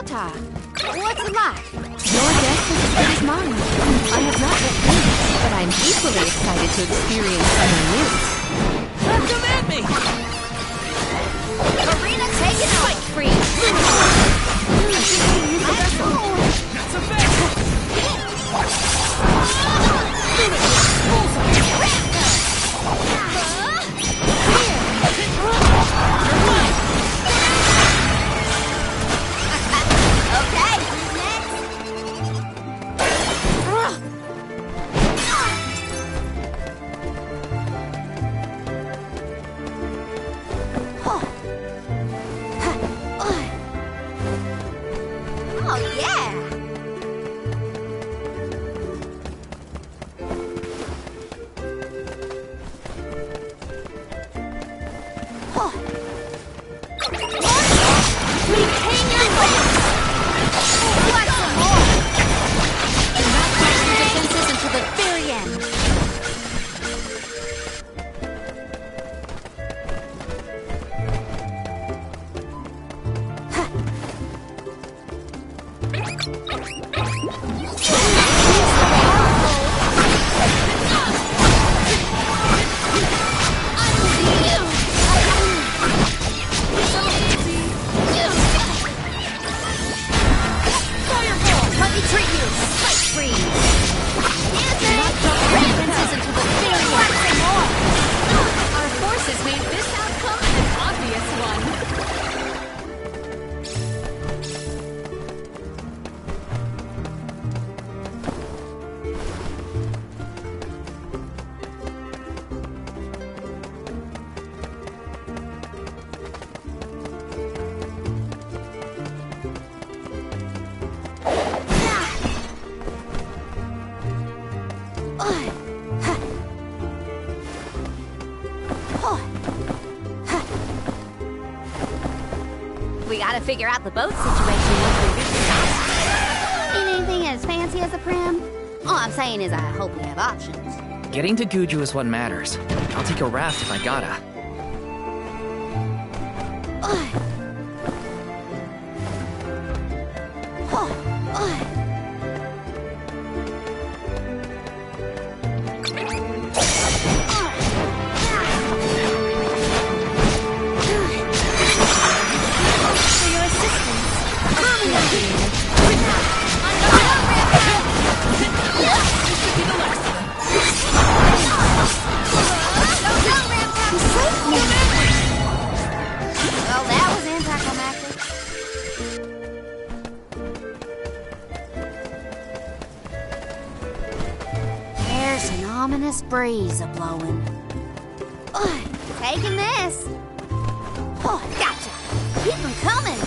Tata. What's it like? Your guess is as good as mine. I have not yet finished, but I'm equally excited to experience something new. Command me! Arena taken fight free! That's a bet! We gotta figure out the boat situation once we reach the dock. Ain't anything as fancy as the Prim? All I'm saying is I hope we have options. Getting to Guju is what matters. I'll take a raft if I gotta. Ominous breeze a-blowing. Taking this. Gotcha. Keep them coming.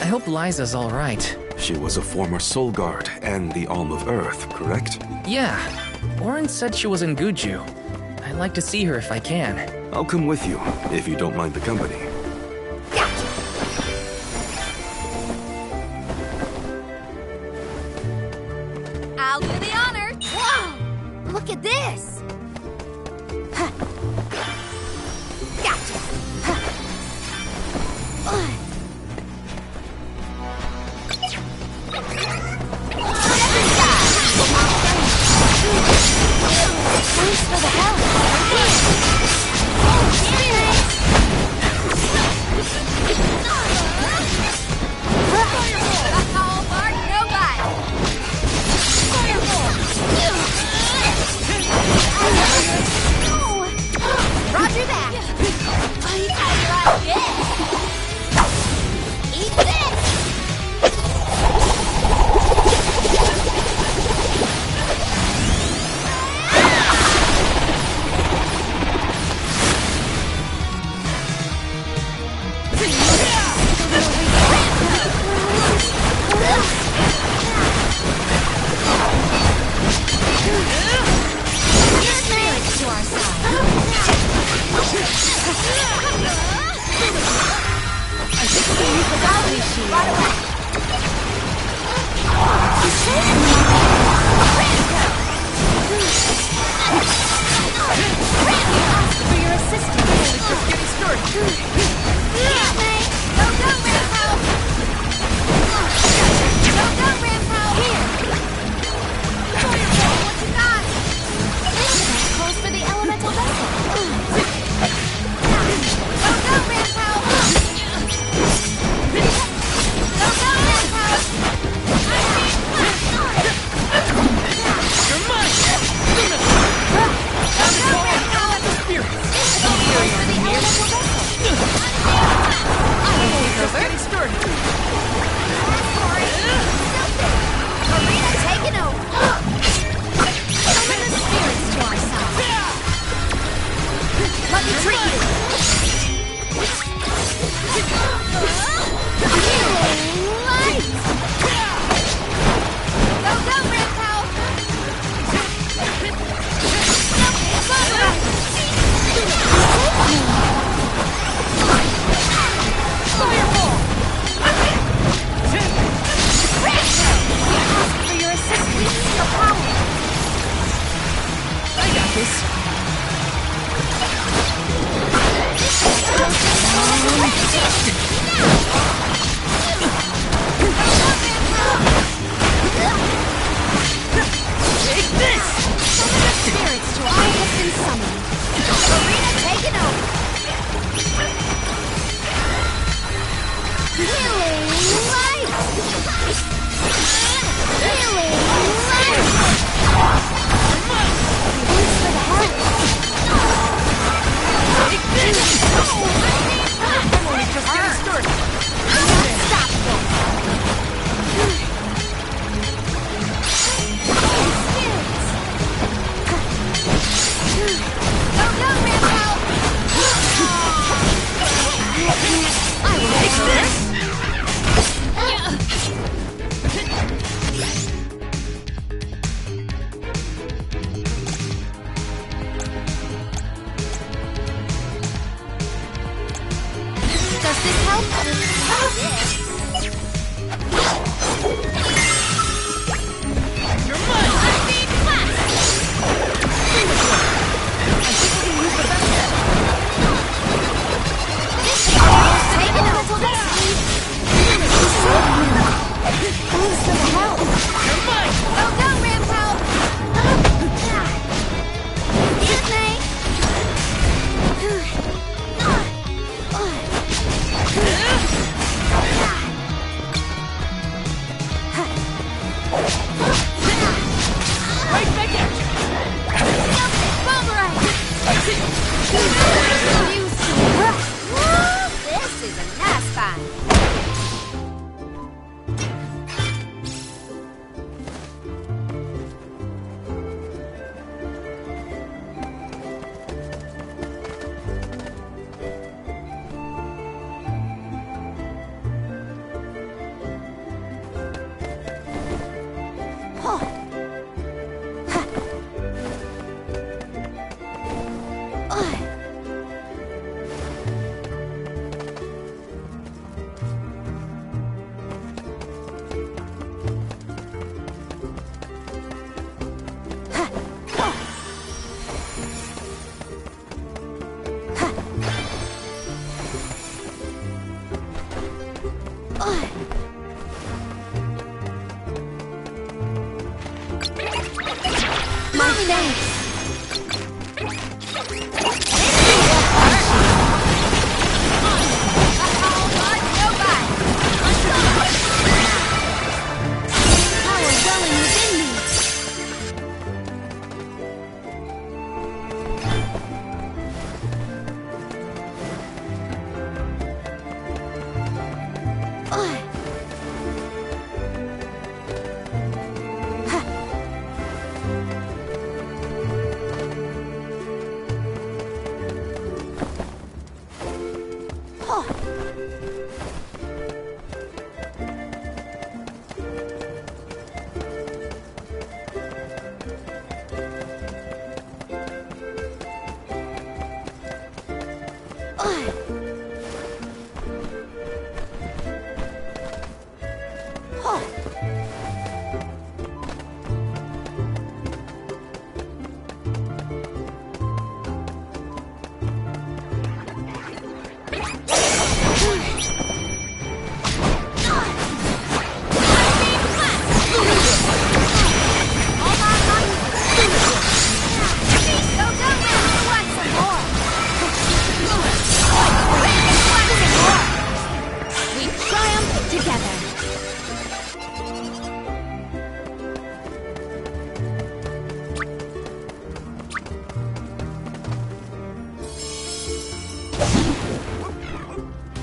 I hope Liza's all right. She was a former Soul Guard and the Alm of Earth, correct? Yeah. Oren said she was in Guju. I'd like to see her if I can. I'll come with you, if you don't mind the company. I'll do the honor. Whoa! Look at this. Gotcha. Thanks for the help. Roger that. Eat this. For your assistance.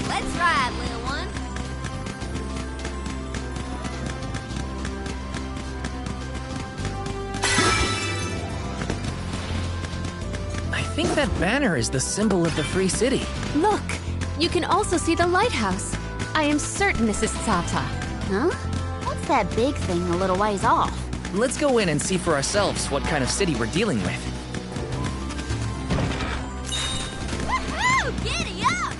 Let's ride, little one. I think that banner is the symbol of the Free City. Look, you can also see the lighthouse. I am certain this is Tsata. Huh? What's that big thing a little ways off? Let's go in and see for ourselves what kind of city we're dealing with. Woohoo! Giddy up!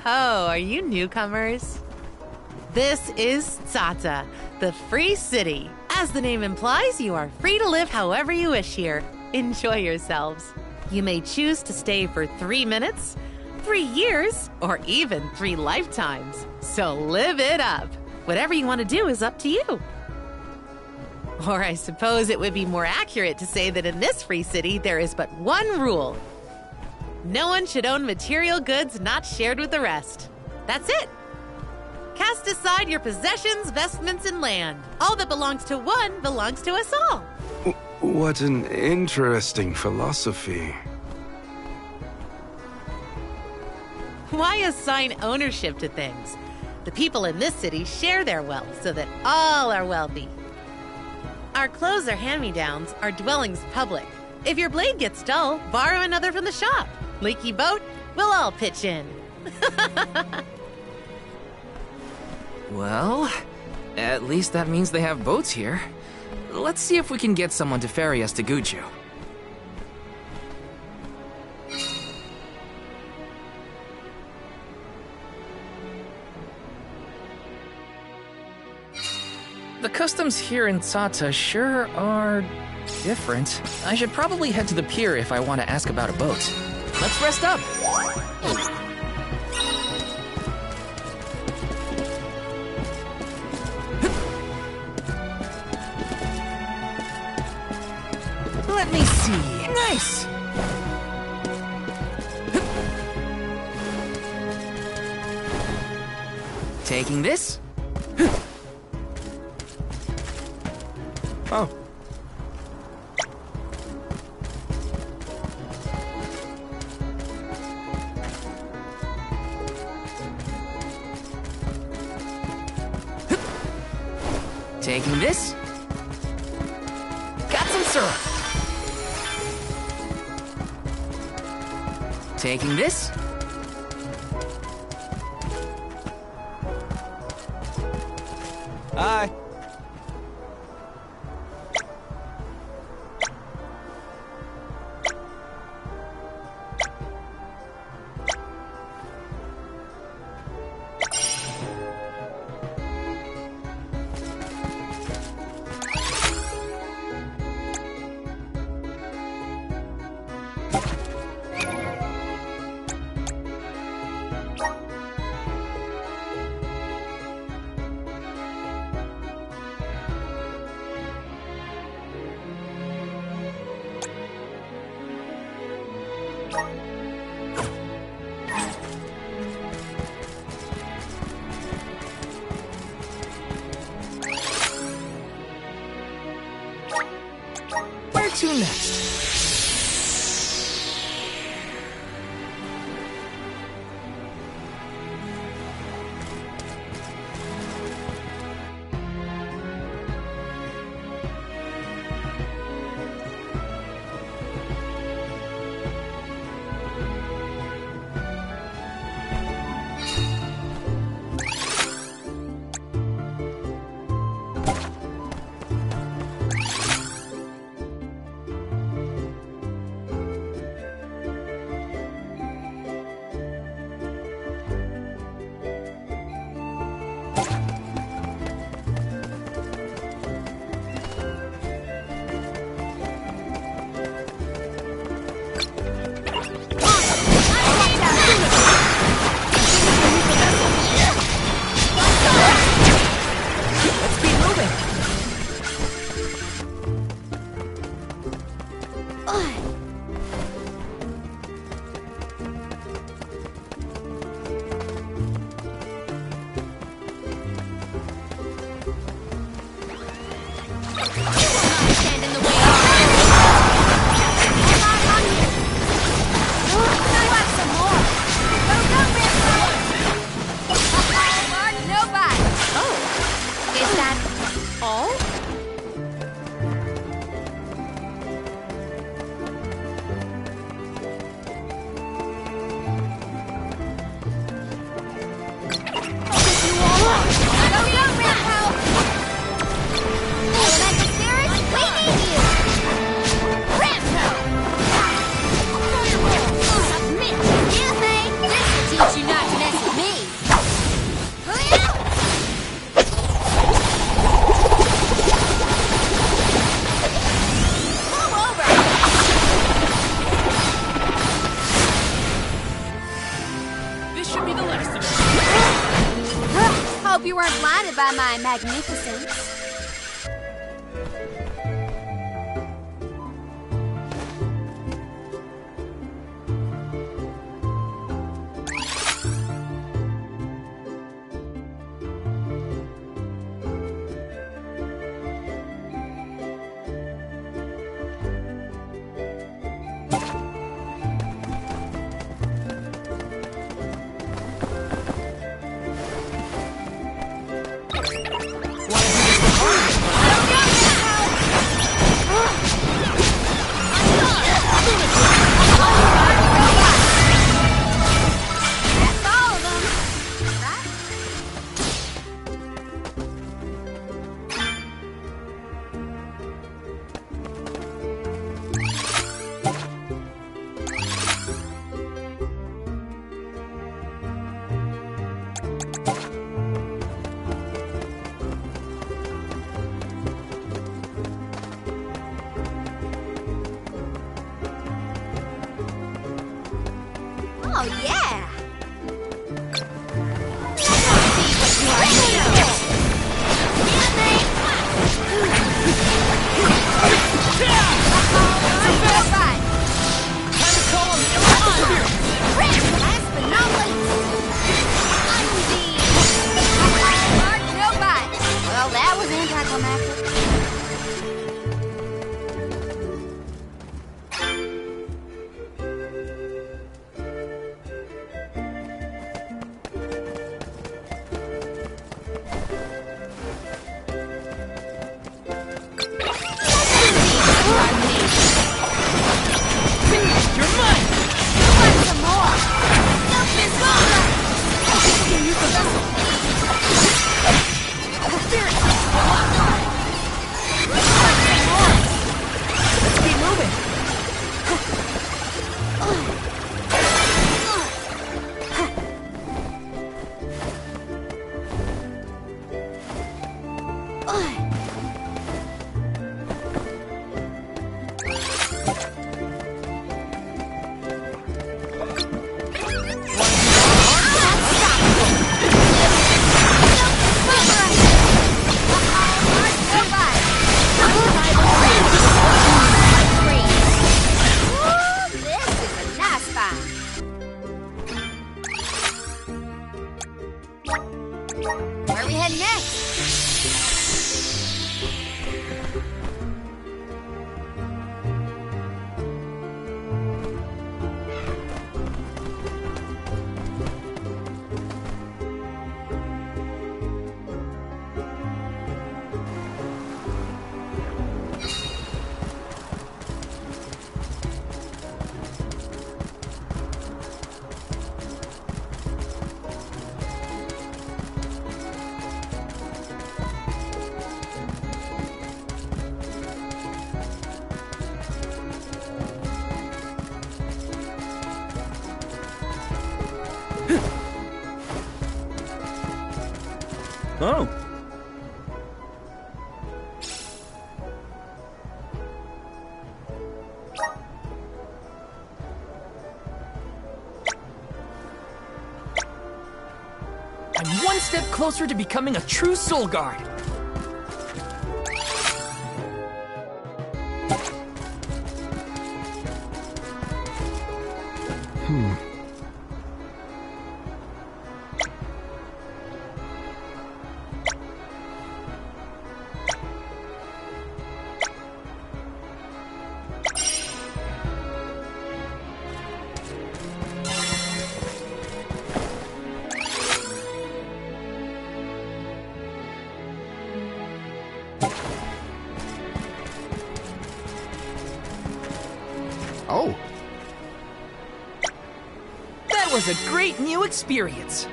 Oh, are you newcomers? This is Tsata, the Free City. As the name implies, you are free to live however you wish here. Enjoy yourselves. You may choose to stay for 3 minutes, 3 years, or even 3 lifetimes. So live it up. Whatever you want to do is up to you. Or I suppose it would be more accurate to say that in this free city, there is but one rule. No one should own material goods not shared with the rest. That's it. Cast aside your possessions, vestments, and land. All that belongs to one belongs to us all. What an interesting philosophy. Why assign ownership to things? The people in this city share their wealth so that all are wealthy. Our clothes are hand-me-downs, our dwellings public. If your blade gets dull, borrow another from the shop. Leaky boat, we'll all pitch in. Well, at least that means they have boats here. Let's see if we can get someone to ferry us to Guju. The customs here in Tsata sure are different. I should probably head to the pier if I want to ask about a boat. Let's rest up! Let me see. Nice! Taking this? Oh, Taking this? Got some syrup! Taking this? hi. Where to next? should be the last of it. Hope you weren't blinded by my magnificence. Oh, yeah! Well, that was anticlimactic. Where are we heading next? Oh. I'm one step closer to becoming a true soul guard. Oh, That was a great new experience.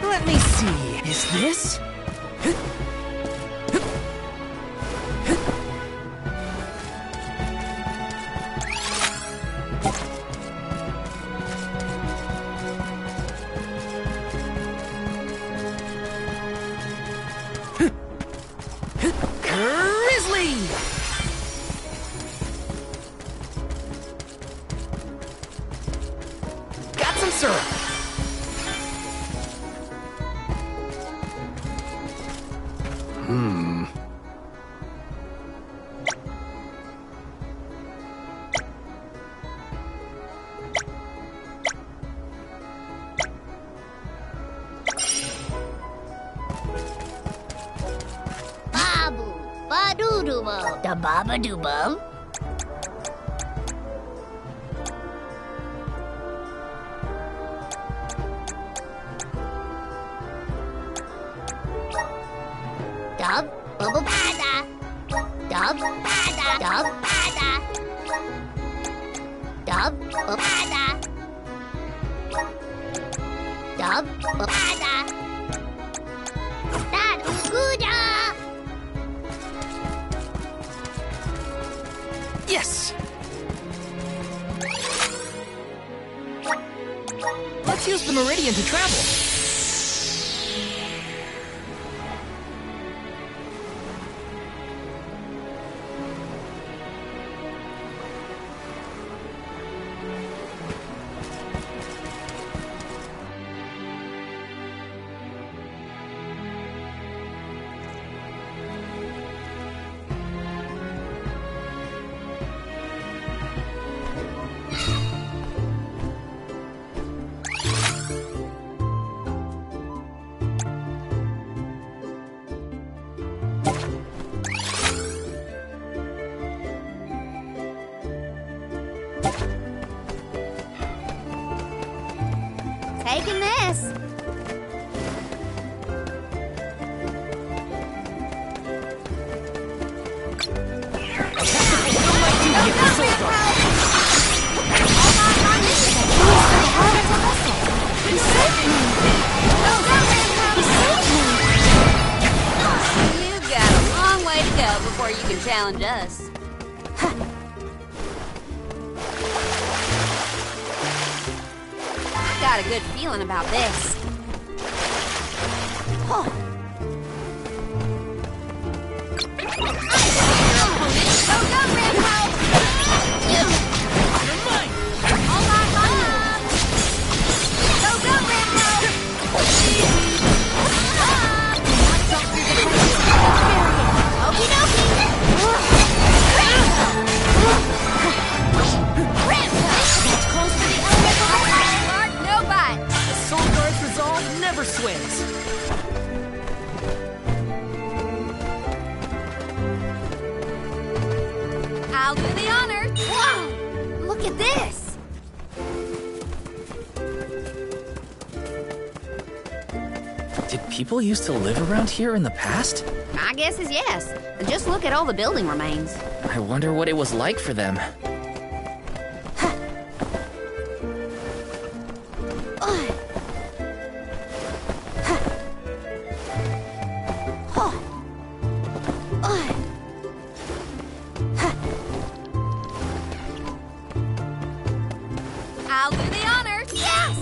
Let me see. Is this? Grizzly! Got some syrup. Babu, ba-doo-doo-bo, da ba-ba-doo-bo. Dub, bubble bada. Dub, bada, dub, bada. Dub, bada. Dub, bada. That Guda. Yes! Let's use the meridian to travel. Taking this. You've got a long way to go before you can challenge us. I got a good feeling about this. Huh. Go, go, Rambo! All right, on. Go, go, Rambo! Okie dokie! That's close to the elemental mark, no bite. The Soul Guard's resolve never swings. I'll do the honor. Wow! Look at this. Did people used to live around here in the past? My guess is yes. Just look at all the building remains. I wonder what it was like for them. I'll do the honor. Yes!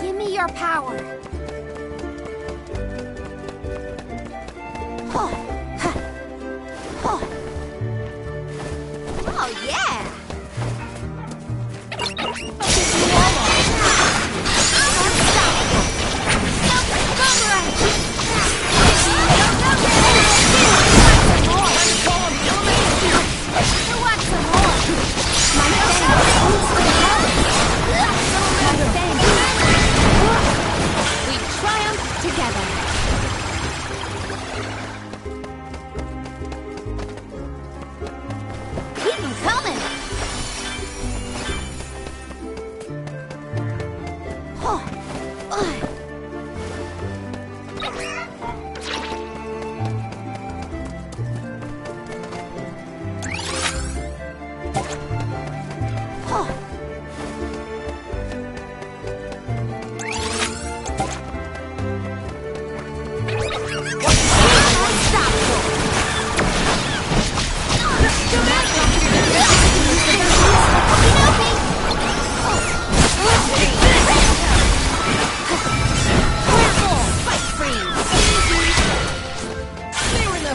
Give me your power. Oh, yeah!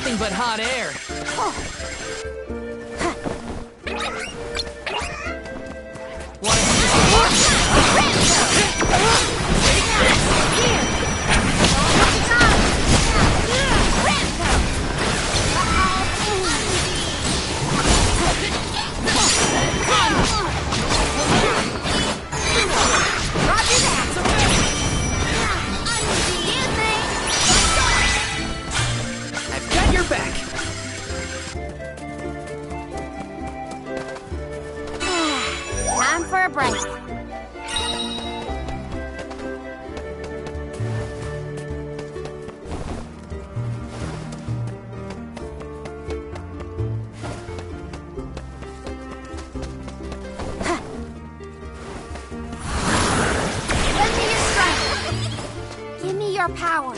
nothing but hot air. I've got your back. Time for a break. Lend me your strength. Give me your power.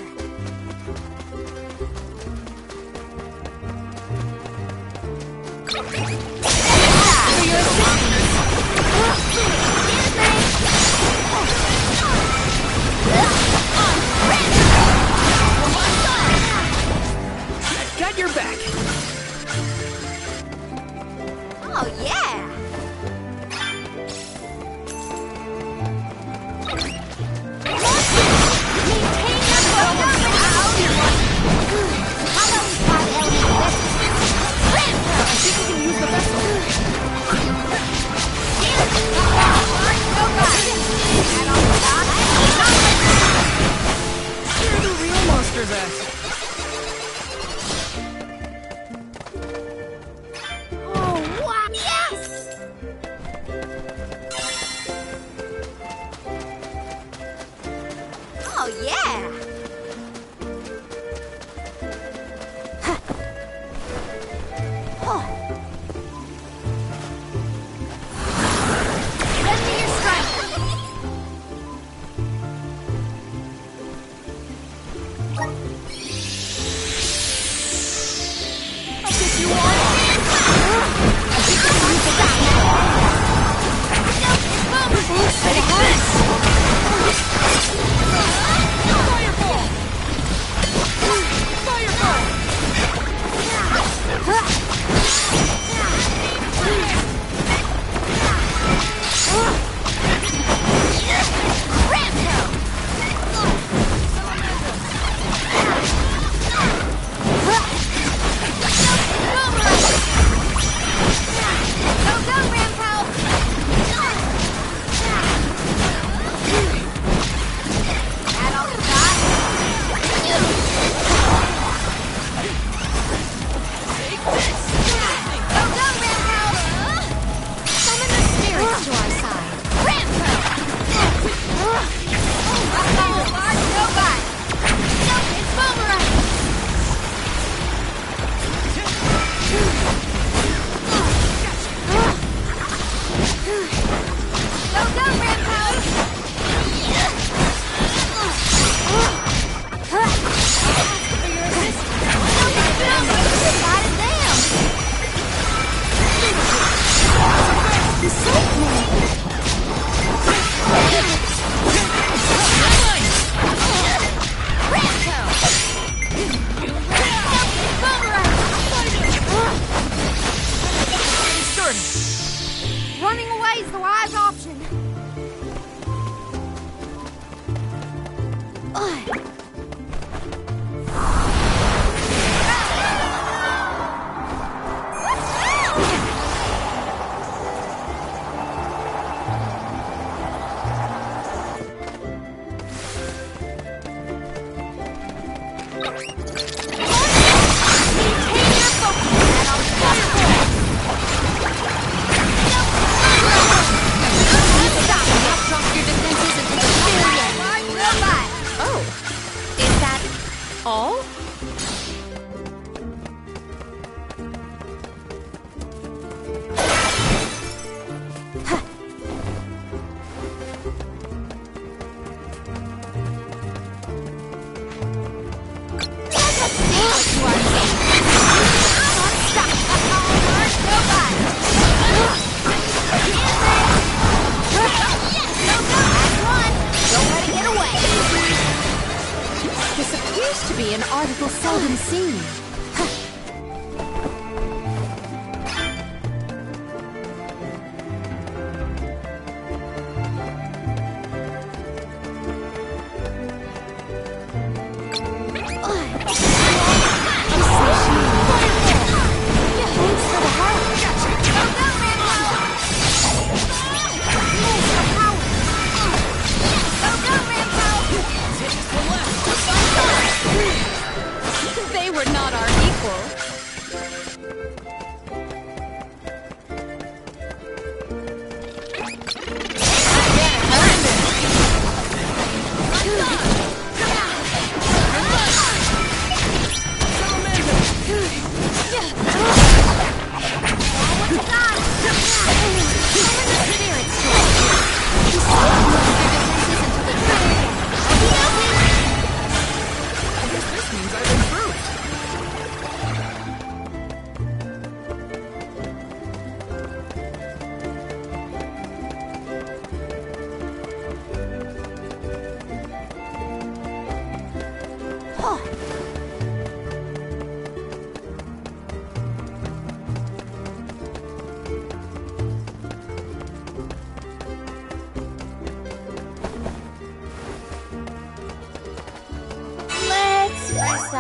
I've got your back. Oh, yeah! Where are the real monsters at? Oh, wow! Yeah!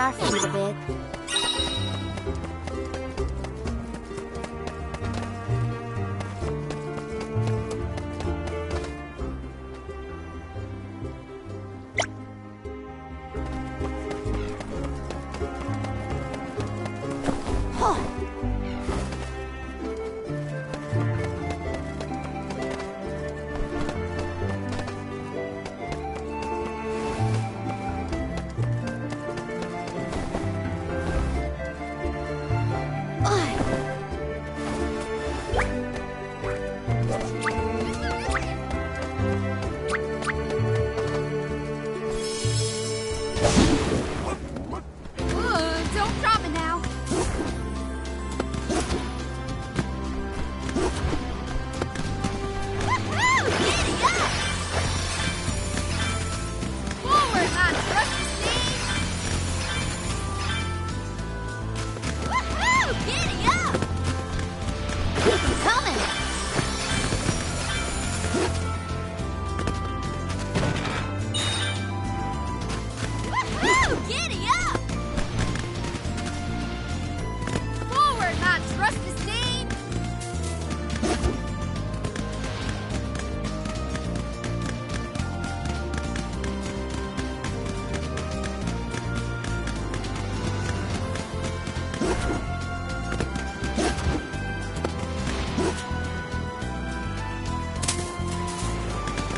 our feet a bit. Don't drop it now. Giddy up! Forward, my trusty steed! Woohoo! Giddy up! Keep 'em coming! Woohoo! Giddy up! Forward, my trusty steed!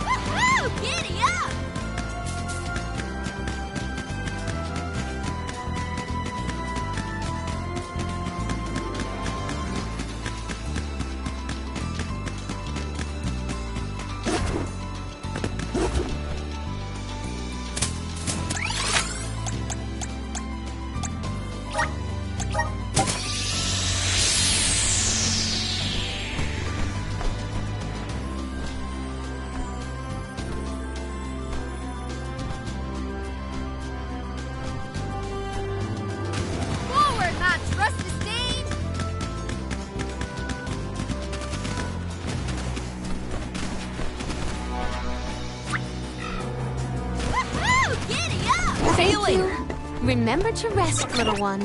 Woohoo! Giddy up! Forward, my trusty steed! Woohoo! Giddy up! See you later. Remember to rest, little one.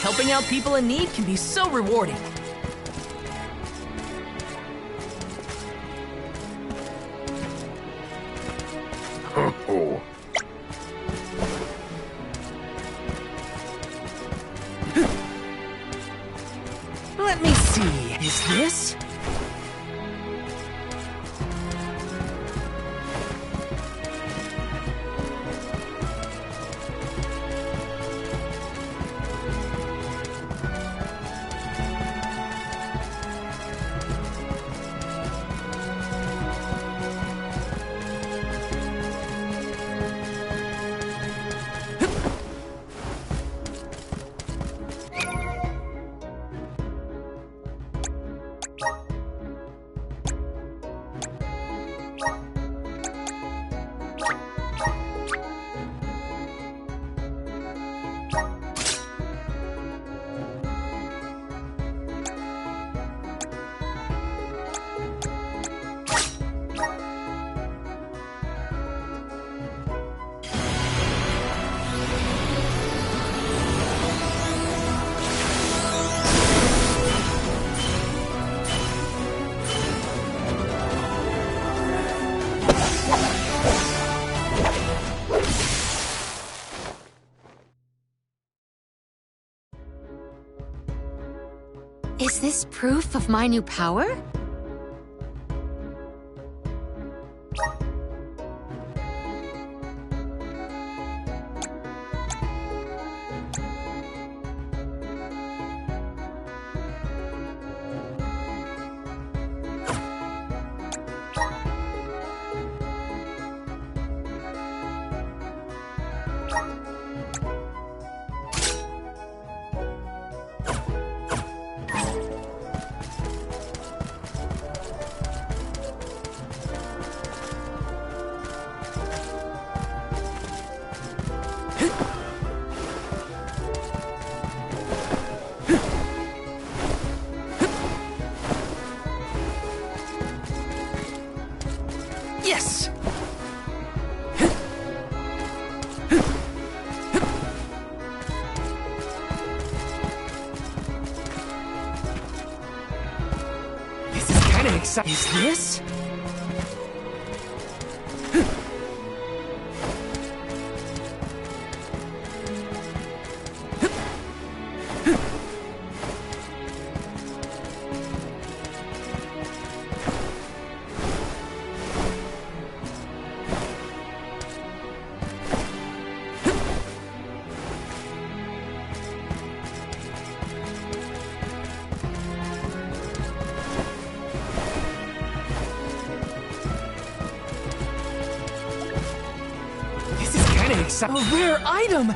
Helping out people in need can be so rewarding. Let me see. Is this? Is this proof of my new power? Yes! This is kind of exciting. Is this? A rare item!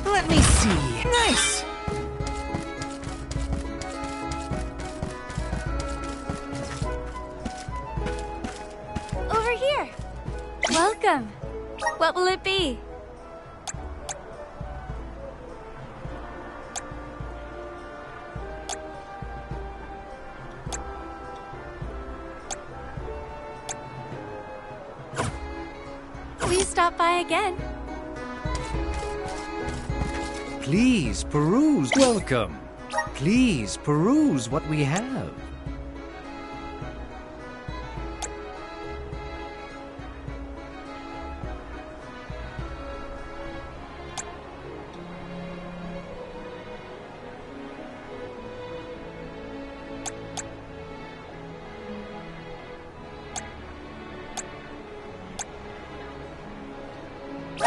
Let me see. Nice! Over here. Welcome. What will it be? Please stop by again. Please peruse. Welcome. Please peruse what we have.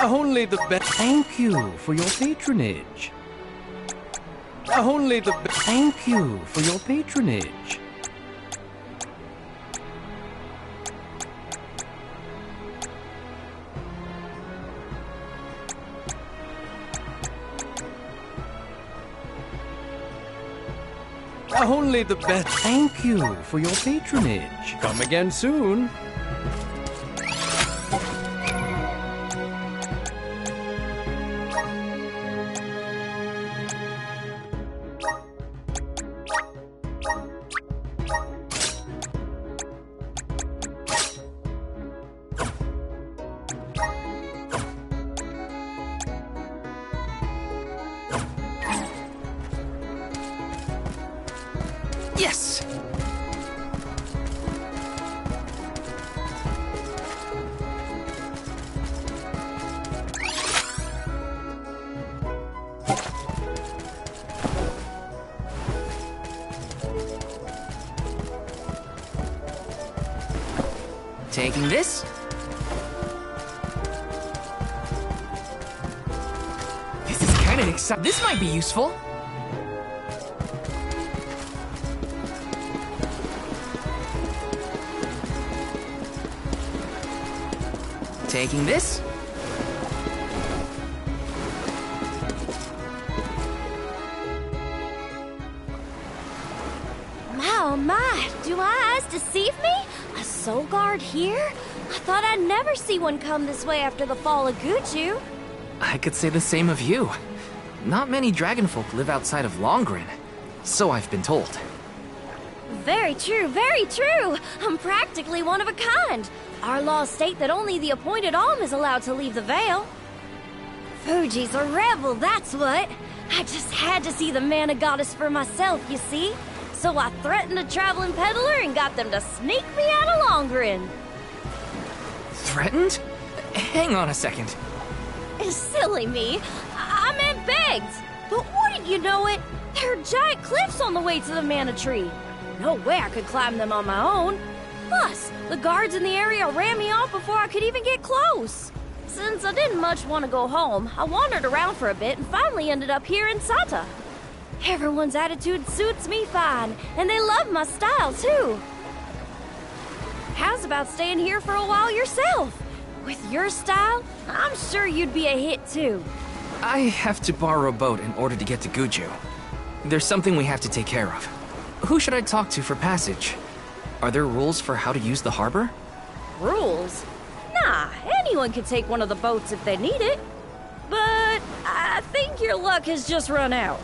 Only the best. Thank you for your patronage. Only the best. Thank you for your patronage. Only the best. Thank you for your patronage. Come again soon. Yes! Taking this. This is kind of exciting. This might be useful. Taking this. Oh my, do my eyes deceive me? A soul guard here? I thought I'd never see one come this way after the fall of Guju. I could say the same of you. Not many dragonfolk live outside of Longren, so I've been told. Very true, very true. I'm practically one of a kind. Our laws state that only the appointed Alm is allowed to leave the Vale. Fuji's a rebel, that's what. I just had to see the mana goddess for myself, you see? So I threatened a traveling peddler and got them to sneak me out of Longren. Threatened? Hang on a second. Silly me. I meant begged. But wouldn't you know it? There are giant cliffs on the way to the mana tree. No way I could climb them on my own. Plus, the guards in the area ran me off before I could even get close. Since I didn't much want to go home, I wandered around for a bit and finally ended up here in Sata. Everyone's attitude suits me fine, and they love my style too. How's about staying here for a while yourself? With your style, I'm sure you'd be a hit too. I have to borrow a boat in order to get to Guju. There's something we have to take care of. Who should I talk to for passage? Are there rules for how to use the harbor? Rules? Nah, anyone can take one of the boats if they need it. But I think your luck has just run out.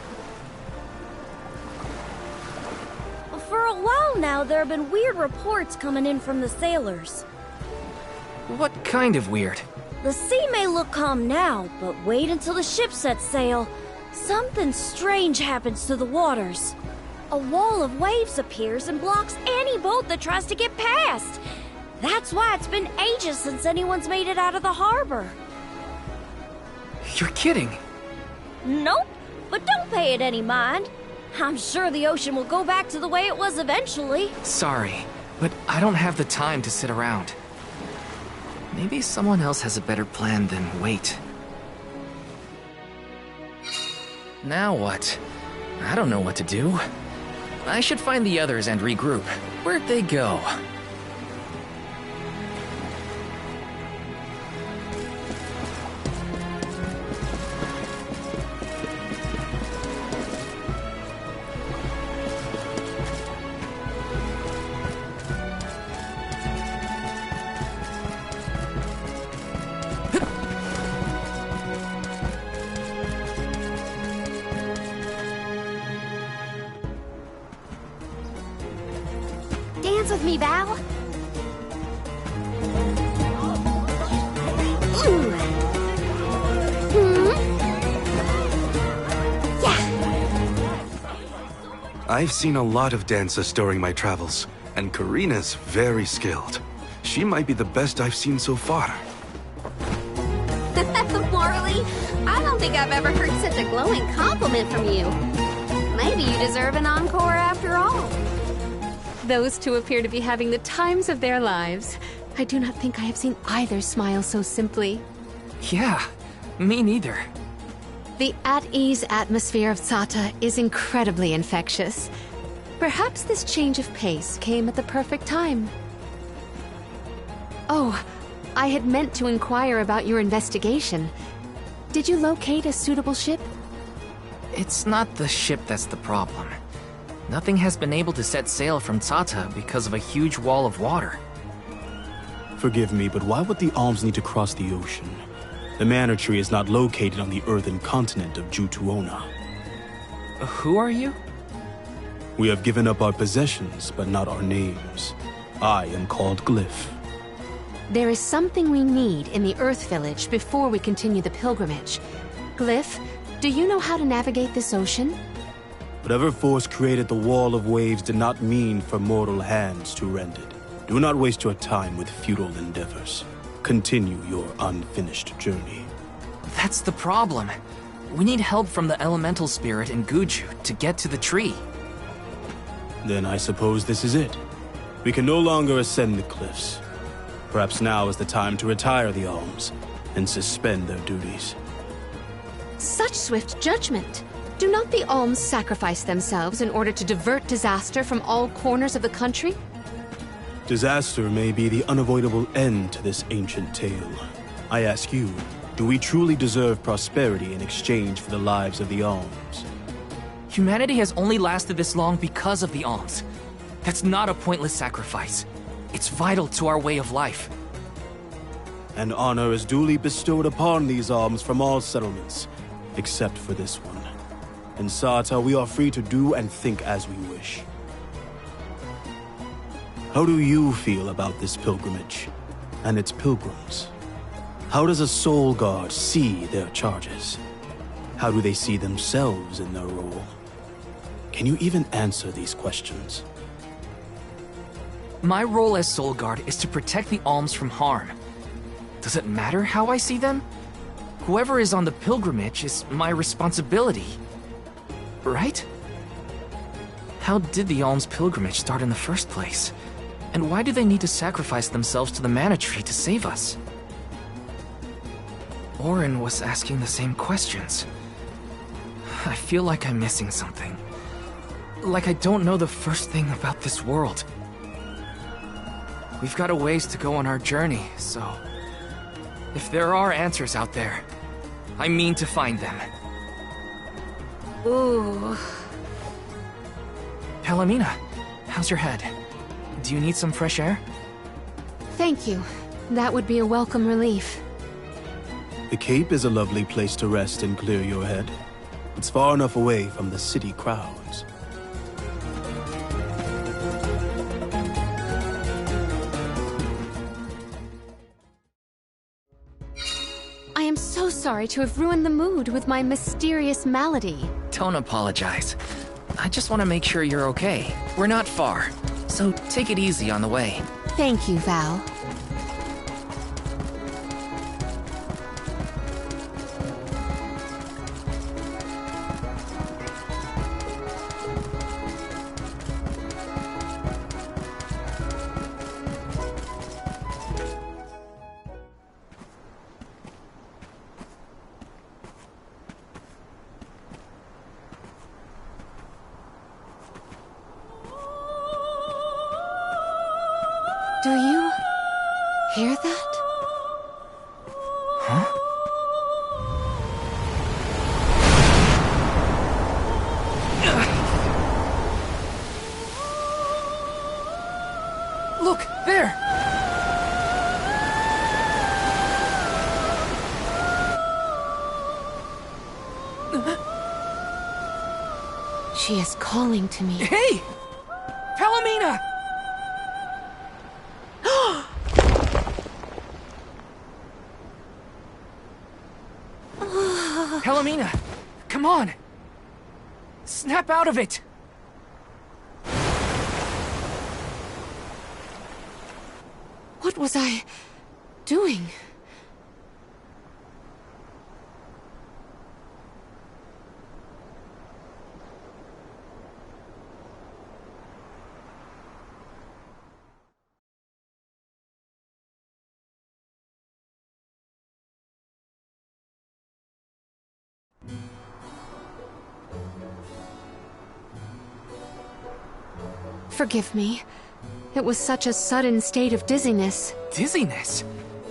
For a while now, there have been weird reports coming in from the sailors. What kind of weird? The sea may look calm now, but wait until the ship sets sail. Something strange happens to the waters. A wall of waves appears and blocks any boat that tries to get past. That's why it's been ages since anyone's made it out of the harbor. You're kidding. Nope, but don't pay it any mind. I'm sure the ocean will go back to the way it was eventually. Sorry, but I don't have the time to sit around. Maybe someone else has a better plan than wait. Now what? I don't know what to do. I should find the others and regroup. Where'd they go? Dance with me, Val. Ooh. Yeah. I've seen a lot of dances during my travels, and Karina's very skilled. She might be the best I've seen so far. Marley, I don't think I've ever heard such a glowing compliment from you. Maybe you deserve an encore after all. Those two appear to be having the times of their lives. I do not think I have seen either smile so simply. Yeah, me neither. The at-ease atmosphere of Tsata is incredibly infectious. Perhaps this change of pace came at the perfect time. Oh, I had meant to inquire about your investigation. Did you locate a suitable ship? It's not the ship that's the problem. Nothing has been able to set sail from Tsata because of a huge wall of water. Forgive me, but why would the alms need to cross the ocean? The Manor Tree is not located on the earthen continent of Jutuona. Who are you? We have given up our possessions, but not our names. I am called Glyph. There is something we need in the Earth Village before we continue the pilgrimage. Glyph, do you know how to navigate this ocean? Whatever force created the wall of waves did not mean for mortal hands to rend it. Do not waste your time with futile endeavors. Continue your unfinished journey. That's the problem. We need help from the elemental spirit in Guju to get to the tree. Then I suppose this is it. We can no longer ascend the cliffs. Perhaps now is the time to retire the alms and suspend their duties. Such swift judgment! Do not the alms sacrifice themselves in order to divert disaster from all corners of the country? Disaster may be the unavoidable end to this ancient tale. I ask you, do we truly deserve prosperity in exchange for the lives of the alms? Humanity has only lasted this long because of the alms. That's not a pointless sacrifice. It's vital to our way of life. And honor is duly bestowed upon these alms from all settlements, except for this one. In Sata, we are free to do and think as we wish. How do you feel about this pilgrimage and its pilgrims? How does a soul guard see their charges? How do they see themselves in their role? Can you even answer these questions? My role as Soul Guard is to protect the alms from harm. Does it matter how I see them? Whoever is on the pilgrimage is my responsibility. Right? How did the alms pilgrimage start in the first place? And why do they need to sacrifice themselves to the Mana Tree to save us? Orin was asking the same questions. I feel like I'm missing something. Like I don't know the first thing about this world. We've got a ways to go on our journey, so... if there are answers out there, I mean to find them. Ooh. Palomina, how's your head? Do you need some fresh air? Thank you. That would be a welcome relief. The Cape is a lovely place to rest and clear your head. It's far enough away from the city crowds. I am so sorry to have ruined the mood with my mysterious malady. Don't apologize. I just want to make sure you're okay. We're not far, so take it easy on the way. Thank you, Val. Do you hear that? Huh? Look, there! She is calling to me. Hey! Palomina! Palomina, come on! Snap out of it! What was I doing? Forgive me. It was such a sudden state of dizziness. Dizziness?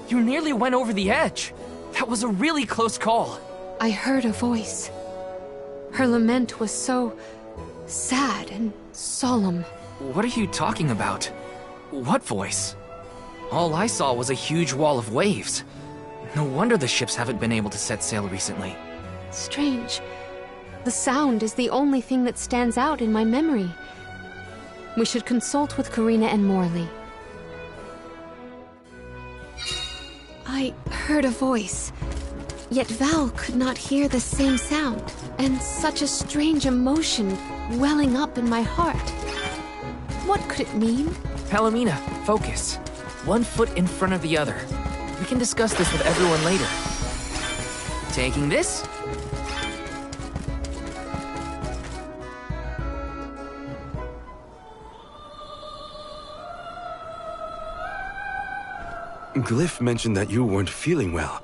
You nearly went over the edge. That was a really close call. I heard a voice. Her lament was so sad and solemn. What are you talking about? What voice? All I saw was a huge wall of waves. No wonder the ships haven't been able to set sail recently. Strange. The sound is the only thing that stands out in my memory. We should consult with Karina and Morley. I heard a voice, yet Val could not hear the same sound, and such a strange emotion welling up in my heart. What could it mean? Palomina, focus. One foot in front of the other. We can discuss this with everyone later. Taking this? Glyph mentioned that you weren't feeling well.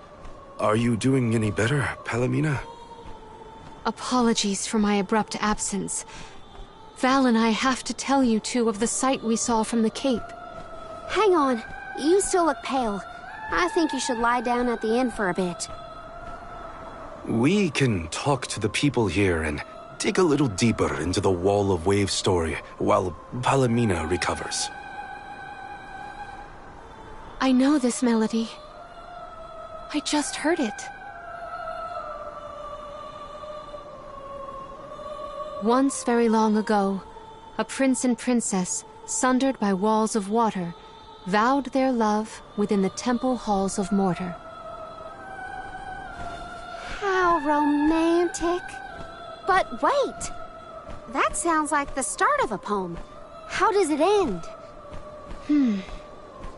Are you doing any better, Palomina? Apologies for my abrupt absence. Val and I have to tell you two of the sight we saw from the Cape. Hang on. You still look pale. I think you should lie down at the inn for a bit. We can talk to the people here and dig a little deeper into the Wall of Waves story while Palomina recovers. I know this melody. I just heard it. Once very long ago, a prince and princess, sundered by walls of water, vowed their love within the temple halls of mortar. How romantic. But wait! That sounds like the start of a poem. How does it end?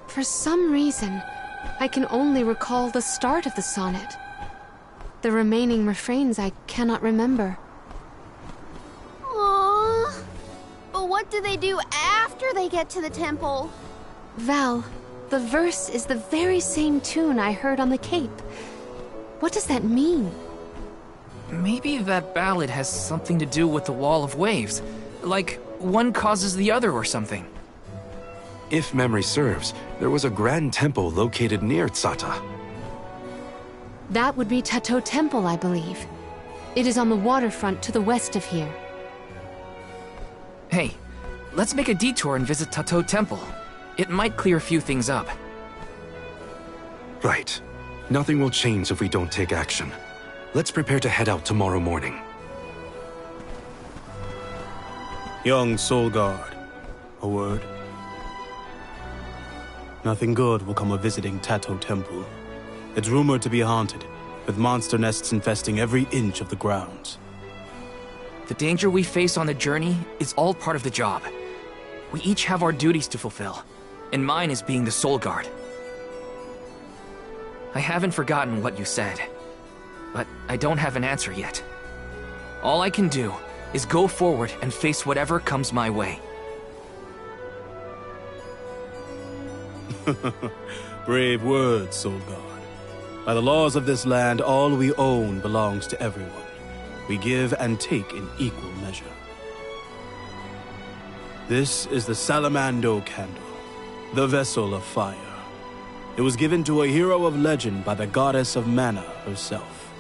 For some reason, I can only recall the start of the sonnet. The remaining refrains I cannot remember. Aww. But what do they do after they get to the temple? Val, the verse is the very same tune I heard on the Cape. What does that mean? Maybe that ballad has something to do with the Wall of Waves. Like, one causes the other or something. If memory serves, there was a grand temple located near Tsata. That would be Tato Temple, I believe. It is on the waterfront to the west of here. Hey, let's make a detour and visit Tato Temple. It might clear a few things up. Right. Nothing will change if we don't take action. Let's prepare to head out tomorrow morning. Young Soul Guard, a word? Nothing good will come of visiting Tato Temple. It's rumored to be haunted, with monster nests infesting every inch of the grounds. The danger we face on the journey is all part of the job. We each have our duties to fulfill, and mine is being the Soul Guard. I haven't forgotten what you said, but I don't have an answer yet. All I can do is go forward and face whatever comes my way. Brave words, Soul Guard. By the laws of this land, all we own belongs to everyone. We give and take in equal measure. This is the Salamando Candle, the vessel of fire. It was given to a hero of legend by the goddess of mana herself.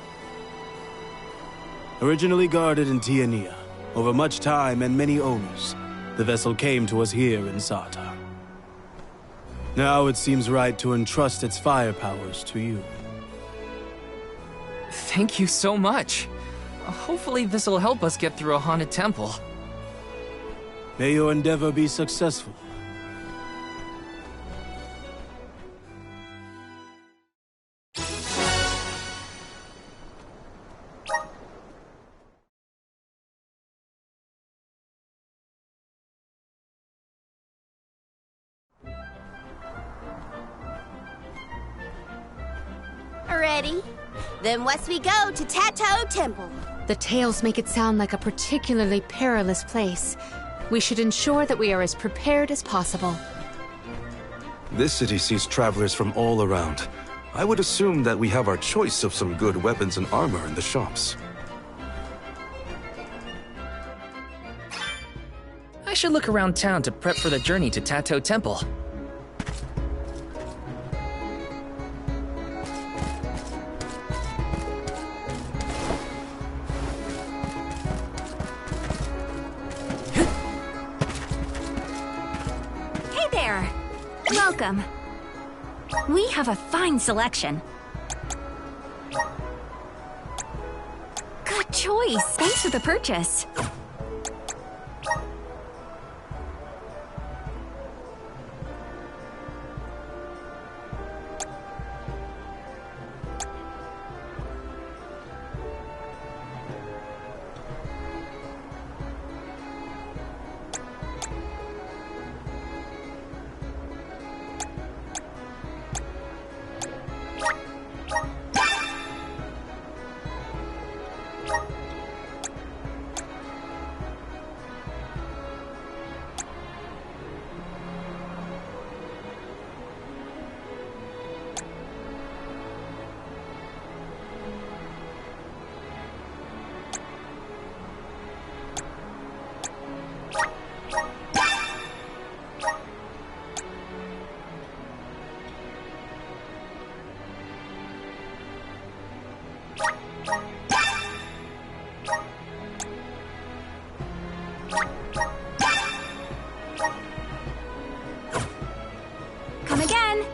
Originally guarded in Tiania, over much time and many owners, the vessel came to us here in Sata. Now it seems right to entrust its fire powers to you. Thank you so much. Hopefully this'll help us get through a haunted temple. May your endeavor be successful. Ready? Then west we go to Tato Temple. The tales make it sound like a particularly perilous place. We should ensure that we are as prepared as possible. This city sees travelers from all around. I would assume that we have our choice of some good weapons and armor in the shops. I should look around town to prep for the journey to Tato Temple. Hey there! Welcome. We have a fine selection. Good choice. Thanks for the purchase. Come again.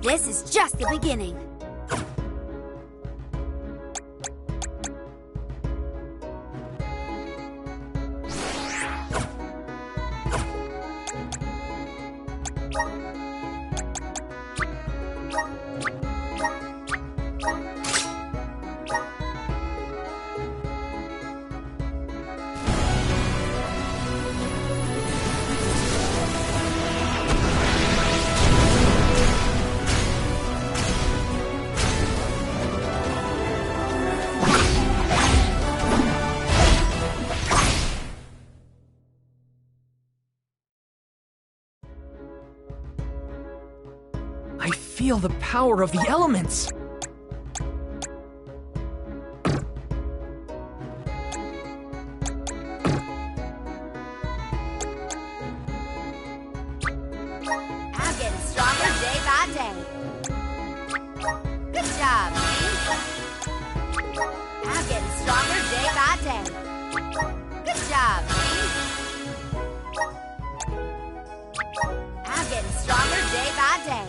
This is just the beginning. I feel the power of the elements. I'm getting stronger day by day. Good job, me. I'm getting stronger day by day. Good job, me. I'm getting stronger day by day.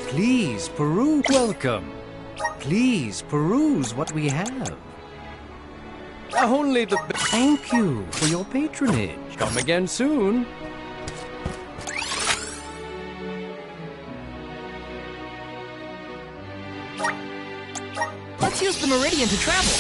Please peruse. Welcome. Please peruse what we have. Only the. Thank you for your patronage. Come again soon. Let's use the meridian to travel.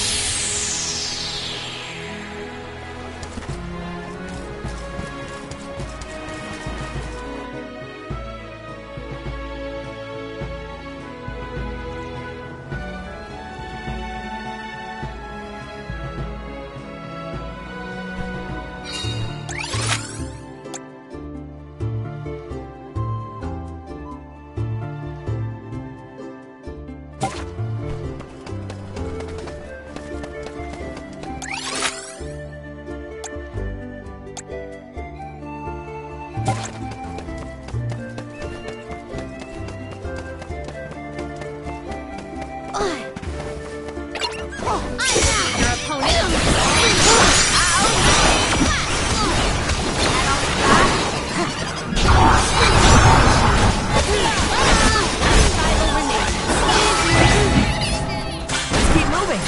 Your opponent. Let's keep moving.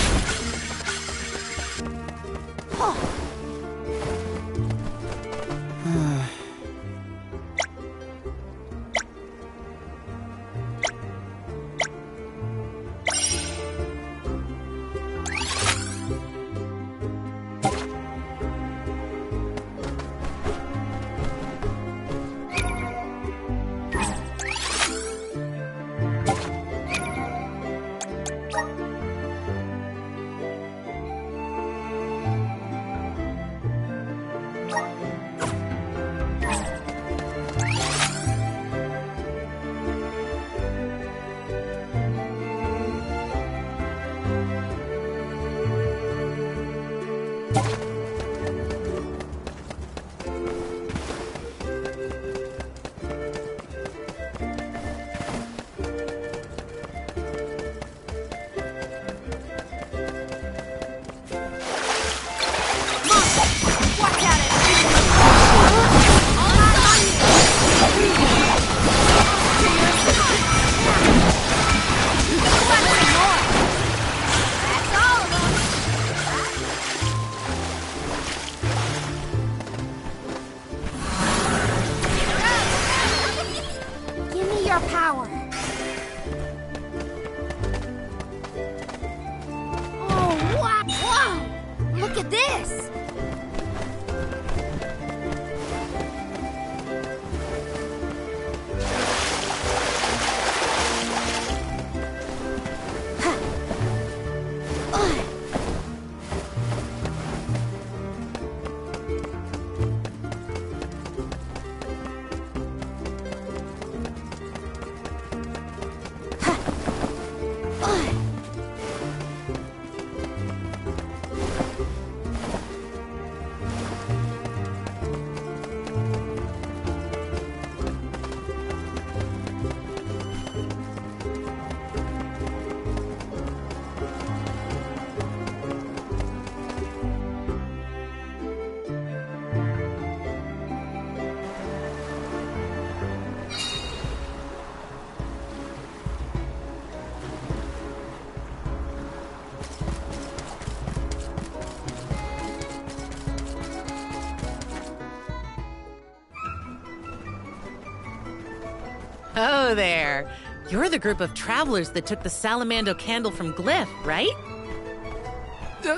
Oh, there. You're the group of travelers that took the Salamando candle from Glyph, right?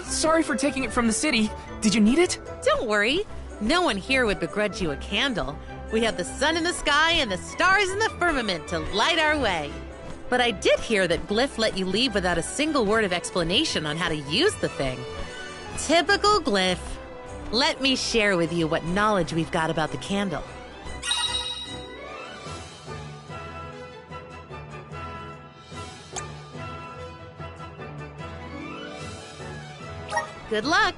Sorry for taking it from the city. Did you need it? Don't worry. No one here would begrudge you a candle. We have the sun in the sky and the stars in the firmament to light our way. But I did hear that Glyph let you leave without a single word of explanation on how to use the thing. Typical Glyph. Let me share with you what knowledge we've got about the candle. Good luck.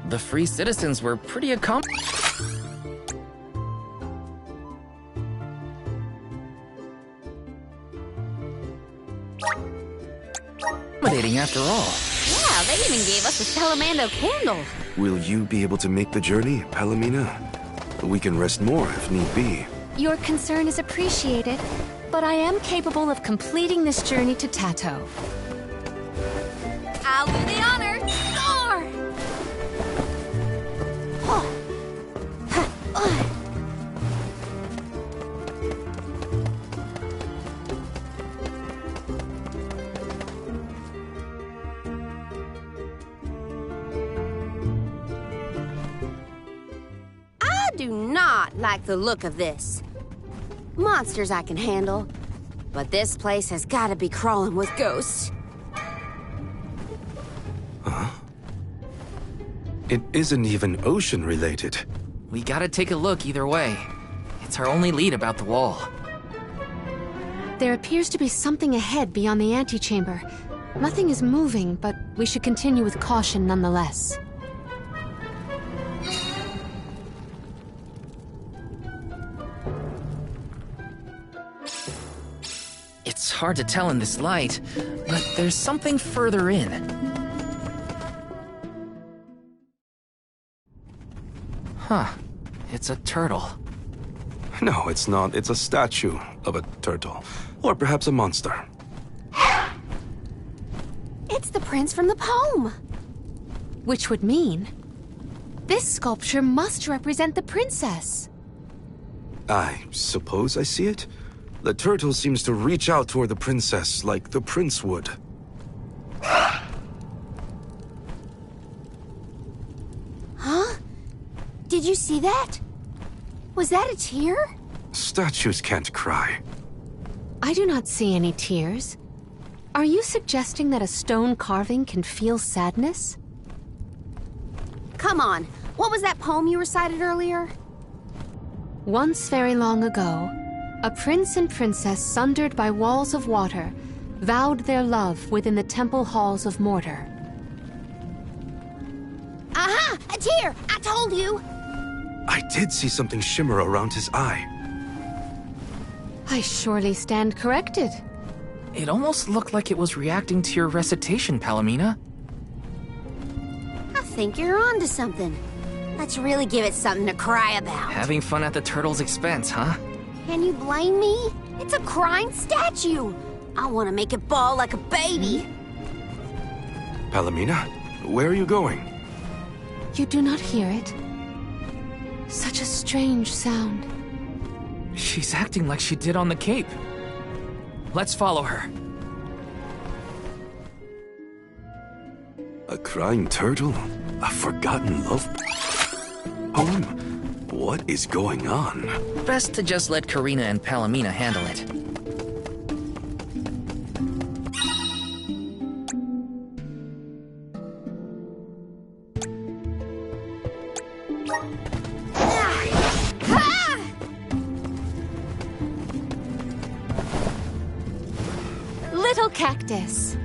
The free citizens were pretty accommodating after all. Yeah, they even gave us a Salamando candle. Will you be able to make the journey, Palomina? We can rest more if need be. Your concern is appreciated, but I am capable of completing this journey to Tato. I'll do the honor. Soar! I do not like the look of this. Monsters I can handle, but this place has got to be crawling with ghosts. It isn't even ocean-related. We gotta take a look either way. It's our only lead about the wall. There appears to be something ahead beyond the antechamber. Nothing is moving, but we should continue with caution nonetheless. It's hard to tell in this light, but there's something further in. Huh. It's a turtle. No, it's not. It's a statue of a turtle. Or perhaps a monster. It's the prince from the poem. Which would mean this sculpture must represent the princess. I suppose I see it. The turtle seems to reach out toward the princess like the prince would. Huh? Did you see that? Was that a tear? Statues can't cry. I do not see any tears. Are you suggesting that a stone carving can feel sadness? Come on, what was that poem you recited earlier? Once very long ago, a prince and princess sundered by walls of water vowed their love within the temple halls of mortar. Aha! A tear! I told you! I did see something shimmer around his eye. I surely stand corrected. It almost looked like it was reacting to your recitation, Palomina. I think you're onto something. Let's really give it something to cry about. Having fun at the turtle's expense, huh? Can you blame me? It's a crying statue. I want to make it bawl like a baby. Palomina, where are you going? You do not hear it? Such a strange sound. She's acting like she did on the Cape. Let's follow her. A crying turtle? A forgotten love poem? What is going on? Best to just let Karina and Palomina handle it. Little cactus.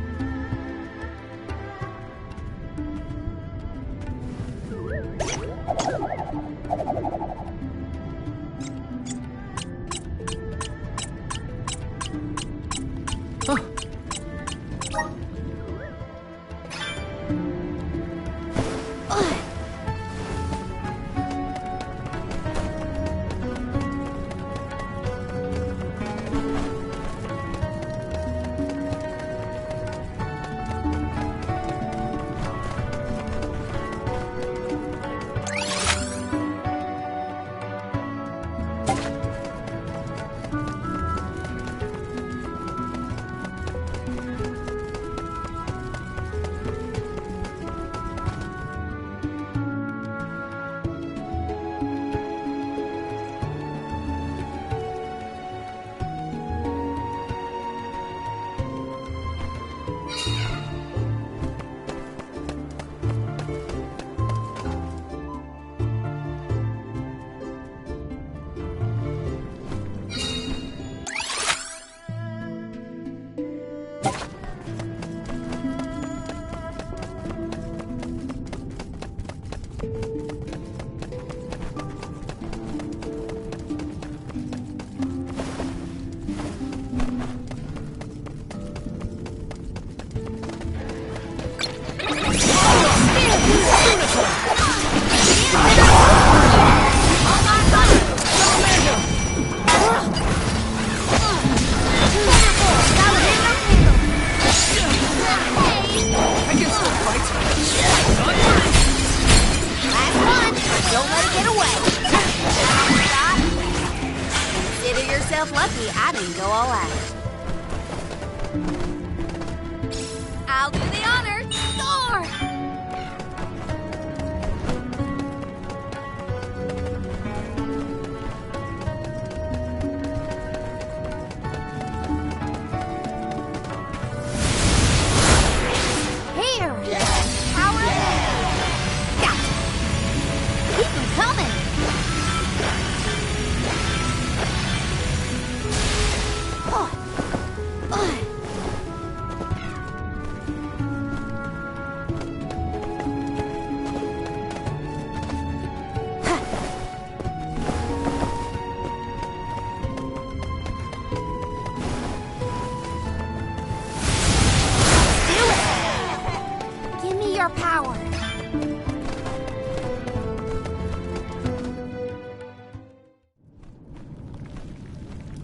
your power.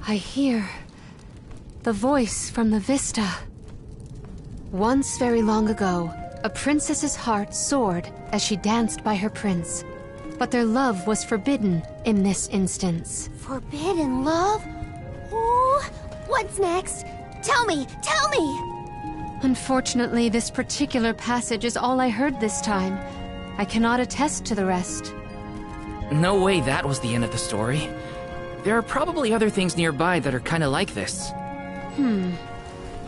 I hear the voice from the vista. Once very long ago, a princess's heart soared as she danced by her prince. But their love was forbidden in this instance. Forbidden love? Ooh, what's next? Tell me, tell me! Unfortunately, this particular passage is all I heard this time. I cannot attest to the rest. No way that was the end of the story. There are probably other things nearby that are kinda like this.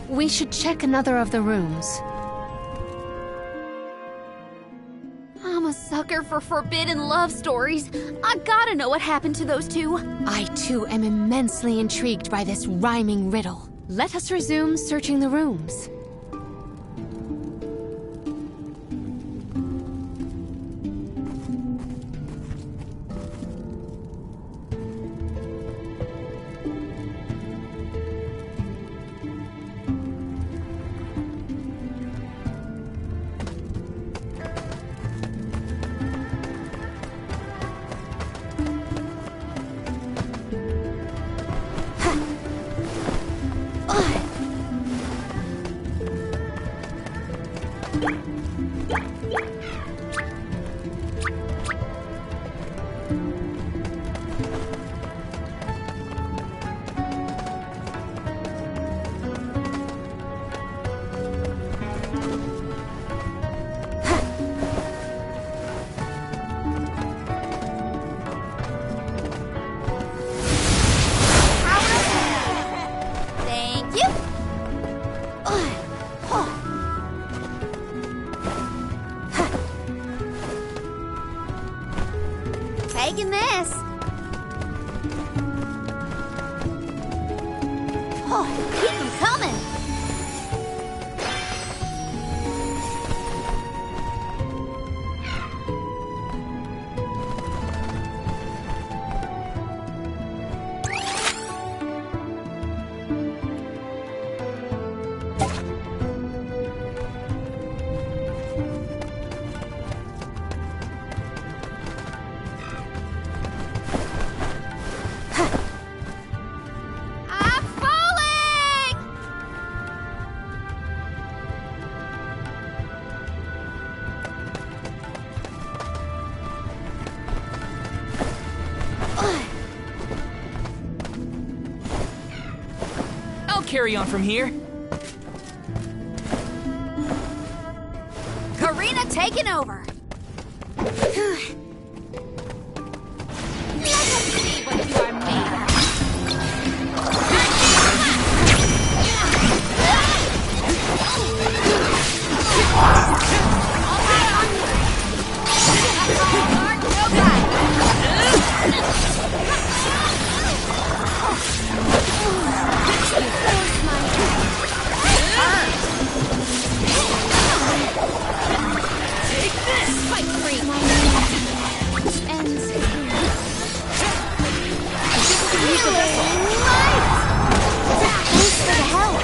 We should check another of the rooms. I'm a sucker for forbidden love stories. I gotta know what happened to those two. I too am immensely intrigued by this rhyming riddle. Let us resume searching the rooms. Thank you. Taking this. Oh, keep them coming. I'm falling! I'll carry on from here. Karina taking over. Let us see what you are made of. Fight free. Ends here. Thanks for the help.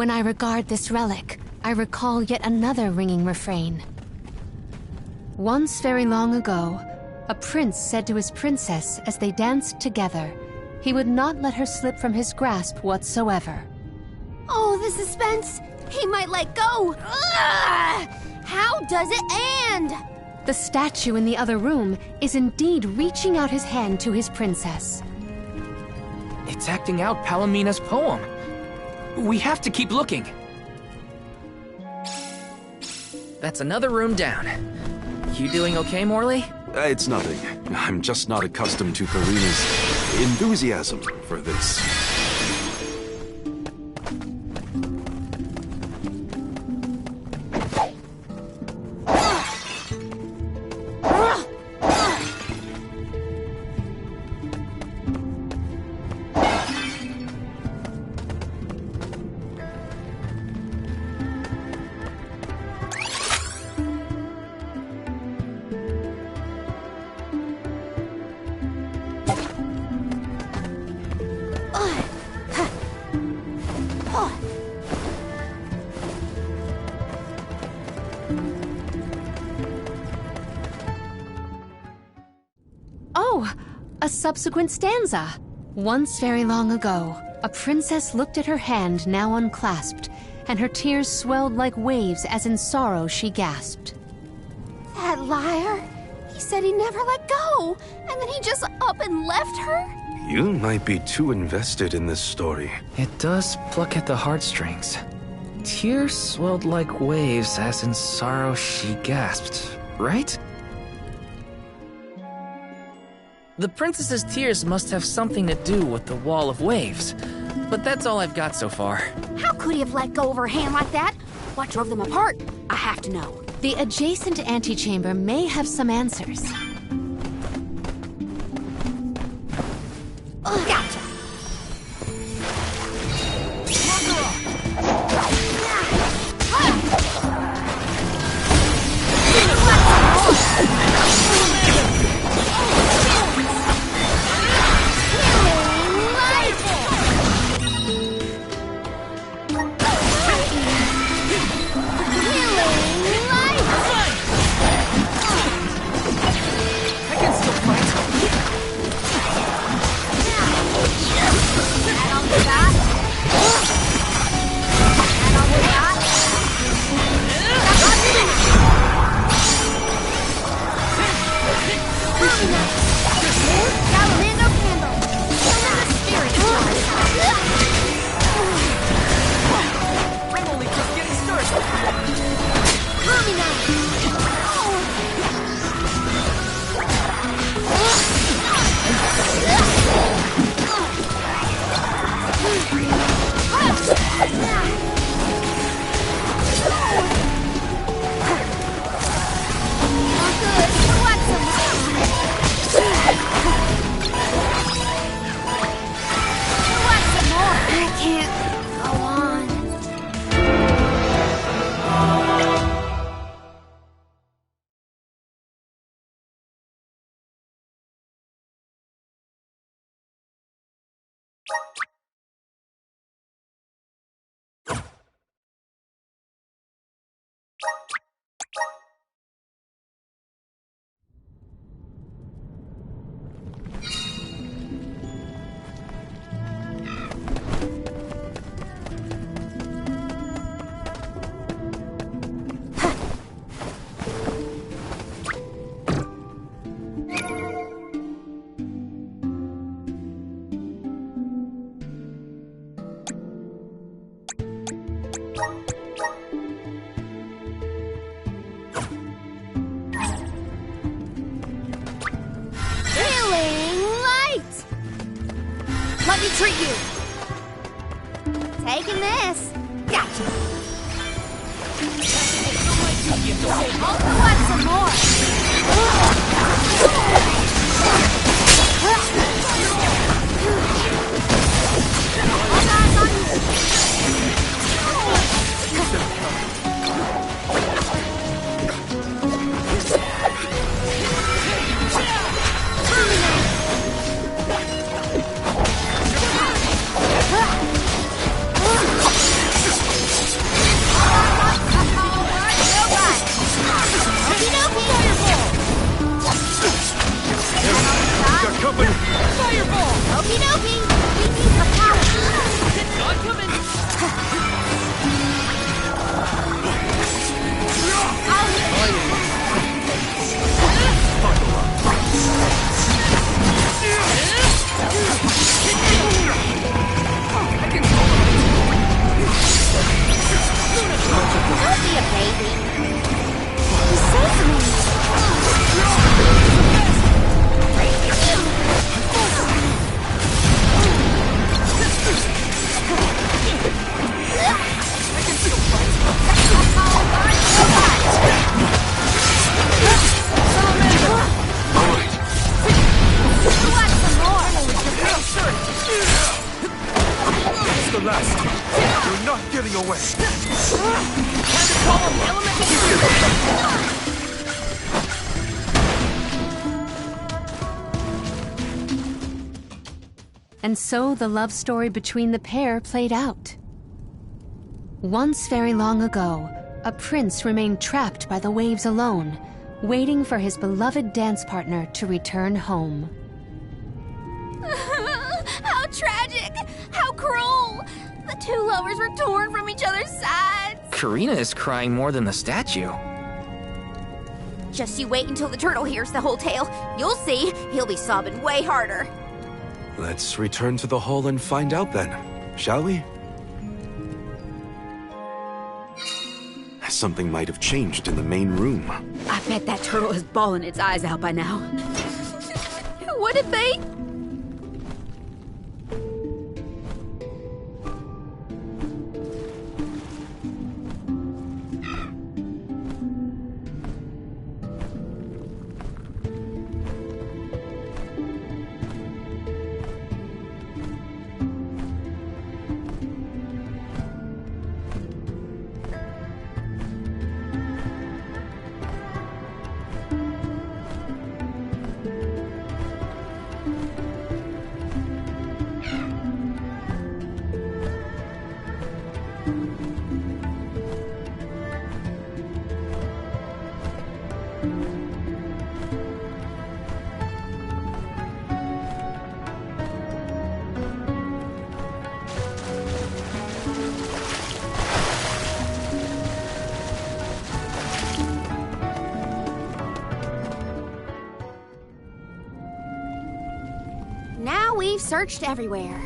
When I regard this relic, I recall yet another ringing refrain. Once very long ago, a prince said to his princess as they danced together, he would not let her slip from his grasp whatsoever. Oh, the suspense! He might let go! Ugh! How does it end? The statue in the other room is indeed reaching out his hand to his princess. It's acting out Palomina's poem. We have to keep looking. That's another room down. You doing okay, Morley? It's nothing. I'm just not accustomed to Karina's enthusiasm for this. Oh, a subsequent stanza. Once very long ago, a princess looked at her hand now unclasped, and her tears swelled like waves as in sorrow she gasped. That liar! He said he never let go, and then he just up and left her? You might be too invested in this story. It does pluck at the heartstrings. Tears swelled like waves as in sorrow she gasped, right? The princess's tears must have something to do with the wall of waves, but that's all I've got so far. How could he have let go of her hand like that? What drove them apart? I have to know. The adjacent antechamber may have some answers. Gotcha! Let me treat you. Taking this. Gotcha. Also want some more. Time to call him elemental. And so the love story between the pair played out. Once very long ago, a prince remained trapped by the waves alone, waiting for his beloved dance partner to return home. How tragic! How cruel! The two lovers were torn from each other's sides! Karina is crying more than the statue. Just you wait until the turtle hears the whole tale. You'll see, he'll be sobbing way harder. Let's return to the hall and find out then, shall we? Something might have changed in the main room. I bet that turtle is bawling its eyes out by now. Would it be? Now we've searched everywhere.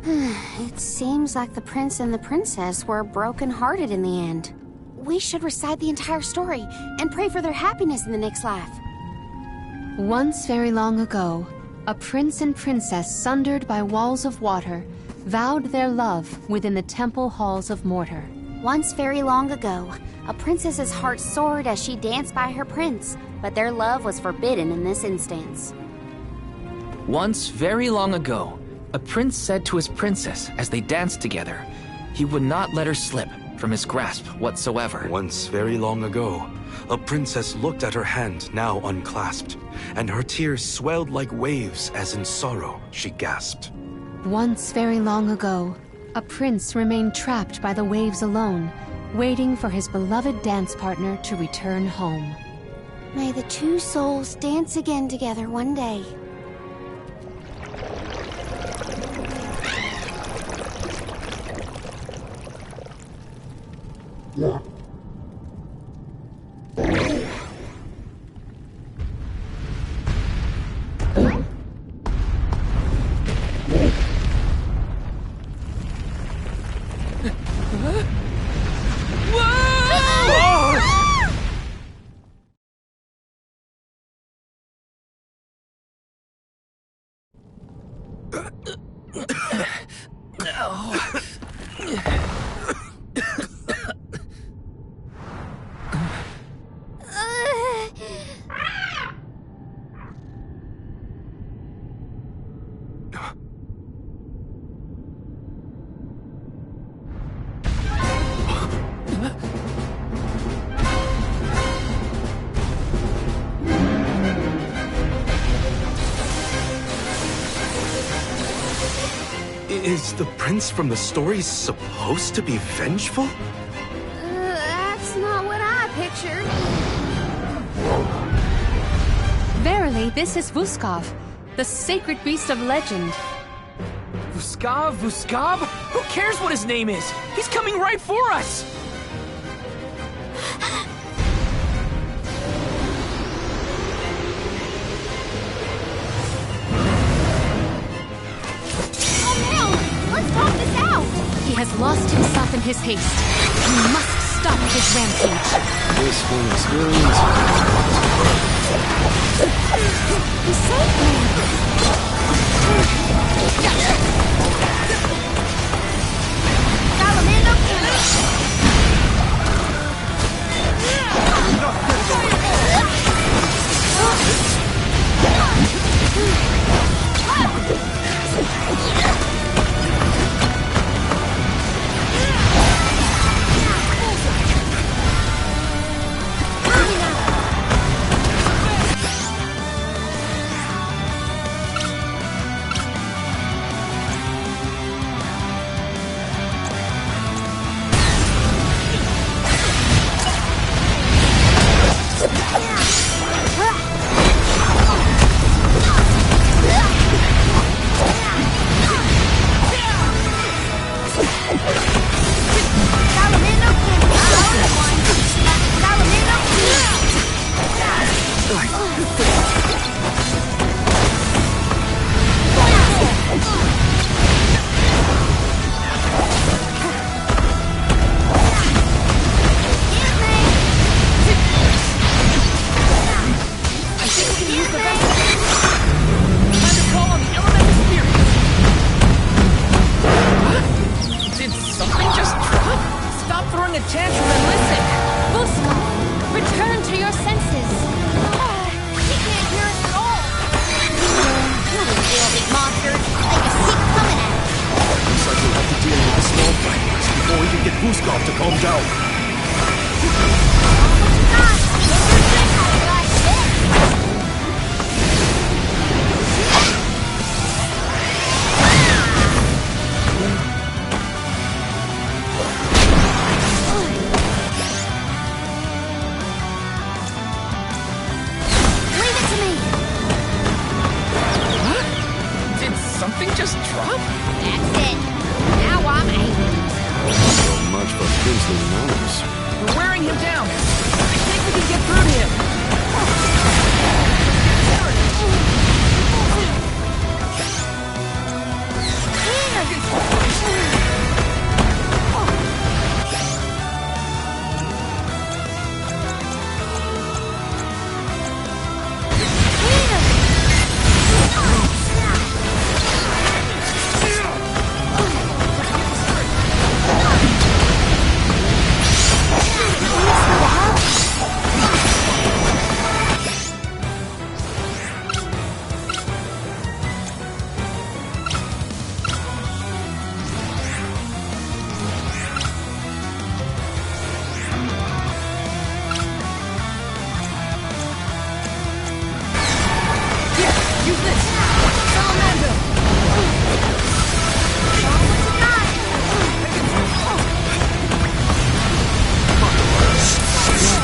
It seems like the prince and the princess were broken-hearted in the end. We should recite the entire story and pray for their happiness in the next life. Once very long ago, a prince and princess sundered by walls of water vowed their love within the temple halls of mortar. Once very long ago, a princess's heart soared as she danced by her prince, but their love was forbidden in this instance. Once very long ago, a prince said to his princess as they danced together, he would not let her slip from his grasp whatsoever. Once very long ago, a princess looked at her hand now unclasped, and her tears swelled like waves as in sorrow she gasped. Once very long ago, a prince remained trapped by the waves alone, waiting for his beloved dance partner to return home. May the two souls dance again together one day. Is the prince from the story supposed to be vengeful? That's not what I pictured. Verily, this is Vuskov, the sacred beast of legend. Vuskov? Who cares what his name is? He's coming right for us! He has lost himself in his haste. We must stop his rampage. Blissful experience. He saved me! throwing a tantrum and listen! Busca, return to your senses. He can't hear us at all. You little big monsters. They just keep coming at us. Looks like we'll have to deal with the small fighters before we can get Buskov to calm down. Did something just drop? That's it. Now I'm angry. So much for princely manners. We're wearing him down. I think we can get through to him. Use this! Salamander!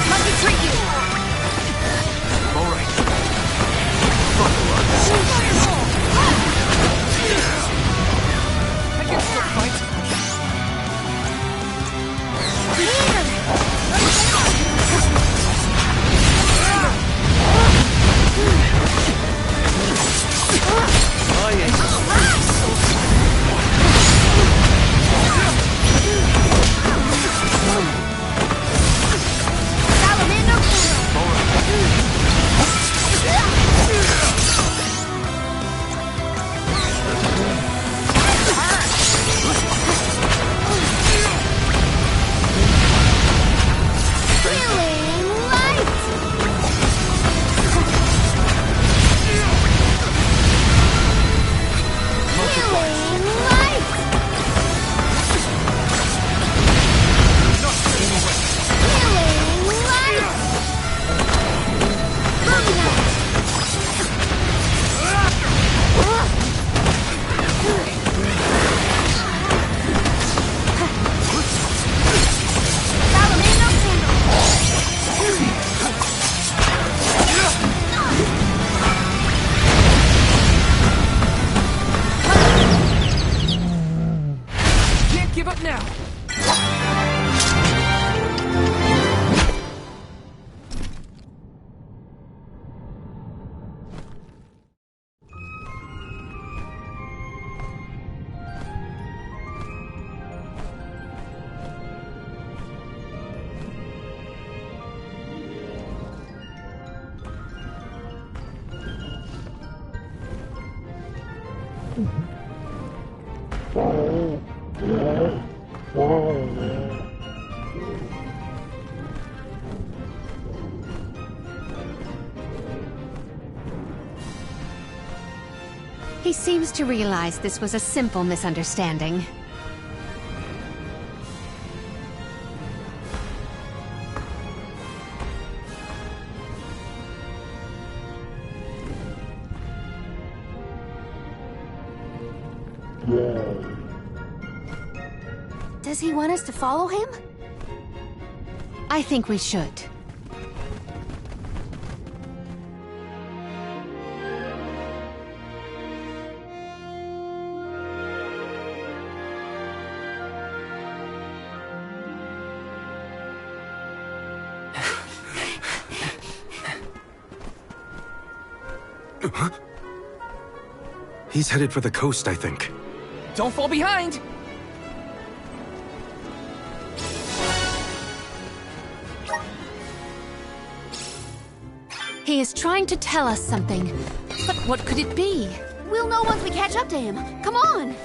Let me treat you! Alright. I can still fight. Give up now! He seems to realize this was a simple misunderstanding. Does he want us to follow him? I think we should. He's headed for the coast, I think. Don't fall behind! He is trying to tell us something. But what could it be? We'll know once we catch up to him. Come on!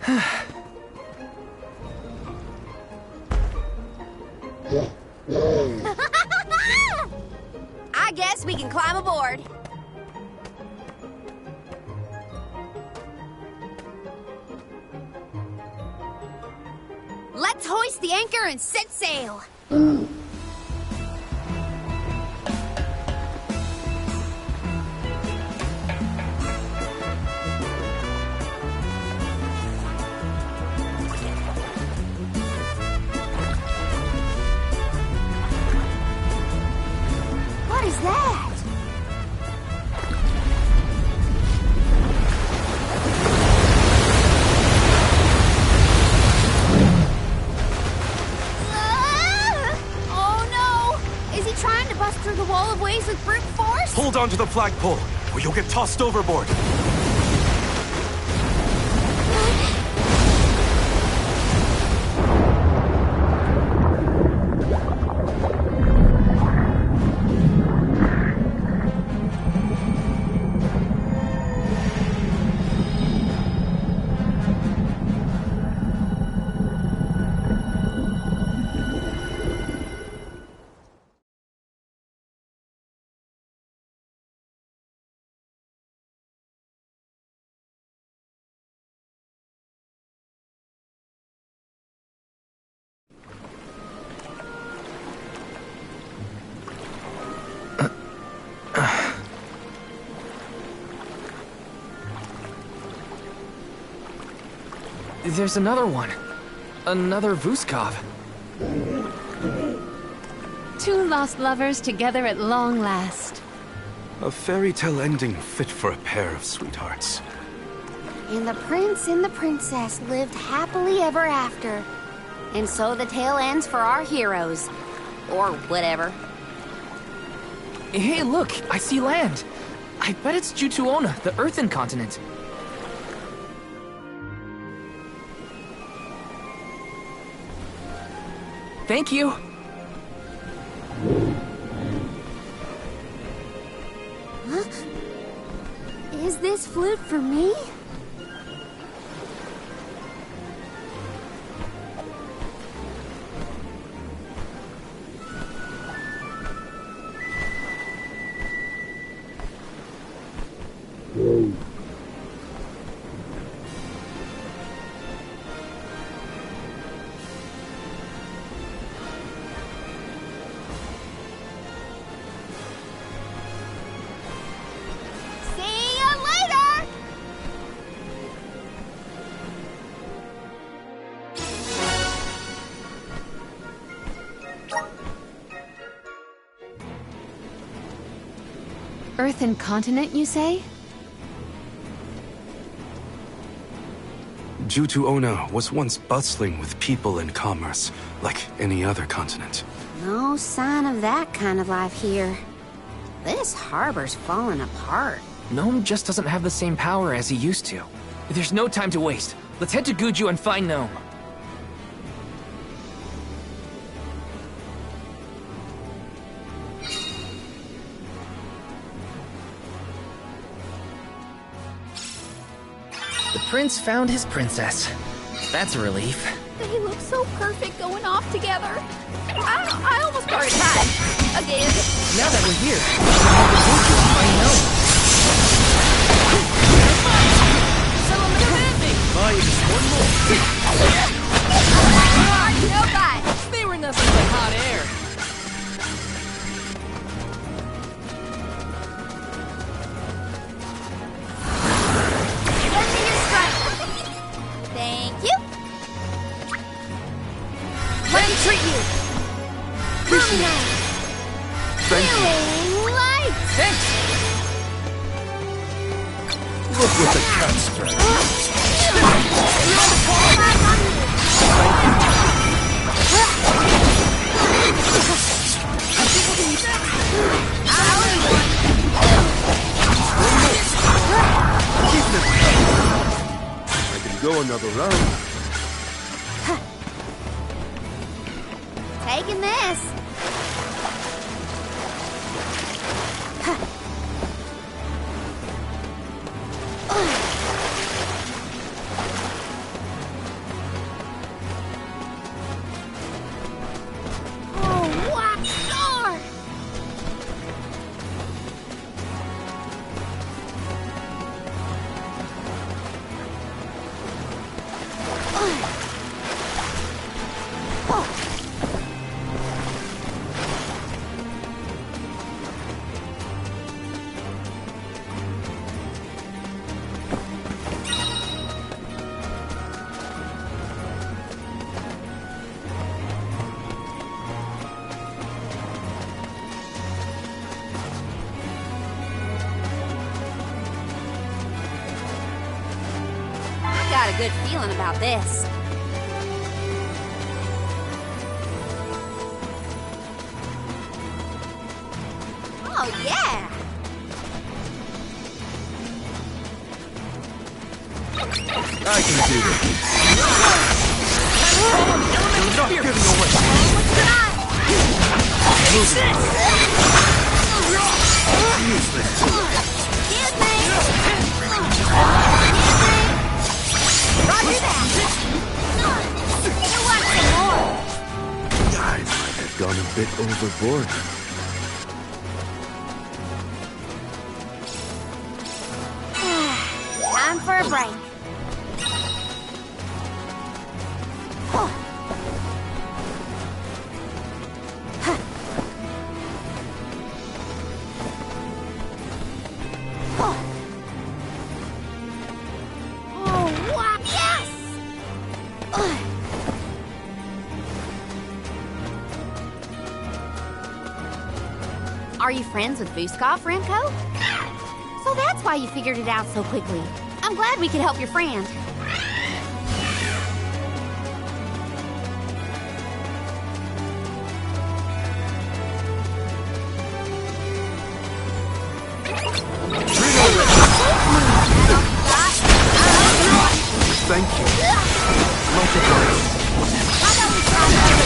I guess we can climb aboard. Let's hoist the anchor and set sail. What is that? Trying to bust through the wall of waves with brute force? Hold on to the flagpole, or you'll get tossed overboard. There's another one. Another Vuskov. Two lost lovers together at long last. A fairy tale ending fit for a pair of sweethearts. And the prince and the princess lived happily ever after. And so the tale ends for our heroes. Or whatever. Hey, look! I see land! I bet it's Jutuona, the Earthen continent. Thank you! Huh? Is this flute for me? Earthen continent, you say? Jutuona was once bustling with people and commerce, like any other continent. No sign of that kind of life here. This harbor's falling apart. Gnome just doesn't have the same power as he used to. There's no time to waste. Let's head to Guju and find Gnome. The prince found his princess. That's a relief. They look so perfect going off together. I almost started crying. Again. Now that we're here, we should head to Guju and find Gnome. No guys. They were nothing but hot air. Send me your strike. Thank you. Let me treat you. Really nice. Feeling light. Thanks! Look what the cat's done. I can go another round. Taking this. got a good feeling about this. Oh, yeah! I can do this. You're not giving away. Useless. Give me! Roger that! You want some more? I might have gone a bit overboard. Time for a break. Are you friends with Vuskov, Remco? So that's why you figured it out so quickly. I'm glad we could help your friend. Thank you. Much obliged. How about we try this?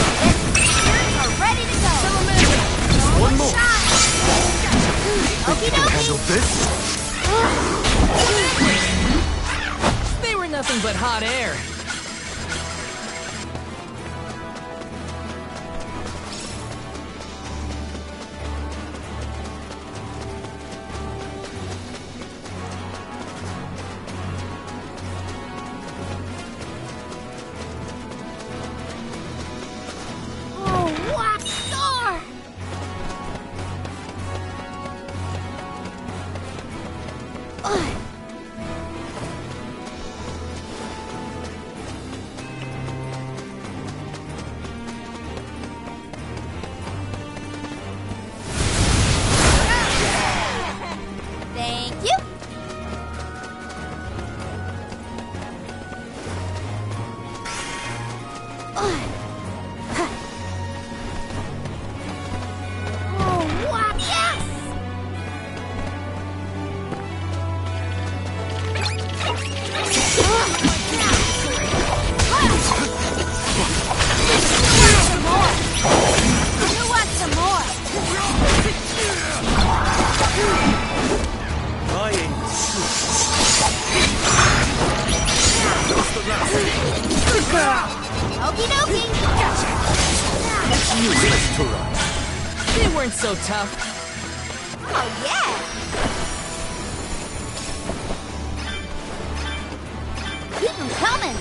Spirits are ready to go. One more. Okie You can dokie. handle this? They were nothing but hot air. Oh, what star! Thank you. Oh, what? Yes! You want some more? I ain't Okie dokie. useless to run. They weren't so tough. Oh, yeah. Keep them coming.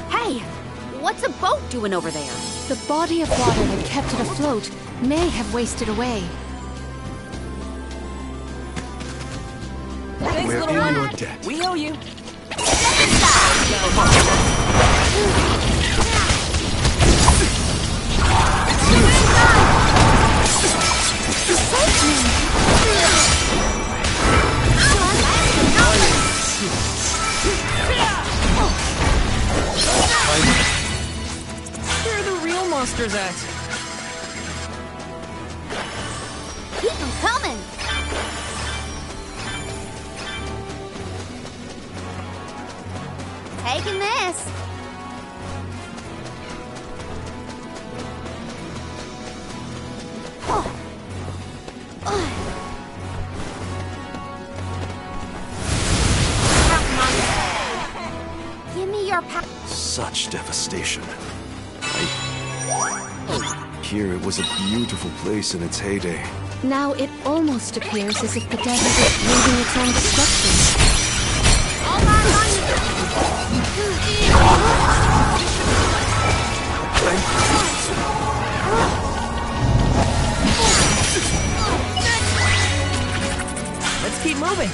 Hey, what's a boat doing over there? The body of water that kept it afloat may have wasted away. Thanks, We're little in one. your debt. We owe you. Where are the real monsters at? Keep them coming. Taking this. Give me your power. Such devastation. Here it was a beautiful place in its heyday. Now it almost appears as if the desert is breathing its own destruction. Let's keep moving.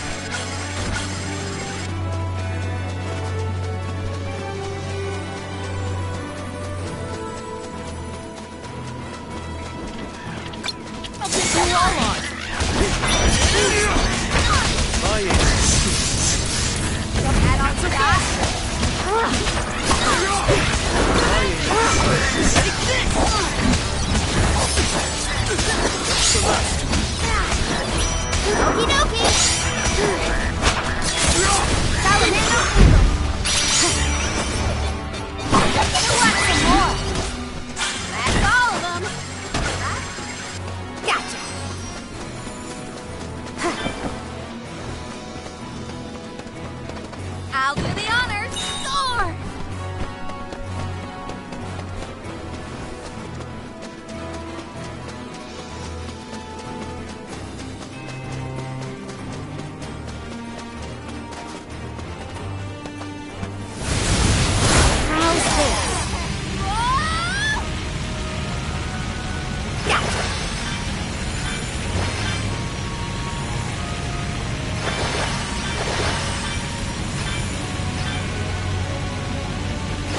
I'll do the honors. Score! How's this?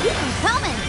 Keep 'em coming.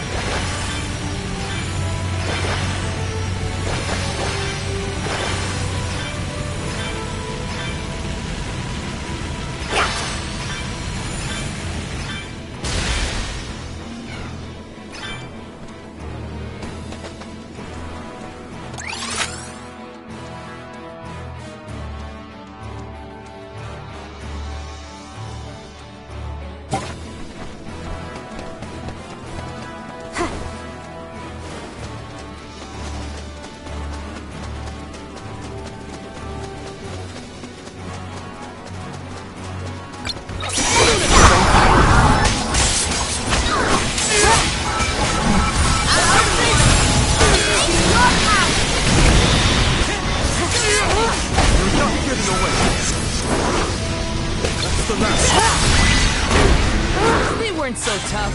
They weren't so tough.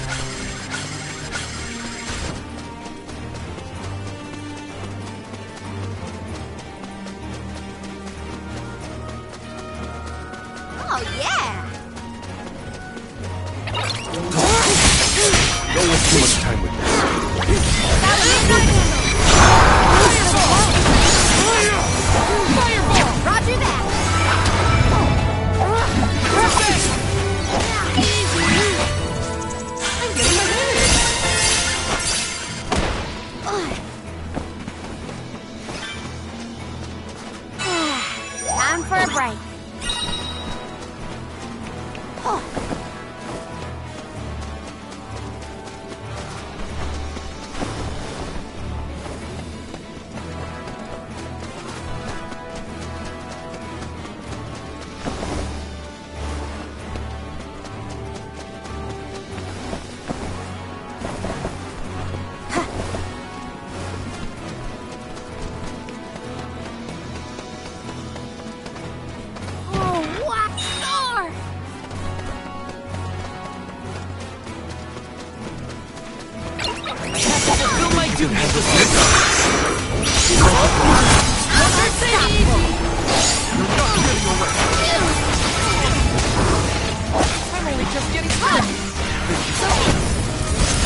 Oh, yeah. Don't waste too much time with this. Roger that. Time for a break. Oh, what score! Fulfill my duty. I'm only just getting started.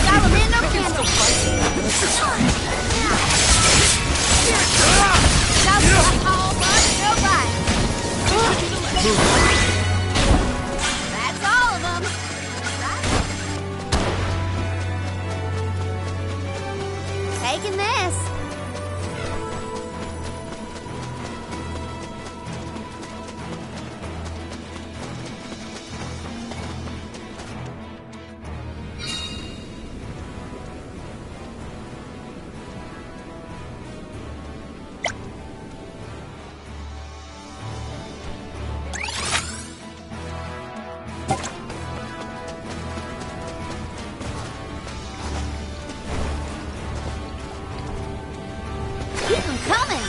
Salamando That's all of them. Taking this. Keep them coming.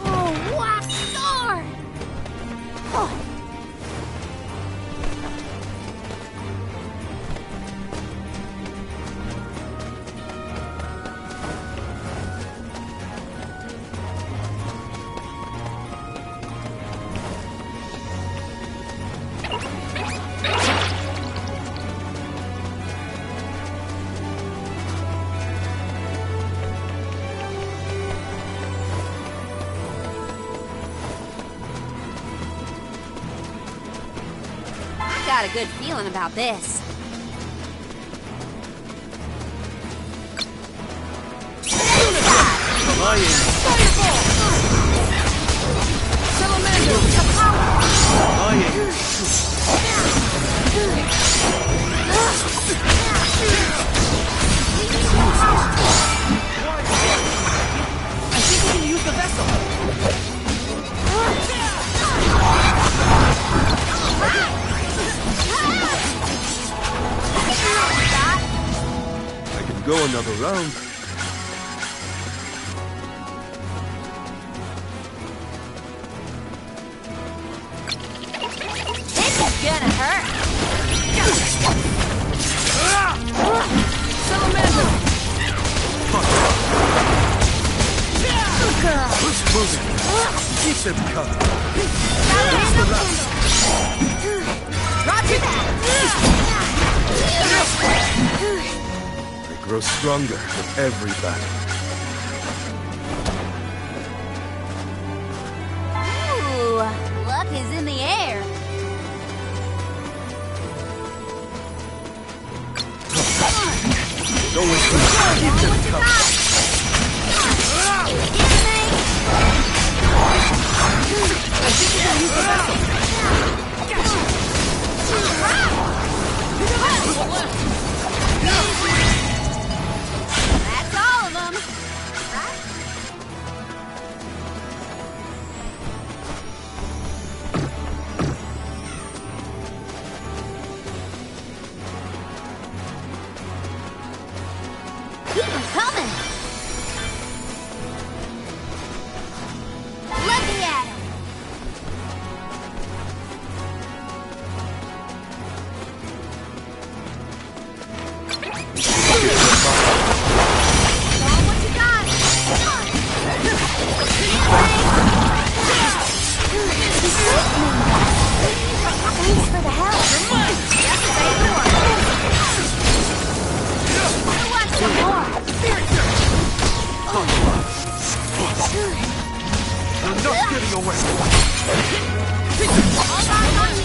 Oh, what score! I got a good feeling about this. Flying. Salamander! another round. This is gonna hurt. Salamander! Who's moving? Keep them coming. Roger that! I grow stronger with every battle. Ooh, luck is in the air. Don't wait for me. Keep them coming. That's all of them. Right? Keep them coming. Let me at 'em. What you got? Thanks for the help. I want some more. You're not getting away. All right on you.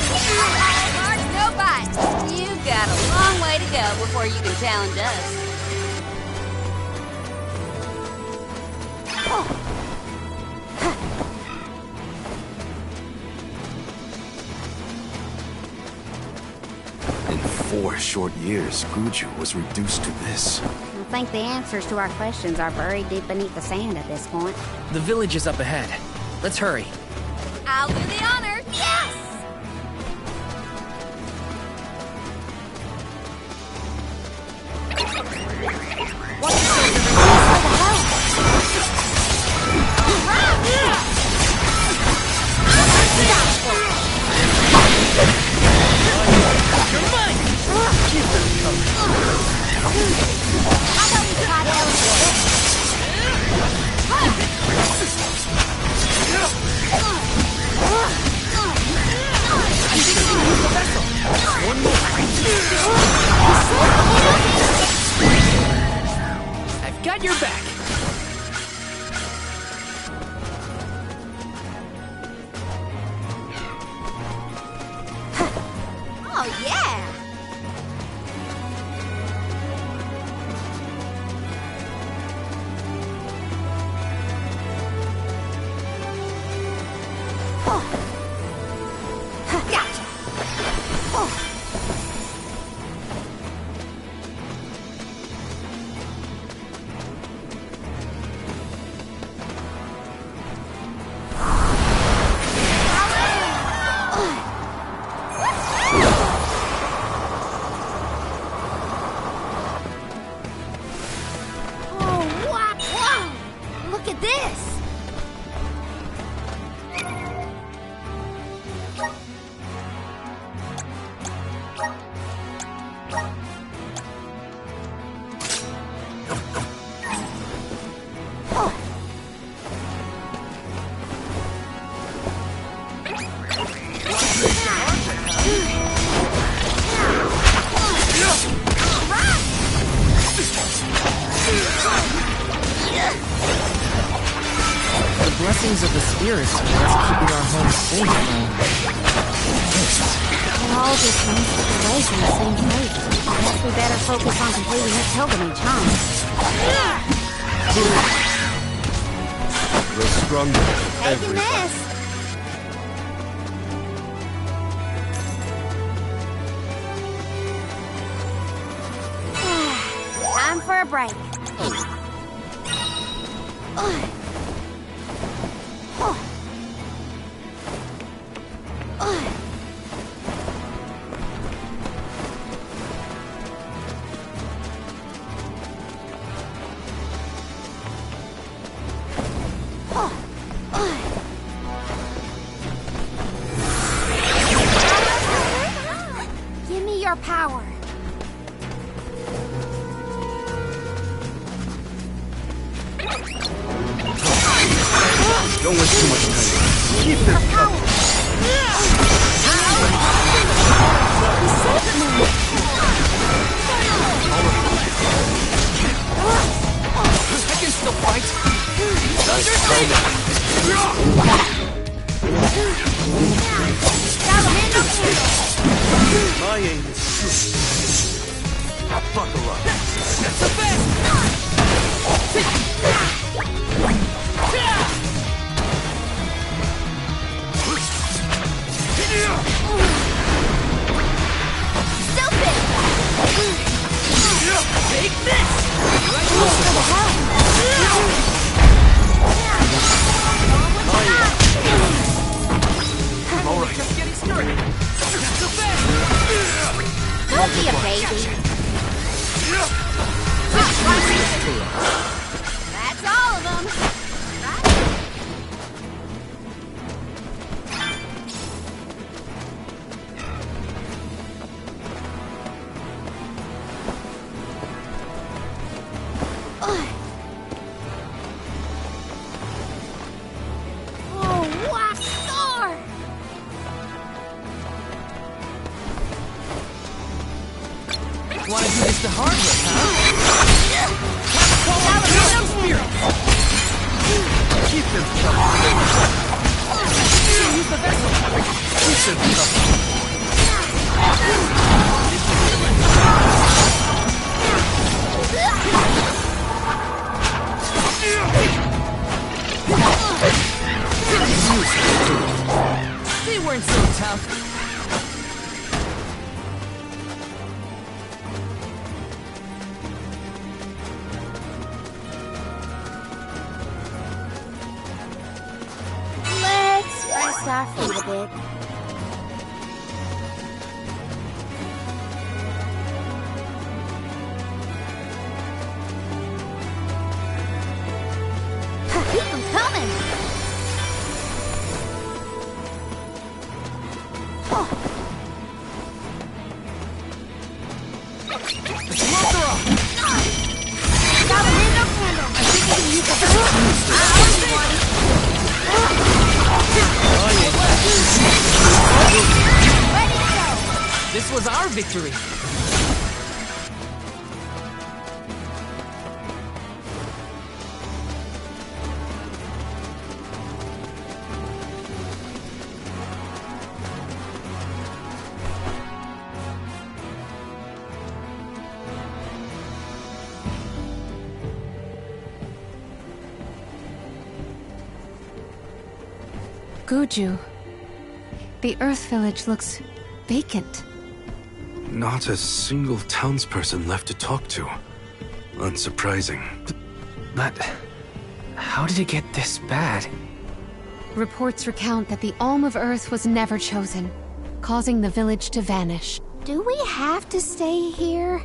Mark, no bite. You've got a long way to go before you can challenge us. In 4 short years, Guju was reduced to this. I think the answers to our questions are buried deep beneath the sand at this point. The village is up ahead. Let's hurry. I'll do the honor. Yes! I've got your back. Oh, yeah! Gotcha! Oh, wow! Look at this! The blessings of the spirits are what's keeping our home safe. And all this means to be away from the same place. Guess we better focus on completing this pilgrimage, huh? Grow stronger with Taking every battle. this. Time for a break. our power. Don't waste too much time. Keep them coming. I can still fight. Nice timing. My aim is true. Buckle up. That's the best. Take this. I'm all right. Just getting started. That's the best. Don't be a baby. That's all of them. Oh, what star! Want to do this the hard way, huh? Keep them coming. Use the vessel. Keep them coming. They weren't so tough. Let's rest our feet a bit. Keep them coming! This was our victory. Guju. The Earth Village looks vacant. Not a single townsperson left to talk to. Unsurprising. But how did it get this bad? Reports recount that the Alm of Earth was never chosen, causing the village to vanish. Do we have to stay here?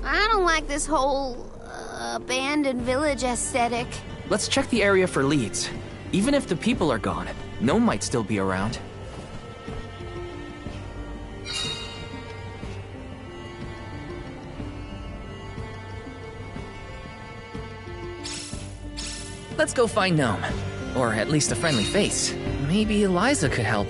I don't like this whole abandoned village aesthetic. Let's check the area for leads. Even if the people are gone, Gnome might still be around. Let's go find Gnome. Or at least a friendly face. Maybe Eliza could help.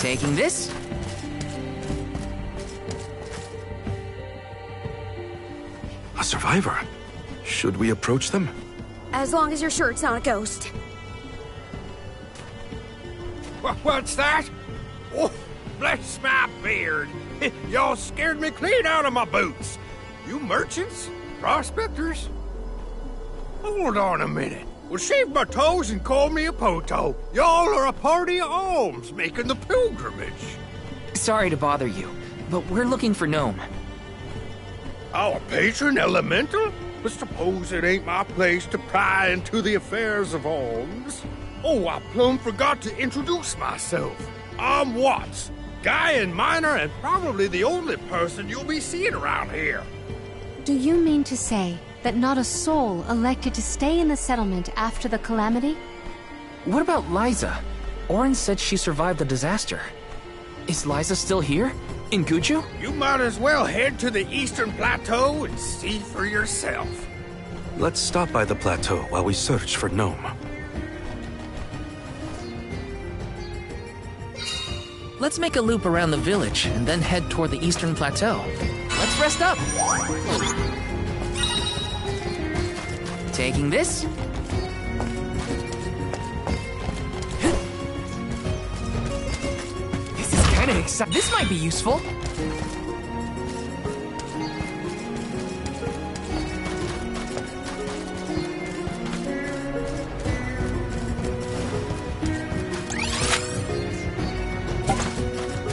Taking this? A survivor. Should we approach them? As long as you're sure it's not a ghost. What's that? Oh, bless my beard. Y'all scared me clean out of my boots. You merchants? Prospectors? Hold on a minute. Well, shave my toes and call me a poto. Y'all are a party of alms making the pilgrimage. Sorry to bother you, but we're looking for Gnome. Our patron elemental? But suppose it ain't my place to pry into the affairs of alms. Oh, I plumb forgot to introduce myself. I'm Watts, guy and miner, and probably the only person you'll be seeing around here. Do you mean to say that not a soul elected to stay in the settlement after the calamity? What about Liza? Orin said she survived the disaster. Is Liza still here? In Guju? You might as well head to the Eastern Plateau and see for yourself. Let's stop by the plateau while we search for Gnome. Let's make a loop around the village and then head toward the Eastern Plateau. Let's rest up! Taking this? This is kinda exciting. This might be useful.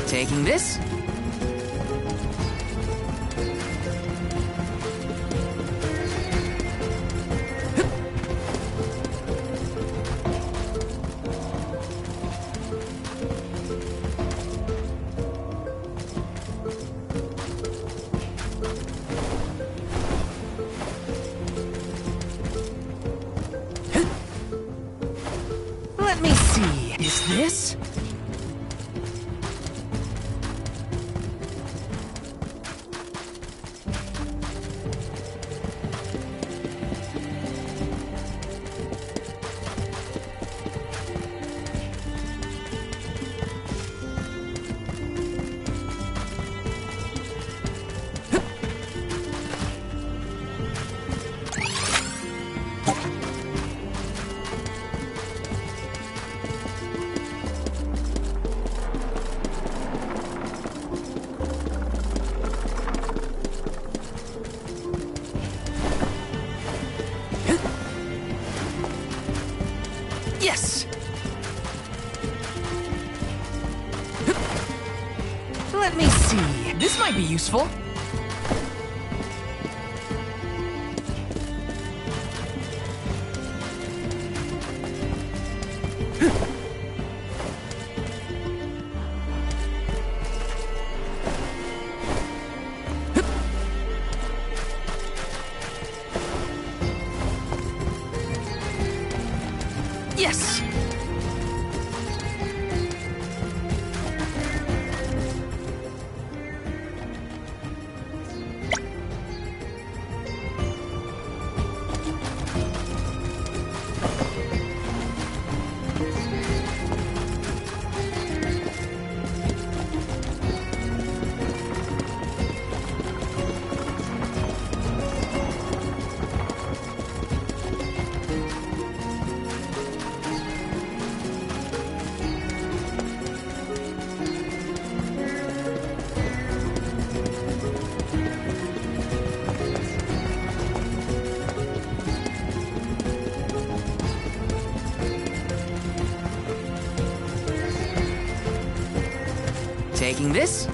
Taking this? Let me see. Is this? Yes! Let me see. This might be useful. Yes! Taking this?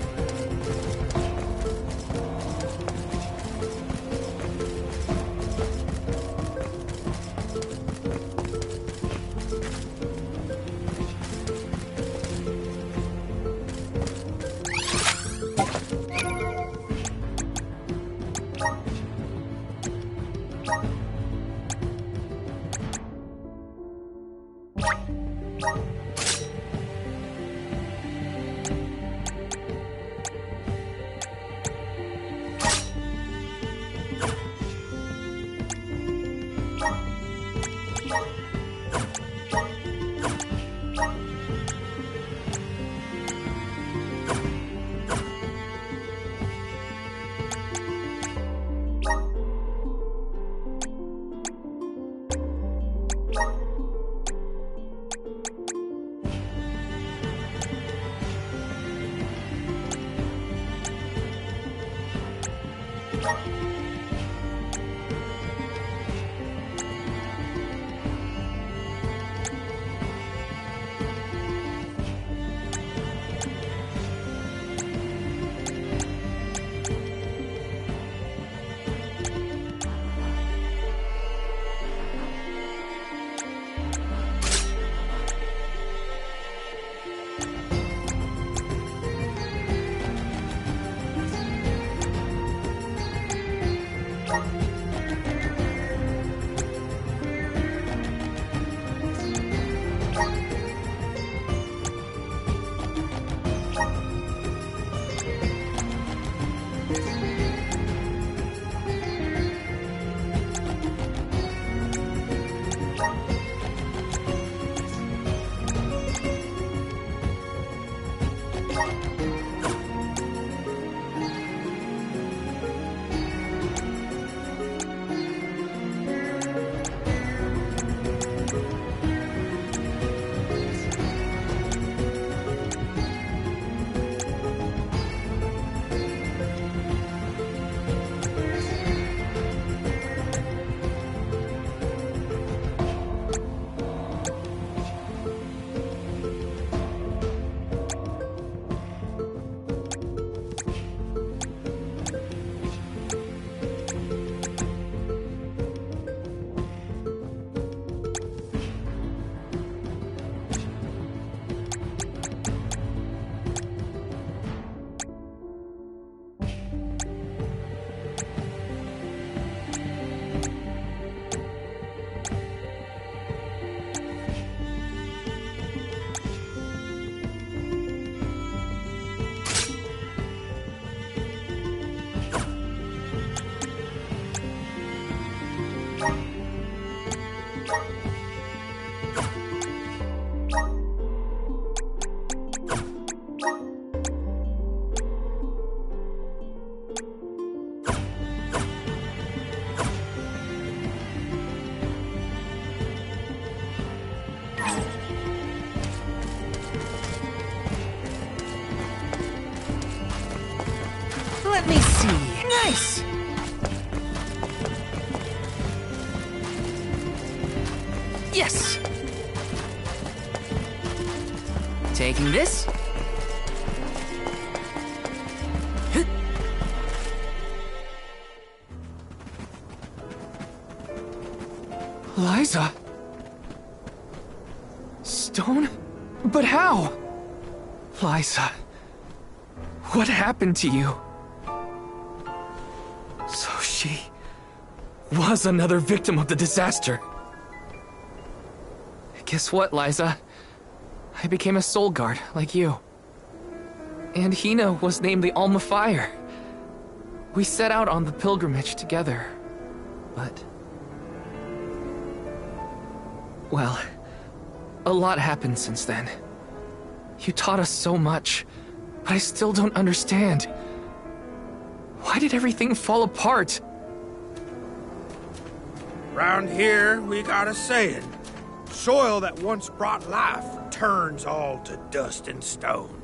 Let me see. Nice! Yes! Taking this. Liza? Stone? But how? Liza, what happened to you? So she was another victim of the disaster. Guess what, Liza? I became a soul guard, like you. And Hina was named the Alma Fire. We set out on the pilgrimage together, but... well, a lot happened since then. You taught us so much, but I still don't understand. Why did everything fall apart? Round here, we got a saying. Soil that once brought life turns all to dust and stone.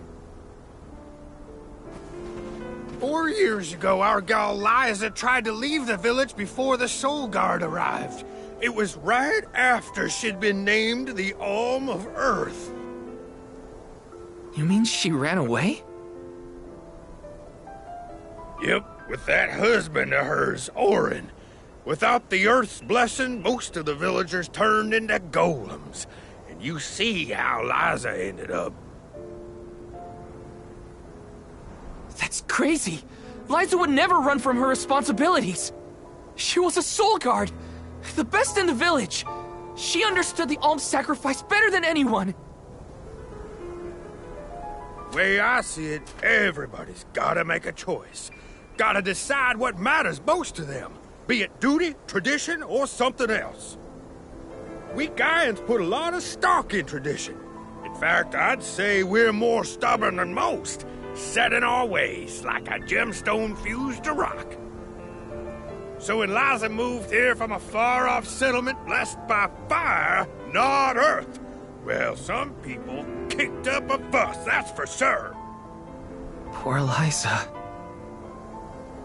4 years ago, our gal Liza tried to leave the village before the Soul Guard arrived. It was right after she'd been named the Alm of Earth. You mean she ran away? Yep, with that husband of hers, Orin. Without the Earth's blessing, most of the villagers turned into golems. And you see how Liza ended up. That's crazy! Liza would never run from her responsibilities! She was a soul guard! The best in the village! She understood the alms sacrifice better than anyone! Way I see it, everybody's gotta make a choice. Gotta decide what matters most to them. Be it duty, tradition, or something else. We Gaians put a lot of stock in tradition. In fact, I'd say we're more stubborn than most, set in our ways like a gemstone fused to rock. So when Liza moved here from a far-off settlement blessed by fire, not earth, well, some people kicked up a fuss, that's for sure. Poor Liza.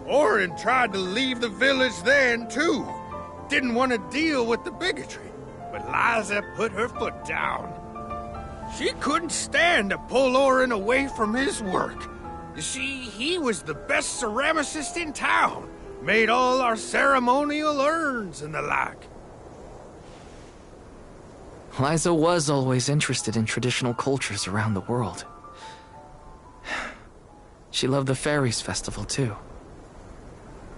Orin tried to leave the village then, too. Didn't want to deal with the bigotry. But Liza put her foot down. She couldn't stand to pull Orin away from his work. You see, he was the best ceramicist in town. Made all our ceremonial urns and the like. Liza was always interested in traditional cultures around the world. She loved the Fairies Festival, too.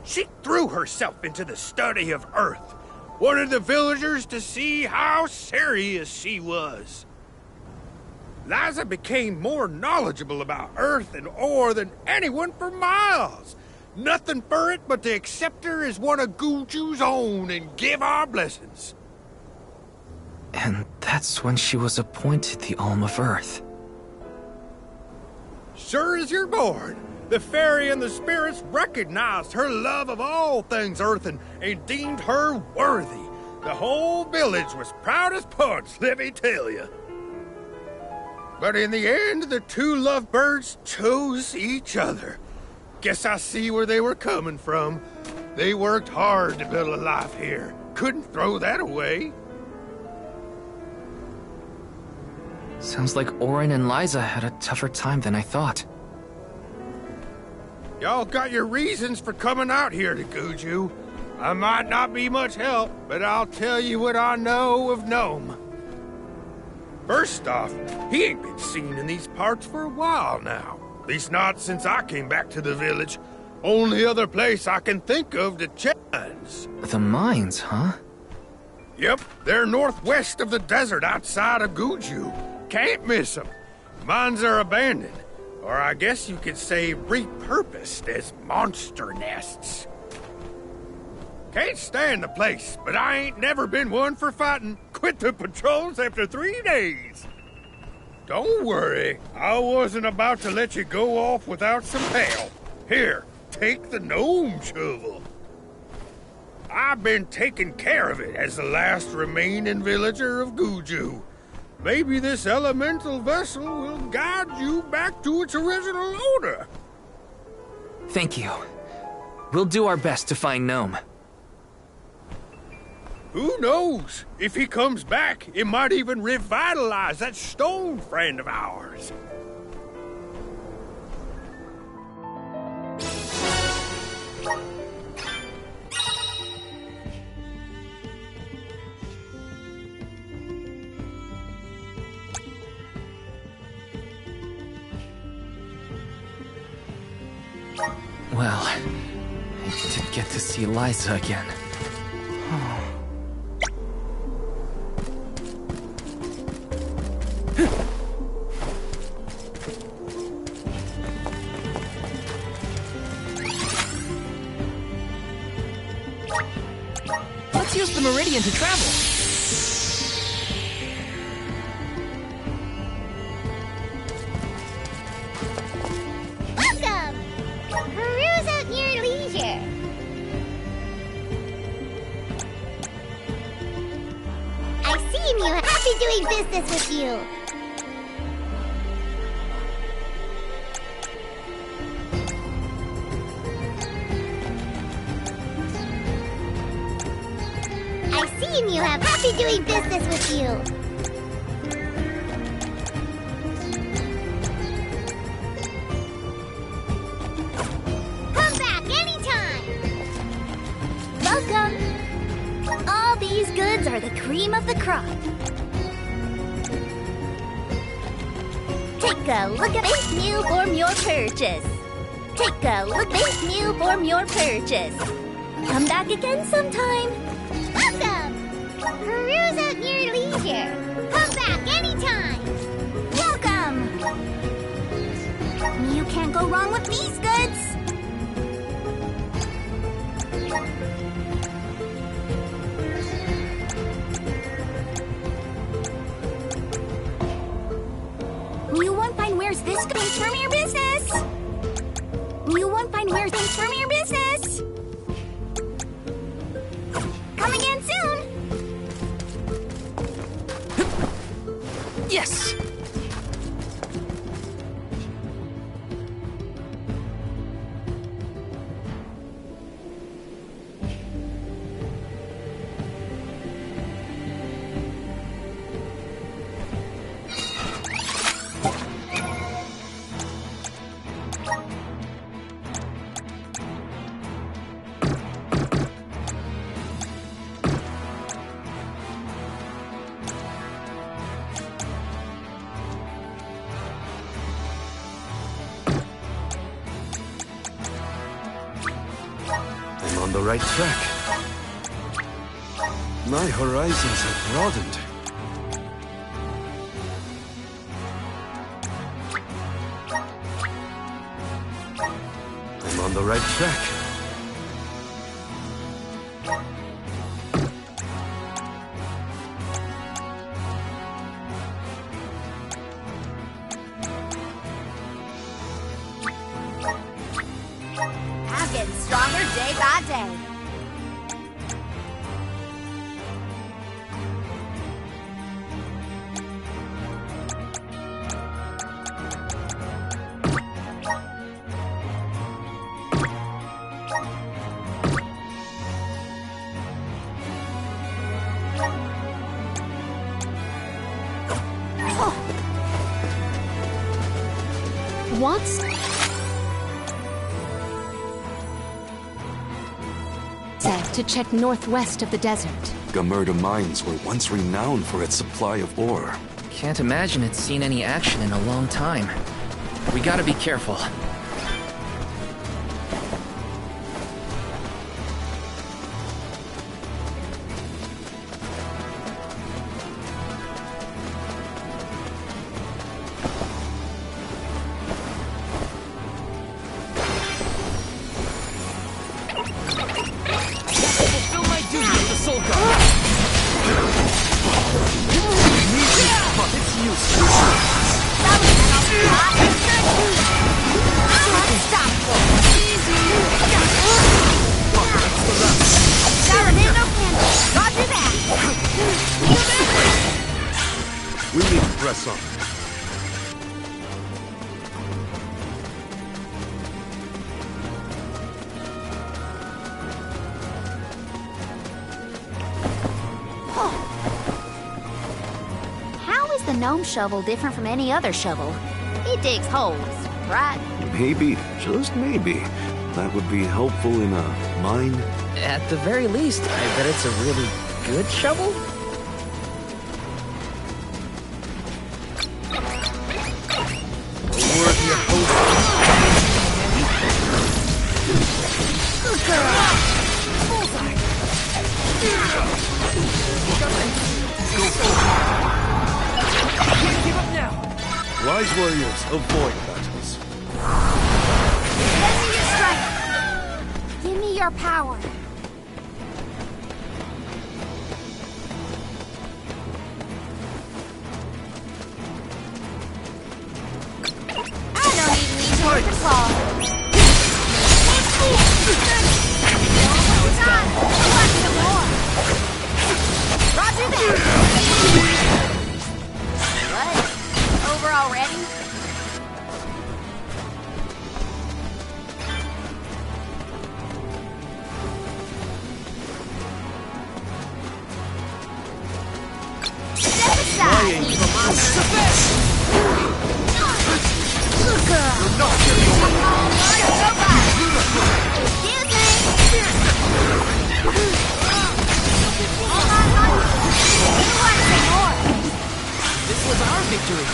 She threw herself into the study of Earth. Wanted the villagers to see how serious she was. Liza became more knowledgeable about Earth and ore than anyone for miles. Nothing for it but to accept her as one of Guju's own and give our blessings. And that's when she was appointed the Alm of Earth. Sure as you're born. The fairy and the spirits recognized her love of all things earth and deemed her worthy. The whole village was proud as punch, let me tell you. But in the end, the two lovebirds chose each other. Guess I see where they were coming from. They worked hard to build a life here. Couldn't throw that away. Sounds like Orin and Liza had a tougher time than I thought. Y'all got your reasons for coming out here to Guju. I might not be much help, but I'll tell you what I know of Gnome. First off, he ain't been seen in these parts for a while now. At least not since I came back to the village. Only other place I can think of to check. The mines, huh? Yep, they're northwest of the desert outside of Guju. Can't miss them. Mines are abandoned. Or I guess you could say repurposed as monster nests. Can't stand the place, but I ain't never been one for fighting. Quit the patrols after 3 days. Don't worry, I wasn't about to let you go off without some help. Here, take the gnome shovel. I've been taking care of it as the last remaining villager of Guju. Maybe this elemental vessel will guide you back to its original owner. Thank you. We'll do our best to find Gnome. Who knows? If he comes back, it might even revitalize that stone friend of ours. Well, I did get to see Liza again. Let's use the Meridian to travel. Welcome! Peruse at your leisure. I seem you happy doing business with you. You have happy doing business with you. Come back anytime. Welcome. All these goods are the cream of the crop. Take a look at this new form your purchase. Take a look at this new form your purchase. Come back again sometime. Welcome. Peruse at your leisure. Come back anytime. Welcome. You can't go wrong with these goods. You won't find where's this things from your business. You won't find where's things from your business. Come again soon. Yes! I'm on the right track. My horizons have broadened. I'm on the right track. I'm getting stronger day by day. What's... said to check northwest of the desert. Gamerda Mines were once renowned for its supply of ore. Can't imagine it's seen any action in a long time. We gotta be careful. Fulfill my duty as the Soul Guard! It's useless. We need to press on. gnome shovel different from any other shovel? It digs holes, right? Maybe, just maybe, that would be helpful in a mine. At the very least, I bet it's a really good shovel? Worthy opponent. Good girl! Bullseye! Can't give up now! Wise warriors, avoid battles. Give me your strength. Give me your power. I don't even need to hit the claw. Roger that. What? Over already? Step aside. Good girl. Excuse me. You want some more? This was our victory.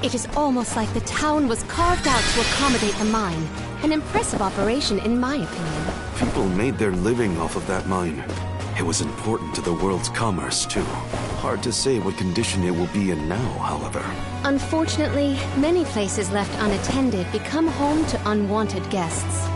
It is almost like the town was carved out to accommodate the mine. An impressive operation, in my opinion. People made their living off of that mine. It was important to the world's commerce, too. Hard to say what condition it will be in now, however. Unfortunately, many places left unattended become home to unwanted guests.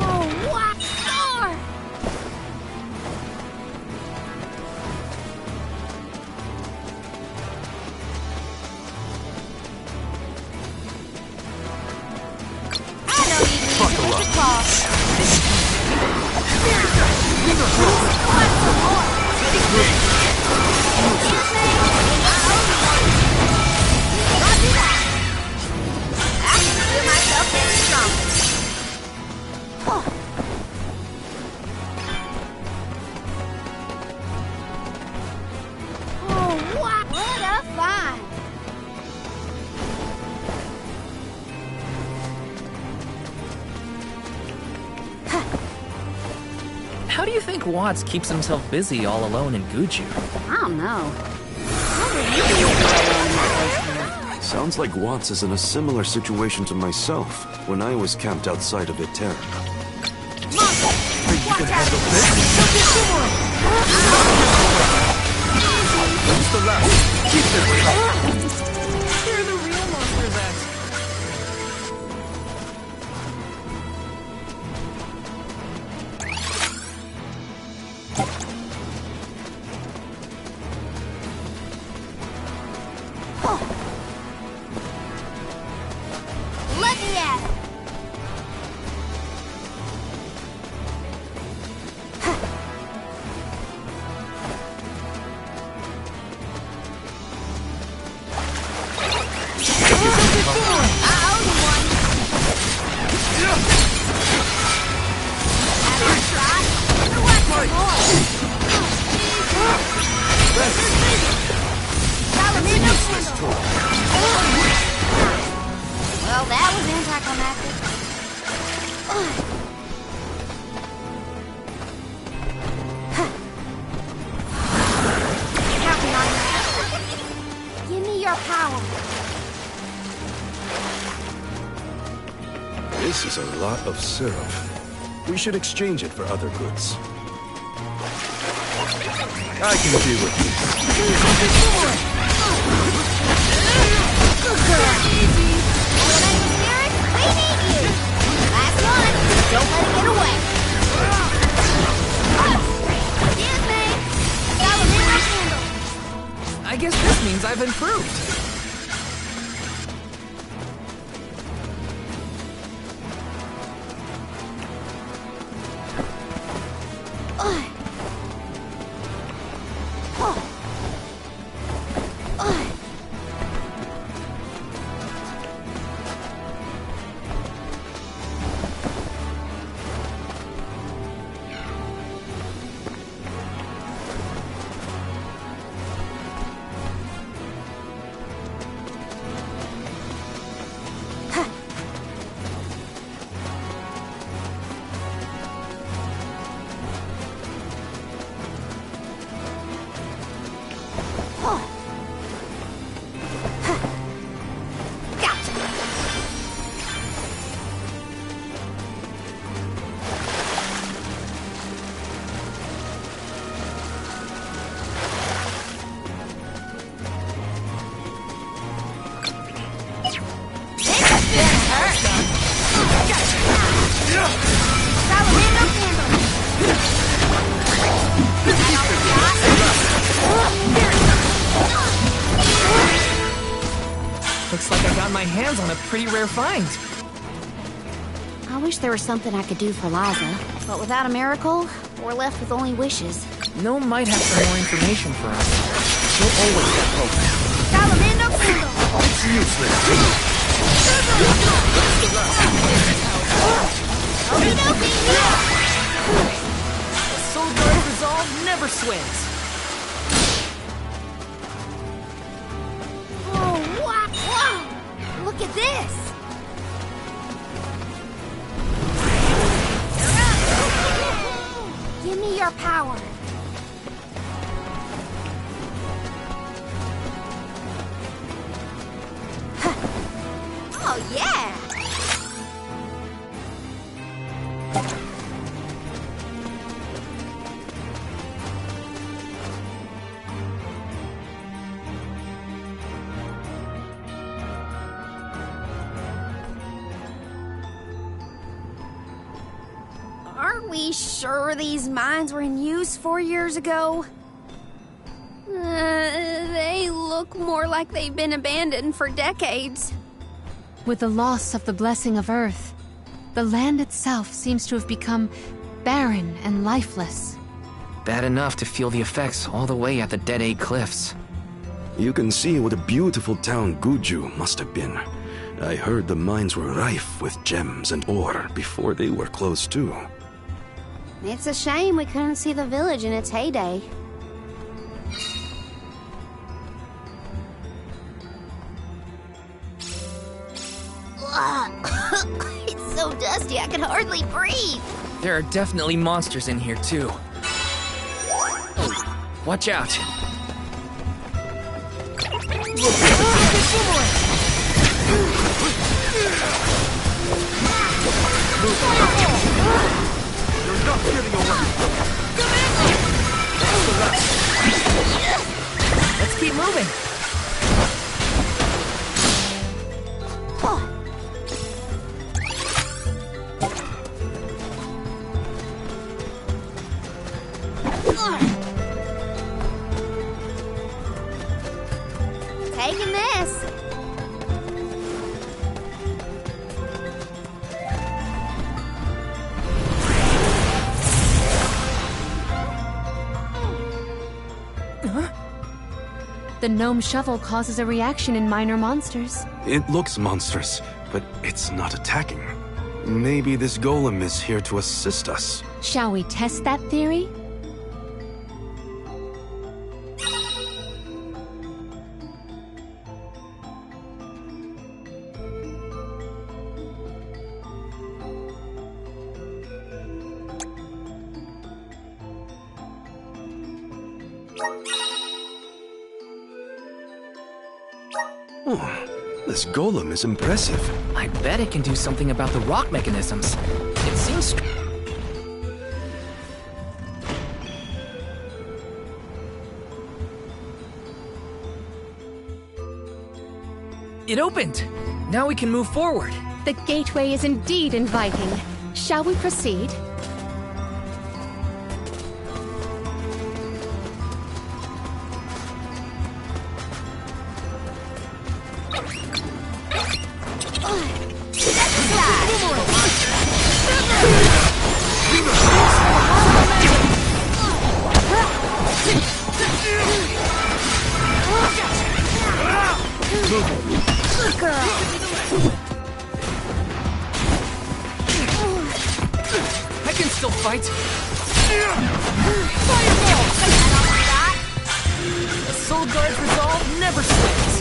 Oh, what star? I don't even need to hit the claw. Want some more? Excuse me. Roger that. I can feel myself getting stronger. Oh, what a find! How do you think Watts keeps himself busy all alone in Guju? I don't know. Sounds like Watts is in a similar situation to myself when I was camped outside of Eterra. Watch out! Who's the last? Keep them with They're the real monsters, X. Let me at it! I owe you one! Have I tried? Who wants some more? Salamino candle! Well, that was anticlimactic. Counting on you. Give me your power. This is a lot of syrup. We should exchange it for other goods. I can deal with this. Good girl. Elemental spirit, we need you. Last one. Don't let it get away. Excuse me. Salamino candle. I guess this means I've improved. Looks like I got my hands on a pretty rare find. I wish there was something I could do for Liza, but without a miracle, we're left with only wishes. Gnome might have some more information for us. We'll always get hope. Salamando candle! It's useless. Okie dokie! Soul Guard Resolve never swings. Oh, wow! Look at this! Give me your power. Oh, yeah! Are we sure these mines were in use 4 years ago? They look more like they've been abandoned for decades. With the loss of the blessing of Earth, the land itself seems to have become barren and lifeless. Bad enough to feel the effects all the way at the Dead Egg Cliffs. You can see what a beautiful town Guju must have been. I heard the mines were rife with gems and ore before they were closed too. It's a shame we couldn't see the village in its heyday. It's so dusty I can hardly breathe. There are definitely monsters in here too. Watch out. You're not getting away. Let's keep moving. Taking this. The gnome shovel causes a reaction in minor monsters. It looks monstrous, but it's not attacking. Maybe this golem is here to assist us. Shall we test that theory? Oh, this golem is impressive. I bet it can do something about the rock mechanisms. It seems... It opened! Now we can move forward. The gateway is indeed inviting. Shall we proceed? Good girl. I can still fight. Fireball! The Soul Guard's resolve never slips.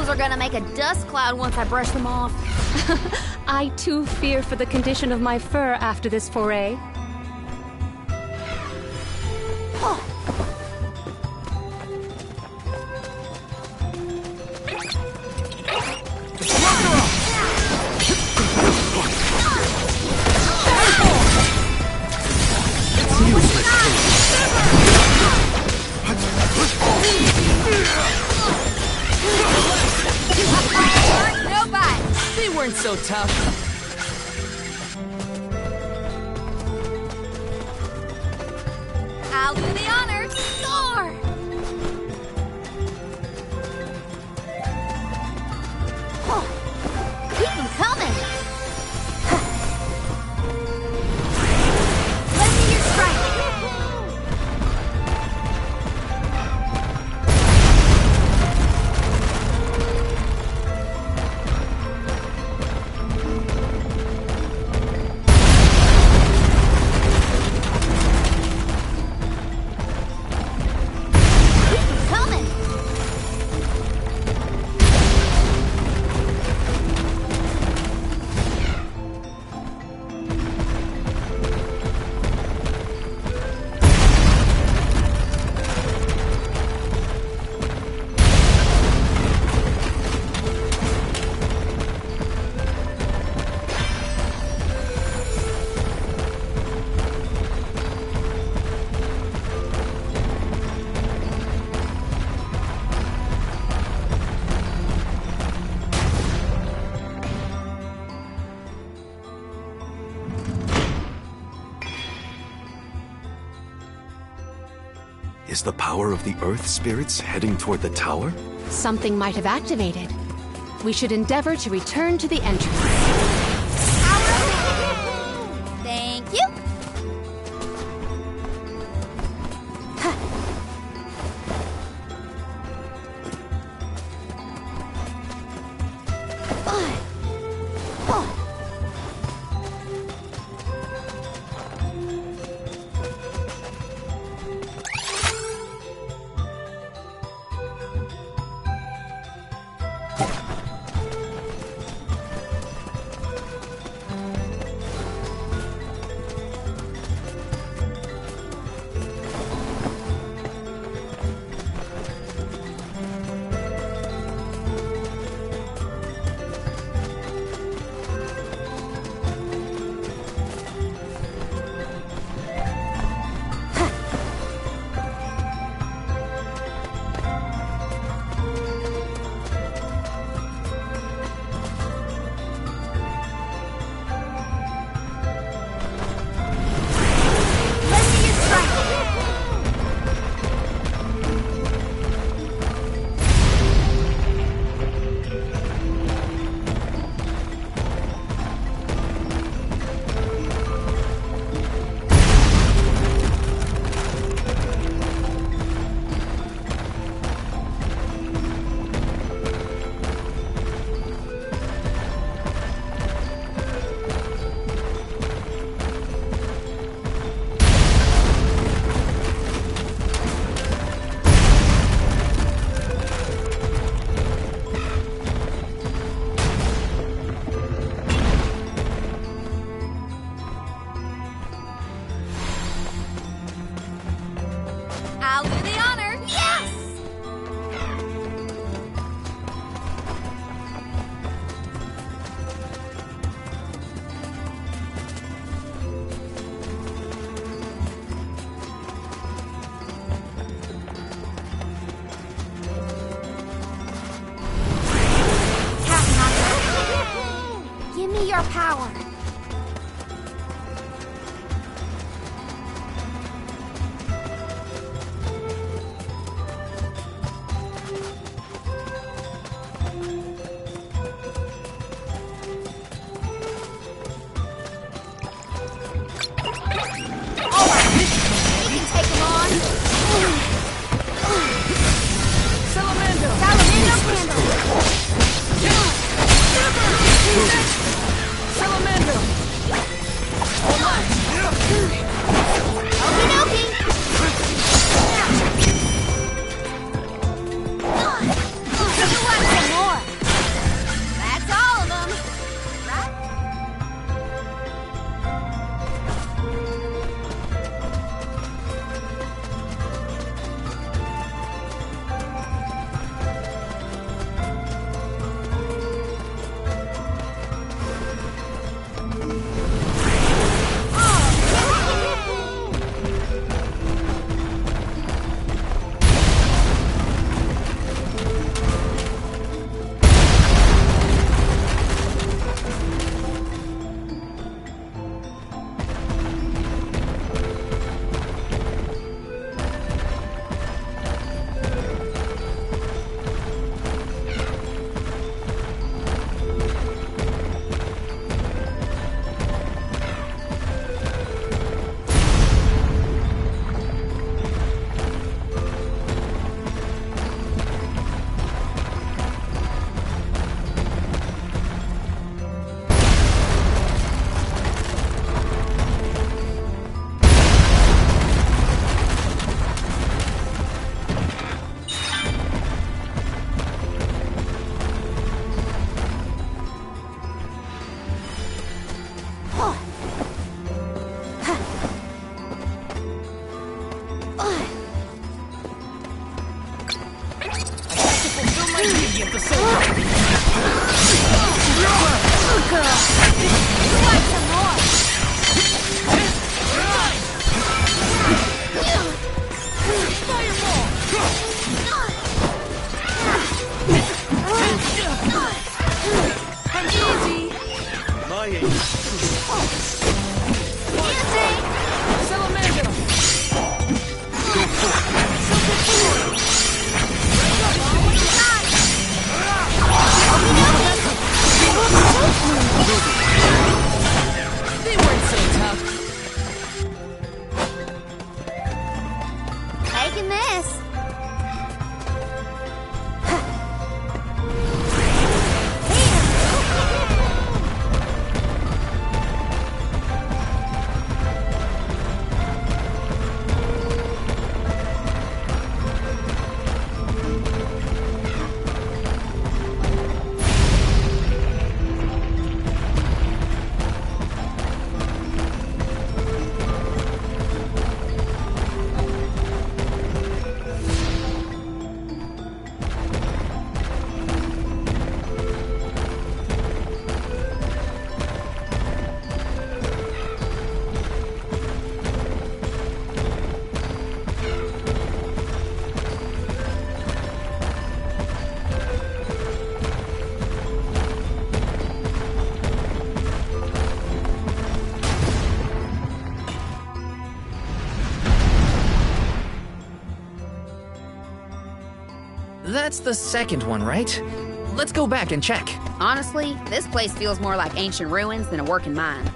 Are gonna make a dust cloud once I brush them off. I too fear for the condition of my fur after this foray. They weren't so tough. I'll do the honors. Soar! Keep them coming! Let me your strike. Is the power of the Earth spirits heading toward the tower? Something might have activated. We should endeavor to return to the entrance. Thank you. I'll do the honor. Yes! Give me your power. They weren't so tough. Taking this. That's the second one, right? Let's go back and check. Honestly, this place feels more like ancient ruins than a working mine.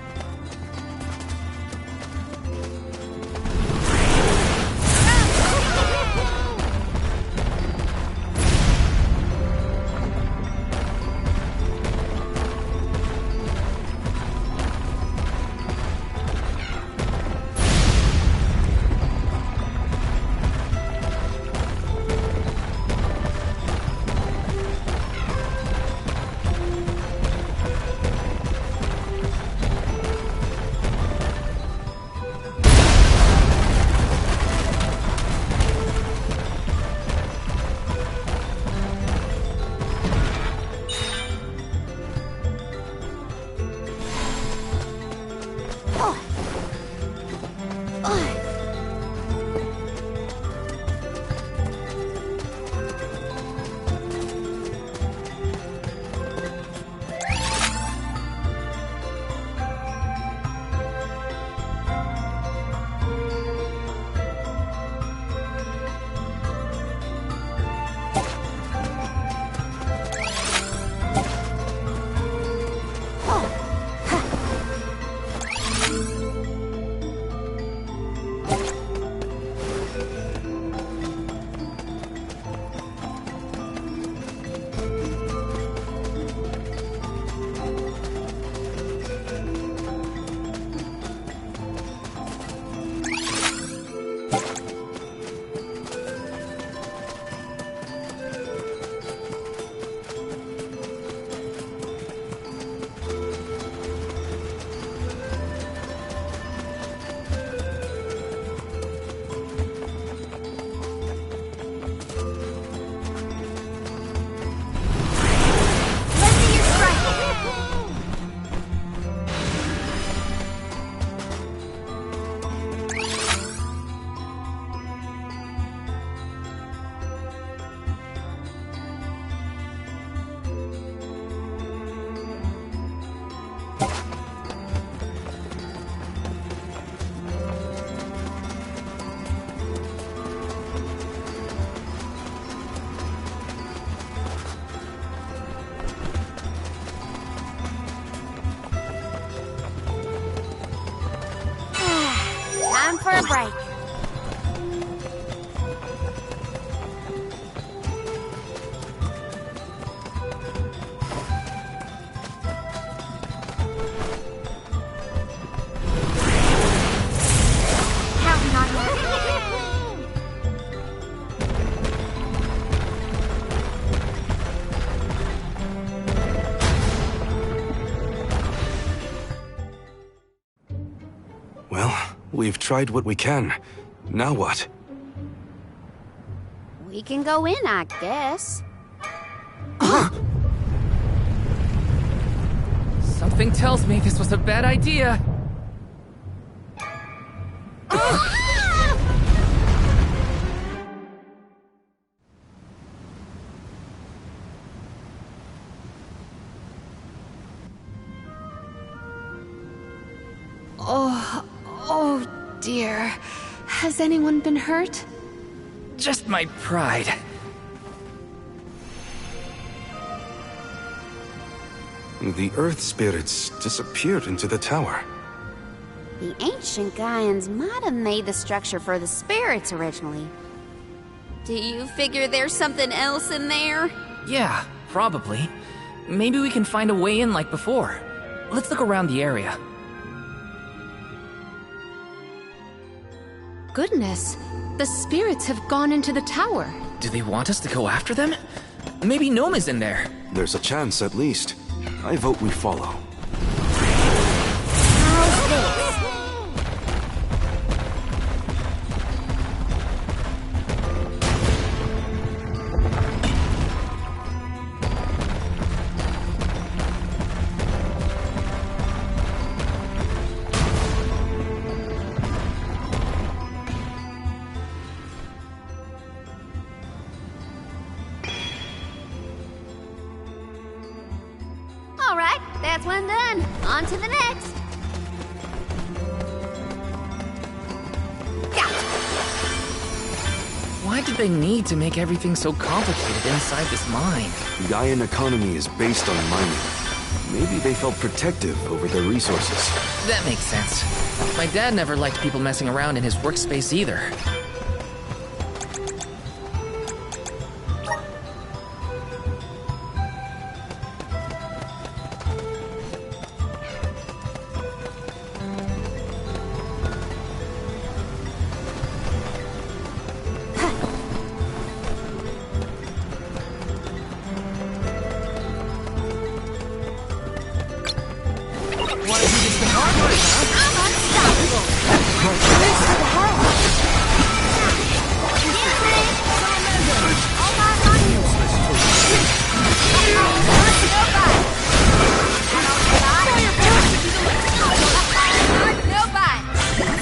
a break. Counting on you. Well, we've tried what we can. Now what? We can go in, I guess. Something tells me this was a bad idea. Oh dear. Has anyone been hurt? Just my pride. The Earth spirits disappeared into the tower. The ancient Gaians might have made the structure for the spirits originally. Do you figure there's something else in there? Yeah, probably. Maybe we can find a way in like before. Let's look around the area. Goodness, the spirits have gone into the tower. Do they want us to go after them? Maybe Gnome is in there. There's a chance, at least. I vote we follow. How's this? All right, that's one done. On to the next. Why did they need to make everything so complicated inside this mine? The Gaian economy is based on mining. Maybe they felt protective over their resources. That makes sense. My dad never liked people messing around in his workspace either.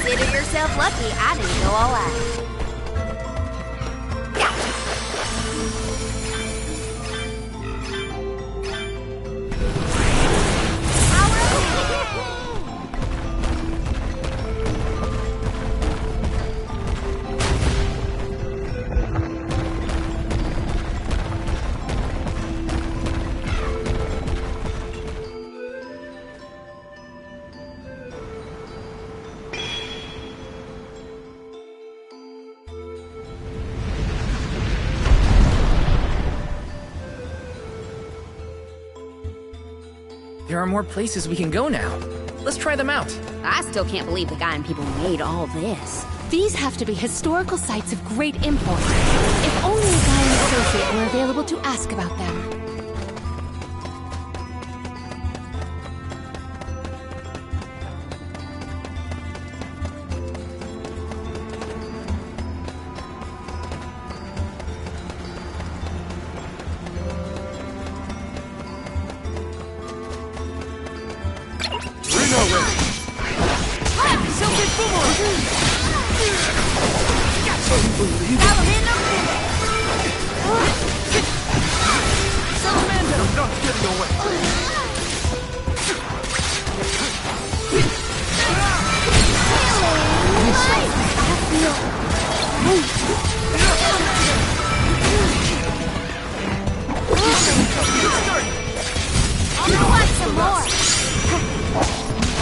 Consider yourself lucky I didn't go all out. There are more places we can go now. Let's try them out. I still can't believe the Gaian people made all this. These have to be historical sites of great import. If only a Gaian associate were available to ask about them.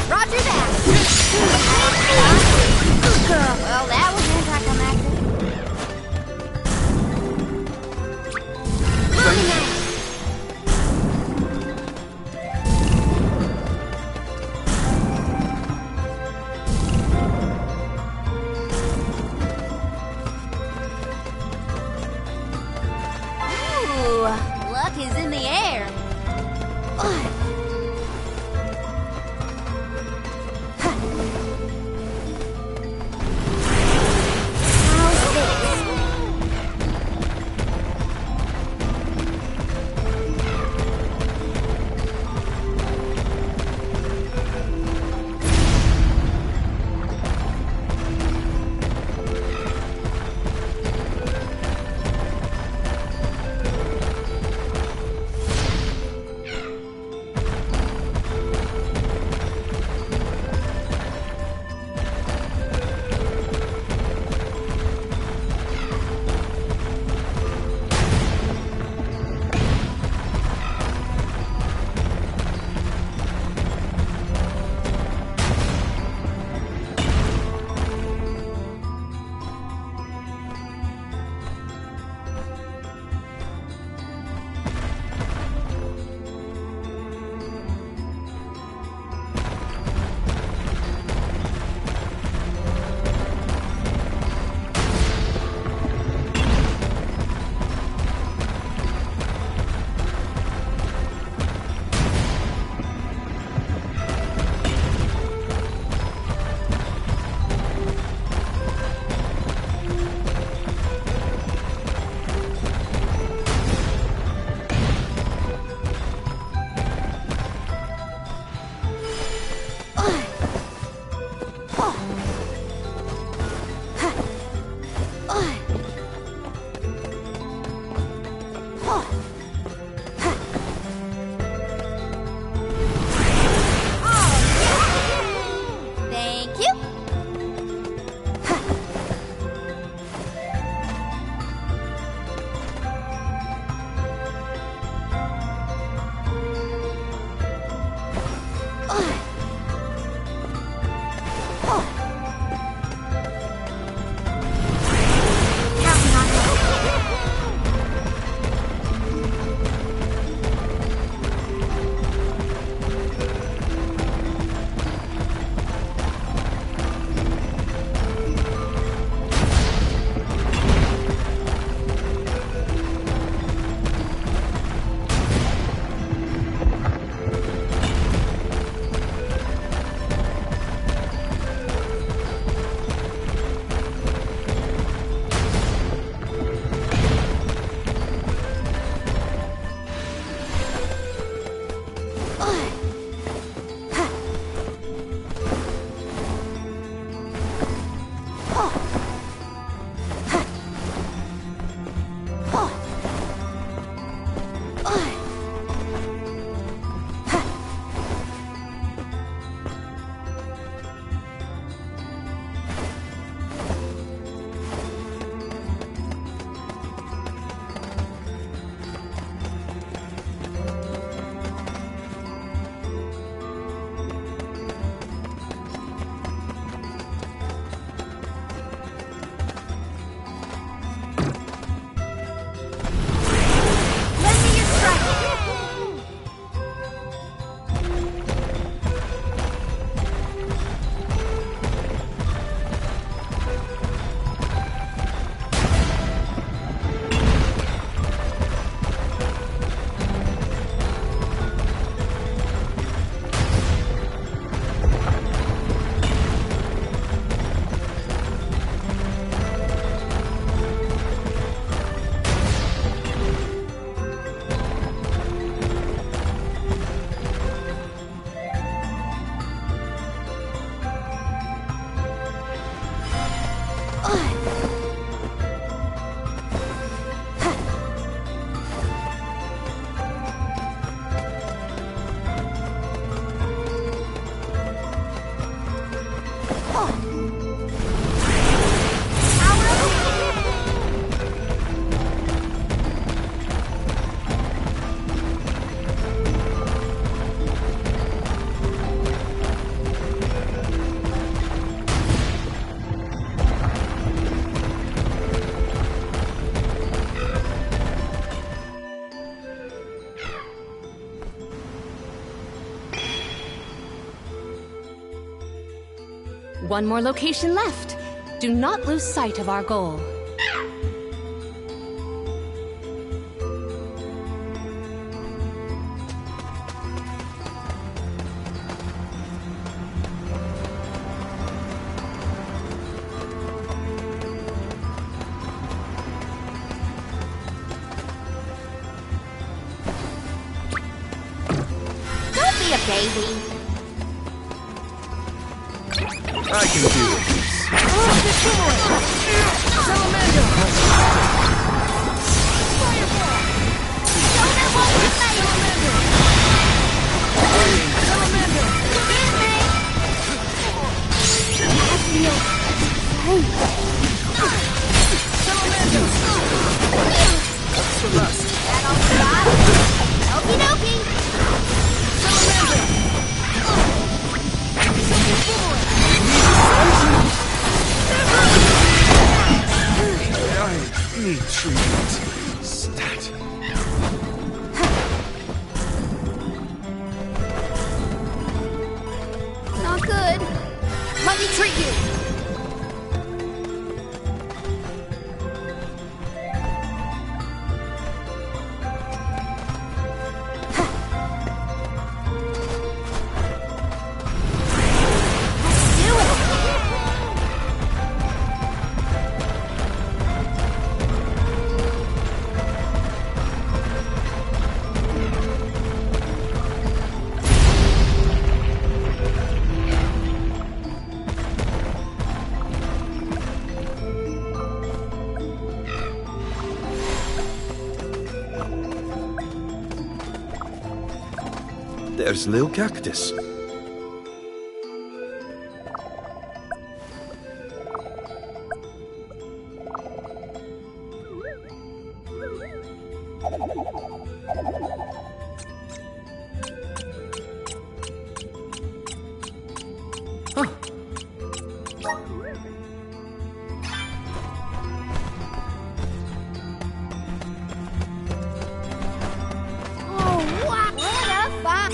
Roger that. like is in the air. How's this? Thank you. One more location left. Do not lose sight of our goal. baby. I can do this. Salamander! That's the last. That'll stop. Okie dokie. I need treatment. Stat. Not good. Let me treat you. There's Lil Cactus. Oh, wow. What a fight.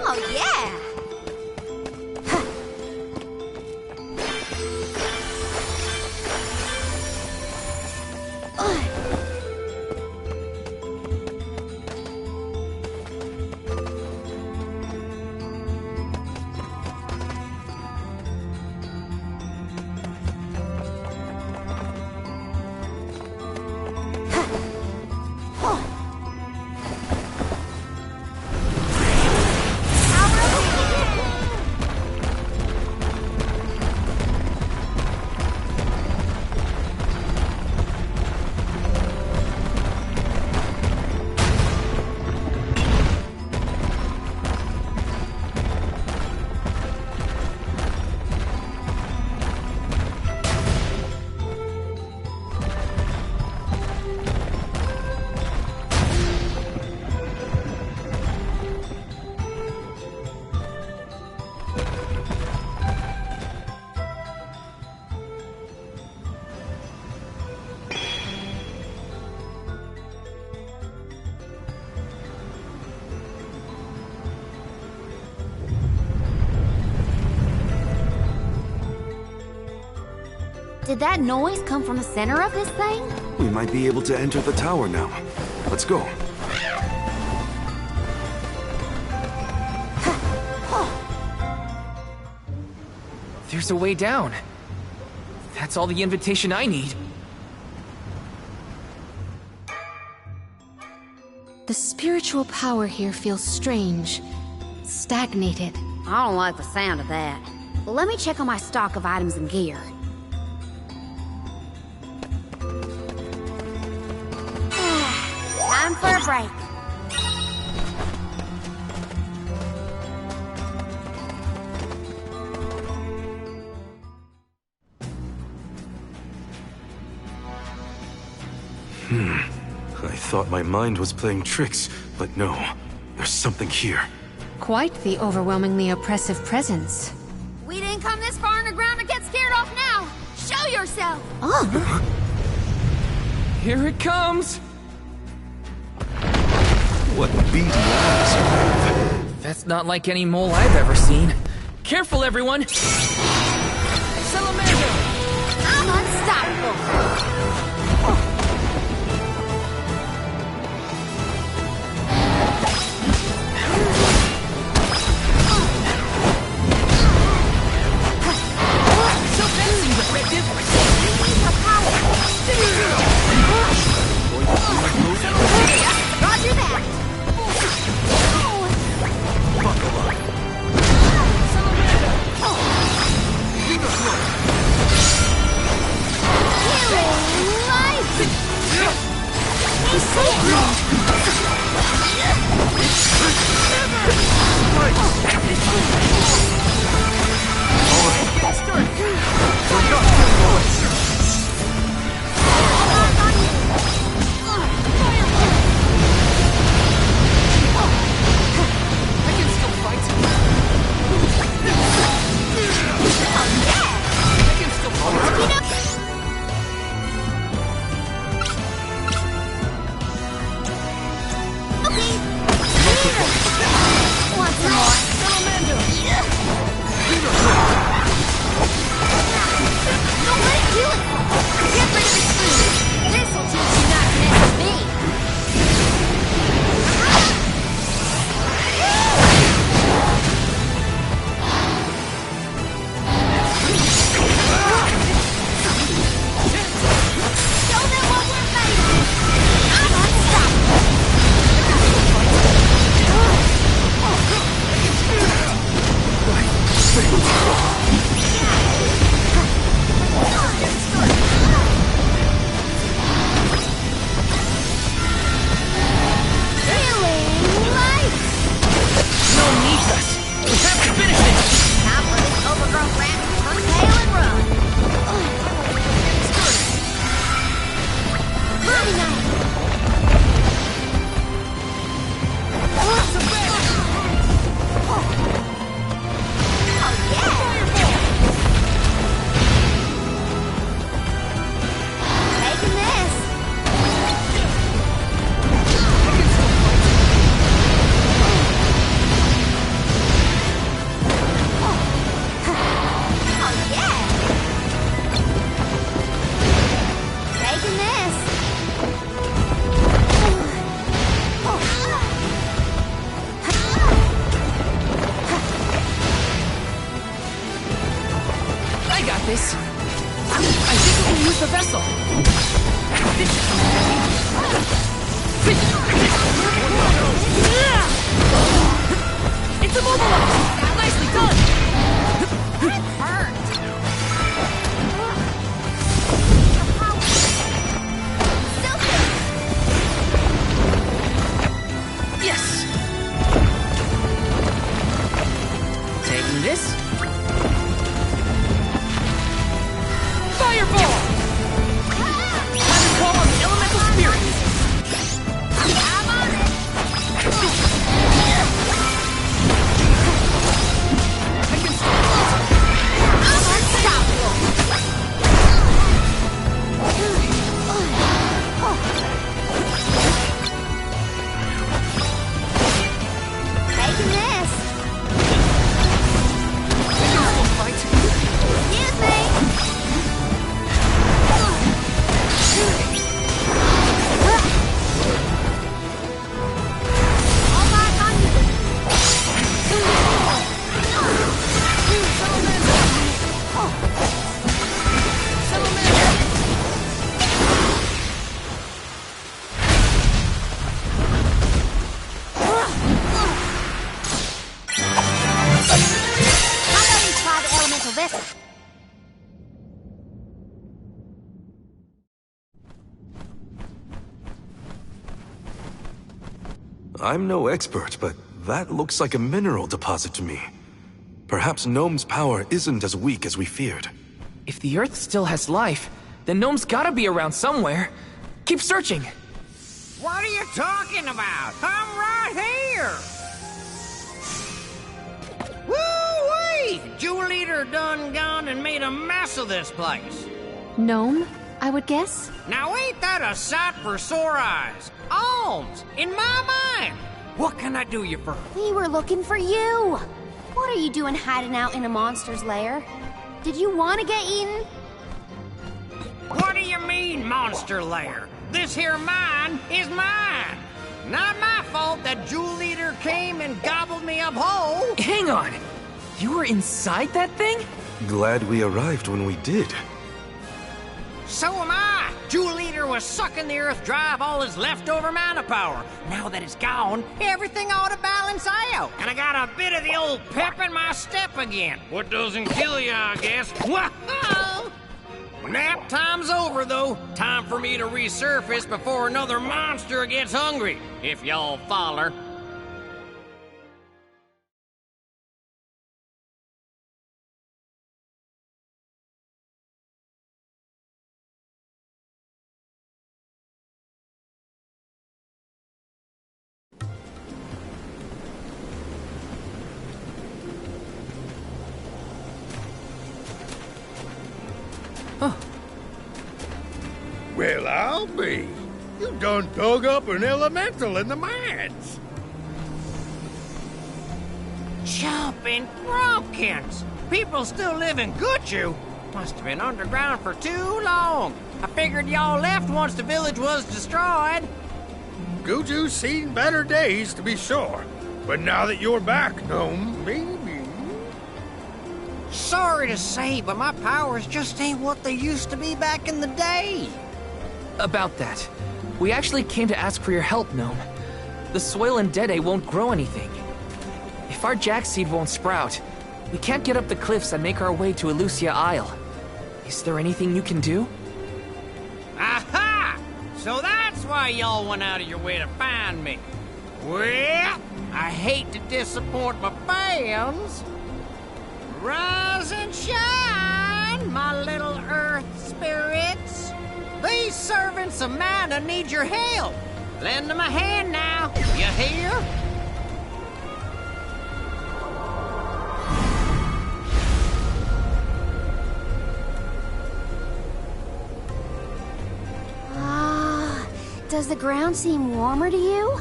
Oh, yeah. Did that noise come from the center of this thing? We might be able to enter the tower now. Let's go. There's a way down. That's all the invitation I need. The spiritual power here feels strange, stagnated. I don't like the sound of that. Let me check on my stock of items and gear. Time for a break. I thought my mind was playing tricks, but no. There's something here. Quite the overwhelmingly oppressive presence. We didn't come this far underground to get scared off now! Show yourself! Here it comes! What beaten eyes you have. That's not like any mole I've ever seen. Careful, everyone! Salamander! I'm unstoppable! Roger that! Want some more? Salamander! I'm no expert, but that looks like a mineral deposit to me. Perhaps Gnome's power isn't as weak as we feared. If the Earth still has life, then Gnome's gotta be around somewhere. Keep searching! What are you talking about? I'm right here! Woo-wee! Jewel Eater done gone and made a mess of this place. Gnome, I would guess? Now ain't that a sight for sore eyes? Alms, in my mind! What can I do you for? We were looking for you. What are you doing hiding out in a monster's lair? Did you want to get eaten? What do you mean, monster lair? This here mine is mine. Not my fault that Jewel Eater came and gobbled me up whole. Hang on! You were inside that thing? Glad we arrived when we did. So am I. Jewel Eater was sucking the earth dry of all his leftover mana power. Now that it's gone, everything ought to balance out. And I got a bit of the old pep in my step again. What doesn't kill you, I guess. Whoa! Nap time's over, though. Time for me to resurface before another monster gets hungry, if y'all foller. Well, I'll be. You done dug up an elemental in the mines. Jumping Pumpkins! People still live in Guju. Must have been underground for too long. I figured y'all left once the village was destroyed. Guju's seen better days, to be sure. But now that you're back, Gnome, maybe... Sorry to say, but my powers just ain't what they used to be back in the day. About that, we actually came to ask for your help, Gnome. The soil in Dede won't grow anything. If our jack seed won't sprout, we can't get up the cliffs and make our way to Elusia Isle. Is there anything you can do? Aha! So that's why y'all went out of your way to find me. Well, I hate to disappoint my fans. Rise and shine, my little earth spirits. These servants of mana need your help. Lend them a hand now, you hear? Does the ground seem warmer to you?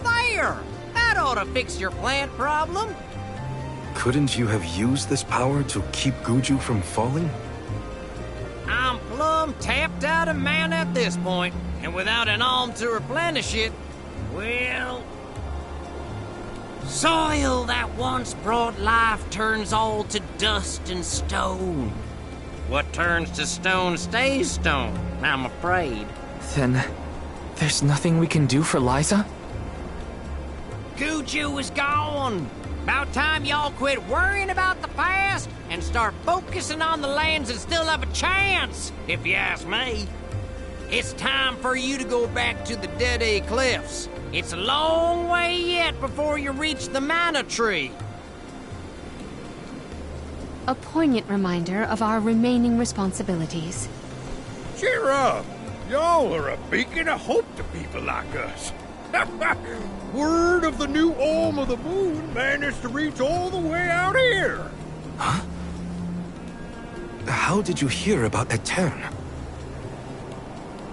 There! That ought to fix your plant problem. Couldn't you have used this power to keep Guju from falling? I'm plumb tapped out of mana at this point, and without an alm to replenish it, well... Soil that once brought life turns all to dust and stone. What turns to stone stays stone, I'm afraid. Then, there's nothing we can do for Liza? Guju is gone! About time y'all quit worrying about the past and start focusing on the lands that still have a chance, if you ask me. It's time for you to go back to the Dede Cliffs. It's a long way yet before you reach the mana tree. A poignant reminder of our remaining responsibilities. Cheer up! Y'all are a beacon of hope to people like us. Word of the new Alm of the Moon managed to reach all the way out here. Huh? How did you hear about Etern?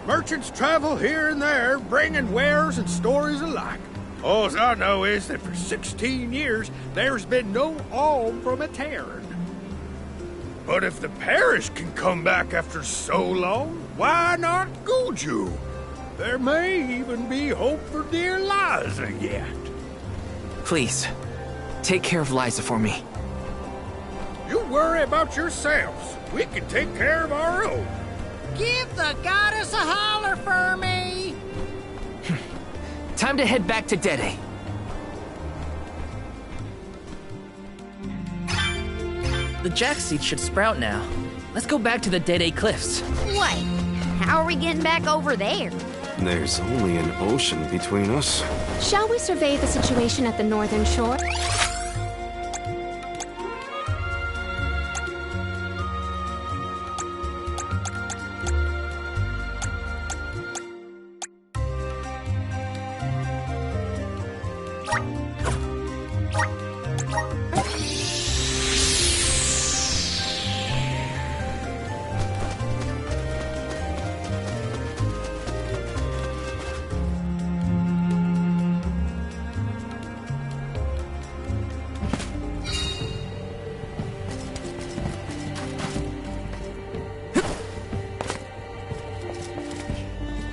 Merchants travel here and there, bringing wares and stories alike. All I know is that for 16 years, there's been no alm from Etern. But if the parish can come back after so long, why not Guju? There may even be hope for dear Liza yet. Please, take care of Liza for me. You worry about yourselves. We can take care of our own. Give the goddess a holler for me! Time to head back to Dede. The jack seed should sprout now. Let's go back to the Dede Cliffs. Wait, how are we getting back over there? There's only an ocean between us. Shall we survey the situation at the northern shore?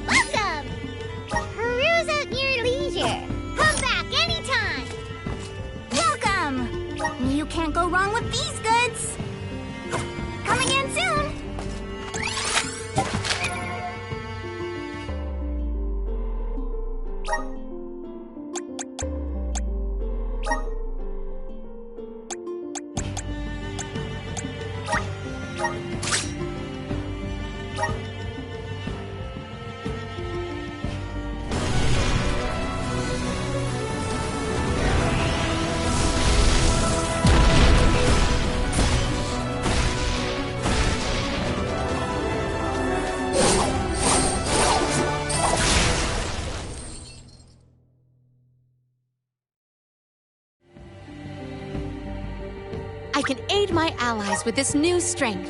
Welcome! Peruse at your leisure. Come back anytime. Welcome! You can't go wrong with these goods. Come again soon. I can aid my allies with this new strength.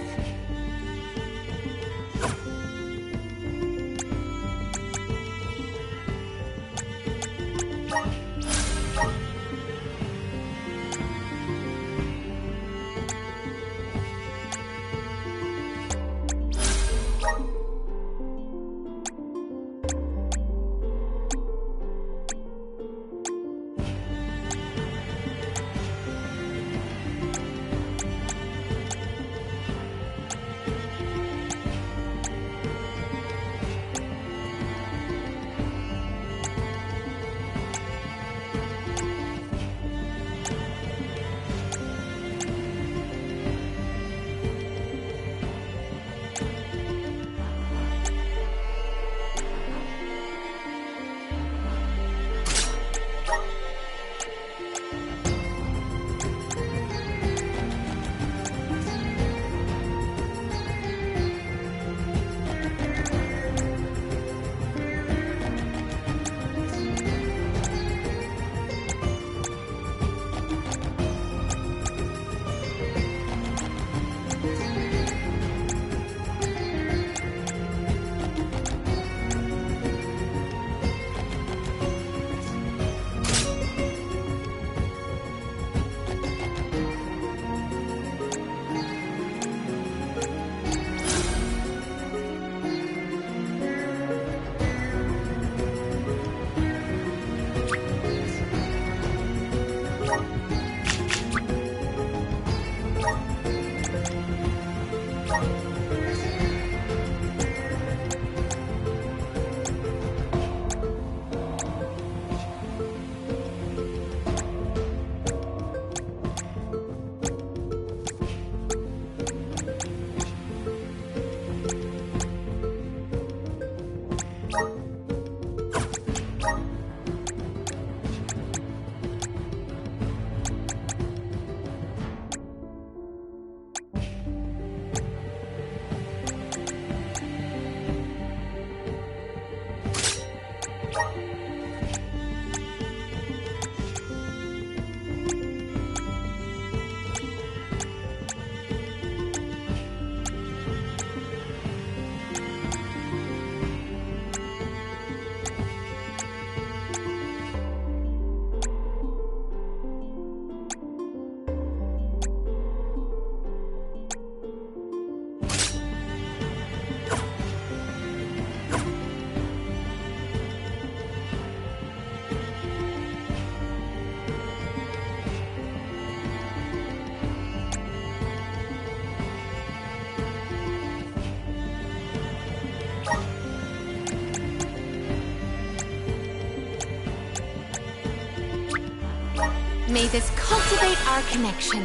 May this cultivate our connection.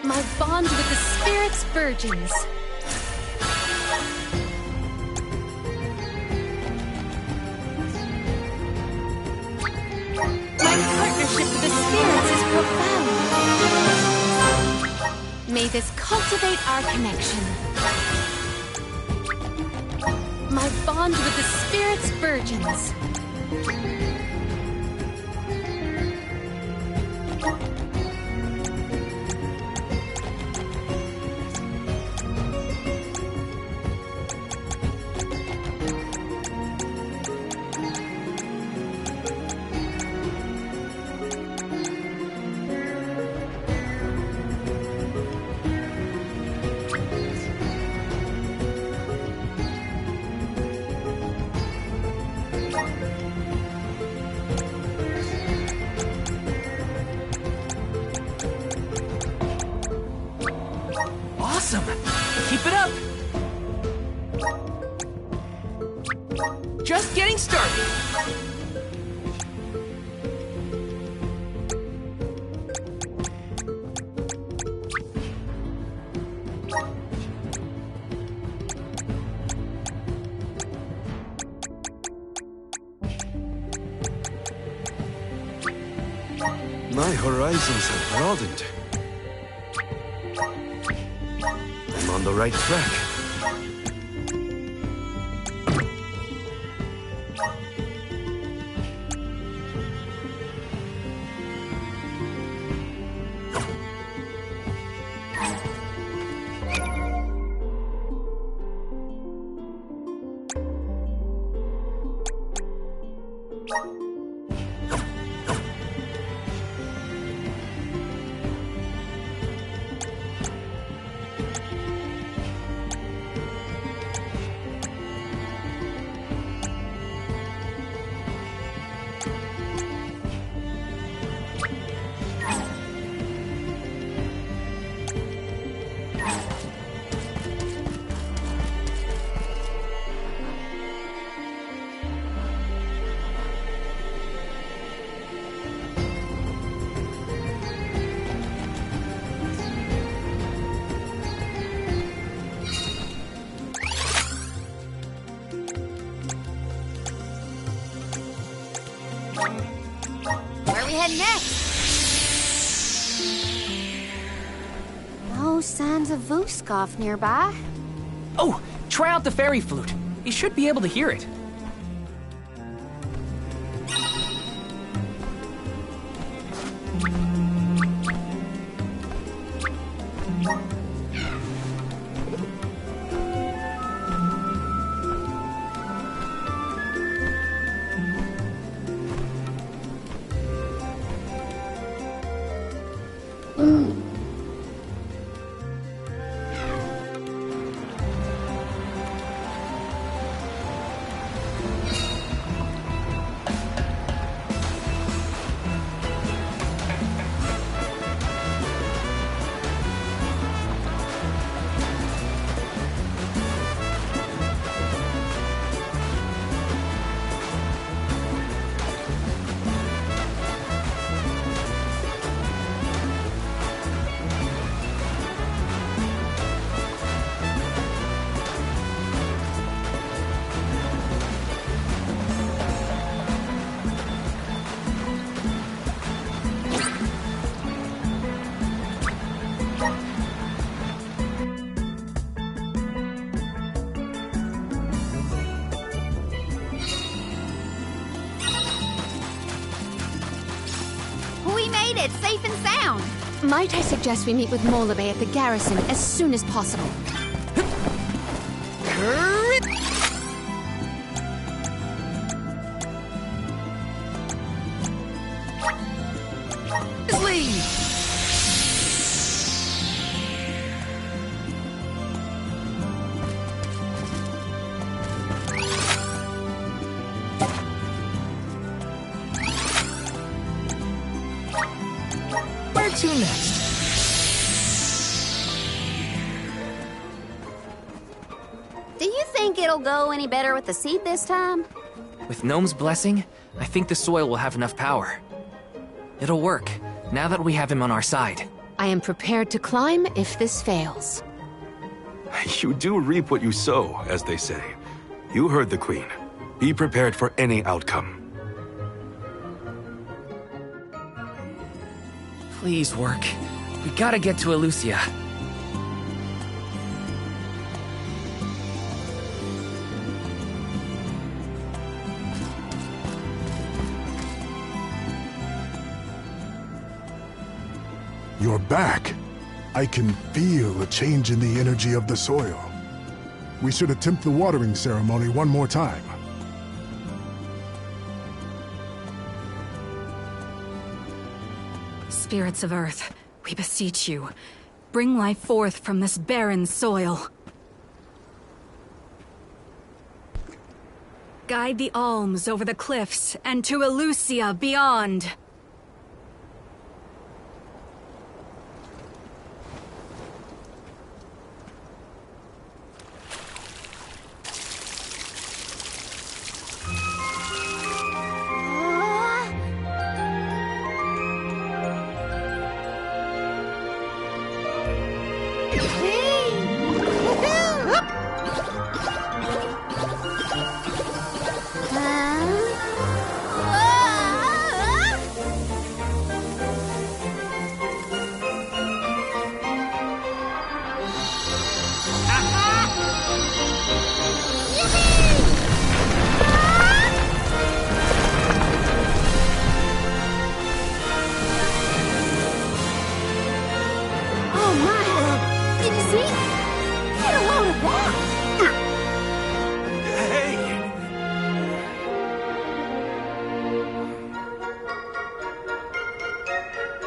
My bond with the Spirit's virgins. May this cultivate our connection. My bond with the spirit's virgins. Awesome! Keep it up! Just getting started! My horizons have broadened. I'm on the right track. Where are we heading next? No signs of Vuskov nearby. Oh, try out the fairy flute. You should be able to hear it. We made it, safe and sound. Might I suggest we meet with Molabe at the garrison as soon as possible? Where to next? Do you think it'll go any better with the seed this time? With Gnome's blessing, I think the soil will have enough power. It'll work, now that we have him on our side. I am prepared to climb if this fails. You do reap what you sow, as they say. You heard the Queen. Be prepared for any outcome. Please work. We gotta get to Elucia. You're back. I can feel a change in the energy of the soil. We should attempt the watering ceremony one more time. Spirits of Earth, we beseech you. Bring life forth from this barren soil. Guide the alms over the cliffs and to Elusia beyond.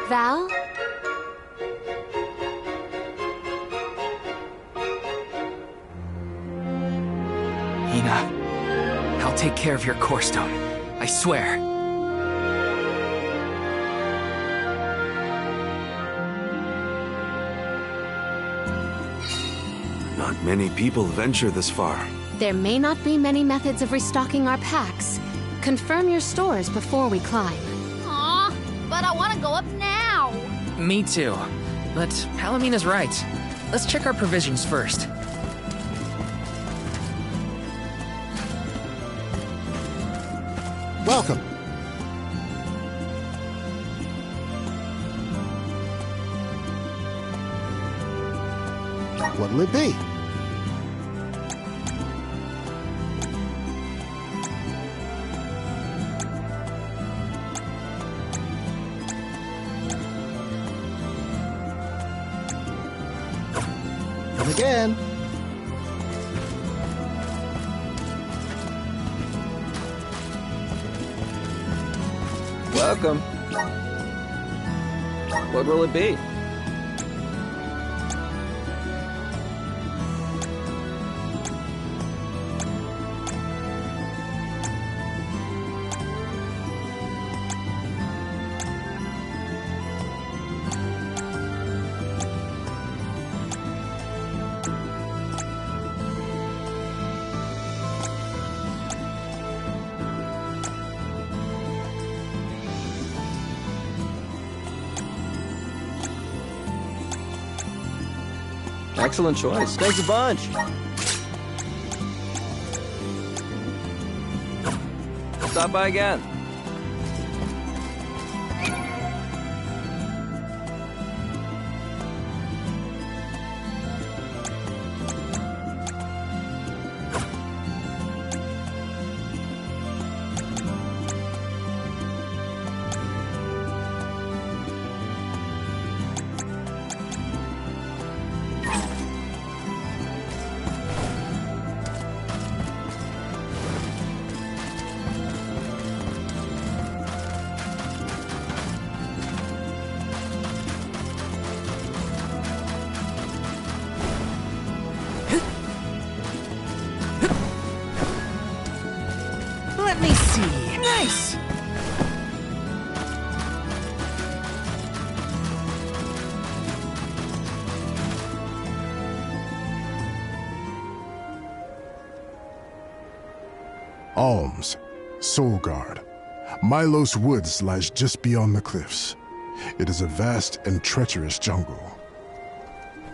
Val? Hina, I'll take care of your core stone. I swear. Not many people venture this far. There may not be many methods of restocking our packs. Confirm your stores before we climb. Aw, but I want to go up now. Me too. But Palomina's right. Let's check our provisions first. Welcome. What'll it be? Come again. Welcome. What will it be? Excellent choice. Thanks a bunch. Stop by again. Let me see. Nice! Alms, Soul Guard. Milos Woods lies just beyond the cliffs. It is a vast and treacherous jungle.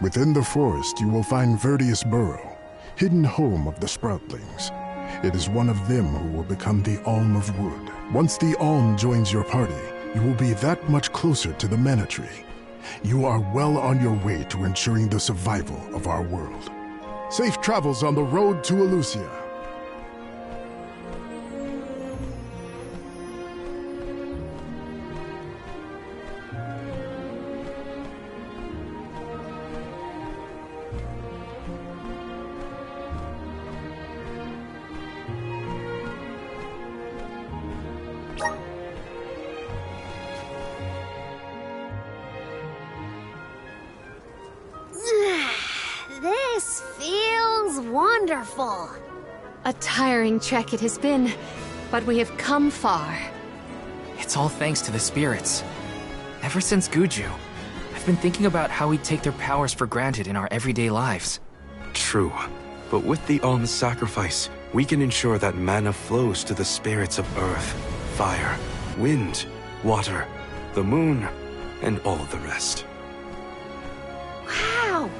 Within the forest, you will find Verdius Burrow, hidden home of the Sproutlings. It is one of them who will become the Alm of Wood. Once the Alm joins your party, you will be that much closer to the Mana Tree. You are well on your way to ensuring the survival of our world. Safe travels on the road to Elusia. This feels wonderful. A tiring trek it has been, but we have come far. It's all thanks to the spirits. Ever since Guju, I've been thinking about how we take their powers for granted in our everyday lives. True, but with the alms sacrifice, we can ensure that mana flows to the spirits of earth, fire, wind, water, the moon, and all the rest. Wow!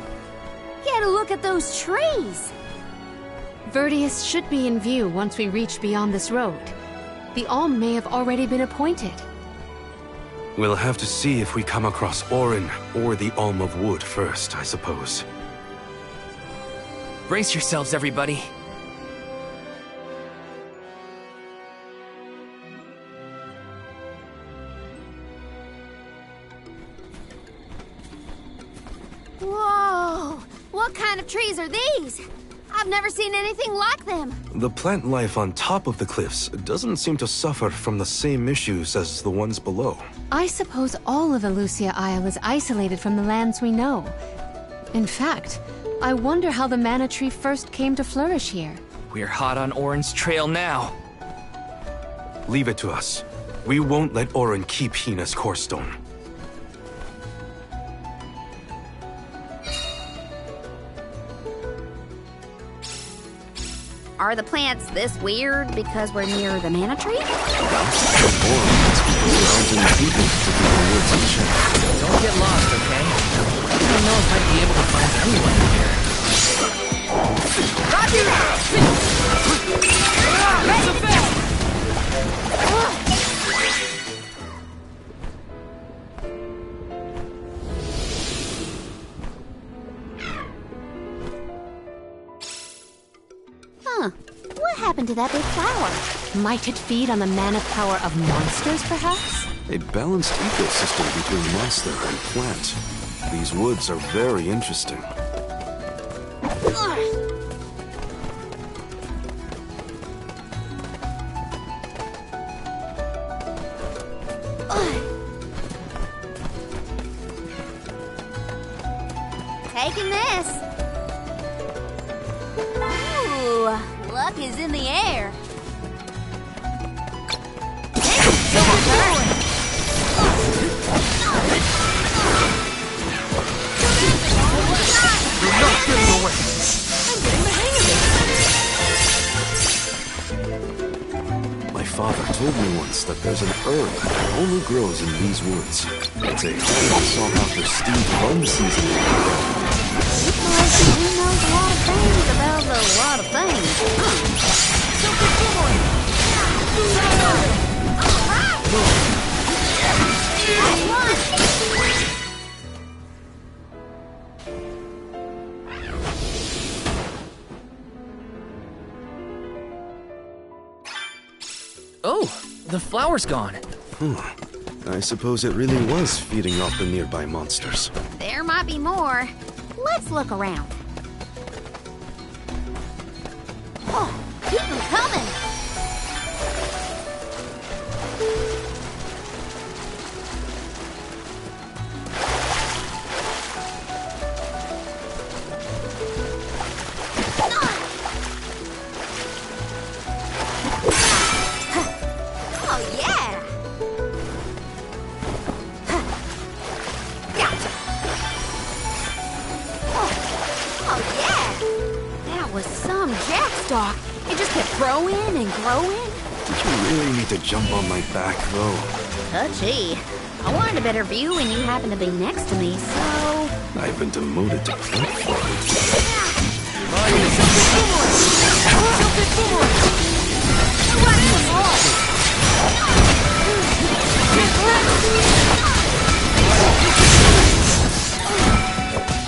Get a look at those trees! Verdius should be in view once we reach beyond this road. The Alm may have already been appointed. We'll have to see if we come across Orin or the Alm of Wood first, I suppose. Brace yourselves, everybody. Whoa! What kind of trees are these? I've never seen anything like them. The plant life on top of the cliffs doesn't seem to suffer from the same issues as the ones below. I suppose all of Elusia Isle is isolated from the lands we know. In fact, I wonder how the mana tree first came to flourish here. We're hot on Orin's trail now. Leave it to us. We won't let Orin keep Hina's core stone. Are the plants this weird because we're near the mana tree? Don't get lost, okay? I don't know if I'd be able to find anyone here. Roger! That's a fact! Huh. What happened to that big flower? Might it feed on the mana power of monsters, perhaps? A balanced ecosystem between monster and plant. These woods are very interesting. Taking this. Ooh, luck is in the air. My father told me once that there's an herb that only grows in these woods. It's a highly sought after steamed bun seasoning. He knows a lot of things about a lot of things. Oh, the flower's gone. I suppose it really was feeding off the nearby monsters. There might be more. Let's look around. Oh, keep them coming. Oh, yeah. Oh, yeah! That was some jackstock. It just kept growing and growing. Did you really need to jump on my back, though? Touchy. I wanted a better view when you happened to be next to me, so... I've been demoted to platform.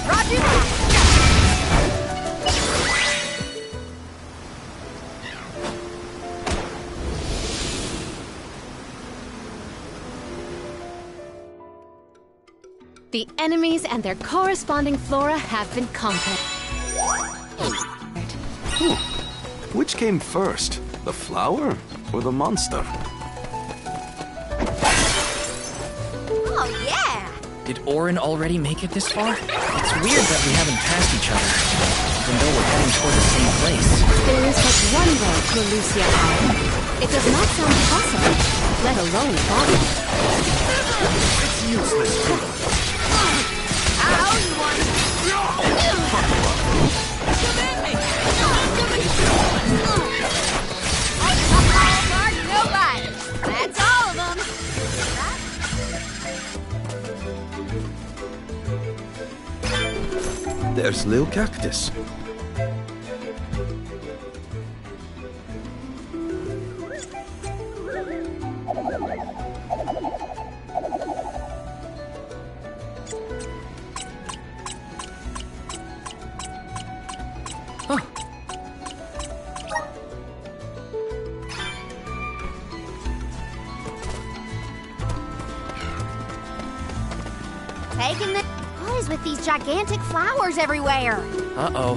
Roger that! The enemies and their corresponding flora have been conquered. Which came first, the flower or the monster? Oh, yeah! Did Orin already make it this far? It's weird that we haven't passed each other, even though we're heading toward the same place. There is but one way to Elysia Island. It does not sound possible, let alone possible. It's useless, Poodle. Ow, you want nobody! That's all of them! There's Lil Cactus. Taking the... What is with these gigantic flowers everywhere? Uh-oh.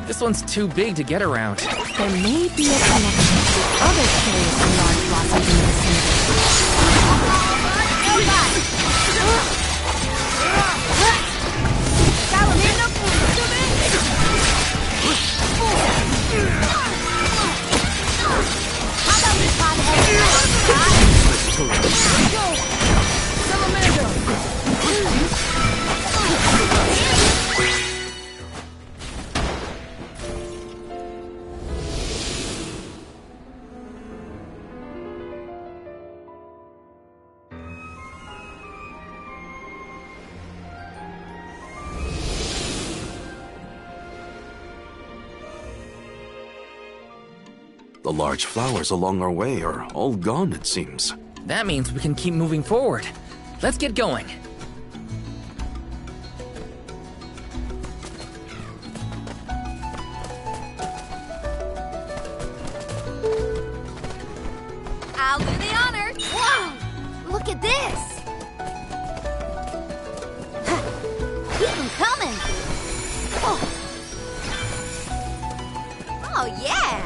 This one's too big to get around. There may be a connection to other curious and large blossoms in the vicinity. The large flowers along our way are all gone, it seems. That means we can keep moving forward. Let's get going. I'll do the honors. Whoa! Look at this! Keep them coming! Oh, yeah!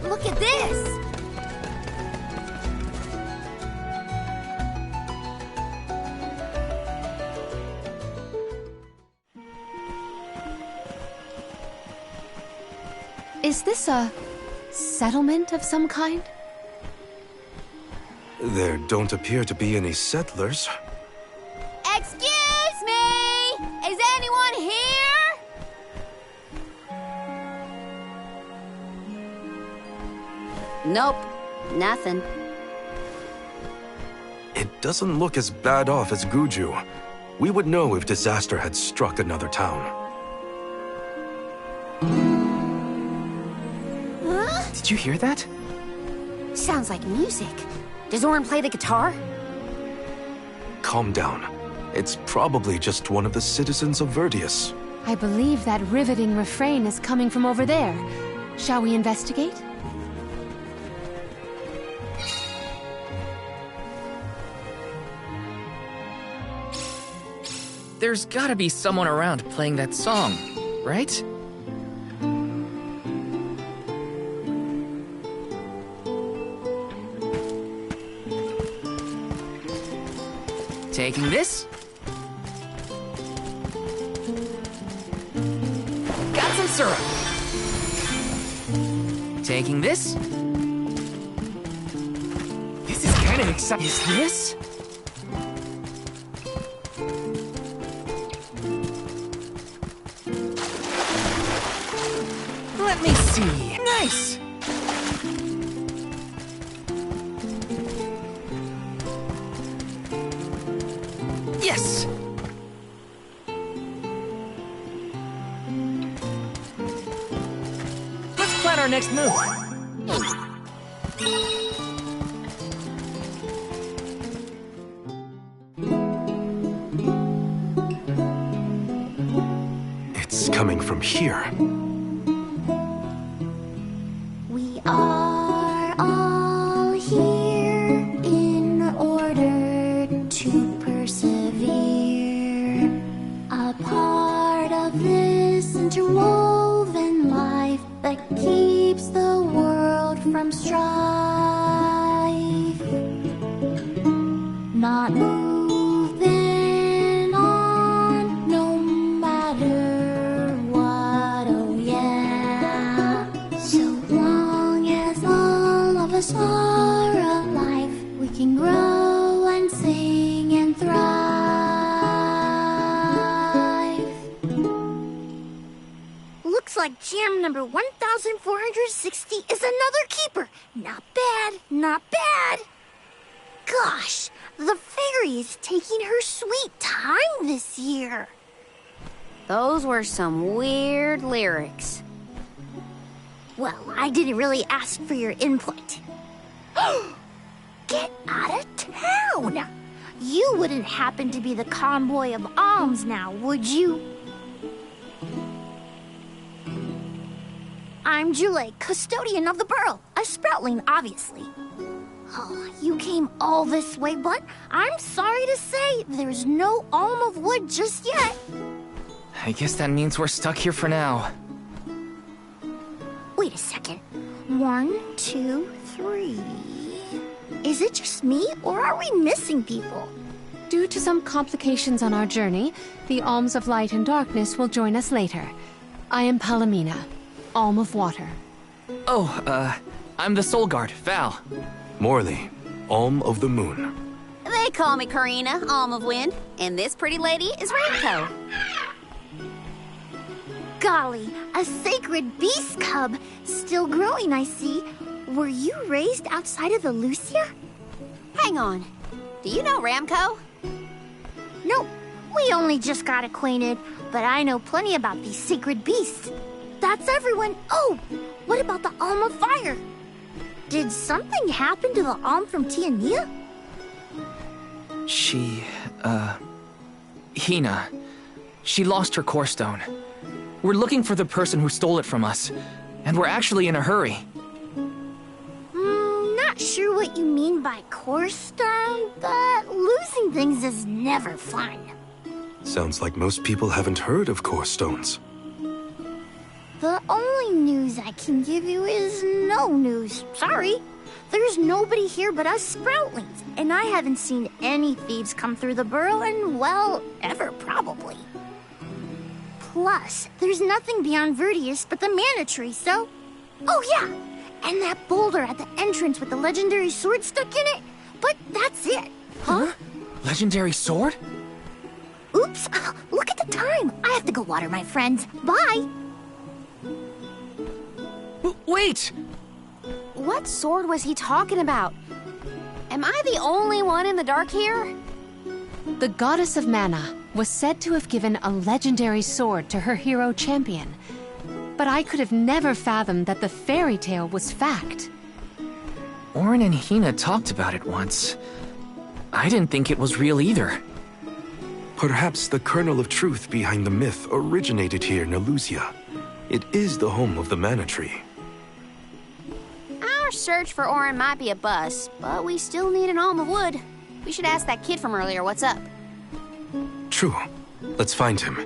Look at this! Is this a settlement of some kind? There don't appear to be any settlers. Excuse me! Is anyone here? Nope, nothing. It doesn't look as bad off as Guju. We would know if disaster had struck another town. Huh? Did you hear that? Sounds like music. Does Orin play the guitar? Calm down. It's probably just one of the citizens of Verdius. I believe that riveting refrain is coming from over there. Shall we investigate? There's gotta be someone around playing that song, right? Taking this. Got some syrup. Taking this. This is kind of exciting. Is this? Let me see. Nice. Yes! Let's plan our next move. from here. We are all here in order to persevere. A part of this interwoven life that keeps the world from strife. Not moving on, no matter what, oh yeah. So long as all of us are alive, we can grow and sing and thrive. Looks like jam number 1460 is another keeper. Not bad, not bad. Gosh, the fairy is taking her sweet time this year. Those were some weird lyrics. Well, I didn't really ask for your input. Get out of town! You wouldn't happen to be the convoy of alms now, would you? I'm Jule, custodian of the burrow, a sproutling, obviously. Oh, you came all this way, but I'm sorry to say there's no alm of wood just yet. I guess that means we're stuck here for now. Wait a second. 1, 2, 3. Is it just me, or are we missing people? Due to some complications on our journey, the Alms of Light and Darkness will join us later. I am Palomina, Alm of Water. Oh, I'm the Soul Guard, Val. Morley, Alm of the Moon. They call me Karina, Alm of Wind, and this pretty lady is Ramco. Golly, a sacred beast cub. Still growing, I see. Were you raised outside of Elusia? Hang on. Do you know Ramco? Nope. We only just got acquainted, but I know plenty about these sacred beasts. That's everyone. Oh, what about the Alm of Fire? Did something happen to the Alm from Tiania? She, Hina. She lost her core stone. We're looking for the person who stole it from us, and we're actually in a hurry. Not sure what you mean by core stone, but losing things is never fun. Sounds like most people haven't heard of core stones. The only news I can give you is no news. Sorry. There's nobody here but us Sproutlings, and I haven't seen any thieves come through the burrow in, well, ever probably. Plus, there's nothing beyond Vertius but the mana tree, so... Oh yeah, and that boulder at the entrance with the legendary sword stuck in it, but that's it. Huh? Legendary sword? Oops, look at the time. I have to go water my friends. Bye. Wait! What sword was he talking about? Am I the only one in the dark here? The goddess of mana was said to have given a legendary sword to her hero champion. But I could have never fathomed that the fairy tale was fact. Orin and Hina talked about it once. I didn't think it was real either. Perhaps the kernel of truth behind the myth originated here in Elusia. It is the home of the mana tree. Our search for Orin might be a bust, but we still need an alm of wood. We should ask that kid from earlier what's up. True. Let's find him.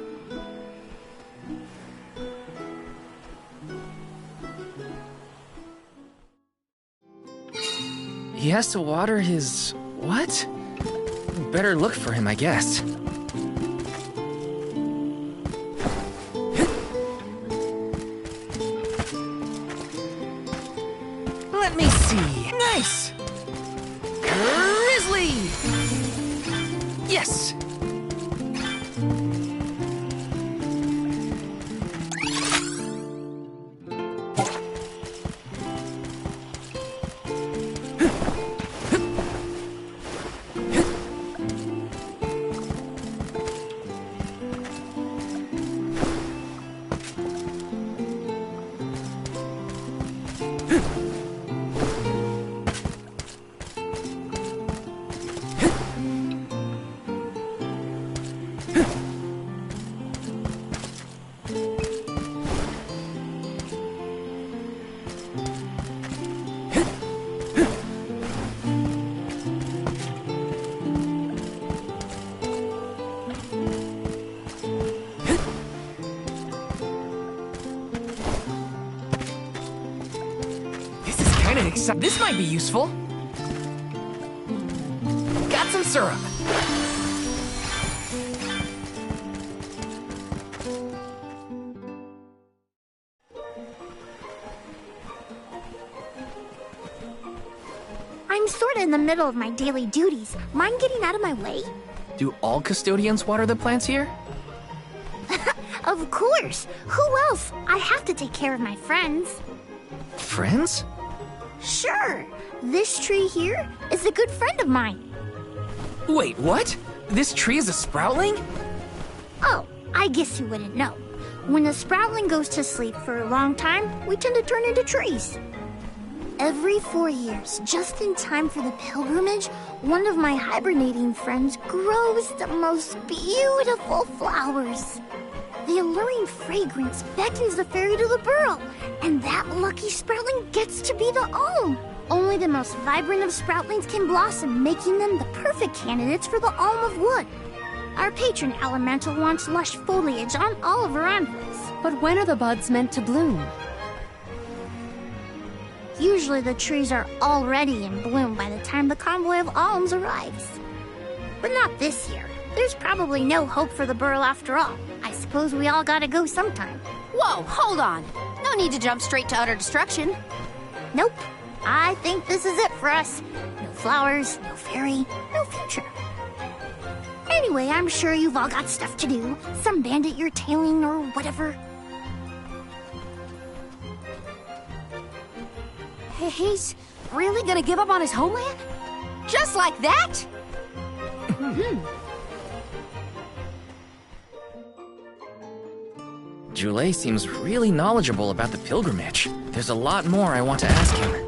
He has to water his... what? Better look for him, I guess. Let me see. Nice! Grizzly! Yes! kinda excited. This might be useful. Got some syrup. I'm sorta in the middle of my daily duties. Mind getting out of my way? Do all custodians water the plants here? Of course! Who else? I have to take care of my friends. Friends? Sure! This tree here is a good friend of mine. Wait, what? This tree is a sproutling? Oh, I guess you wouldn't know. When a sproutling goes to sleep for a long time, we tend to turn into trees. Every 4 years, just in time for the pilgrimage, one of my hibernating friends grows the most beautiful flowers. The alluring fragrance beckons the fairy to the burrow, and that lucky sproutling gets to be the alm. Only the most vibrant of sproutlings can blossom, making them the perfect candidates for the alm of wood. Our patron elemental wants lush foliage on all of her anvils. But when are the buds meant to bloom? Usually the trees are already in bloom by the time the convoy of alms arrives. But not this year. There's probably no hope for the burrow after all. I suppose we all gotta go sometime. Whoa, hold on. No need to jump straight to utter destruction. Nope. I think this is it for us. No flowers, no fairy, no future. Anyway, I'm sure you've all got stuff to do. Some bandit you're tailing or whatever. He's really gonna give up on his homeland? Just like that? Jule seems really knowledgeable about the pilgrimage. There's a lot more I want to ask him.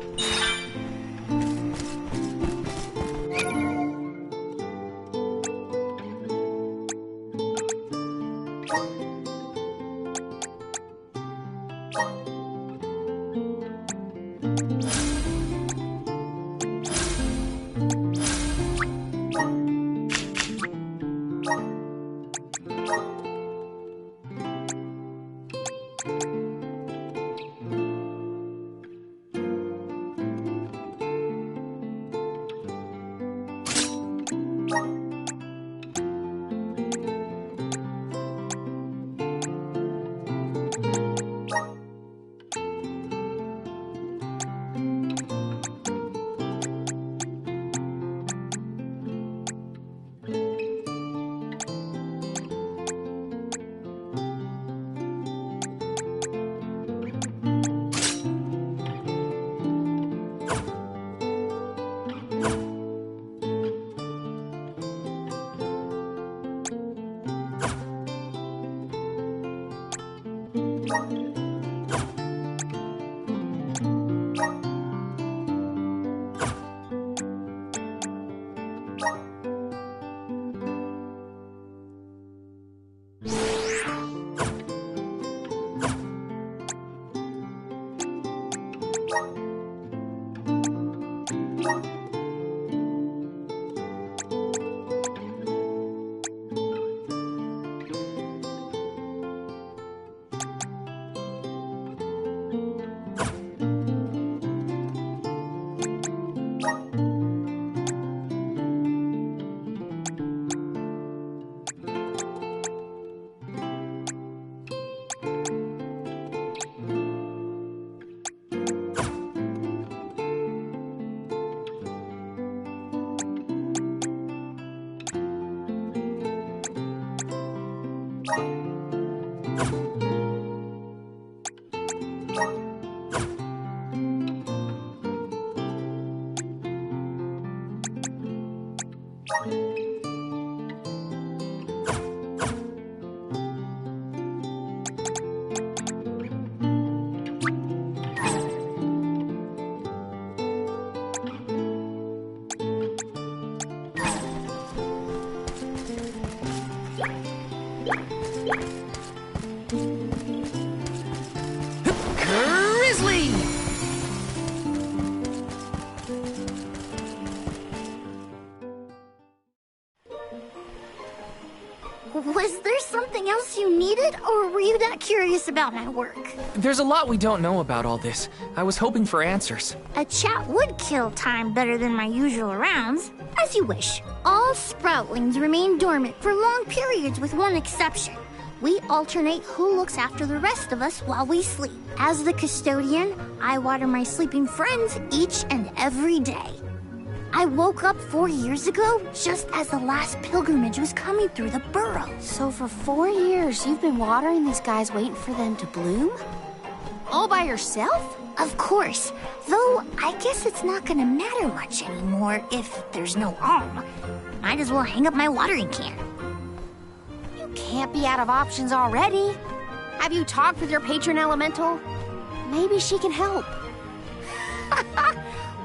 Was there something else you needed, or were you that curious about my work? There's a lot we don't know about all this. I was hoping for answers. A chat would kill time better than my usual rounds. As you wish. All sproutlings remain dormant for long periods with one exception. We alternate who looks after the rest of us while we sleep. As the custodian, I water my sleeping friends each and every day. I woke up 4 years ago, just as the last pilgrimage was coming through the burrow. So for 4 years, you've been watering these guys waiting for them to bloom? All by yourself? Of course. Though, I guess it's not gonna matter much anymore if there's no alm. Might as well hang up my watering can. You can't be out of options already. Have you talked with your patron elemental? Maybe she can help.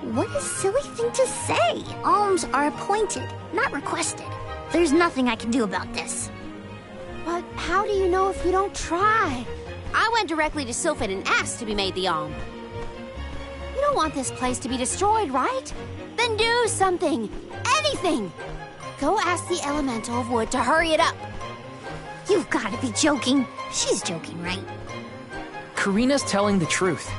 What a silly thing to say. Alms are appointed, not requested. There's nothing I can do about this. But how do you know if you don't try? I went directly to Sylphid and asked to be made the alm. You don't want this place to be destroyed, right? Then do something. Anything. Go ask the Elemental of Wood to hurry it up. You've got to be joking. She's joking, right? Karina's telling the truth.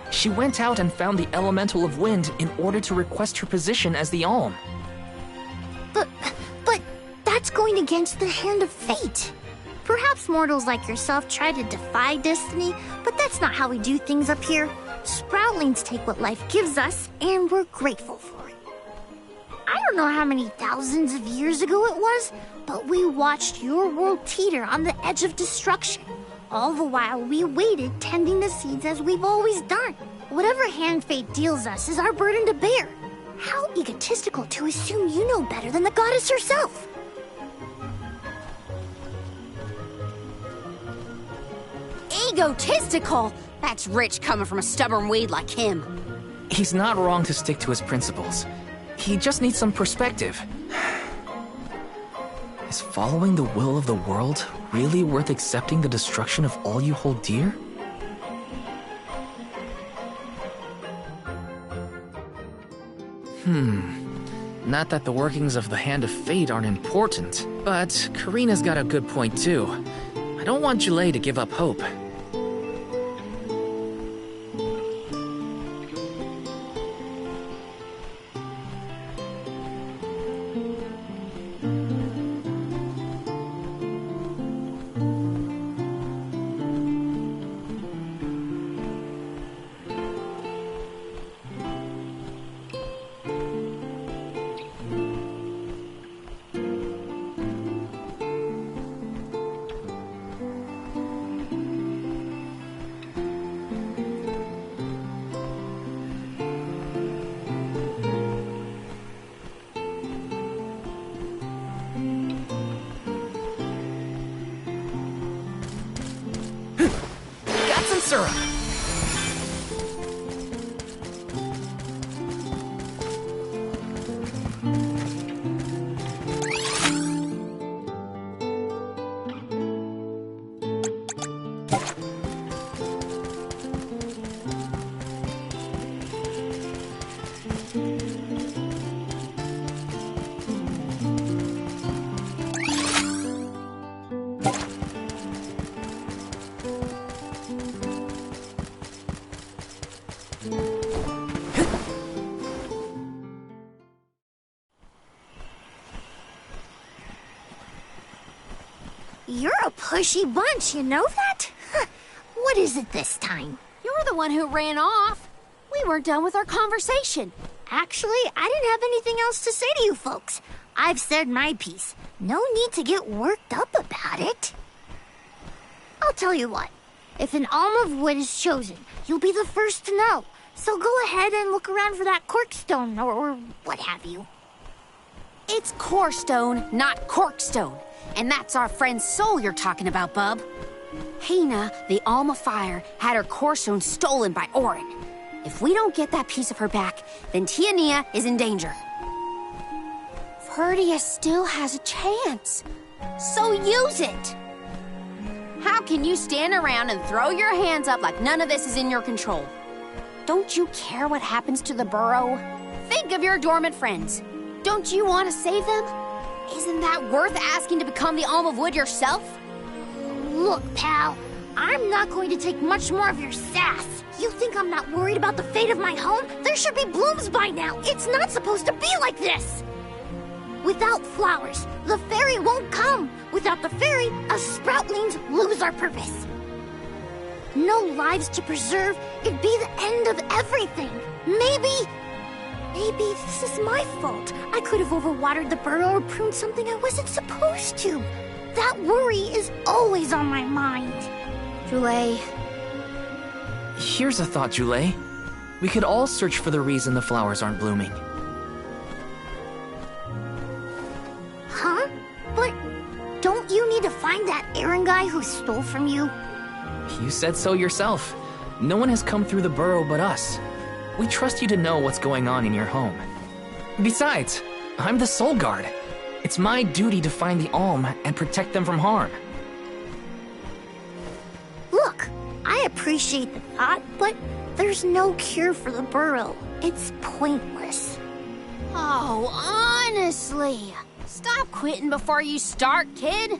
She went out and found the Elemental of Wind in order to request her position as the Alm. But that's going against the hand of fate. Perhaps mortals like yourself try to defy destiny, but that's not how we do things up here. Sproutlings take what life gives us, and we're grateful for it. I don't know how many thousands of years ago it was, but we watched your world teeter on the edge of destruction. All the while we waited, tending the seeds as we've always done. Whatever hand fate deals us is our burden to bear. How egotistical to assume you know better than the goddess herself. Egotistical? That's rich coming from a stubborn weed like him. He's not wrong to stick to his principles. He just needs some perspective. Is following the will of the world really worth accepting the destruction of all you hold dear? Not that the workings of the Hand of Fate aren't important, but Karina's got a good point too. I don't want Jule to give up hope. Syrup. You're a pushy bunch, you know that? What is it this time? You're the one who ran off. We weren't done with our conversation. Actually, I didn't have anything else to say to you folks. I've said my piece. No need to get worked up about it. I'll tell you what. If an alm of wood is chosen, you'll be the first to know. So go ahead and look around for that corkstone or what have you. It's corestone, not corkstone. And that's our friend's soul you're talking about, bub. Hina, the Alma Fire, had her corestone stolen by Orin. If we don't get that piece of her back, then Tiania is in danger. Verdia still has a chance. So use it! How can you stand around and throw your hands up like none of this is in your control? Don't you care what happens to the burrow? Think of your dormant friends. Don't you want to save them? Isn't that worth asking to become the Alm of Wood yourself? Look, pal, I'm not going to take much more of your sass. You think I'm not worried about the fate of my home? There should be blooms by now. It's not supposed to be like this. Without flowers, the fairy won't come. Without the fairy, us sproutlings lose our purpose. No lives to preserve, it'd be the end of everything. Maybe this is my fault. I could have overwatered the burrow or pruned something I wasn't supposed to. That worry is always on my mind. Jule. Here's a thought, Jule. We could all search for the reason the flowers aren't blooming. Huh? But don't you need to find that errand guy who stole from you? You said so yourself. No one has come through the burrow but us. We trust you to know what's going on in your home. Besides, I'm the Soul Guard. It's my duty to find the Alm and protect them from harm. Look, I appreciate the thought, but there's no cure for the burrow. It's pointless. Oh, honestly. Stop quitting before you start, kid.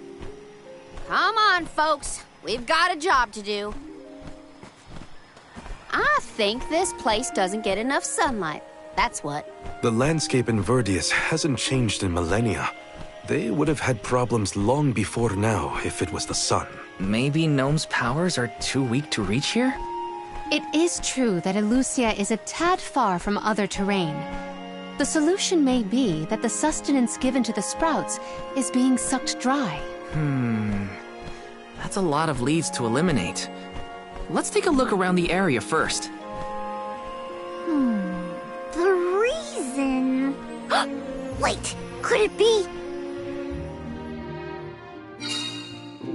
Come on, folks. We've got a job to do. I think this place doesn't get enough sunlight. That's what. The landscape in Verdius hasn't changed in millennia. They would have had problems long before now if it was the sun. Maybe Gnome's powers are too weak to reach here? It is true that Elusia is a tad far from other terrain. The solution may be that the sustenance given to the sprouts is being sucked dry. That's a lot of leads to eliminate. Let's take a look around the area first. The reason... Wait, could it be...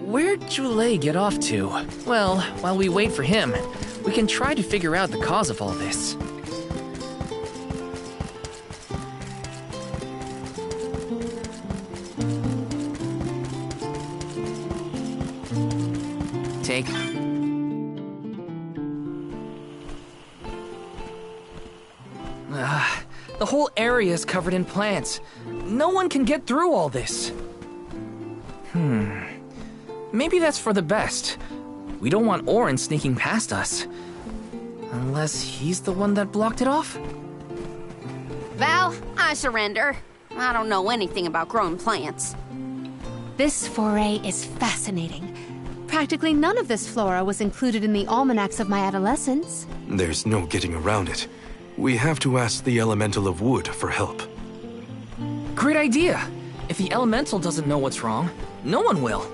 Where'd Jule get off to? Well, while we wait for him, we can try to figure out the cause of all this. Take... the whole area is covered in plants. No one can get through all this. Maybe that's for the best. We don't want Orin sneaking past us. Unless he's the one that blocked it off? Val, I surrender. I don't know anything about growing plants. This foray is fascinating. Practically none of this flora was included in the almanacs of my adolescence. There's no getting around it. We have to ask the Elemental of Wood for help. Great idea! If the Elemental doesn't know what's wrong, no one will.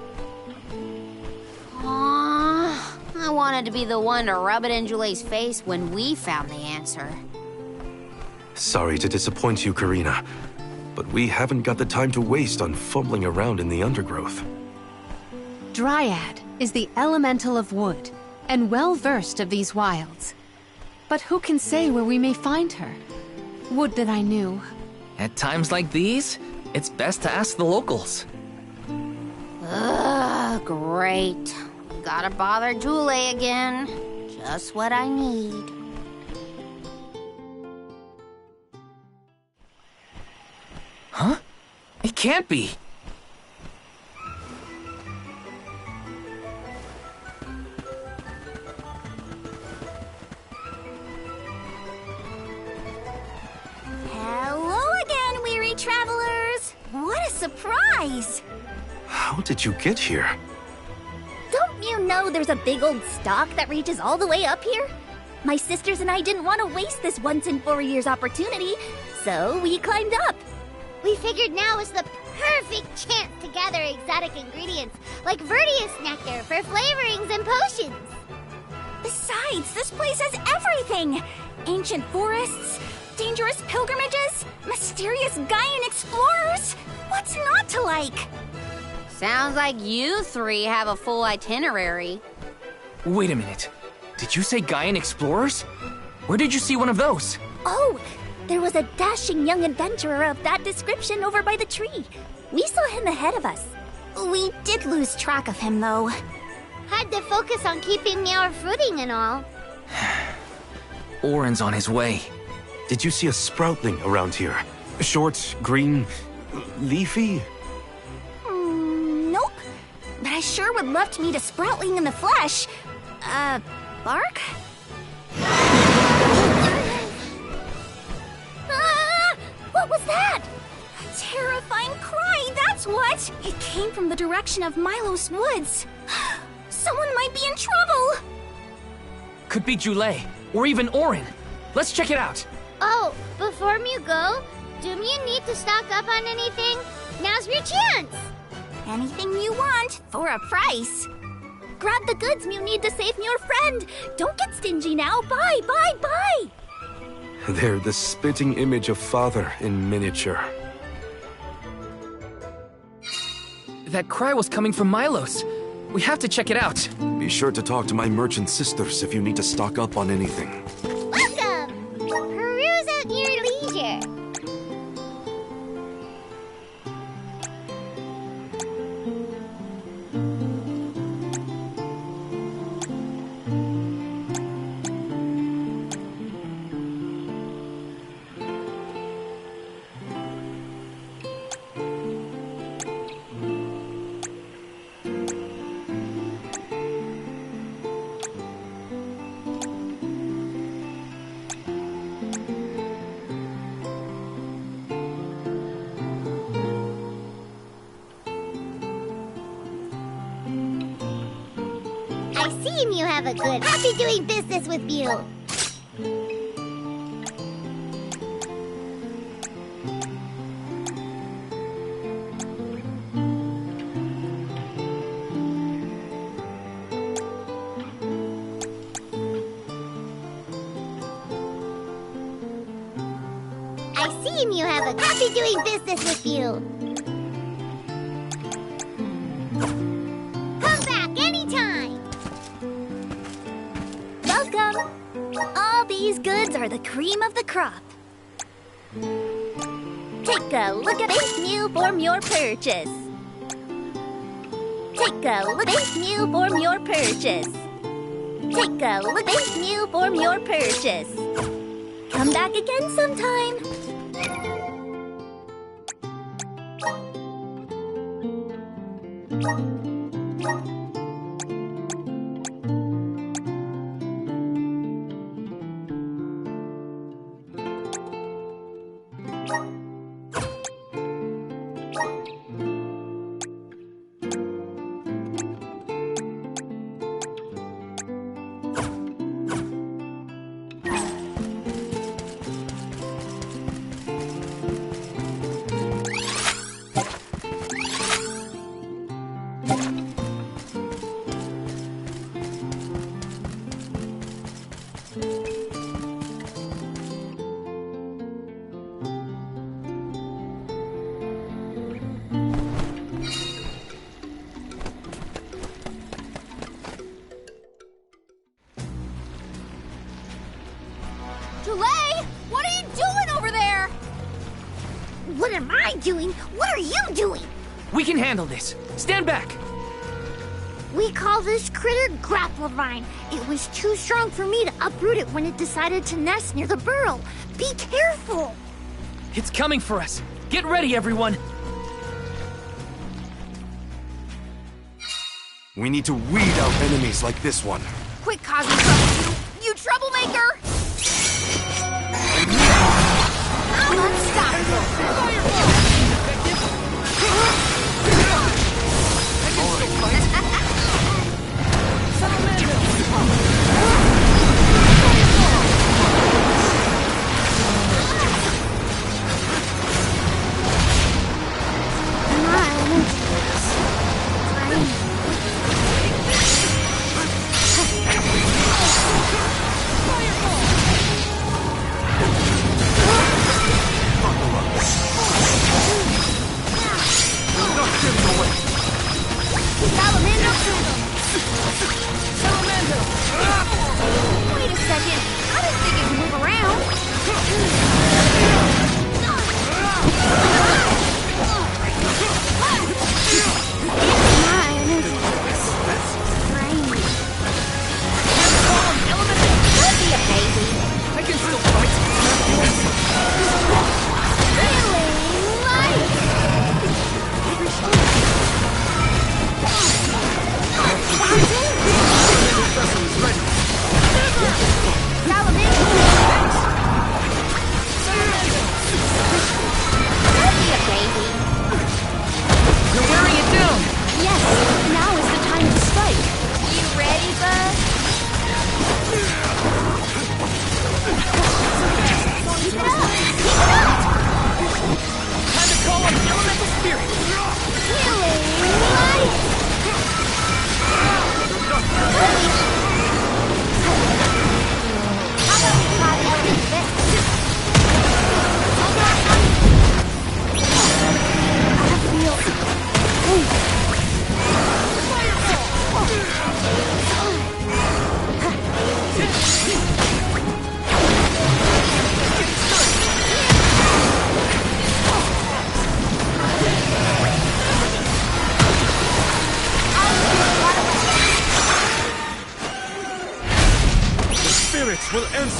Aww, I wanted to be the one to rub it in Jule's face when we found the answer. Sorry to disappoint you, Karina, but we haven't got the time to waste on fumbling around in the undergrowth. Dryad is the Elemental of Wood, and well-versed of these wilds. But who can say where we may find her? Would that I knew. At times like these, it's best to ask the locals. Ugh, great. Gotta bother Jule again. Just what I need. Huh? It can't be. Hello again, weary travelers! What a surprise! How did you get here? Don't you know there's a big old stalk that reaches all the way up here? My sisters and I didn't want to waste this once in 4 years opportunity, so we climbed up. We figured now was the perfect chance to gather exotic ingredients like Verdius nectar for flavorings and potions. Besides, this place has everything! Ancient forests, dangerous pilgrimages, mysterious Gaian explorers. What's not to like? Sounds like you three have a full itinerary. Wait a minute. Did you say Gaian explorers? Where did you see one of those? Oh, there was a dashing young adventurer of that description over by the tree. We saw him ahead of us. We did lose track of him, though. Had to focus on keeping our footing and all. Orin's on his way. Did you see a sproutling around here? Short, green, Leafy? Nope. But I sure would love to meet a Sproutling in the flesh. Bark? What was that? A terrifying cry, that's what! It came from the direction of Milo's woods. Someone might be in trouble! Could be Jule, or even Orin. Let's check it out. Oh, before you go, do you need to stock up on anything? Now's your chance! Anything you want, for a price. Grab the goods you need to save your friend. Don't get stingy now. Buy, buy, buy! They're the spitting image of Father in miniature. That cry was coming from Milos. We have to check it out. Be sure to talk to my merchant sisters if you need to stock up on anything. Welcome! Peruse at your leisure. I see you have a good. Happy doing business with you. I see you have a happy doing business with you. Come back anytime. Welcome. All these goods are the cream of the crop. Take a look at this new form your purchase. Take a look at this new form your purchase. Take a look at this new form your purchase. Come back again sometime. Delay! What are you doing over there? What am I doing? What are you doing? We can handle this. Stand back. We call this critter grapple vine. It was too strong for me to uproot it when it decided to nest near the burrow. Be careful! It's coming for us. Get ready, everyone. We need to weed out enemies like this one. Quit causing trouble, you troublemaker! I'm unstoppable!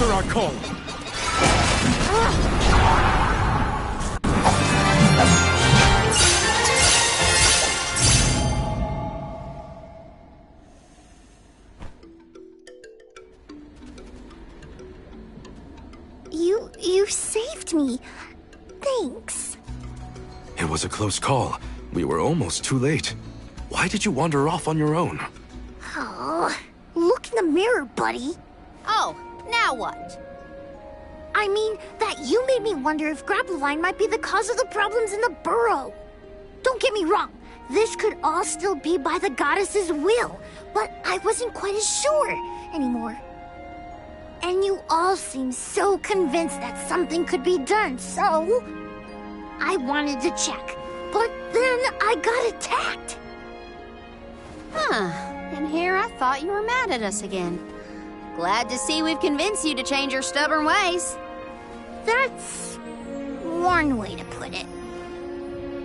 Answer our call. You saved me. Thanks. It was a close call. We were almost too late. Why did you wander off on your own? Oh, look in the mirror, buddy. Oh, now what? I mean, that you made me wonder if Grapplevine might be the cause of the problems in the burrow. Don't get me wrong, this could all still be by the goddess's will, but I wasn't quite as sure anymore. And you all seem so convinced that something could be done, so I wanted to check. But then I got attacked. Huh. And here I thought you were mad at us again. Glad to see we've convinced you to change your stubborn ways. That's one way to put it.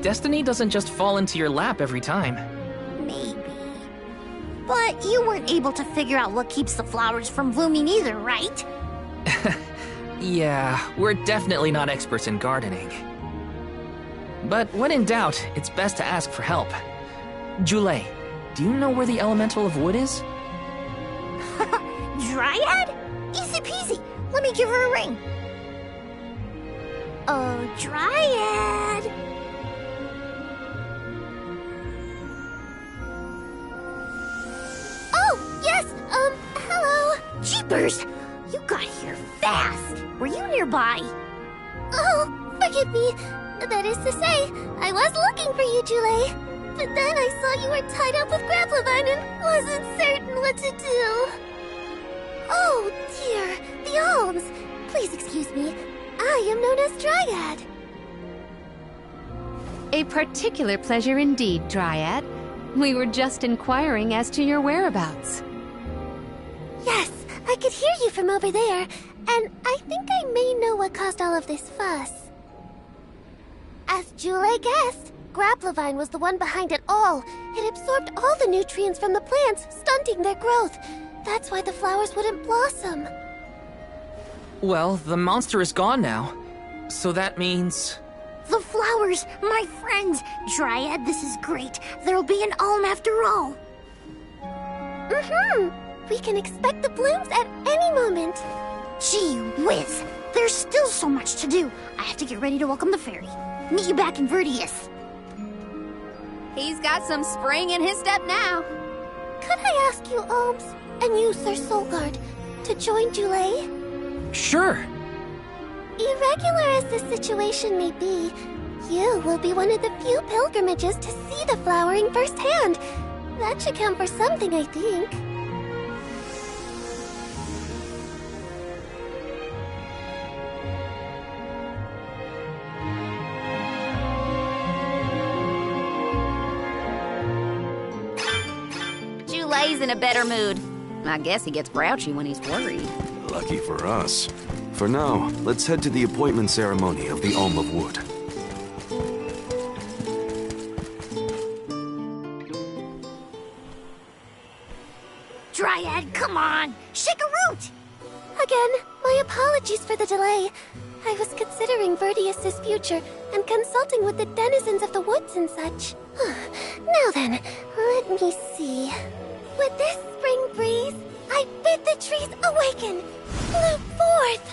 Destiny doesn't just fall into your lap every time. Maybe. But you weren't able to figure out what keeps the flowers from blooming either, right? Yeah, we're definitely not experts in gardening. But when in doubt, it's best to ask for help. Jule, do you know where the elemental of wood is? Dryad? Easy peasy. Let me give her a ring. Oh, Dryad. Oh, yes, hello. Jeepers, you got here fast. Were you nearby? Oh, forgive me. That is to say, I was looking for you, Jule. But then I saw you were tied up with Grapplevine and wasn't certain what to do. Oh, dear, the alms. Please excuse me. I am known as Dryad. A particular pleasure indeed, Dryad. We were just inquiring as to your whereabouts. Yes, I could hear you from over there, and I think I may know what caused all of this fuss. As Jule guessed, Grapplevine was the one behind it all. It absorbed all the nutrients from the plants, stunting their growth. That's why the flowers wouldn't blossom. Well, the monster is gone now. So that means... The flowers, my friends. Dryad, this is great. There'll be an alm after all. We can expect the blooms at any moment. Gee whiz. There's still so much to do. I have to get ready to welcome the fairy. Meet you back in Verdius. He's got some spring in his step now. Could I ask you, Alms, and you, Sir Soulguard, to join Jule? Sure. Irregular as this situation may be, you will be one of the few pilgrimages to see the flowering firsthand. That should count for something, I think. Jule's in a better mood. I guess he gets grouchy when he's worried. Lucky for us. For now, let's head to the appointment ceremony of the Alm of Wood. Dryad, come on! Shake a root! Again, my apologies for the delay. I was considering Verdius's future and consulting with the denizens of the woods and such. Now then, let me see. With this spring breeze, I bid the trees awaken, bloom forth!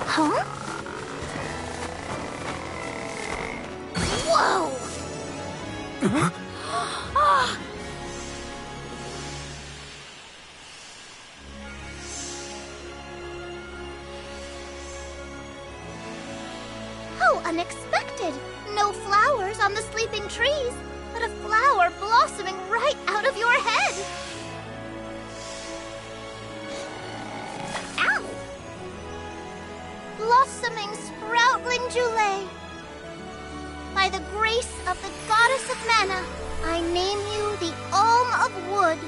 Huh? Whoa! How unexpected! No flowers on the sleeping trees, but a flower blossoming right out of your head! Ow! Blossoming sproutling Jule! By the grace of the goddess of mana, I name you the Alm of Wood.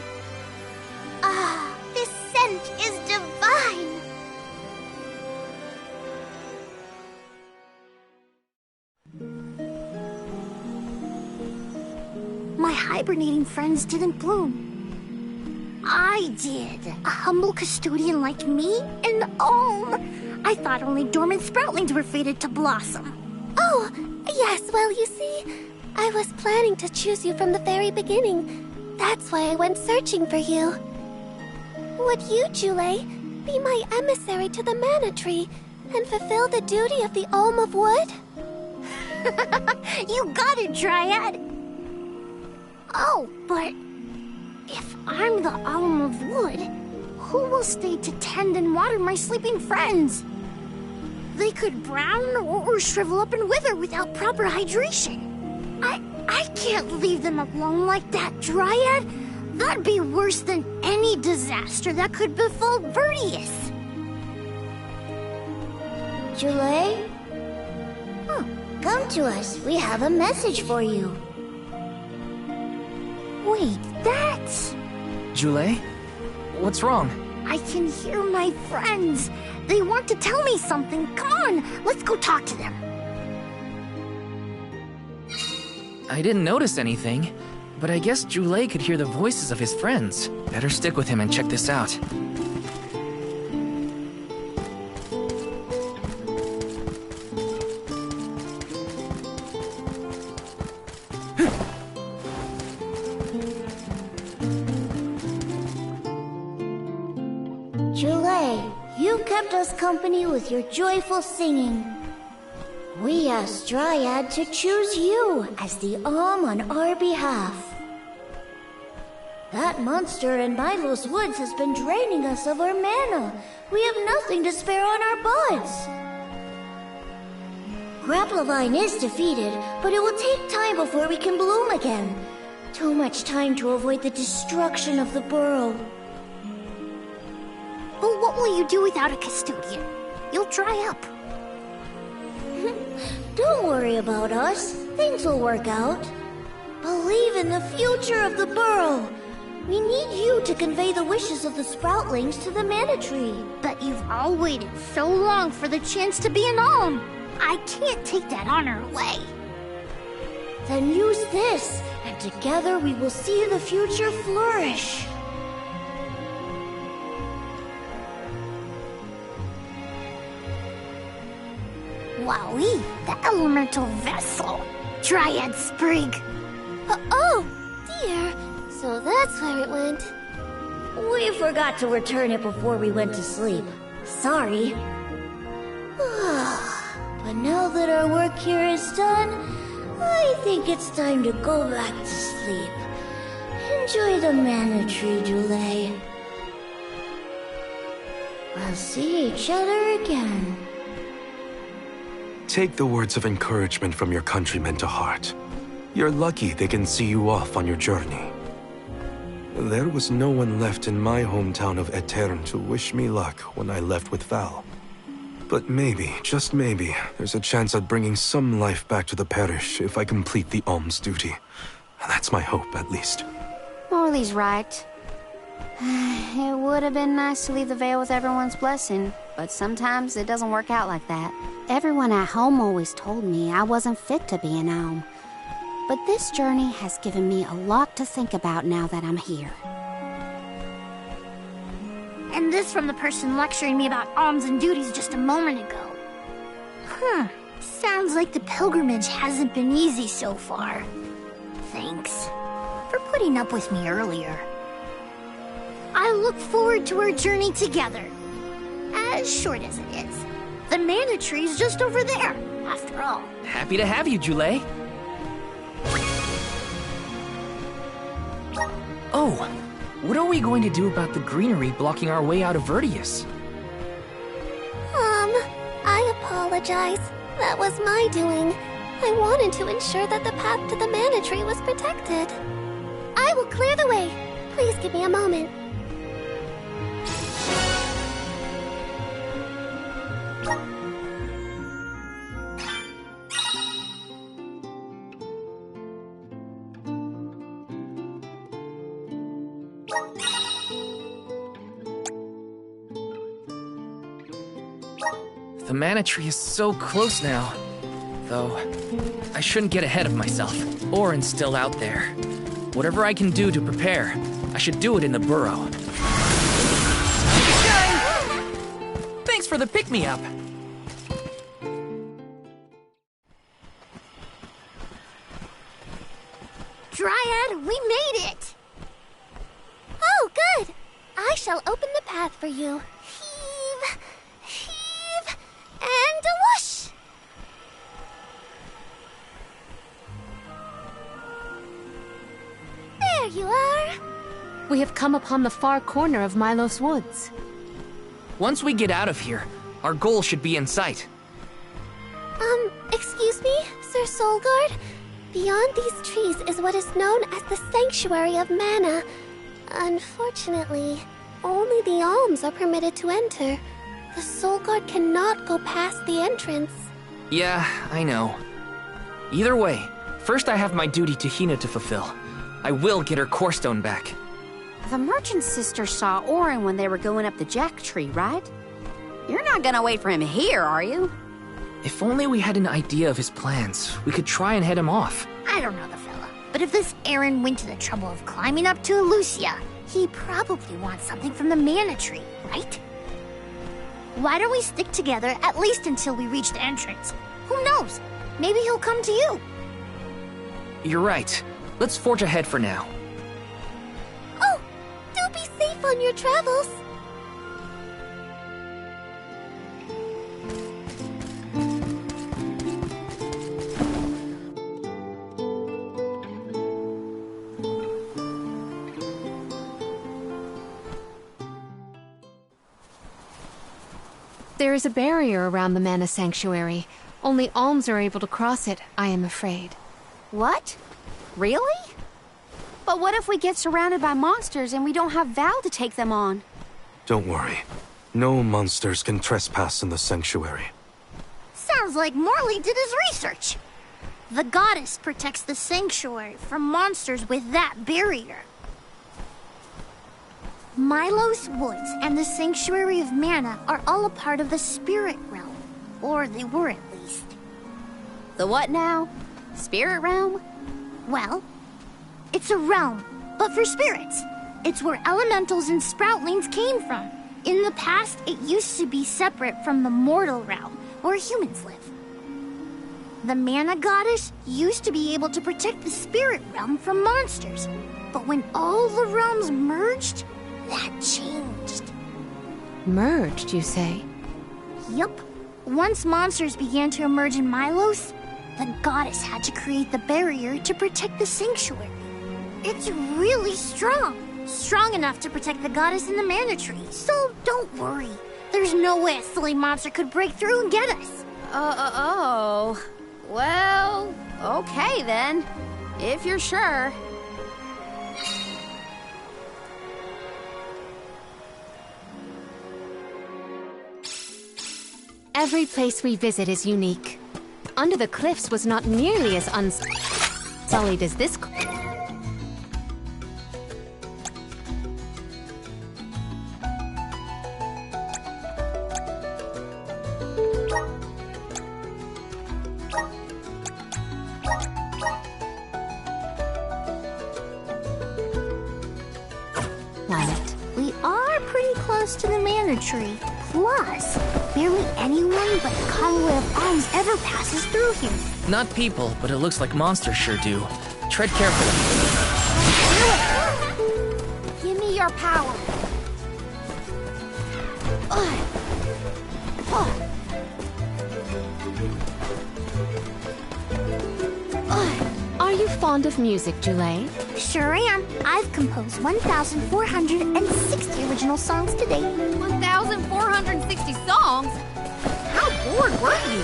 Ah, this scent is divine! my hibernating friends didn't bloom. I did. A humble custodian like me? An alm! I thought only dormant sproutlings were fated to blossom. Oh, yes, well, you see, I was planning to choose you from the very beginning. That's why I went searching for you. Would you, Jule, be my emissary to the Mana Tree and fulfill the duty of the Alm of Wood? You got it, Dryad! Oh, but if I'm the Alm of Wood, who will stay to tend and water my sleeping friends? They could brown or shrivel up and wither without proper hydration. I can't leave them alone like that, Dryad. That'd be worse than any disaster that could befall Vertius. Jule? Oh, come to us. We have a message for you. Wait, that's... Jule? What's wrong? I can hear my friends. They want to tell me something. Come on, let's go talk to them. I didn't notice anything, but I guess Jule could hear the voices of his friends. Better stick with him and check this out. Jule, you kept us company with your joyful singing. We asked Dryad to choose you as the Alm on our behalf. That monster in Milo's woods has been draining us of our mana. We have nothing to spare on our buds. Grapplavine is defeated, but it will take time before we can bloom again. Too much time to avoid the destruction of the burrow. But what will you do without a custodian? You'll dry up. Don't worry about us. Things will work out. Believe in the future of the burrow. We need you to convey the wishes of the sproutlings to the Mana Tree. But you've all waited so long for the chance to be an alm. I can't take that honor away. Then use this, and together we will see the future flourish. Wowie, the elemental vessel. Dryad Sprig. Oh, dear. So that's where it went. We forgot to return it before we went to sleep. Sorry. But now that our work here is done, I think it's time to go back to sleep. Enjoy the Mana Tree, Jule. We'll see each other again. Take the words of encouragement from your countrymen to heart. You're lucky they can see you off on your journey. There was no one left in my hometown of Etern to wish me luck when I left with Val. But maybe, just maybe, there's a chance at bringing some life back to the parish if I complete the alms duty. That's my hope, at least. Morley's right. It would have been nice to leave the veil with everyone's blessing, but sometimes it doesn't work out like that. Everyone at home always told me I wasn't fit to be an alm. But this journey has given me a lot to think about now that I'm here. And this from the person lecturing me about alms and duties just a moment ago. Sounds like the pilgrimage hasn't been easy so far. Thanks for putting up with me earlier. I look forward to our journey together. As short as it is. The Mana Tree's just over there, after all. Happy to have you, Jule. Oh, what are we going to do about the greenery blocking our way out of Vertius? I apologize. That was my doing. I wanted to ensure that the path to the Mana Tree was protected. I will clear the way. Please give me a moment. The Mana Tree is so close now. Though, I shouldn't get ahead of myself, or instill out there. Whatever I can do to prepare, I should do it in the burrow. Thanks for the pick-me-up. Dryad, we made it! Oh, good! I shall open the path for you. Heave, heave, and whoosh! There you are! We have come upon the far corner of Milos Woods. Once we get out of here, our goal should be in sight. Excuse me, Sir Soulguard? Beyond these trees is what is known as the Sanctuary of Mana. Unfortunately, only the alms are permitted to enter. The Soulguard cannot go past the entrance. Yeah, I know. Either way, first I have my duty to Hina to fulfill. I will get her core stone back. The merchant's sister saw Orin when they were going up the jack tree, right? You're not gonna wait for him here, are you? If only we had an idea of his plans, we could try and head him off. I don't know the fella, but if this Aaron went to the trouble of climbing up to Lucia, he probably wants something from the mana tree, right? Why don't we stick together at least until we reach the entrance? Who knows? Maybe he'll come to you. You're right. Let's forge ahead for now. Oh, do be safe on your travels. There is a barrier around the Mana Sanctuary. Only alms are able to cross it, I am afraid. What? Really? But what if we get surrounded by monsters and we don't have Val to take them on? Don't worry. No monsters can trespass in the sanctuary. Sounds like Morley did his research. The goddess protects the sanctuary from monsters with that barrier. Milos Woods and the Sanctuary of Mana are all a part of the spirit realm. Or they were at least. The what now? Spirit realm? Well, it's a realm, but for spirits. It's where elementals and sproutlings came from. In the past, it used to be separate from the mortal realm, where humans live. The Mana Goddess used to be able to protect the spirit realm from monsters. But when all the realms merged, that changed. Merged, you say? Yup. Once monsters began to emerge in Milos, the goddess had to create the barrier to protect the sanctuary. It's really strong. Strong enough to protect the goddess and the mana tree. So don't worry. There's no way a silly monster could break through and get us. Oh. Well, okay then. If you're sure. Every place we visit is unique. Under the Cliffs was not nearly as unsullied as this. We are pretty close to the mana tree. Plus, barely anyone but the convoy of alms ever passes through here. Not people, but it looks like monsters sure do. Tread carefully. Give me your power. Are you fond of music, Jule? Sure am. I've composed 1,460 original songs to date. 1,460 songs? How bored were you?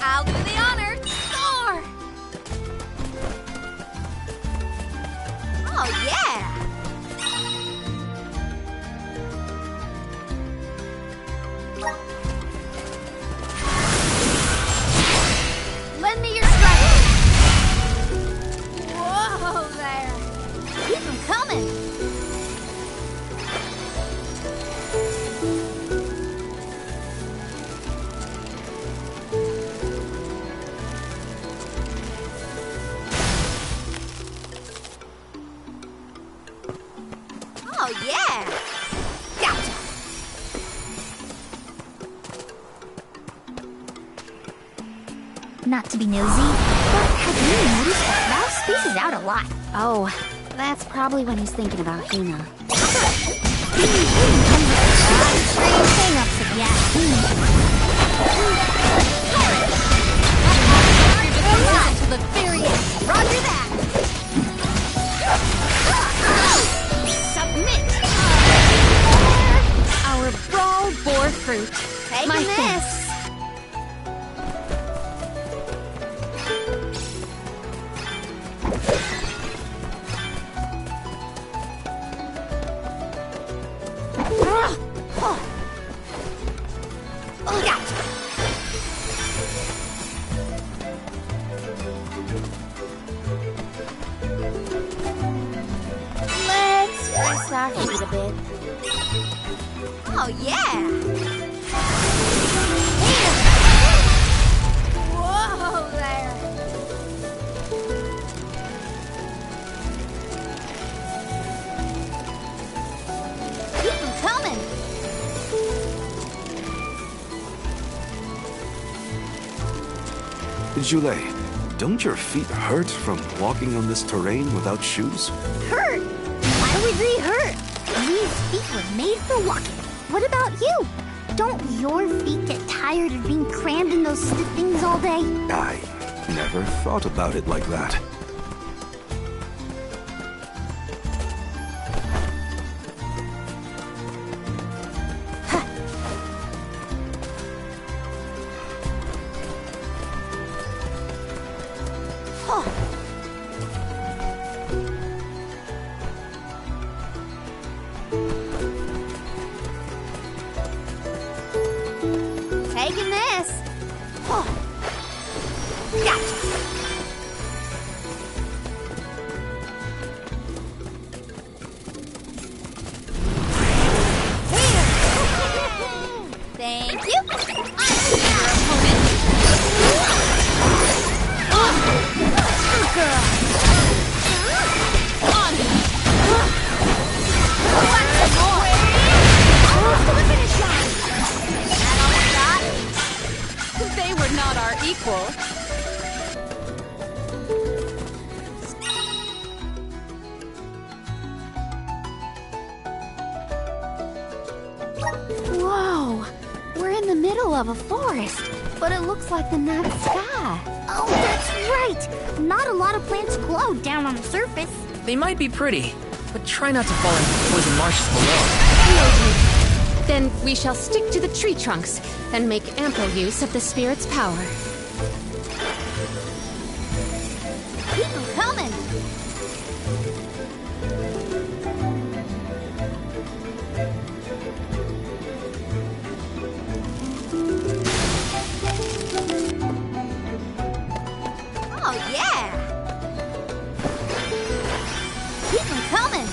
I'll do the honors. Score! Oh, yeah! coming! Oh, yeah! Gotcha! Not to be nosy, but have you noticed that Val spaces out a lot? Oh, that's probably when he's thinking about Hina. Strange hang-ups if you ask me. Listen to the very end. Roger that! Submit! Our brawl bore fruit. Taking My this. thanks. Let's rest our feet a bit. Oh, yeah! Whoa there! Keep them coming! Julie, don't your feet hurt from walking on this terrain without shoes? Hurt? Why would they hurt? These feet were made for walking. What about you? Don't your feet get tired of being crammed in those stiff things all day? I never thought about it like that. Taking this. Gotcha. Thank you. They were not our equal. Whoa! We're in the middle of a forest, but it looks like the night sky. Oh, that's right! Not a lot of plants glow down on the surface. They might be pretty, but try not to fall into the poison marshes below. Then we shall stick to the tree trunks and make ample use of the spirit's power. Keep them coming. Oh, yeah! Keep them coming.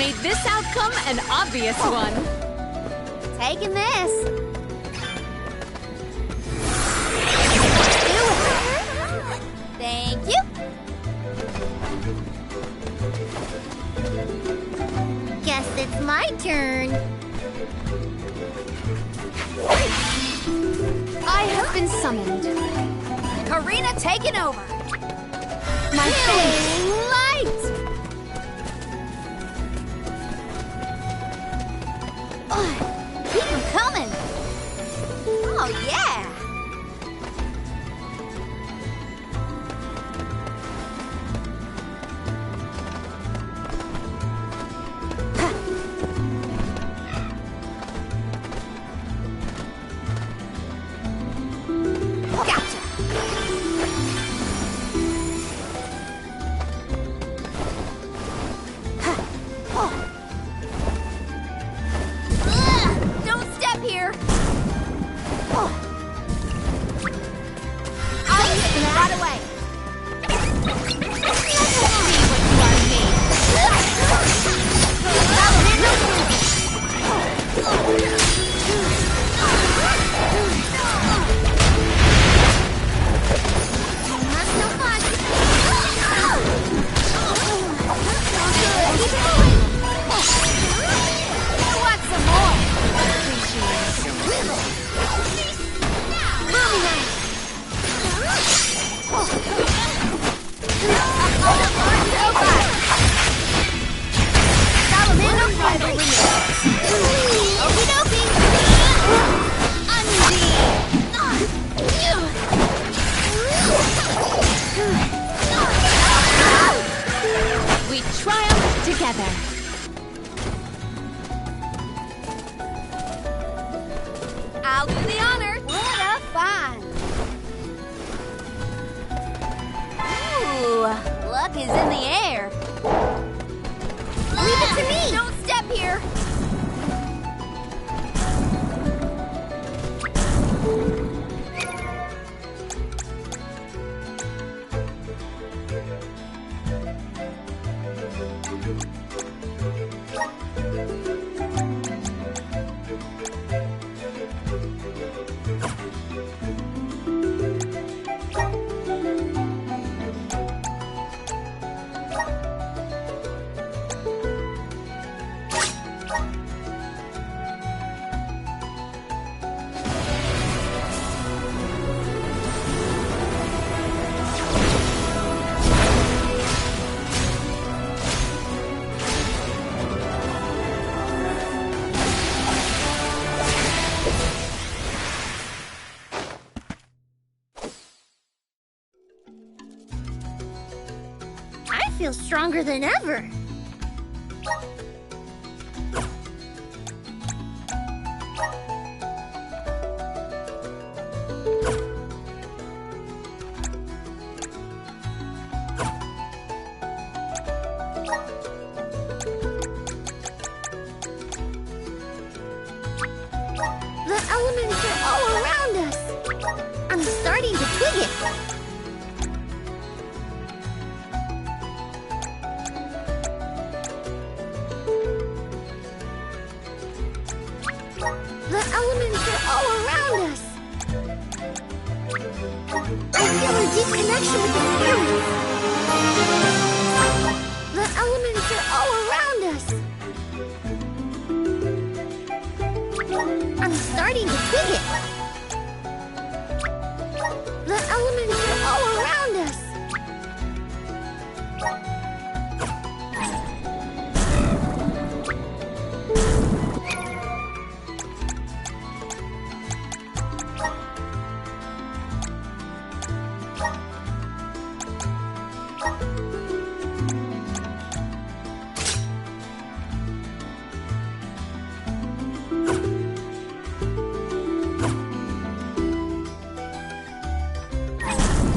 made this outcome an obvious one. Taking this. Thank you. Guess it's my turn. I have been summoned. Karina taking over. My thanks. Light! Keep them coming. Oh, yeah. Don't step here. I'll get them right away. Want some more? We triumph together. I'll do the honor. What a find. Ooh, luck is in the air. Leave it to me. Don't step here. I feel stronger than ever. The elements are all around us. I'm starting to twig it. The elements are all around us. I feel a deep connection with the spirits. The elements are all around us. I'm starting to twig it. The elements are all around us.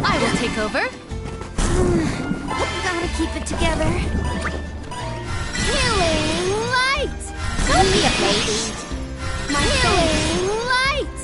I will take over. Gotta keep it together. Healing light. Don't be a baby. My healing light.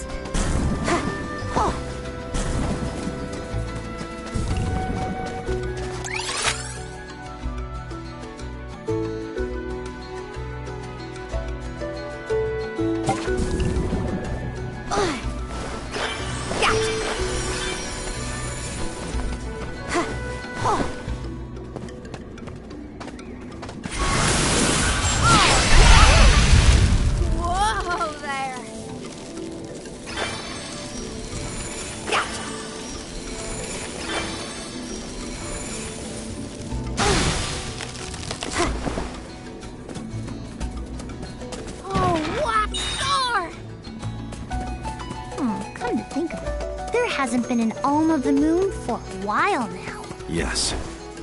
hasn't been an Alm of the Moon for a while now. Yes.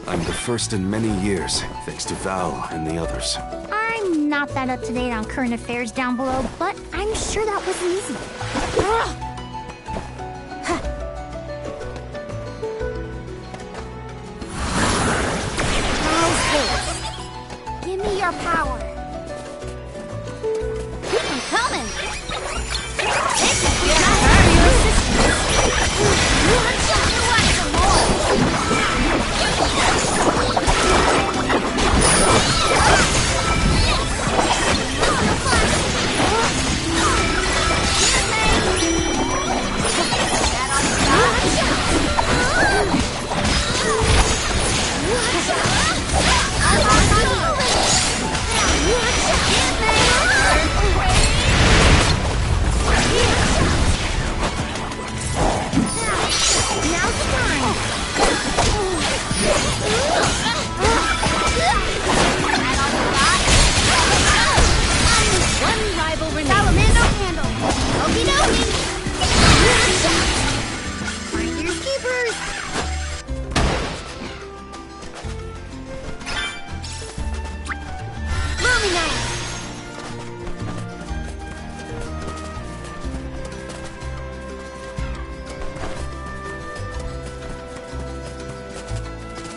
I'm the first in many years, thanks to Val and the others. I'm not that up to date on current affairs down below, but I'm sure that wasn't easy. Give me your power. I'm coming.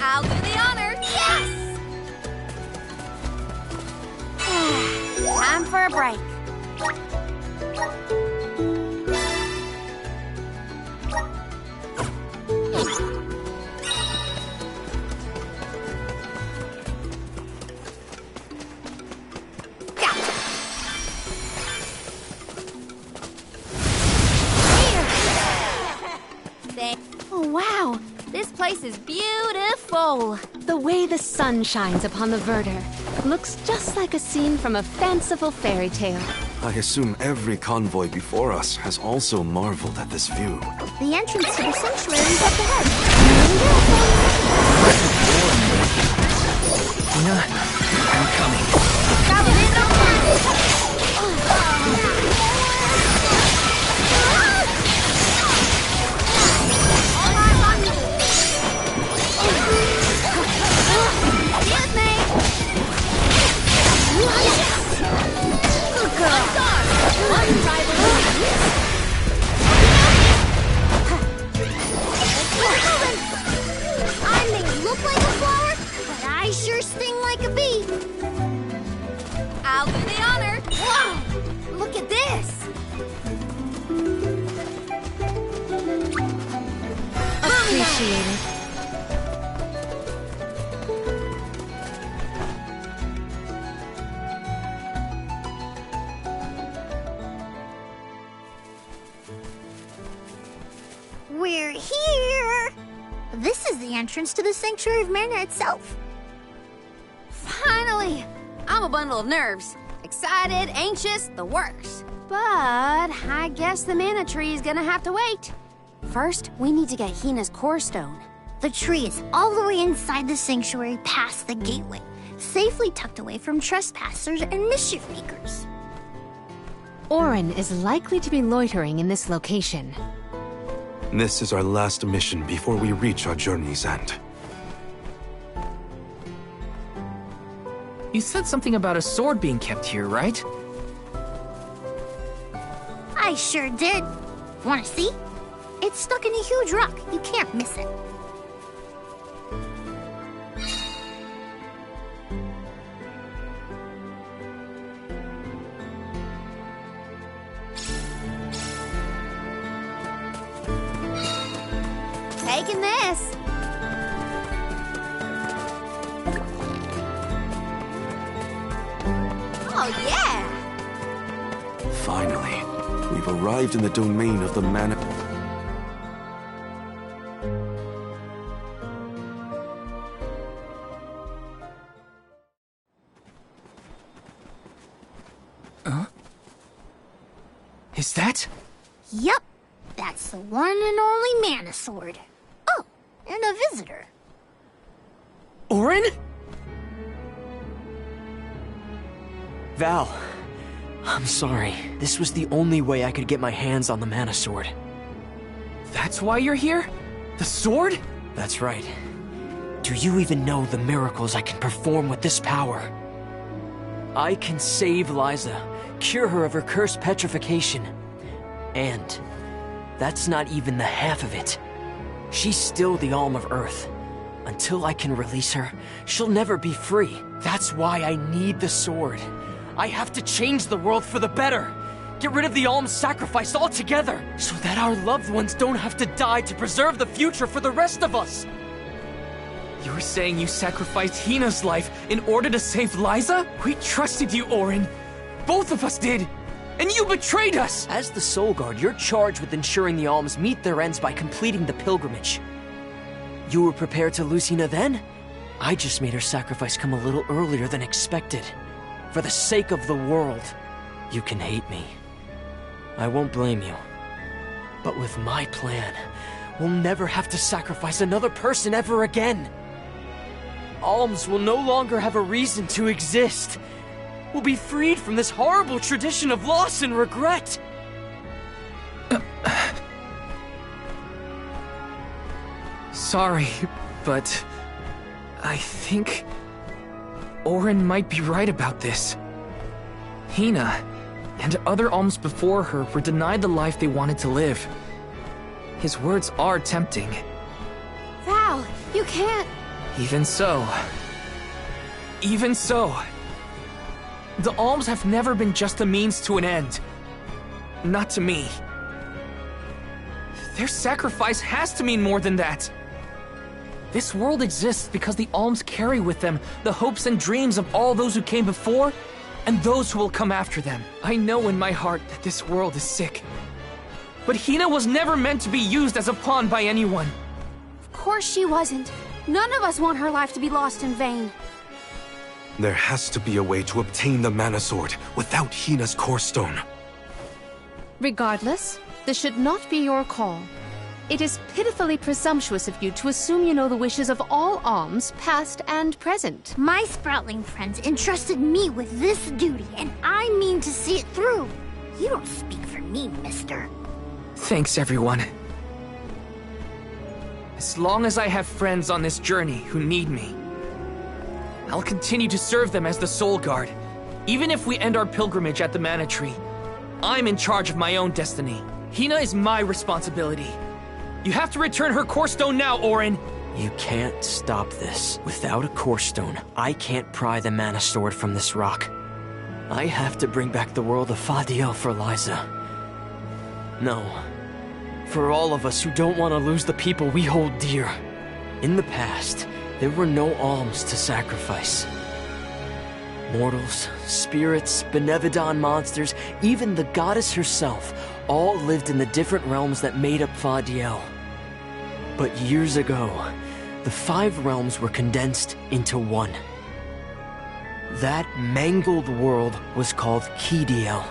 I'll do the honor. Yes! Time for a break. Oh, wow. This place is beautiful. The way the sun shines upon the verdure looks just like a scene from a fanciful fairy tale. I assume every convoy before us has also marveled at this view. The entrance to the sanctuary is up ahead. I'm coming. I may look like a flower, but I sure sting like a bee. I'll do the honor. Whoa! Look at this. Appreciated. We're here! This is the entrance to the Sanctuary of Mana itself. Finally! I'm a bundle of nerves. Excited, anxious, the works. But I guess the mana tree is gonna have to wait. First, we need to get Hina's core stone. The tree is all the way inside the sanctuary past the gateway, safely tucked away from trespassers and mischief makers. Orin is likely to be loitering in this location. This is our last mission before we reach our journey's end. You said something about a sword being kept here, right? I sure did. Want to see? It's stuck in a huge rock. You can't miss it. Taking this. Oh, yeah! Finally, we've arrived in the domain of the mana. Huh? Is that? Yup. That's the one and only mana sword. Oh, and a visitor. Orin? Val, I'm sorry. This was the only way I could get my hands on the mana sword. That's why you're here? The sword? That's right. Do you even know the miracles I can perform with this power? I can save Liza, cure her of her cursed petrification. And that's not even the half of it. She's still the Alm of Earth. Until I can release her, she'll never be free. That's why I need the sword. I have to change the world for the better. Get rid of the Alm's sacrifice altogether, so that our loved ones don't have to die to preserve the future for the rest of us. You're saying you sacrificed Hina's life in order to save Liza? We trusted you, Auron. Both of us did. And you betrayed us! As the Soul Guard, you're charged with ensuring the Alms meet their ends by completing the pilgrimage. You were prepared to lose Hina then? I just made her sacrifice come a little earlier than expected. For the sake of the world. You can hate me. I won't blame you. But with my plan, we'll never have to sacrifice another person ever again. Alms will no longer have a reason to exist. We'll be freed from this horrible tradition of loss and regret. Sorry, but I think Auron might be right about this. Hina and other alms before her were denied the life they wanted to live. His words are tempting. Val, you can't... Even so. Even so. The alms have never been just a means to an end. Not to me. Their sacrifice has to mean more than that. This world exists because the alms carry with them the hopes and dreams of all those who came before and those who will come after them. I know in my heart that this world is sick. But Hina was never meant to be used as a pawn by anyone. Of course she wasn't. None of us want her life to be lost in vain. There has to be a way to obtain the Mana Sword without Hina's Core Stone. Regardless, this should not be your call. It is pitifully presumptuous of you to assume you know the wishes of all alms, past and present. My Sproutling friends entrusted me with this duty, and I mean to see it through. You don't speak for me, mister. Thanks, everyone. As long as I have friends on this journey who need me, I'll continue to serve them as the Soul Guard. Even if we end our pilgrimage at the Mana Tree, I'm in charge of my own destiny. Hina is my responsibility. You have to return her Core Stone now, Auron! You can't stop this. Without a Core Stone, I can't pry the Mana Sword from this rock. I have to bring back the world of Fadiel for Liza. No. For all of us who don't want to lose the people we hold dear. In the past, there were no alms to sacrifice. Mortals, spirits, Benevodon monsters, even the goddess herself, all lived in the different realms that made up Fadiel. But years ago, the 5 realms were condensed into one. That mangled world was called Kidiel.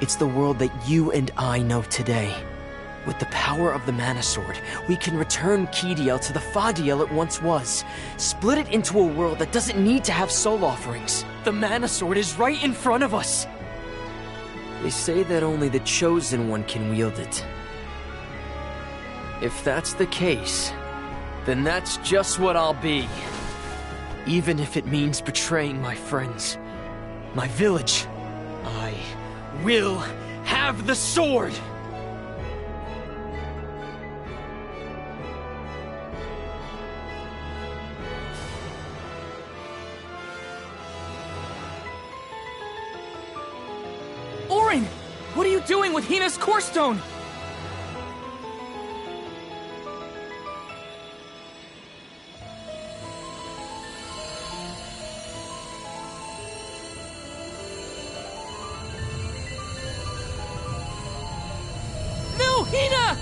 It's the world that you and I know today. With the power of the Mana Sword, we can return Kidiel to the Fadiel it once was. Split it into a world that doesn't need to have soul offerings. The Mana Sword is right in front of us. They say that only the Chosen One can wield it. If that's the case, then that's just what I'll be. Even if it means betraying my friends, my village, I will have the sword! Auron! What are you doing with Hina's Core Stone? No, Hina!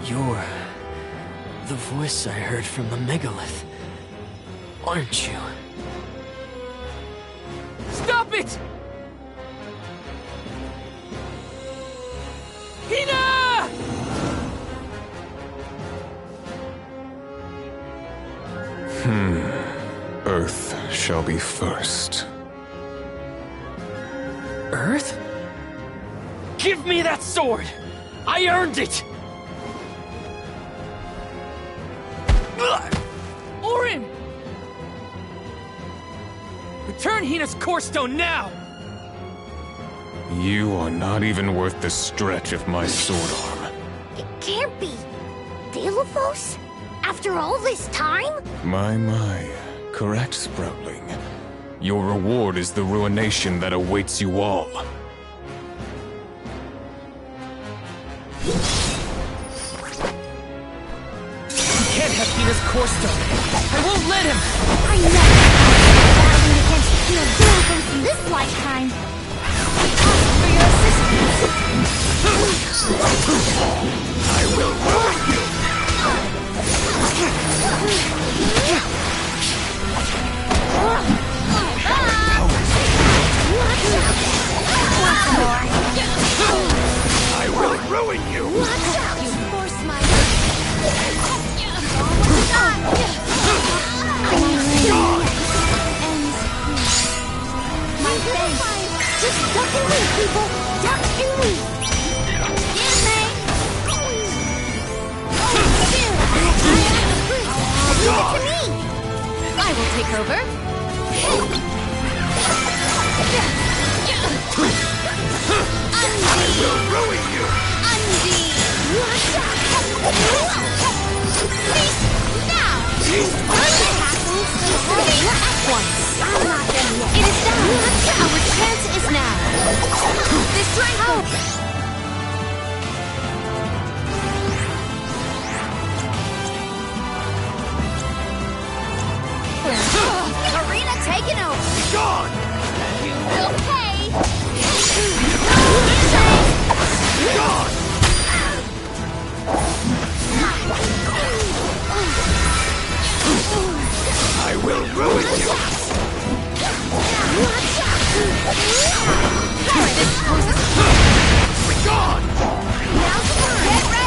You're the voice I heard from the megalith, aren't you? Stop it! Hina! Earth shall be first. Earth? Give me that sword! I earned it! Orin! Return Hina's core stone now! You are not even worth the stretch of my sword arm. It can't be. Delophos? After all this time? My. Correct, Sproutling. Your reward is the ruination that awaits you all. He can't have Hina's core stone! I won't let him! I never battling against pure Delophos in this lifetime. I ask for your assistance. I will ruin you! I will ruin you! You force my... My face! Just duck and weave, people! Duck and weave! Give me! Give it to me! I will take over. I will ruin you! Now! At once! I'm not done yet. It is done! Our chance is now! This triangle! Arena taken over! Gone! You will pay! Gone! I will ruin you! Gone! Now get ready!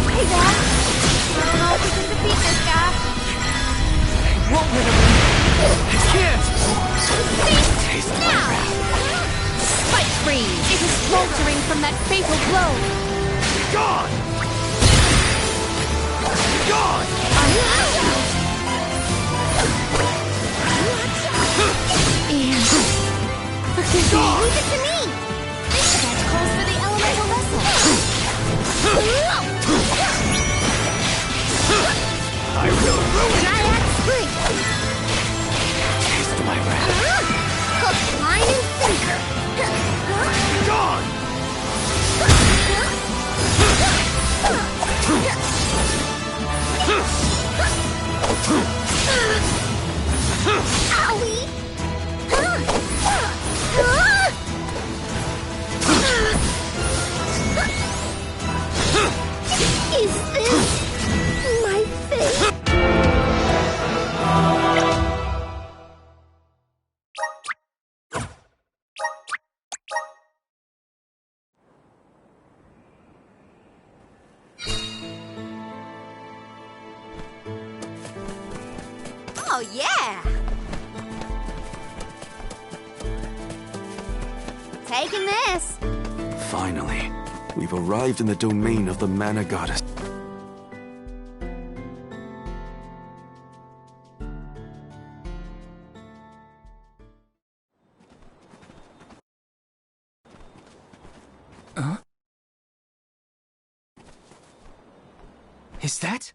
Hey, Dad. I don't know if we can defeat this guy. I won't let him win! I can't! Taste now! Spike freeze! It is faltering from that fatal blow. Gone! Gone! Leave it to me! This catch calls for the elemental vessel. I will ruin Dryad spring! Taste my wrath. Hook, line, and sinker! Gone! Owie! Is this my fate? Oh, yeah! Taking this. Finally, we've arrived in the domain of the Mana Goddess. Huh? Is that?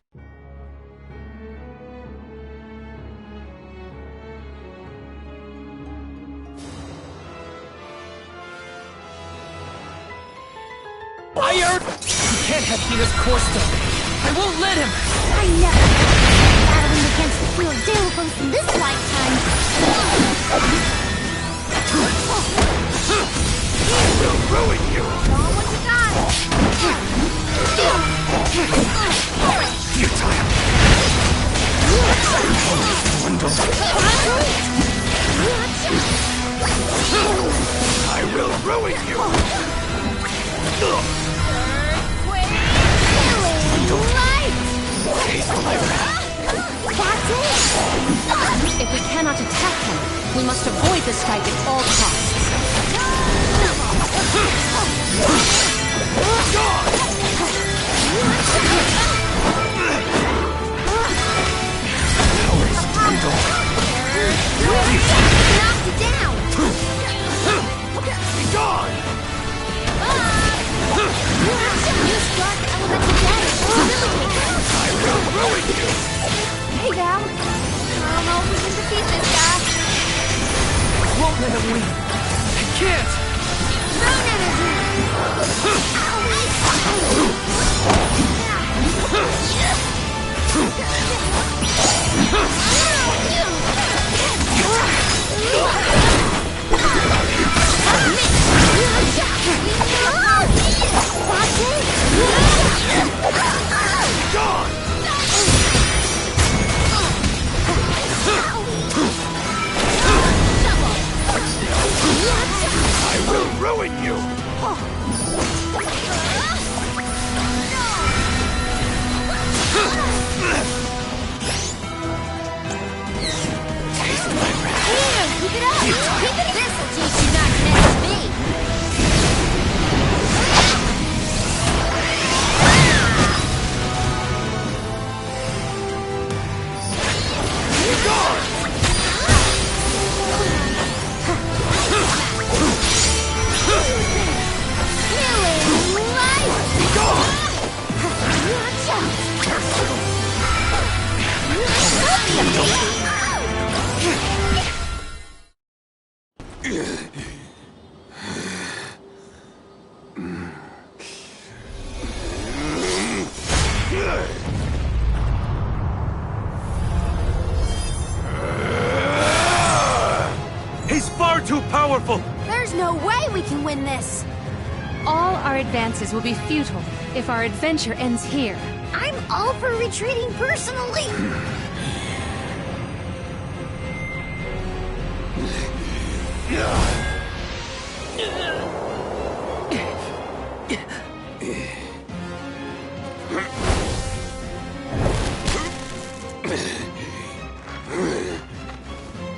He can't have Hina's core stone. I won't let him! I never battling against the Field Delos in this lifetime. We'll ruin you! Show 'em what you got! Futile! I will ruin you! Taste my wrath. That's it! If we cannot attack him, we must avoid the strike at all costs. Knocked it down! Be gone! Use dark elemental damage to facilitate this. I will ruin you! Hey, Val. I don't know if we can defeat this guy. Won't let him win. I can't. Moon energy! I will ruin you! Taste my wrath. Here, keep it up! Keep it! This'll teach you not to next me! He's far too powerful! There's no way we can win this! All our advances will be futile if our adventure ends here. I'm all for retreating personally!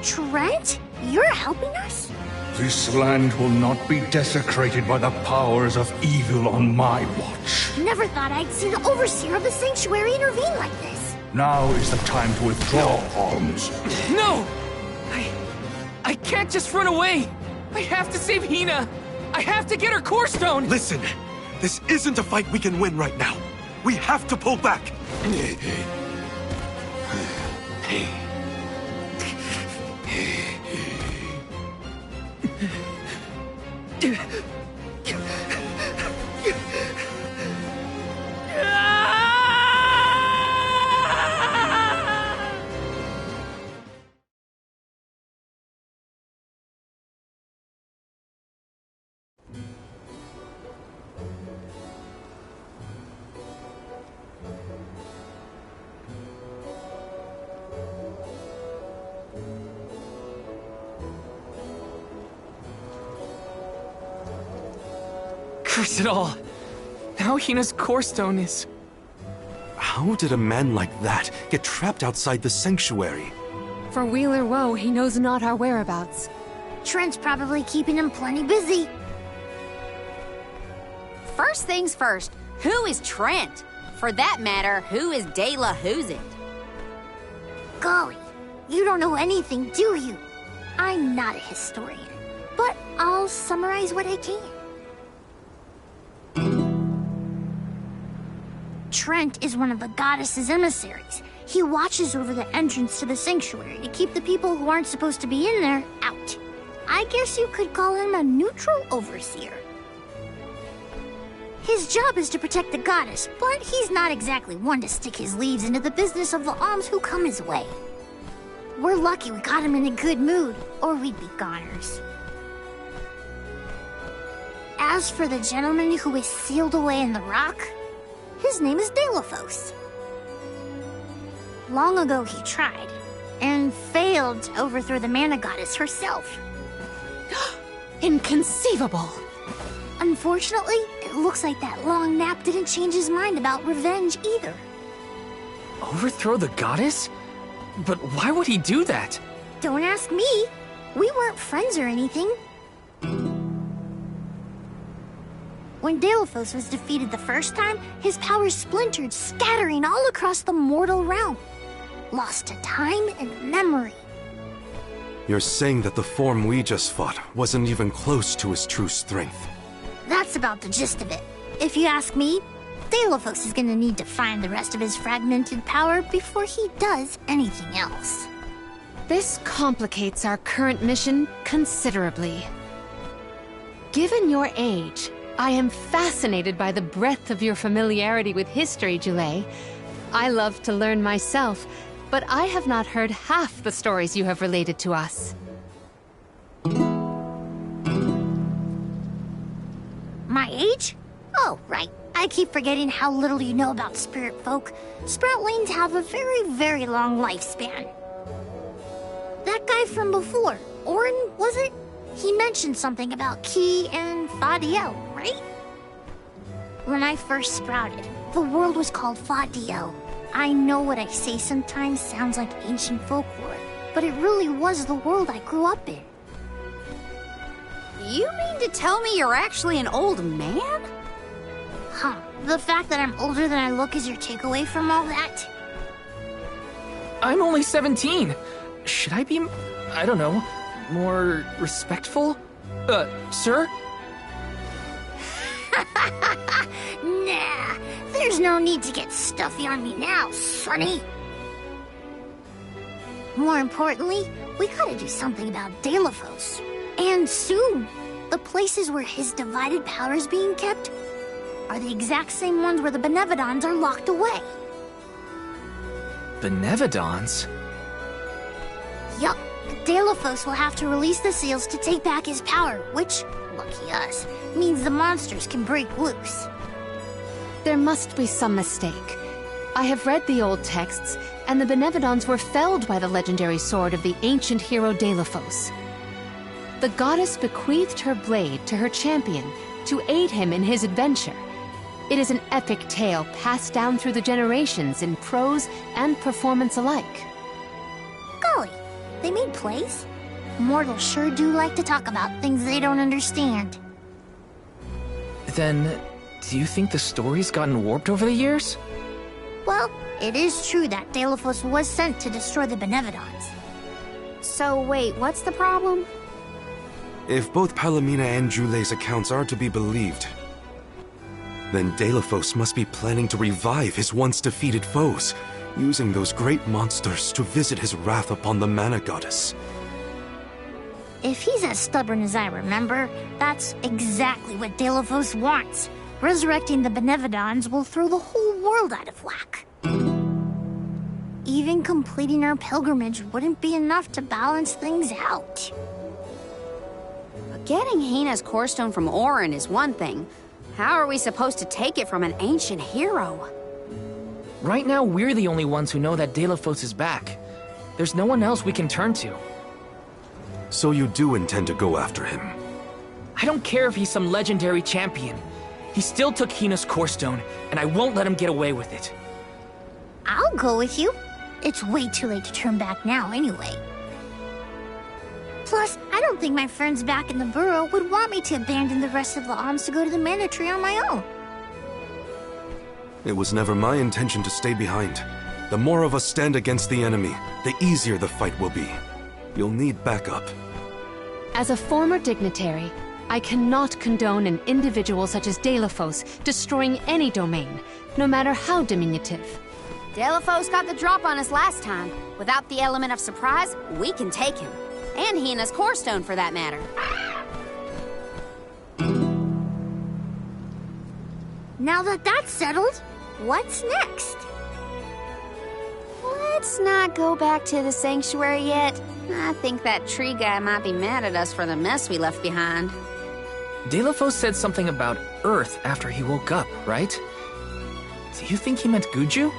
Trent? You're helping us? This land will not be desecrated by the powers of evil on my watch. Never thought I'd see the Overseer of the Sanctuary intervene like this. Now is the time to withdraw, arms. No! I can't just run away! I have to save Hina! I have to get her core stone! Listen, this isn't a fight we can win right now. We have to pull back. Curse it all! Now Hina's core stone is... How did a man like that get trapped outside the sanctuary? For Wheeler Woe, he knows not our whereabouts. Trent's probably keeping him plenty busy. First things first, who is Trent? For that matter, who is De La Who's It? Golly, you don't know anything, do you? I'm not a historian, but I'll summarize what I can. Trent is one of the goddess's emissaries. He watches over the entrance to the sanctuary to keep the people who aren't supposed to be in there out. I guess you could call him a neutral overseer. His job is to protect the goddess, but he's not exactly one to stick his leaves into the business of the alms who come his way. We're lucky we got him in a good mood, or we'd be goners. As for the gentleman who is sealed away in the rock, his name is Delophos. Long ago he tried, and failed to overthrow the mana goddess herself. Inconceivable! Unfortunately, it looks like that long nap didn't change his mind about revenge either. Overthrow the goddess? But why would he do that? Don't ask me. We weren't friends or anything. When Delophos was defeated the first time, his powers splintered, scattering all across the mortal realm. Lost to time and memory. You're saying that the form we just fought wasn't even close to his true strength. That's about the gist of it. If you ask me, Delophos is gonna need to find the rest of his fragmented power before he does anything else. This complicates our current mission considerably. Given your age, I am fascinated by the breadth of your familiarity with history, Jule. I love to learn myself, but I have not heard half the stories you have related to us. My age? Oh, right. I keep forgetting how little you know about spirit folk. Sproutlings have a very, very long lifespan. That guy from before, Orin, was it? He mentioned something about Ki and Fadiel, right? When I first sprouted, the world was called Fadiel. I know what I say sometimes sounds like ancient folklore, but it really was the world I grew up in. You mean to tell me you're actually an old man? Huh. The fact that I'm older than I look is your takeaway from all that? I'm only 17. Should I be, I don't know, more respectful? Sir? Nah, there's no need to get stuffy on me now, sonny. More importantly, we gotta do something about Delophos. And soon. The places where his divided power is being kept are the exact same ones where the Benevodons are locked away. Benevodons? Yup. Delophos will have to release the seals to take back his power, which, lucky us, means the monsters can break loose. There must be some mistake. I have read the old texts, and the Benevodons were felled by the legendary sword of the ancient hero Delophos. The goddess bequeathed her blade to her champion to aid him in his adventure. It is an epic tale passed down through the generations in prose and performance alike. Golly, they made plays? Mortals sure do like to talk about things they don't understand. Then, do you think the story's gotten warped over the years? Well, it is true that Delophos was sent to destroy the Benevodons. So wait, what's the problem? If both Palomina and Jule's accounts are to be believed, then Delophos must be planning to revive his once defeated foes, using those great monsters to visit his wrath upon the Mana Goddess. If he's as stubborn as I remember, that's exactly what Delophos wants. Resurrecting the Benevodons will throw the whole world out of whack. Even completing our pilgrimage wouldn't be enough to balance things out. Getting Hina's core stone from Orin is one thing. How are we supposed to take it from an ancient hero? Right now, we're the only ones who know that Delophos is back. There's no one else we can turn to. So you do intend to go after him? I don't care if he's some legendary champion. He still took Hina's core stone, and I won't let him get away with it. I'll go with you. It's way too late to turn back now anyway. Plus, I don't think my friends back in the burrow would want me to abandon the rest of the alms to go to the Mana Tree on my own. It was never my intention to stay behind. The more of us stand against the enemy, the easier the fight will be. You'll need backup. As a former dignitary, I cannot condone an individual such as Delophos destroying any domain, no matter how diminutive. Delophos got the drop on us last time. Without the element of surprise, we can take him. And Hina's core stone, for that matter. Now that that's settled, what's next? Let's not go back to the sanctuary yet. I think that tree guy might be mad at us for the mess we left behind. Delafos said something about Earth after he woke up, right? Do you think he meant Guju?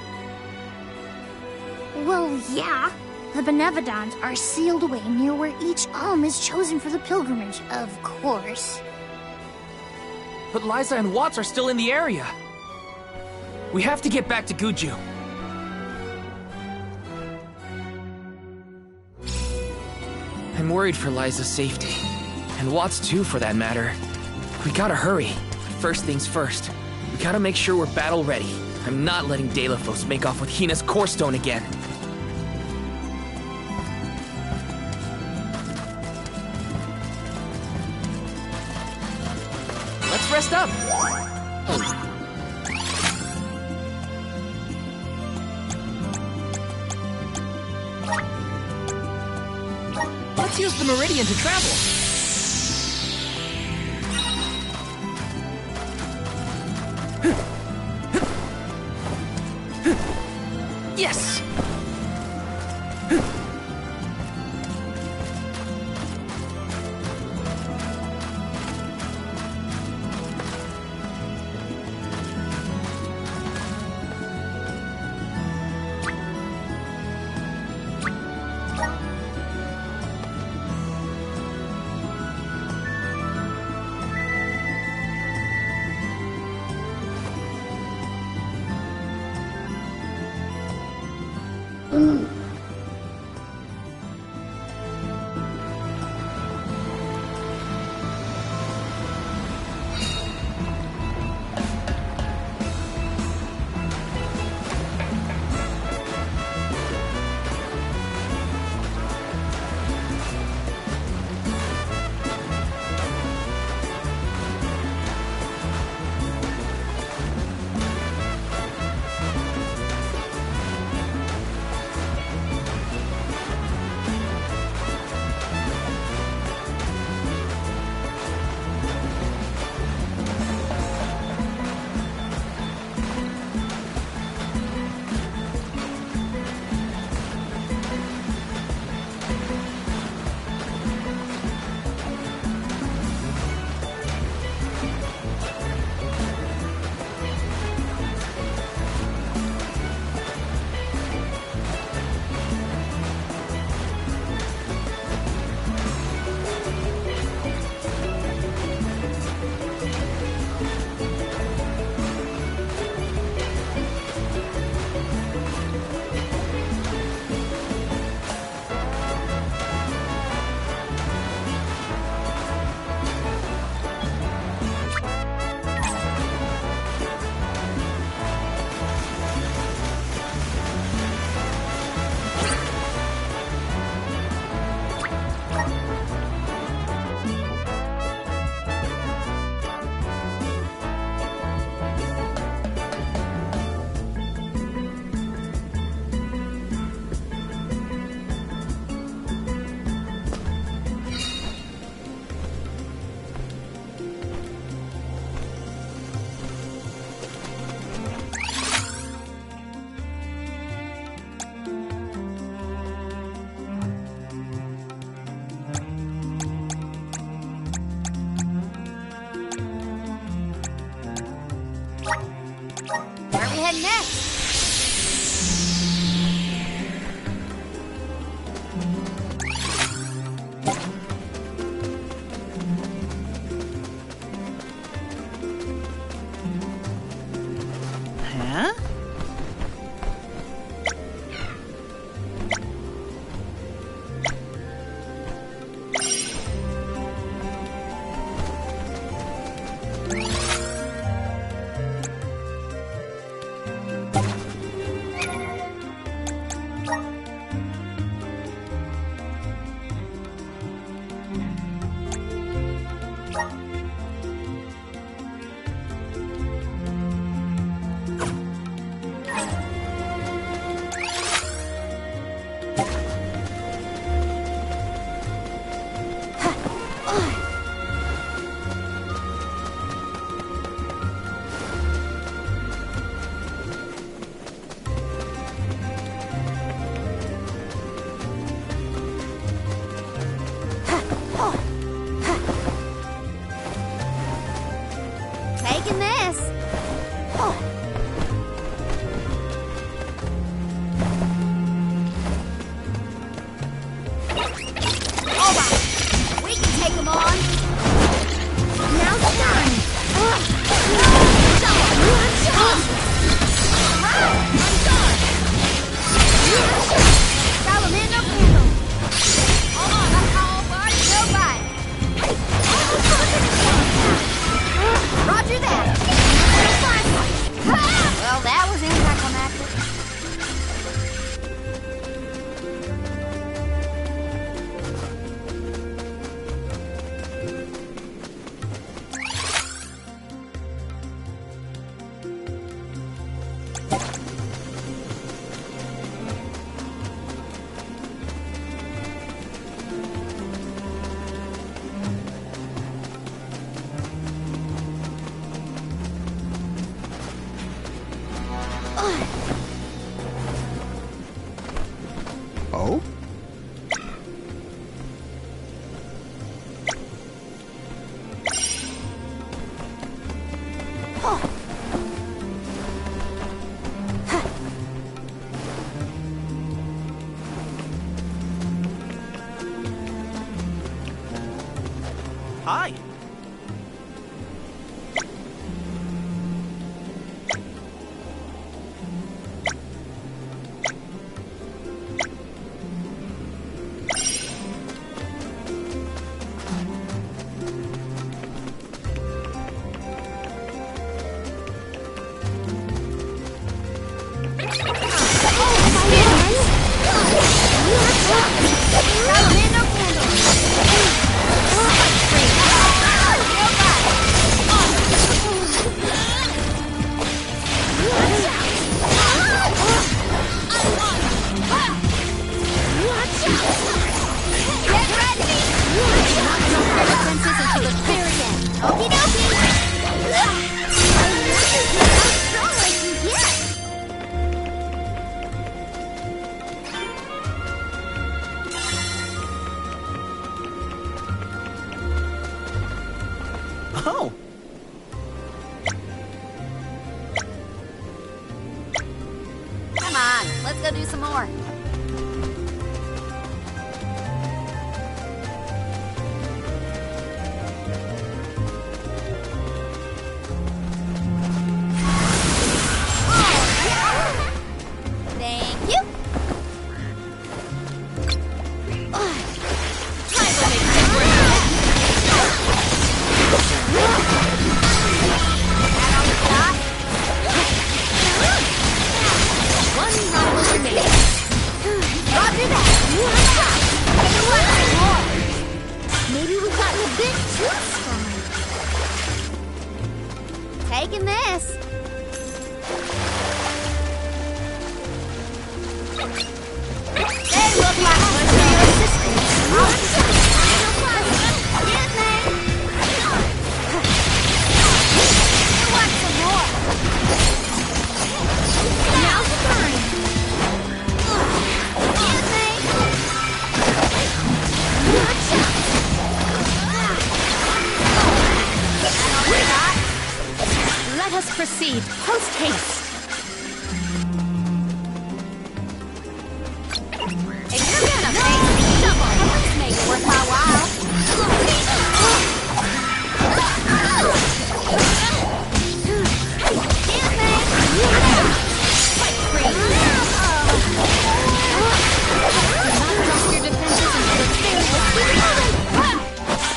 Well, yeah. The Benevodons are sealed away near where each is chosen for the pilgrimage, of course. But Liza and Watts are still in the area. We have to get back to Guju. I'm worried for Liza's safety. And Watts too, for that matter. We gotta hurry. But first things first. We gotta make sure we're battle ready. I'm not letting Delafos make off with Hina's core stone again. Let's rest up! Let's use the Meridian to travel. Yes! We can take them on. Now's the time. Salamander candle. Roger that. Well, that was anticlimactic. Oh? Hi. Oh! Come on, let's go do some more. Thank you. Maybe we've gotten a bit too strong. Taking this. They look like one of your assistants. Excuse me. You want some more? Now's the time. Excuse me. Let us proceed post haste. If you're gonna make me double, at least make it worth my while. Excuse me. Fight free. Do not trust your defenses until the thing was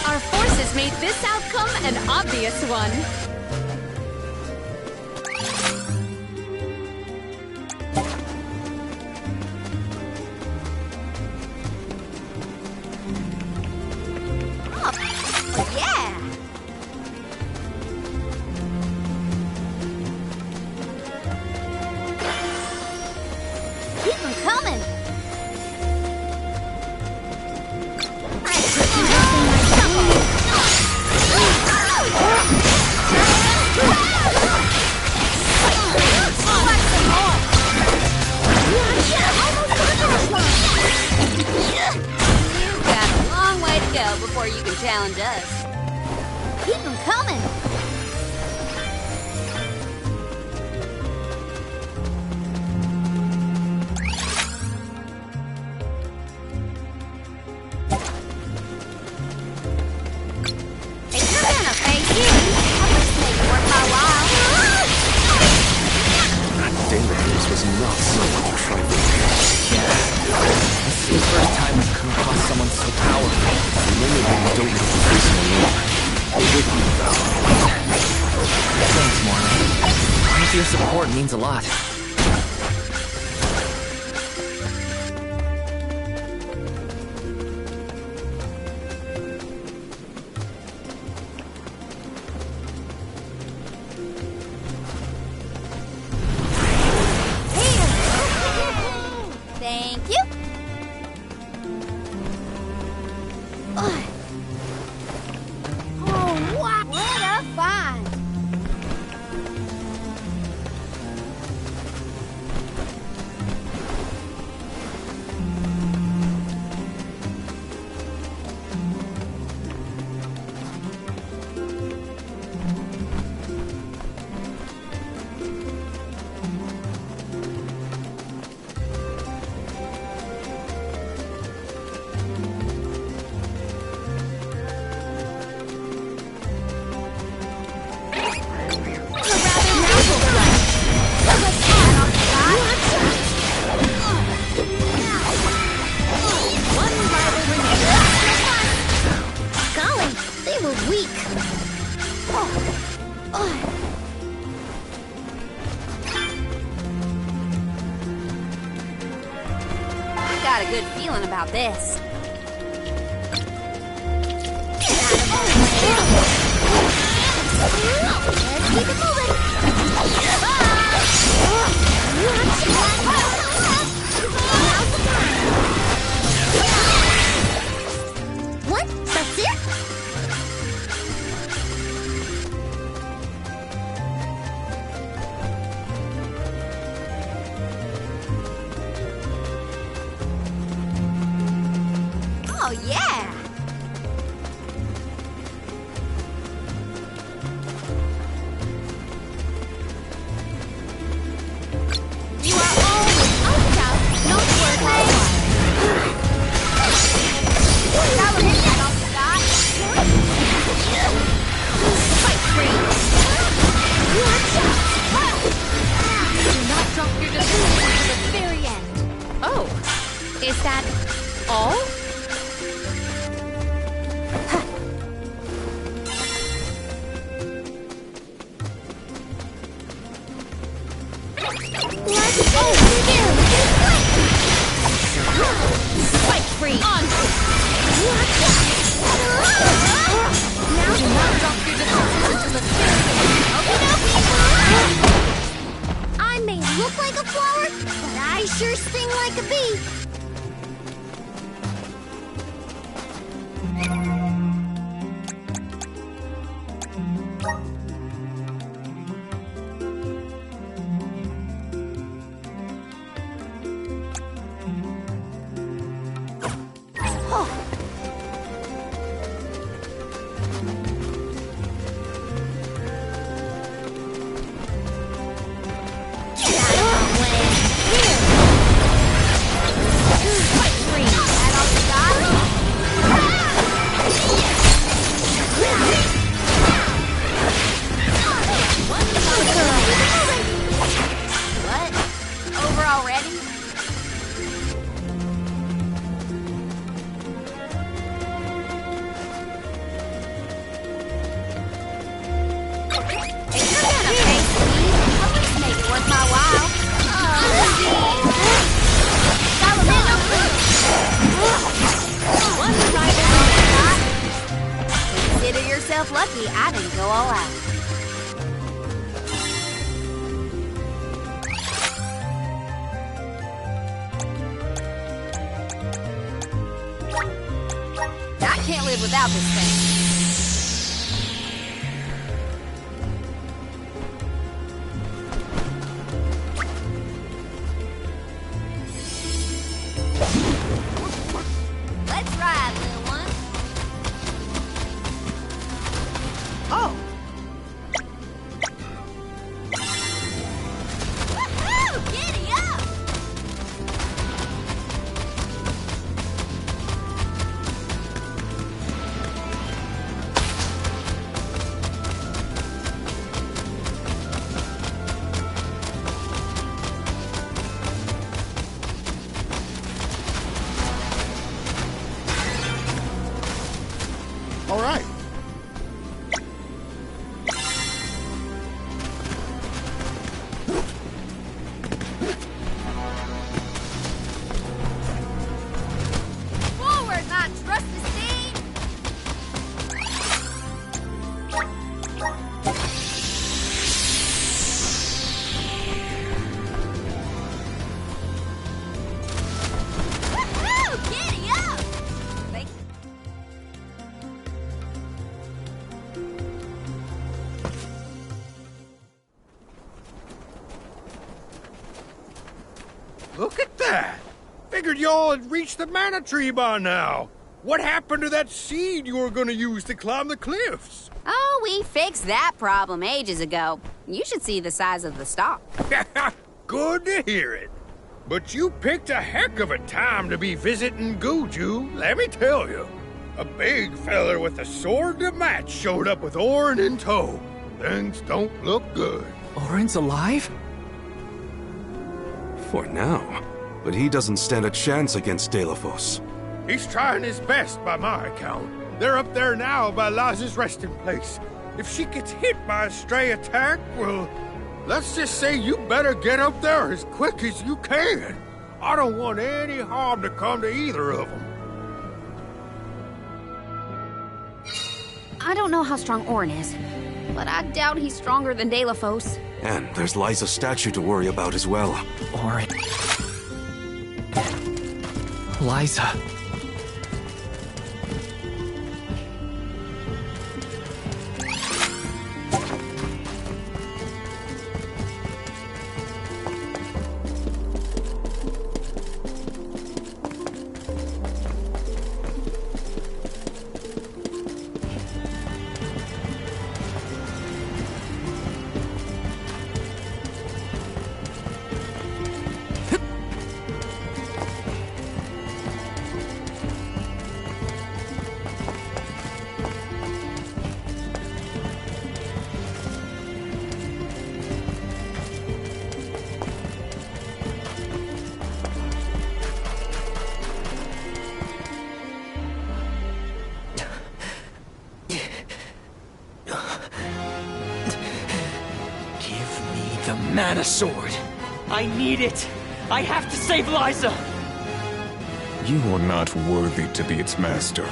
Our forces made this outcome an obvious one. With your support means a lot. Thank you. Oh, wow. What a find. Golly, they were weak. I got a good feeling about this. Let's keep it moving. What? That's it? Oh, yeah. You are always out not worth it. That was it, off the dot. Fight free. Do not drop your defenses until the very end. Oh, is that all? Let's go! Fight free. On. Now do not drop your defenses until the very end. I may look like a flower, but I sure sting like a bee. What? Over already? If you're gonna face me, at least make it worth my while. One rival. Consider yourself lucky I didn't go all out. I can't live without this thing. Let's ride, little one. Oh! Woohoo! Giddy up! Look at that! Figured y'all had reached the mana tree by now. What happened to that seed you were gonna use to climb the cliffs? Oh, we fixed that problem ages ago. You should see the size of the stalk. Good to hear it. But you picked a heck of a time to be visiting Guju, let me tell you. A big feller with a sword to match showed up with Orin in tow. Things don't look good. Orin's alive? For now. But he doesn't stand a chance against Delafos. He's trying his best by my account. They're up there now by Liza's resting place. If she gets hit by a stray attack, well, let's just say you better get up there as quick as you can. I don't want any harm to come to either of them. I don't know how strong Orin is, but I doubt he's stronger than Delafos. And there's Liza's statue to worry about as well. Orin. Liza. Mana sword. I need it. I have to save Liza. You are not worthy to be its master.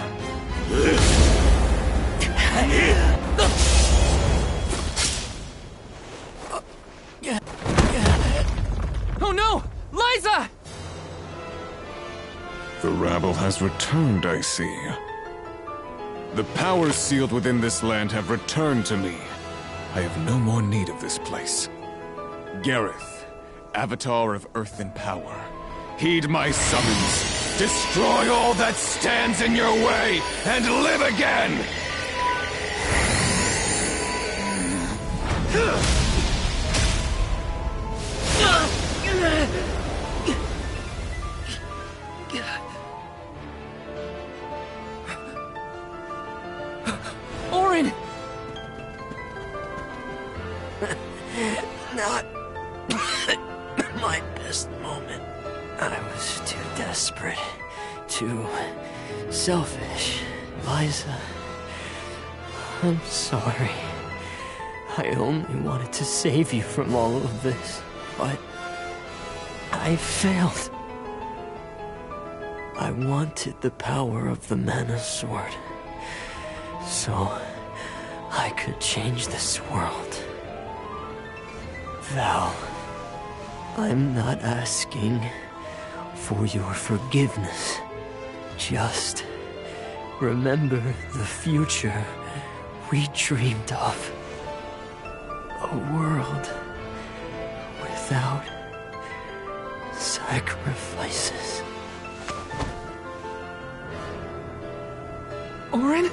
Oh no! Liza! The rabble has returned, I see. The powers sealed within this land have returned to me. I have no more need of this place. Gareth, Avatar of Earth and Power, heed my summons. Destroy all that stands in your way, and live again! Orin! Not my best moment. I was too desperate, too selfish. Liza, I'm sorry. I only wanted to save you from all of this, but I failed. I wanted the power of the Mana Sword, so I could change this world. Val, I'm not asking for your forgiveness. Just remember the future we dreamed of. A world without sacrifices. Orin?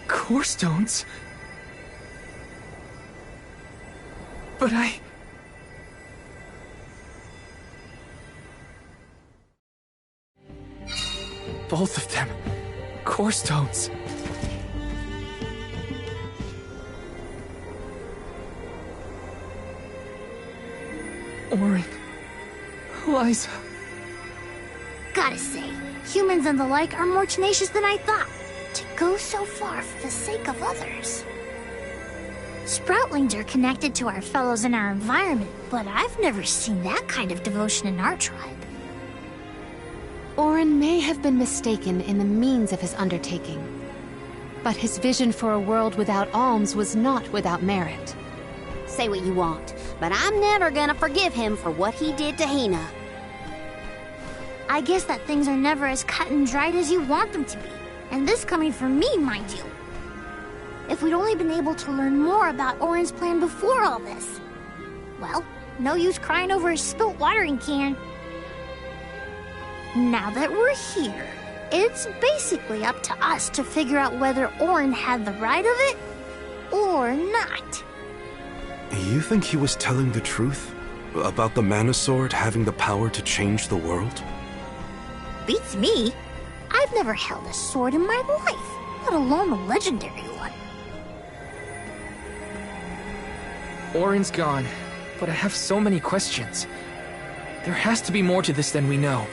Core stones? But both of them. Core stones. Orin. Liza. Gotta say, humans and the like are more tenacious than I thought. To go so far for the sake of others. Sproutlings are connected to our fellows in our environment, but I've never seen that kind of devotion in our tribe. Orin may have been mistaken in the means of his undertaking, but his vision for a world without alms was not without merit. Say what you want, but I'm never gonna forgive him for what he did to Hina. I guess that things are never as cut and dried as you want them to be. And this coming from me, mind you. If we'd only been able to learn more about Orin's plan before all this. Well, no use crying over a spilt watering can. Now that we're here, it's basically up to us to figure out whether Orin had the right of it or not. You think he was telling the truth? About the Mana Sword having the power to change the world? Beats me. I've never held a sword in my life, let alone a legendary one. Orin's gone, but I have so many questions. There has to be more to this than we know.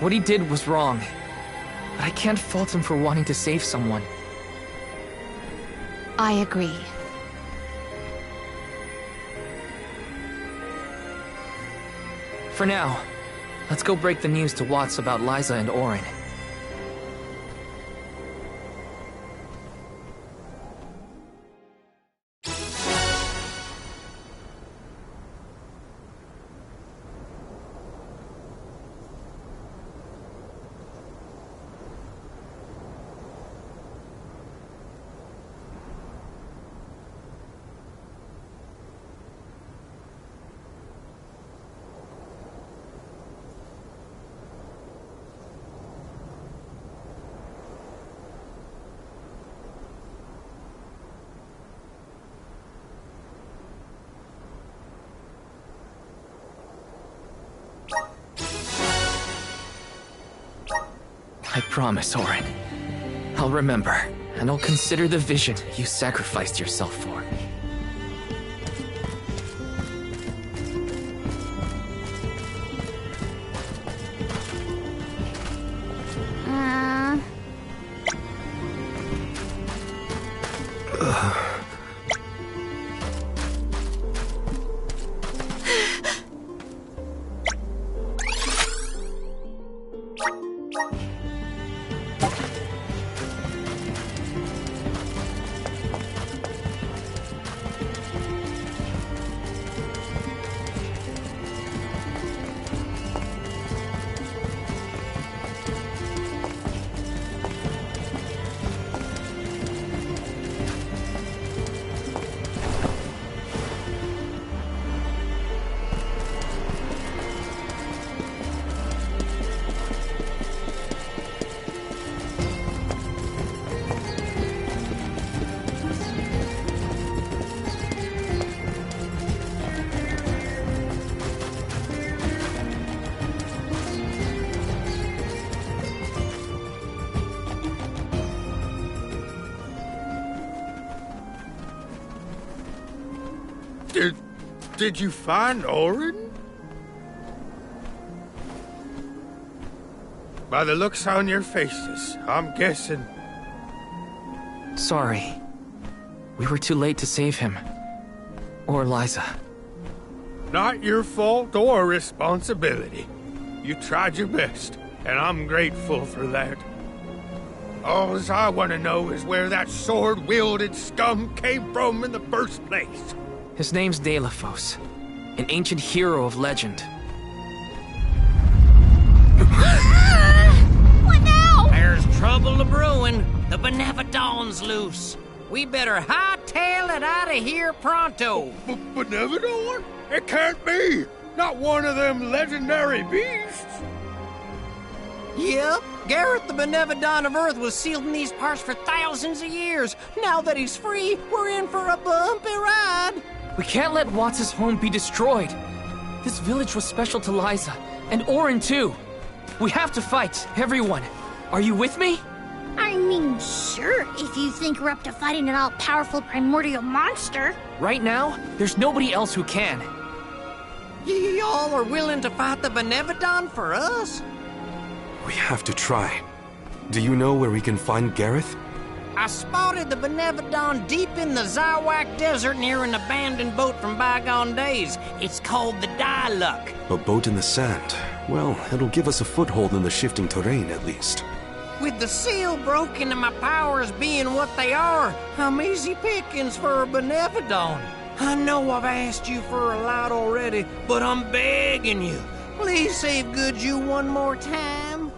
What he did was wrong, but I can't fault him for wanting to save someone. I agree. For now, let's go break the news to Watts about Liza and Orin. I promise, Orin. I'll remember, and I'll consider the vision you sacrificed yourself for. Did you find Orin? By the looks on your faces, I'm guessing. Sorry. We were too late to save him. Or Liza. Not your fault or responsibility. You tried your best, and I'm grateful for that. All I want to know is where that sword-wielded scum came from in the first place. His name's Delafos, an ancient hero of legend. What now? There's trouble a-brewing. The Benevodon's loose. We better hightail it out of here pronto. Benevodon? It can't be! Not one of them legendary beasts! Yep, Gareth the Benevodon of Earth was sealed in these parts for thousands of years. Now that he's free, we're in for a bumpy ride. We can't let Watts' home be destroyed. This village was special to Liza, and Orin too. We have to fight, everyone. Are you with me? I mean, sure, if you think we're up to fighting an all-powerful primordial monster. Right now, there's nobody else who can. Y'all are willing to fight the Benevodon for us? We have to try. Do you know where we can find Gareth? I spotted the Benevodon deep in the Zawak Desert near an abandoned boat from bygone days. It's called the Diluc. A boat in the sand. Well, it'll give us a foothold in the shifting terrain, at least. With the seal broken and my powers being what they are, I'm easy pickings for a Benevodon. I know I've asked you for a light already, but I'm begging you. Please save Goodju one more time.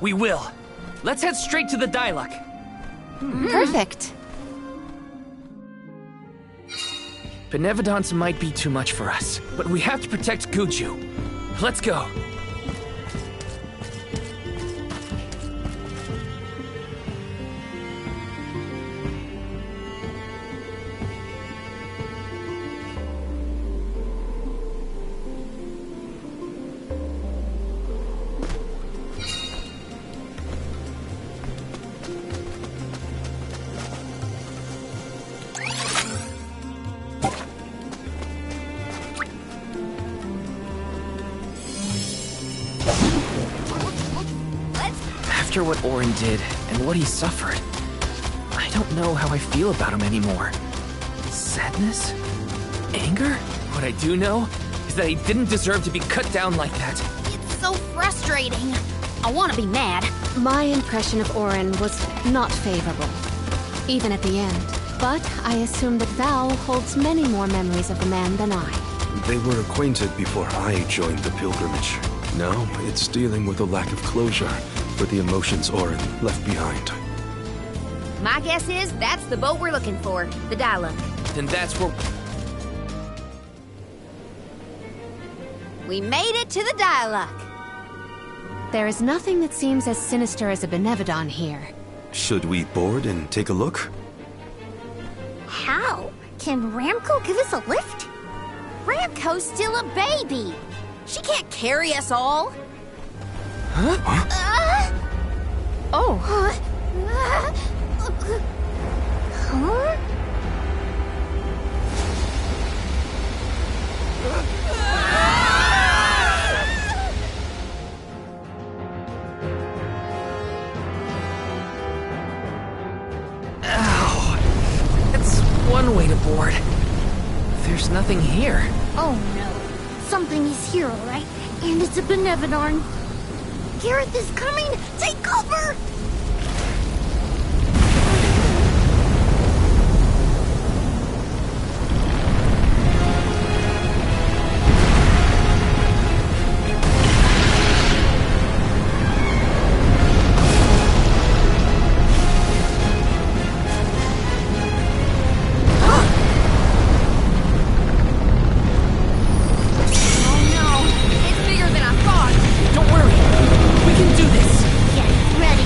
We will. Let's head straight to the Diluc. Perfect. Benevodons might be too much for us, but we have to protect Goodju. Let's go. After what Orin did and what he suffered, I don't know how I feel about him anymore. Sadness? Anger? What I do know is that he didn't deserve to be cut down like that. It's so frustrating. I want to be mad. My impression of Orin was not favorable, even at the end. But I assume that Val holds many more memories of the man than I. They were acquainted before I joined the pilgrimage. Now, it's dealing with a lack of closure for the emotions Orin left behind. My guess is that's the boat we're looking for, the Diluc. Then that's where... We made it to the Diluc. There is nothing that seems as sinister as a Benevodon here. Should we board and take a look? How? Can Ramco give us a lift? Ramco's still a baby. She can't carry us all. Huh? Oh. Huh? Ow. That's one way to board. There's nothing here. Oh no. Something is here, all right? And it's a Benevodon. Gareth is coming! Take cover! Don't worry. We can do this. Get ready,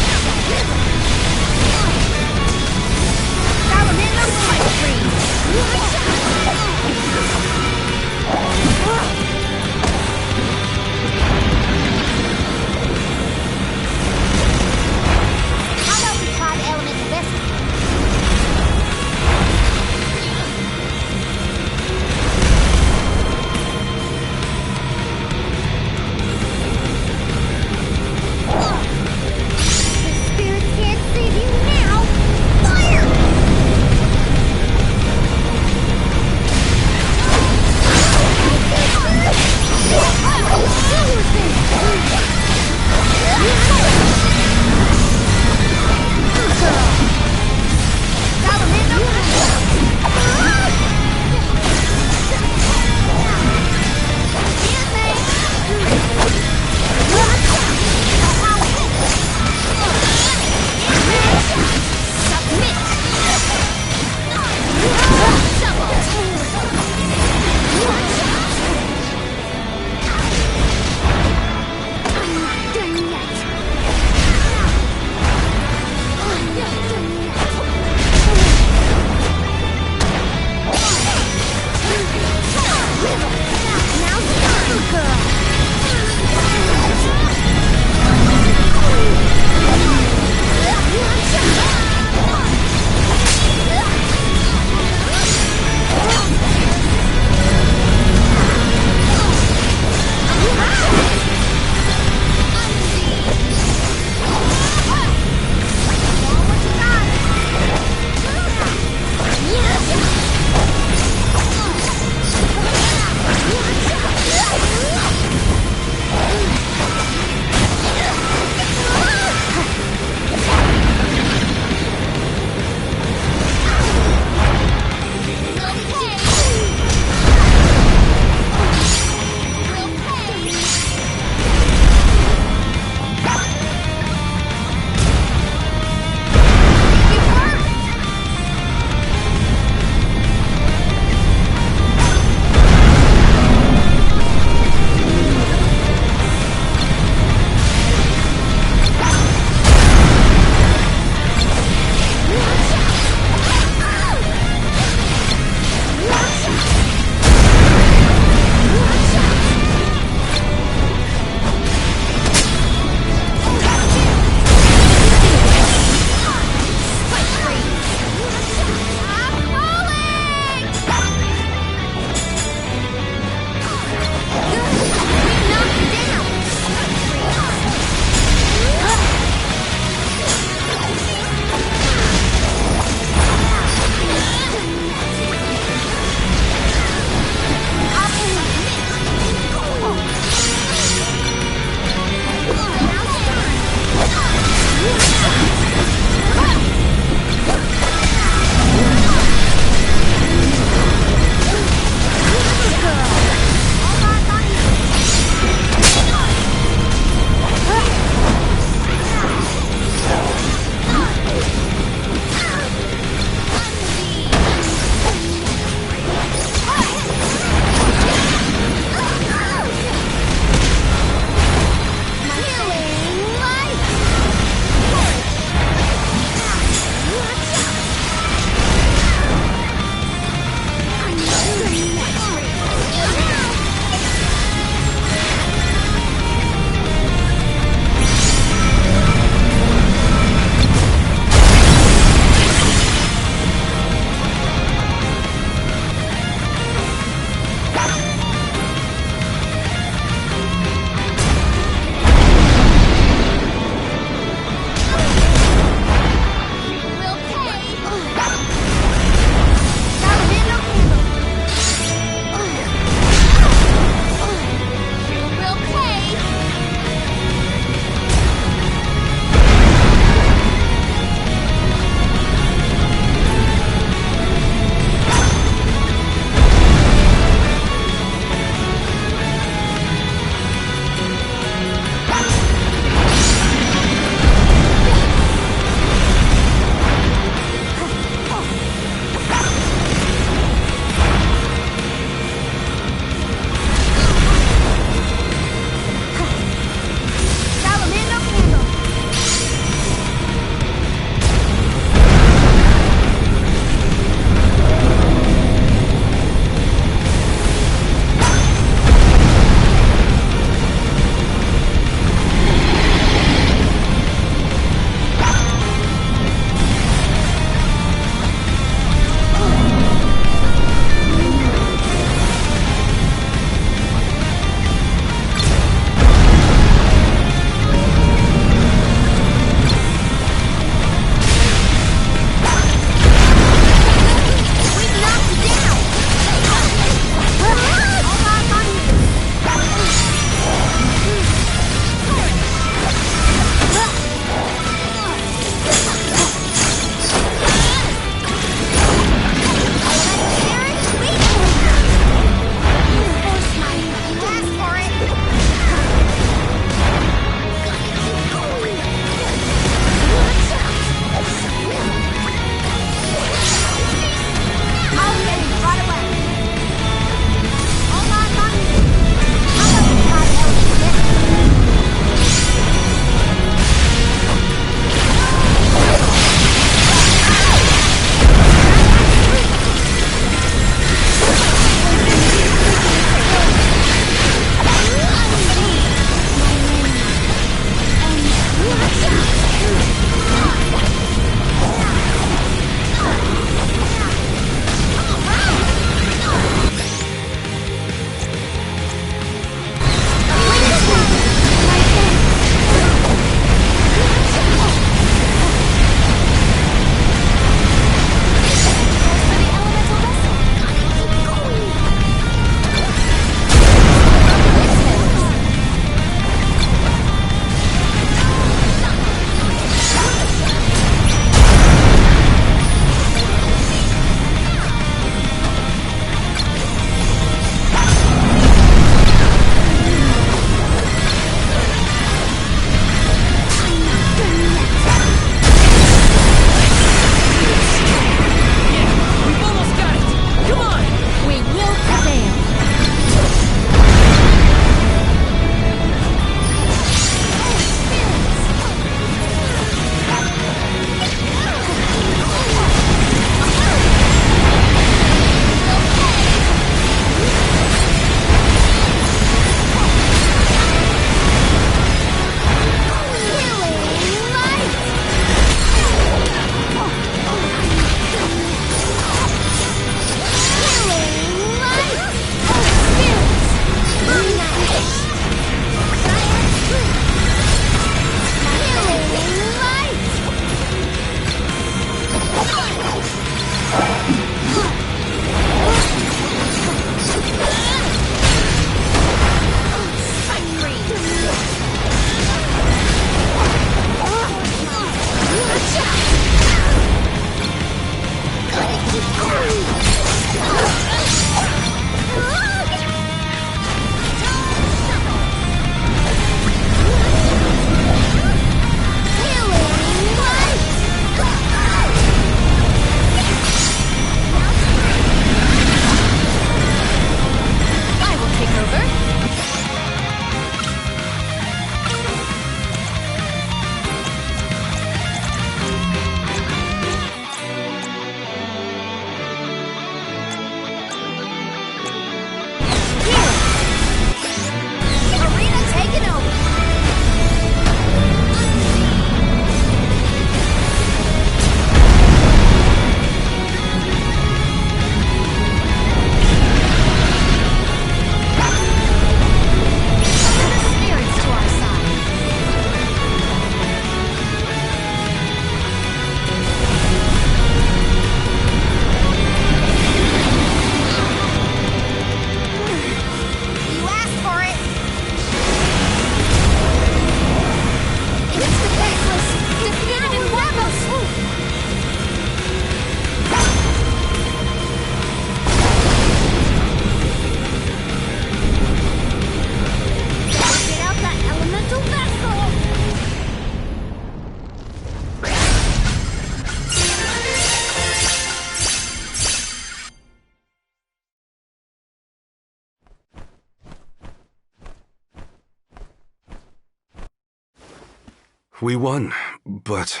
We won, but...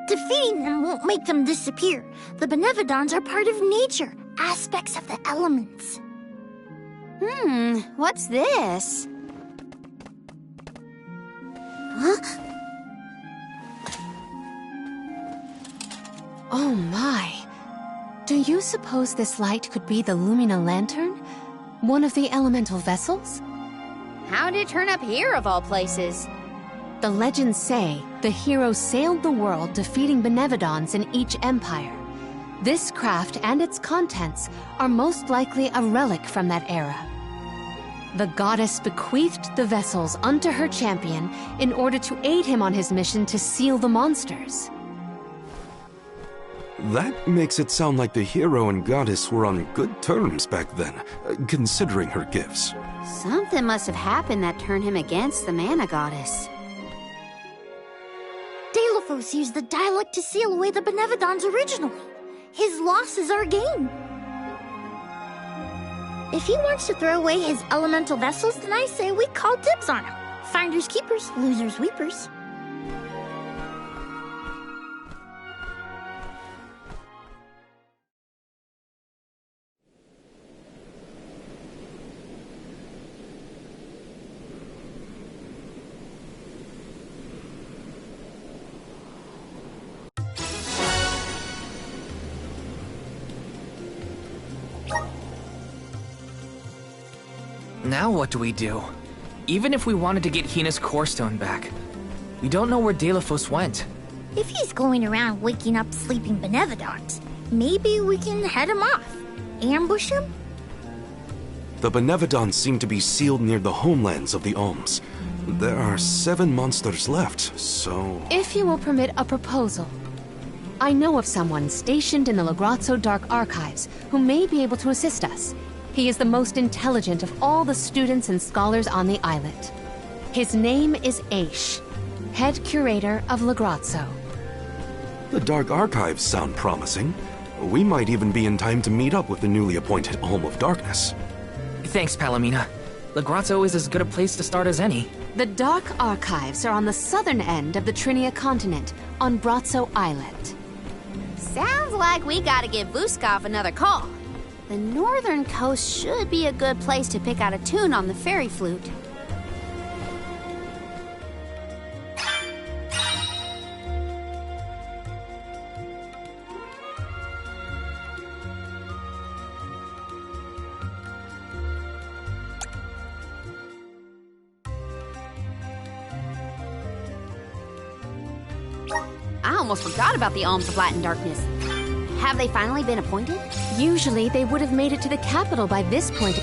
Defeating them won't make them disappear. The Benevodons are part of nature, aspects of the elements. What's this? Huh? Oh my. Do you suppose this light could be the Lumina Lantern? One of the elemental vessels? How did it turn up here, of all places? The legends say the hero sailed the world defeating Benevodons in each empire. This craft and its contents are most likely a relic from that era. The goddess bequeathed the vessels unto her champion in order to aid him on his mission to seal the monsters. That makes it sound like the hero and goddess were on good terms back then, considering her gifts. Something must have happened that turned him against the mana goddess. Deilophos used the dialect to seal away the Benevodons originally. His loss is our gain. If he wants to throw away his elemental vessels, then I say we call dibs on him. Finders keepers, losers weepers. Now what do we do? Even if we wanted to get Hina's core stone back, we don't know where Deilophos went. If he's going around waking up sleeping Benevodons, maybe we can head him off. Ambush him? The Benevodons seem to be sealed near the homelands of the Alms. There are 7 monsters left, so... If you will permit a proposal. I know of someone stationed in the Lagrazzo Dark Archives who may be able to assist us. He is the most intelligent of all the students and scholars on the islet. His name is Aish, head curator of Lagrazzo. The Dark Archives sound promising. We might even be in time to meet up with the newly appointed Alm of Darkness. Thanks, Palomina. Lagrazzo is as good a place to start as any. The Dark Archives are on the southern end of the Trinia continent, on Brazzo Islet. Sounds like we gotta give Vuskov another call. The northern coast should be a good place to pick out a tune on the fairy flute. I almost forgot about the Alms of Light and Darkness. Have they finally been appointed? Usually they would have made it to the capital by this point.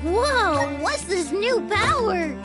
Whoa, what's this new power?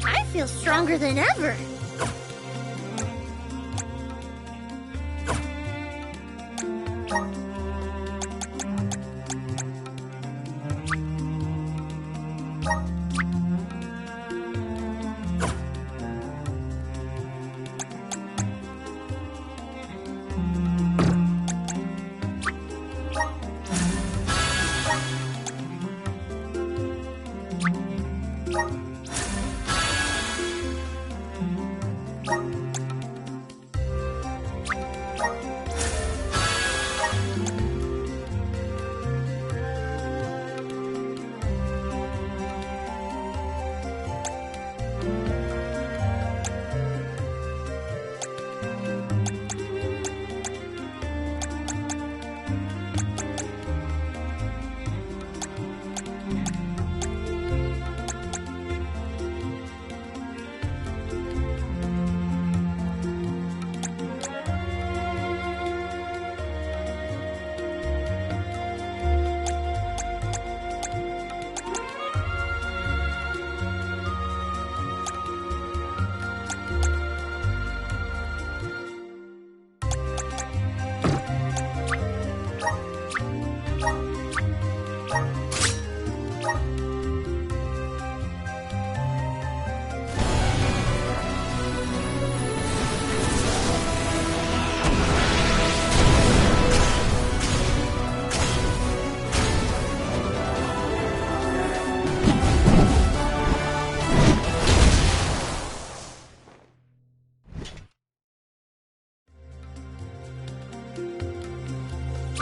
I feel stronger than ever.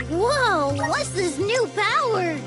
Whoa, what's this new power?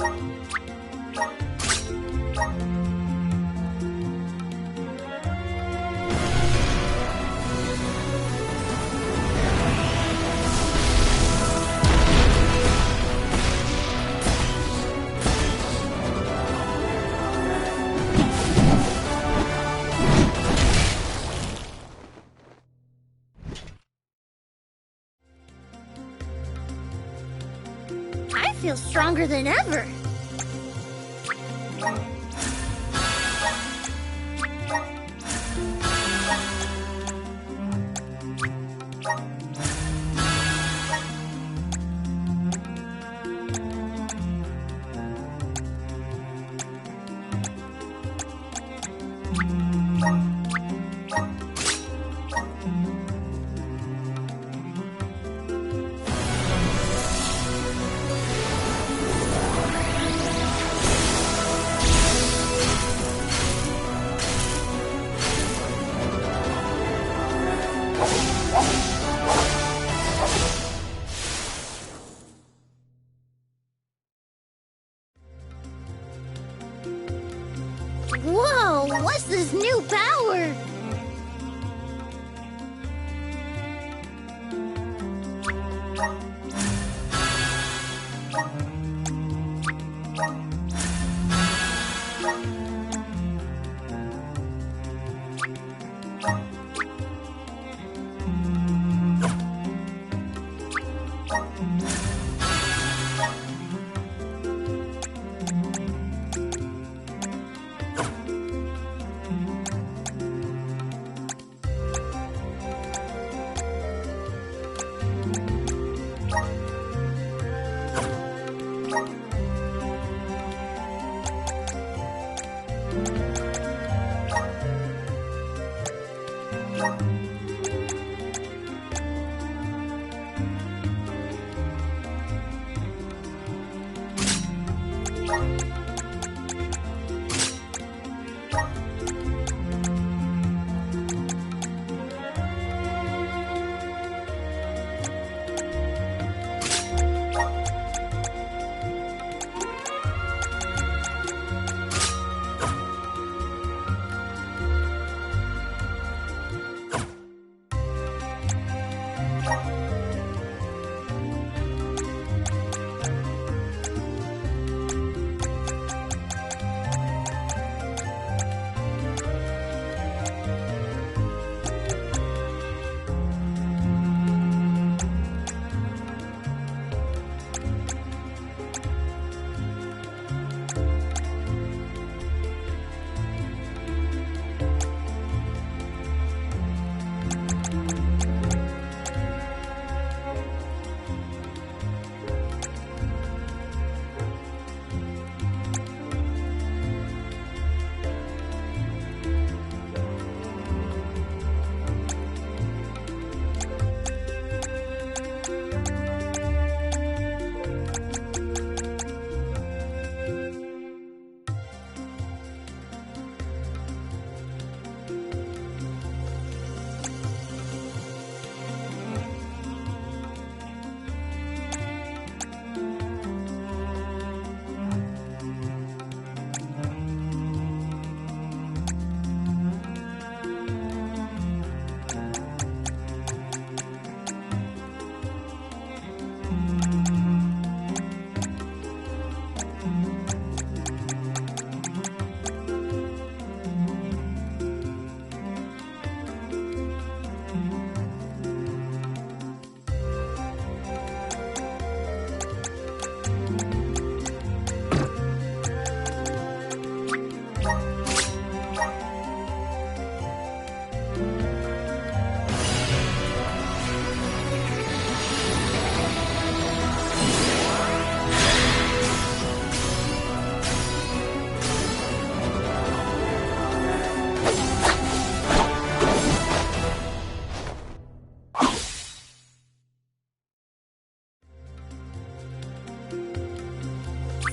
I feel stronger than ever. Whoa, what's this new power?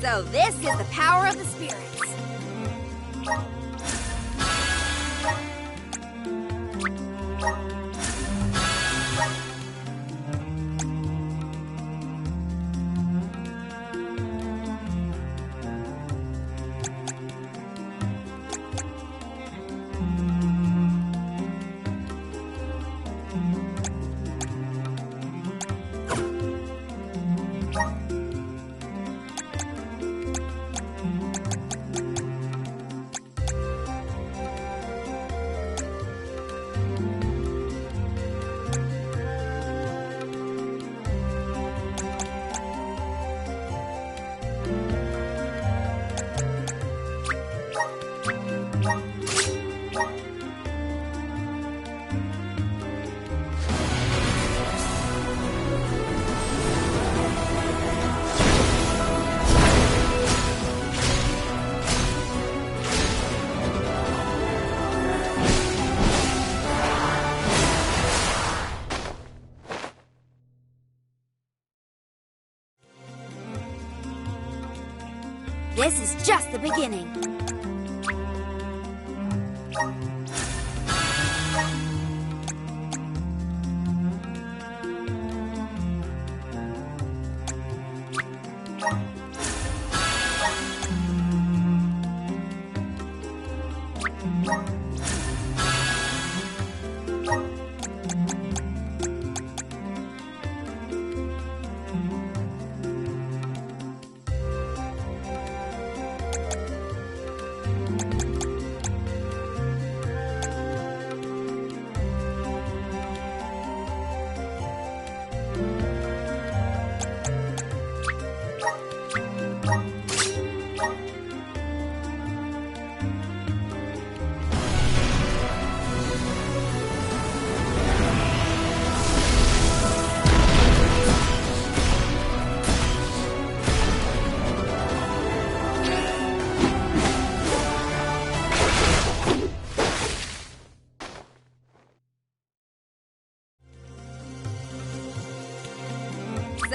So this is the power of the spirits. This is just the beginning.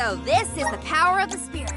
So this is the power of the spirits.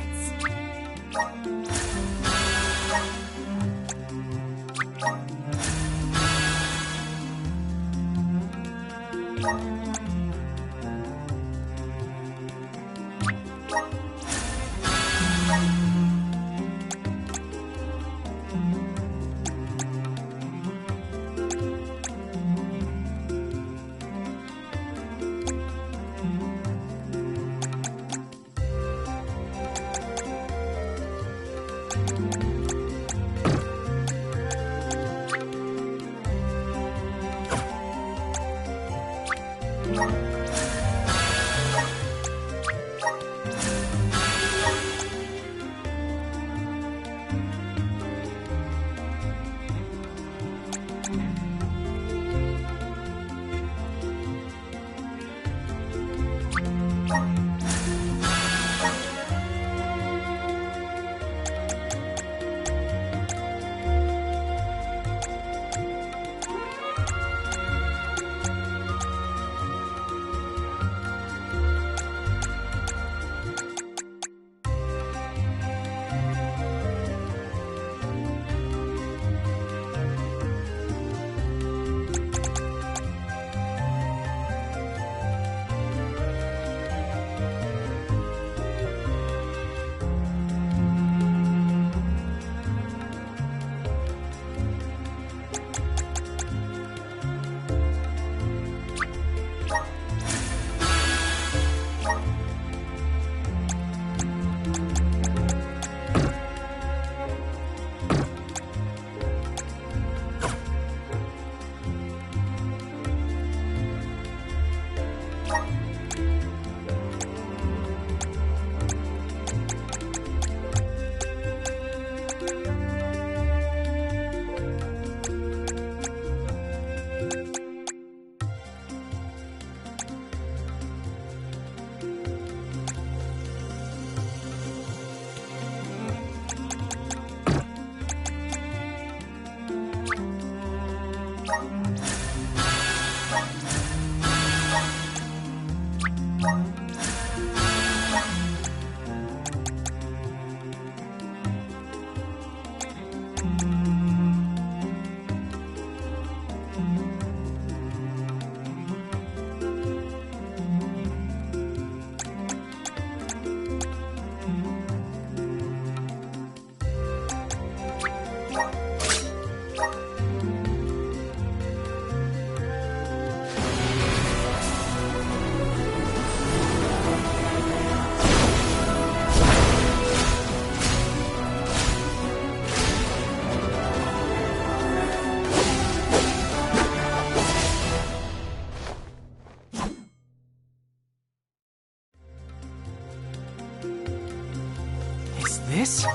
This?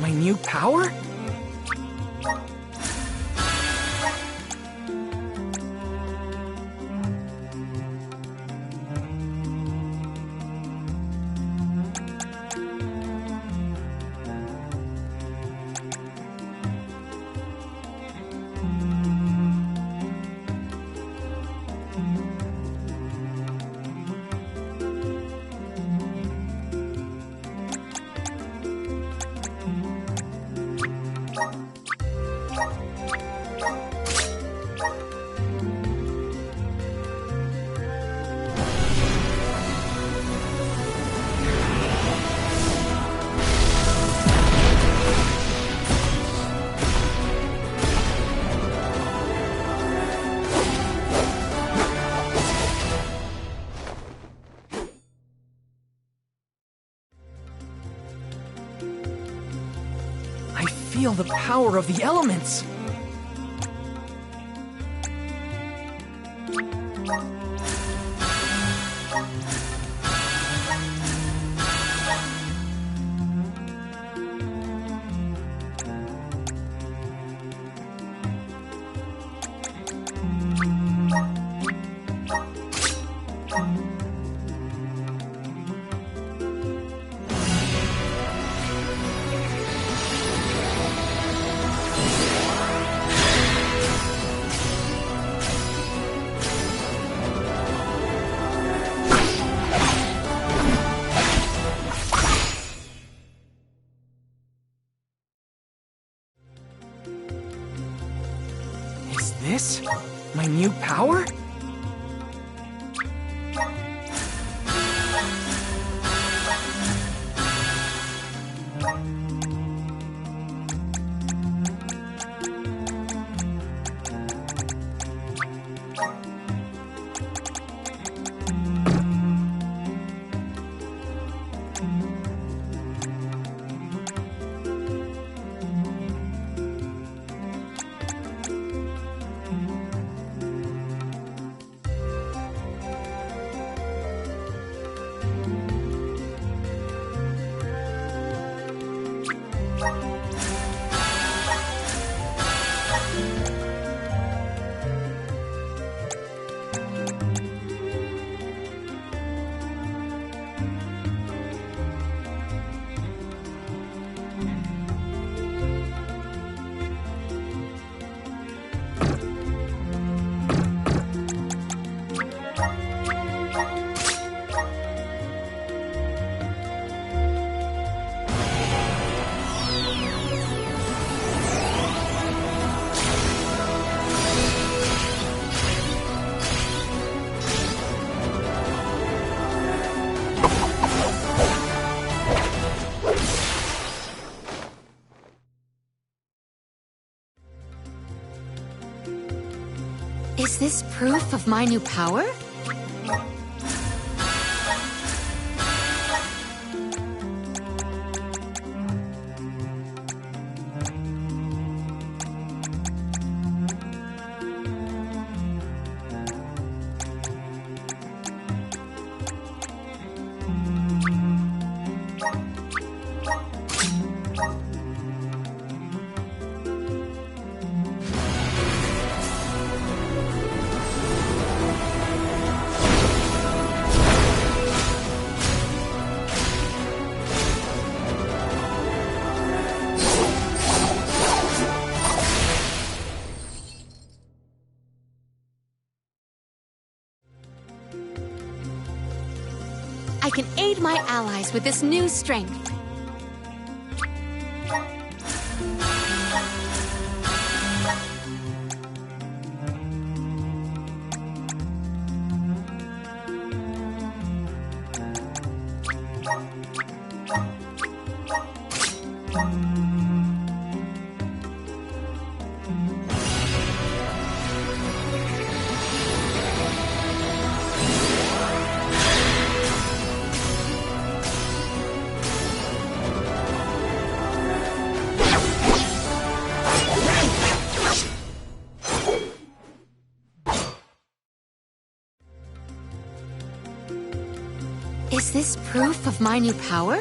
My new power? feel the power of the elements. Is this my new power? Is this proof of my new power? I can aid my allies with this new strength. Is this proof of my new power?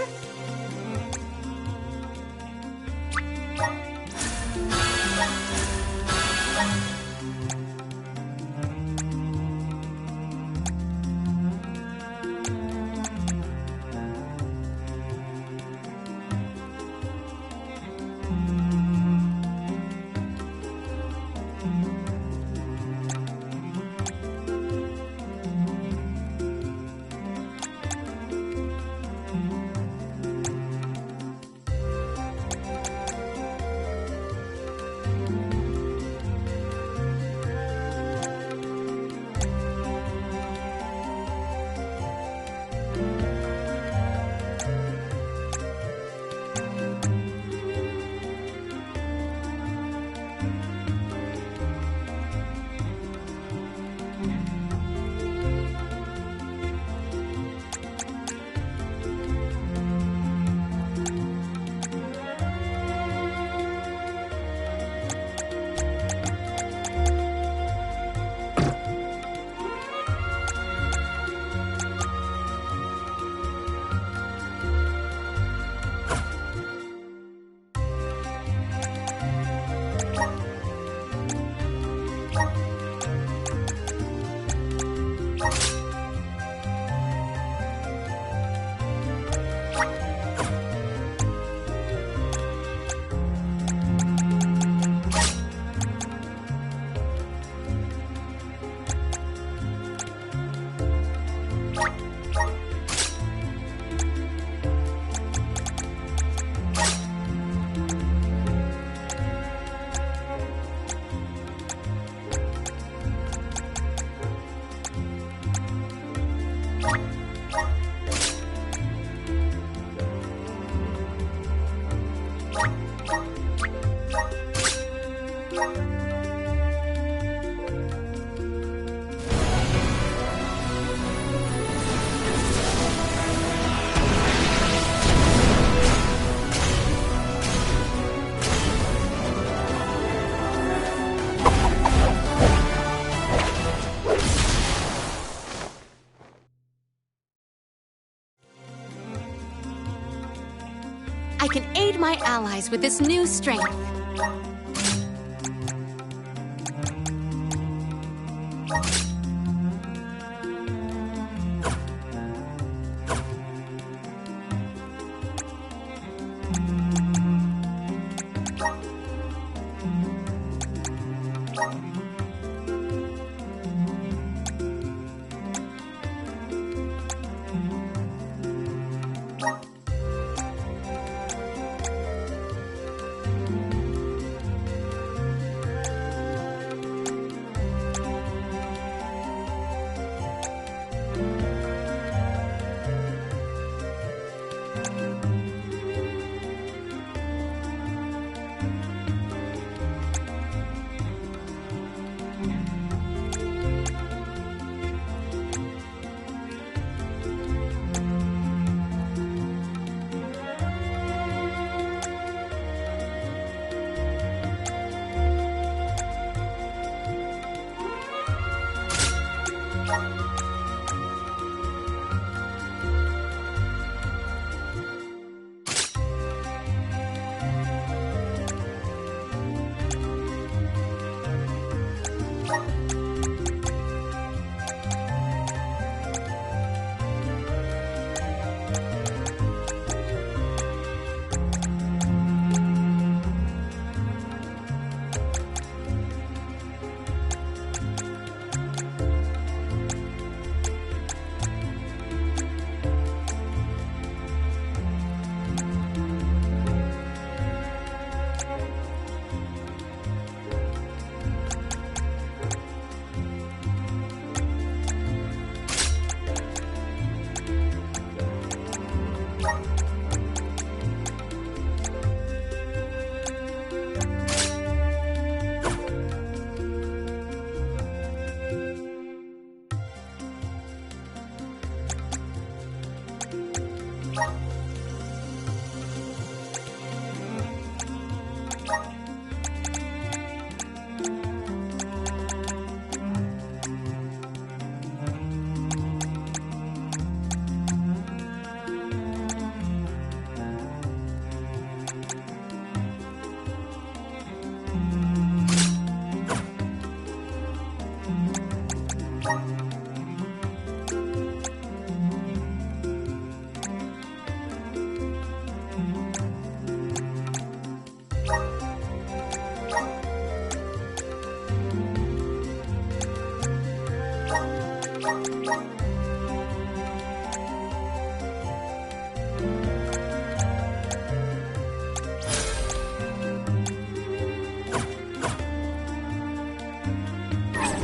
I can aid my allies with this new strength.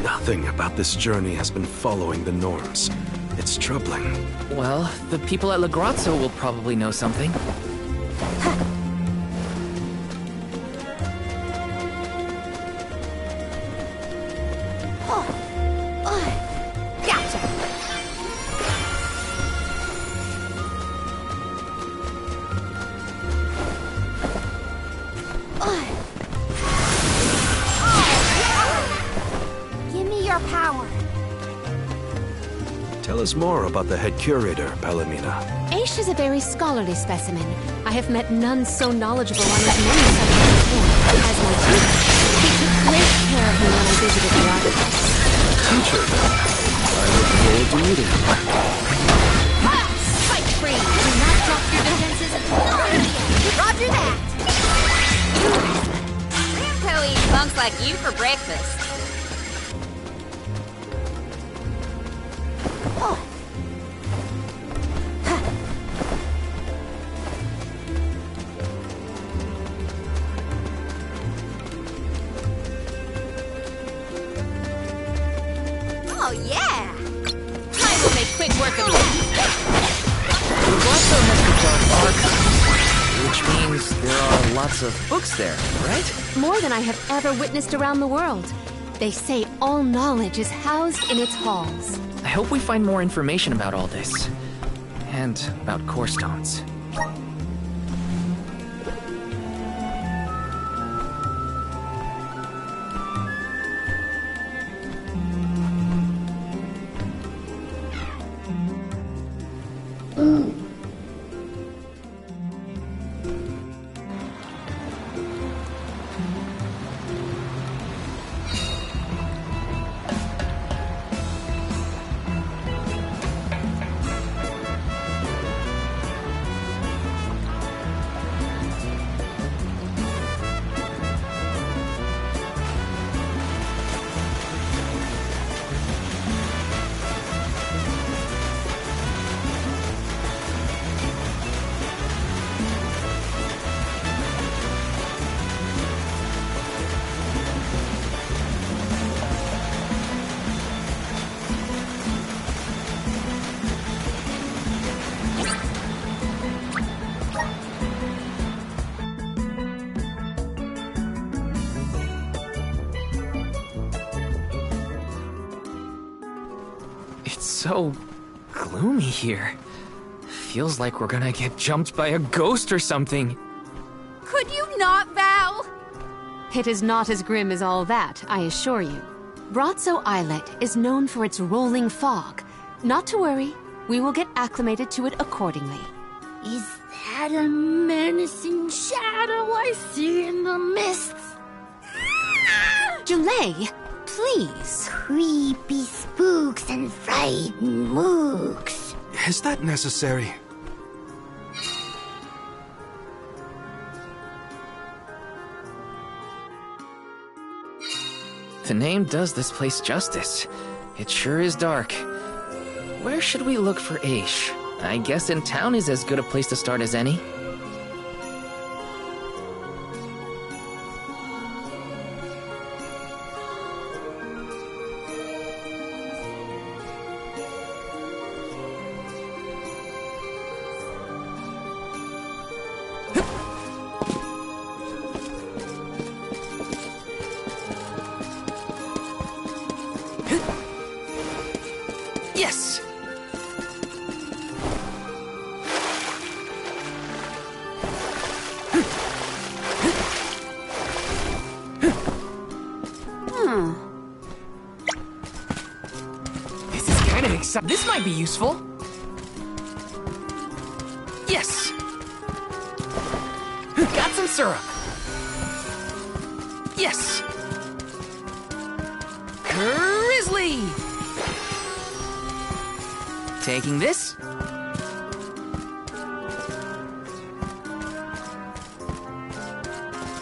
Nothing about this journey has been following the norms. It's troubling. Well, the people at La Grazzo will probably know something. Gotcha! Give me your power. Tell us more about the head curator, Palomina. Aish is a very scholarly specimen. I have met none so knowledgeable on as many subjects as him. As my tutor, he took great care of me when I visited the archives. Teacher, I look forward to meeting you. Fight free! Do not drop your defenses until the very end. Roger that! Grandpa eats punks like you for breakfast. Oh, yeah! I will make quick work of you. La Grazzo has the dark archive, which means there are a lot lots of books there, right? More than I have ever witnessed around the world. They say all knowledge is housed in its halls. I hope we find more information about all this. And about core stones. It's so gloomy here. Feels like we're gonna get jumped by a ghost or something. Could you not, Val? It is not as grim as all that, I assure you. Brazzo Islet is known for its rolling fog. Not to worry, we will get acclimated to it accordingly. Is that a menacing shadow I see in the mists? Jalay, please. Creepy spooks and frightened mooks. Is that necessary? The name does this place justice. It sure is dark. Where should we look for Aish? I guess in town is as good a place to start as any. Yes! This is kind of exciting. This might be useful. Yes! Got some syrup. Yes! Grizzly! Taking this.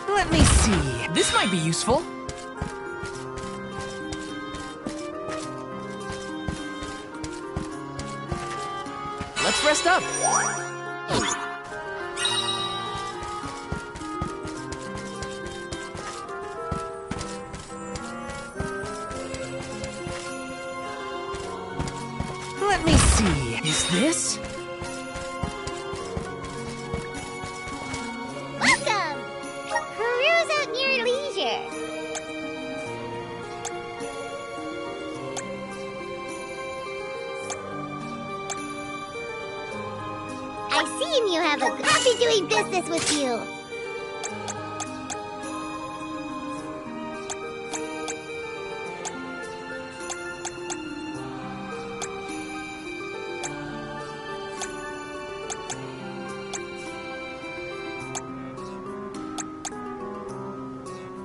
Let me see. This might be useful. Let's rest up. Let me see. Is this? Welcome! Peruse at your leisure. I see you have a happy doing business with you.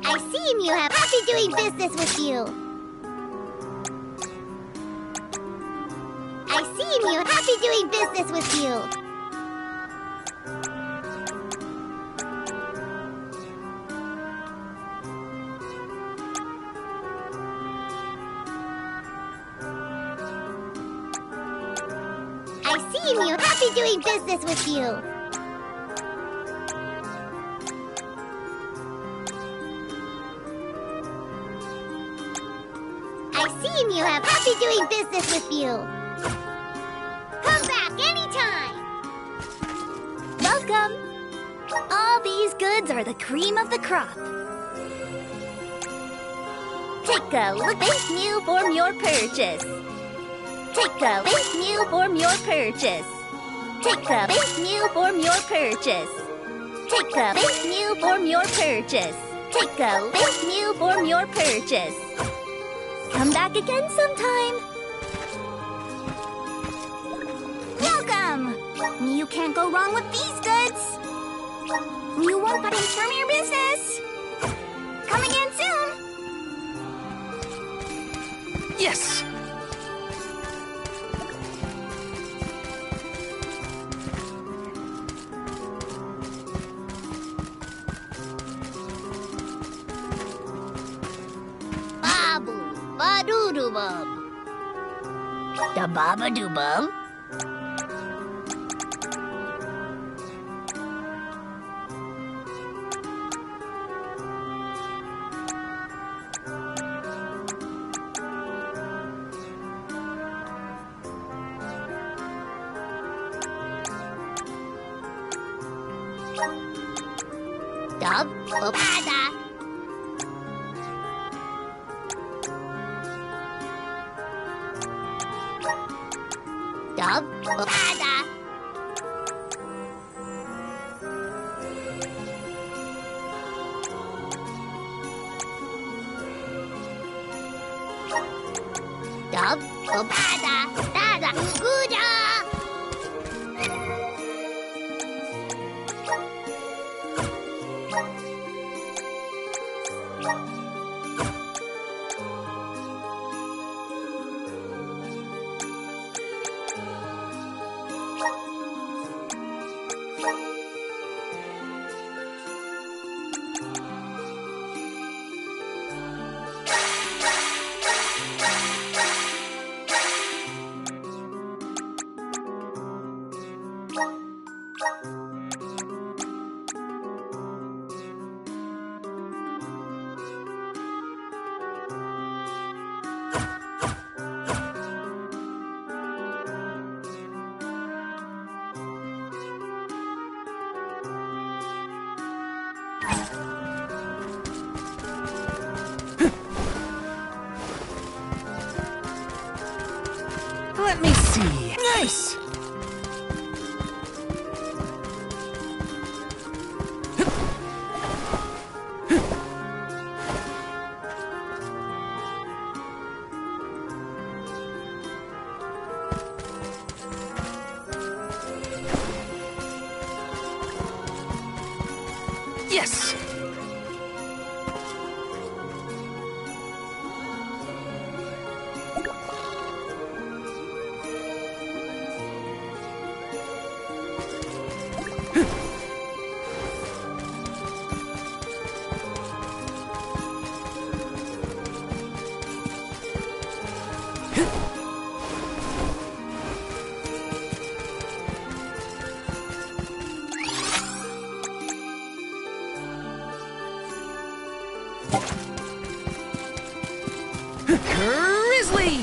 I see you have happy doing business with you. I see you happy doing business with you. I see you happy doing business with you. I see you have happy doing business with you. Come back anytime. Welcome. All these goods are the cream of the crop. Take a look, thank you for your purchase. Take a thank you for your purchase. Take a thank you for your purchase. Take a thank you for your purchase. Take a thank you for your purchase. Come back again sometime. Welcome! You can't go wrong with these goods. You won't but inform your business. Come again soon. Yes! Babu, ba-doo-doo-bum. Da baba-doo-bum. Dub, ba-da. Dub, ba-da. Dub, ba-da, da-da, goo-da. Let me see. Nice! Yes! Grizzly!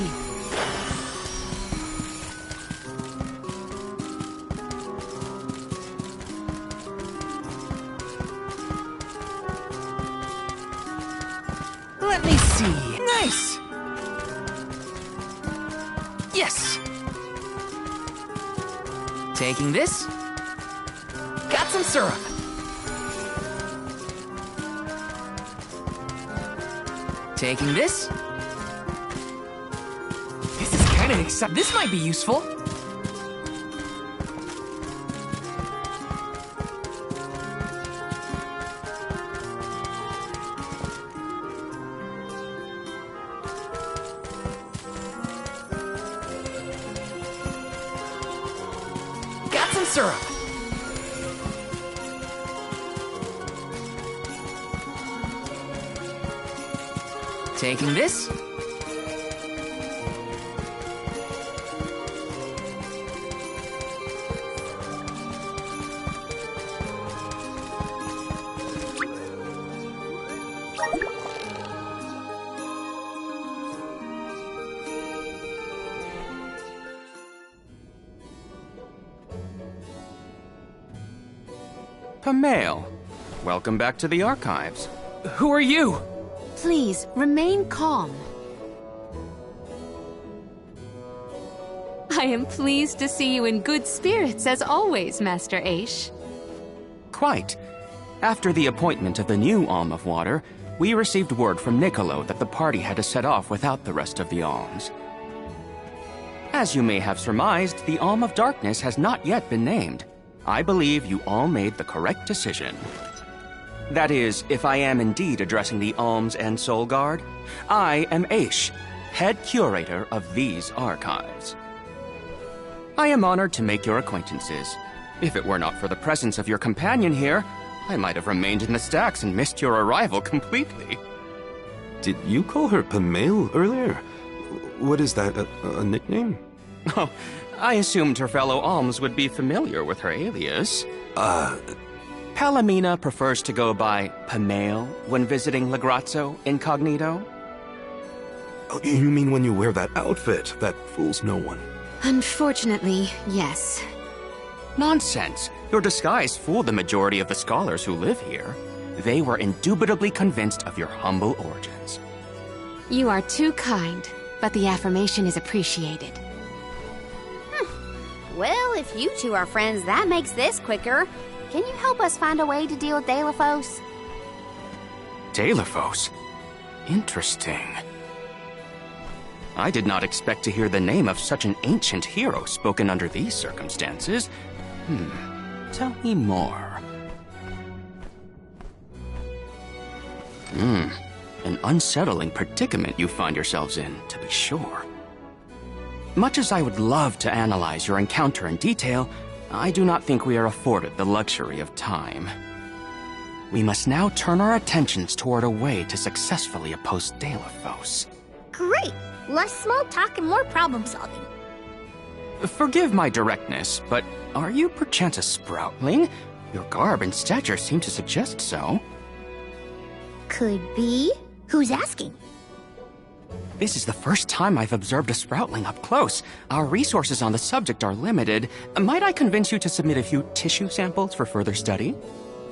Let me see. Nice! Yes! Taking this. Got some syrup. Taking this. This is kind of exciting. This might be useful. Got some syrup. Taking this. Pamail, welcome back to the archives. Who are you? Please, remain calm. I am pleased to see you in good spirits, as always, Master Aish. Quite. After the appointment of the new Alm of Water, we received word from Niccolo that the party had to set off without the rest of the alms. As you may have surmised, the Alm of Darkness has not yet been named. I believe you all made the correct decision. That is, if I am indeed addressing the Alms and Soul Guard, I am Aish, head curator of these archives. I am honored to make your acquaintances. If it were not for the presence of your companion here, I might have remained in the stacks and missed your arrival completely. Did you call her Pamail earlier? What is that, a nickname? Oh, I assumed her fellow alms would be familiar with her alias. Palomina prefers to go by Pamail when visiting Legrazzo incognito. Oh, you mean when you wear that outfit that fools no one? Unfortunately, yes. Nonsense. Your disguise fooled the majority of the scholars who live here. They were indubitably convinced of your humble origins. You are too kind, but the affirmation is appreciated. Well, if you two are friends, that makes this quicker. Can you help us find a way to deal with Delafos? Delafos? Interesting. I did not expect to hear the name of such an ancient hero spoken under these circumstances. Tell me more. An unsettling predicament you find yourselves in, to be sure. Much as I would love to analyze your encounter in detail, I do not think we are afforded the luxury of time. We must now turn our attentions toward a way to successfully oppose Delafos. Great! Less small talk and more problem solving. Forgive my directness, but are you perchance a sproutling? Your garb and stature seem to suggest so. Could be. Who's asking? This is the first time I've observed a sproutling up close. Our resources on the subject are limited. Might I convince you to submit a few tissue samples for further study?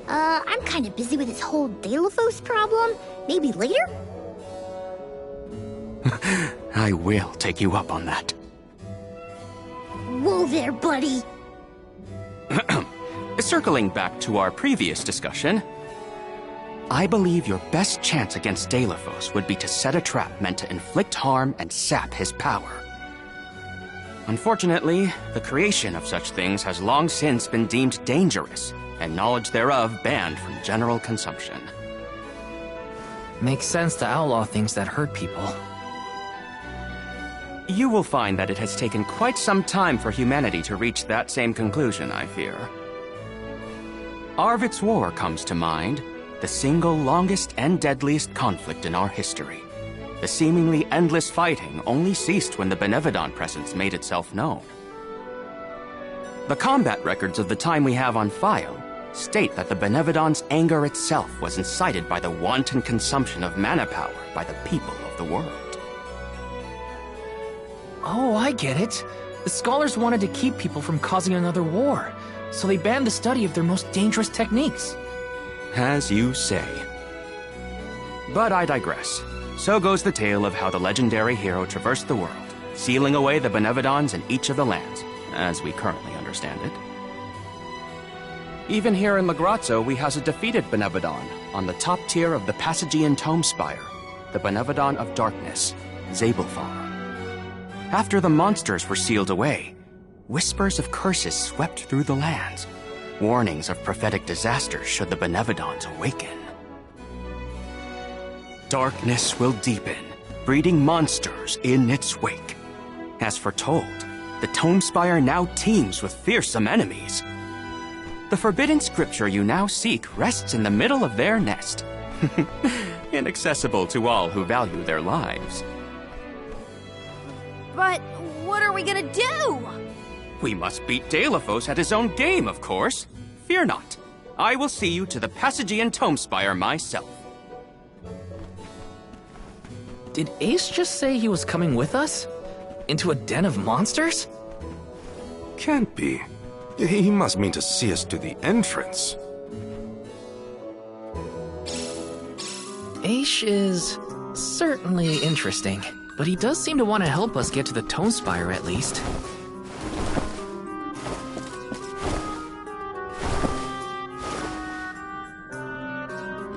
I'm kind of busy with this whole Delafos problem. Maybe later? I will take you up on that. Whoa there, buddy! Circling back to our previous discussion, I believe your best chance against Delafos would be to set a trap meant to inflict harm and sap his power. Unfortunately, the creation of such things has long since been deemed dangerous, and knowledge thereof banned from general consumption. Makes sense to outlaw things that hurt people. You will find that it has taken quite some time for humanity to reach that same conclusion, I fear. Arvid's War comes to mind, the single longest and deadliest conflict in our history. The seemingly endless fighting only ceased when the Benevodon presence made itself known. The combat records of the time we have on file state that the Benevodon's anger itself was incited by the wanton consumption of mana power by the people of the world. Oh, I get it. The scholars wanted to keep people from causing another war, so they banned the study of their most dangerous techniques. As you say. But I digress. So goes the tale of how the legendary hero traversed the world, sealing away the Benevodons in each of the lands, as we currently understand it. Even here in Legrazzo, we house a defeated Benevodon on the top tier of the Passagian Tome Spire, the Benevodon of Darkness, Zabelfar. After the monsters were sealed away, whispers of curses swept through the lands, warnings of prophetic disaster should the Benevodons awaken. Darkness will deepen, breeding monsters in its wake. As foretold, the Tome Spire now teems with fearsome enemies. The forbidden scripture you now seek rests in the middle of their nest, inaccessible to all who value their lives. But what are we gonna do? We must beat Delafos at his own game, of course. Fear not. I will see you to the Passagian Tome Spire myself. Did Ace just say he was coming with us? Into a den of monsters? Can't be. He must mean to see us to the entrance. Aish is certainly interesting, but he does seem to want to help us get to the Tome Spire at least.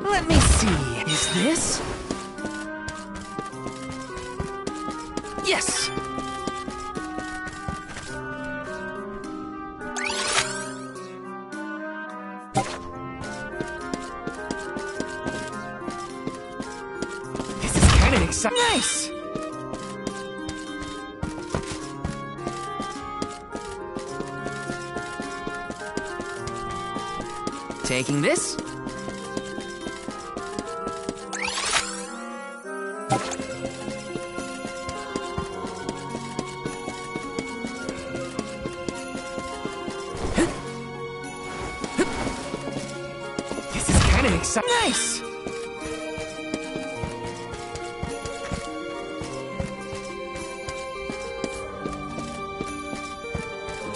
Let me see, is this? Yes! This is kind of exciting. Nice! Taking this? This is kind of exciting. Nice!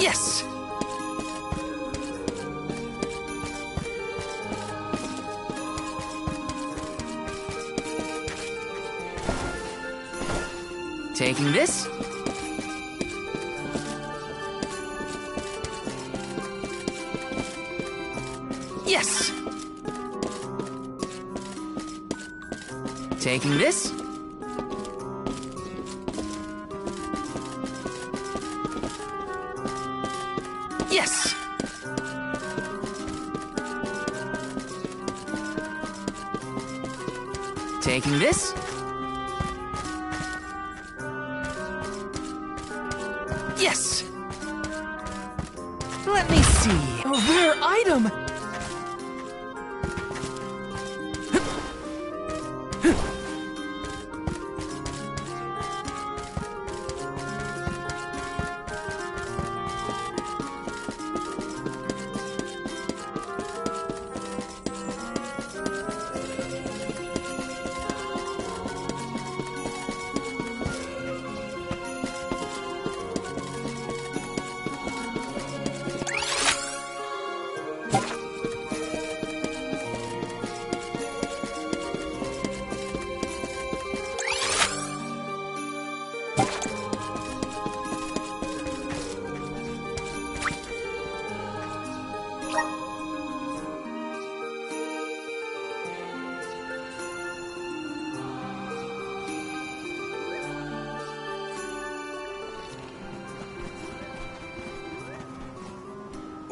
Yes! Taking this? Yes! Taking this? Yes! Taking this? Yes! Let me see. A rare item!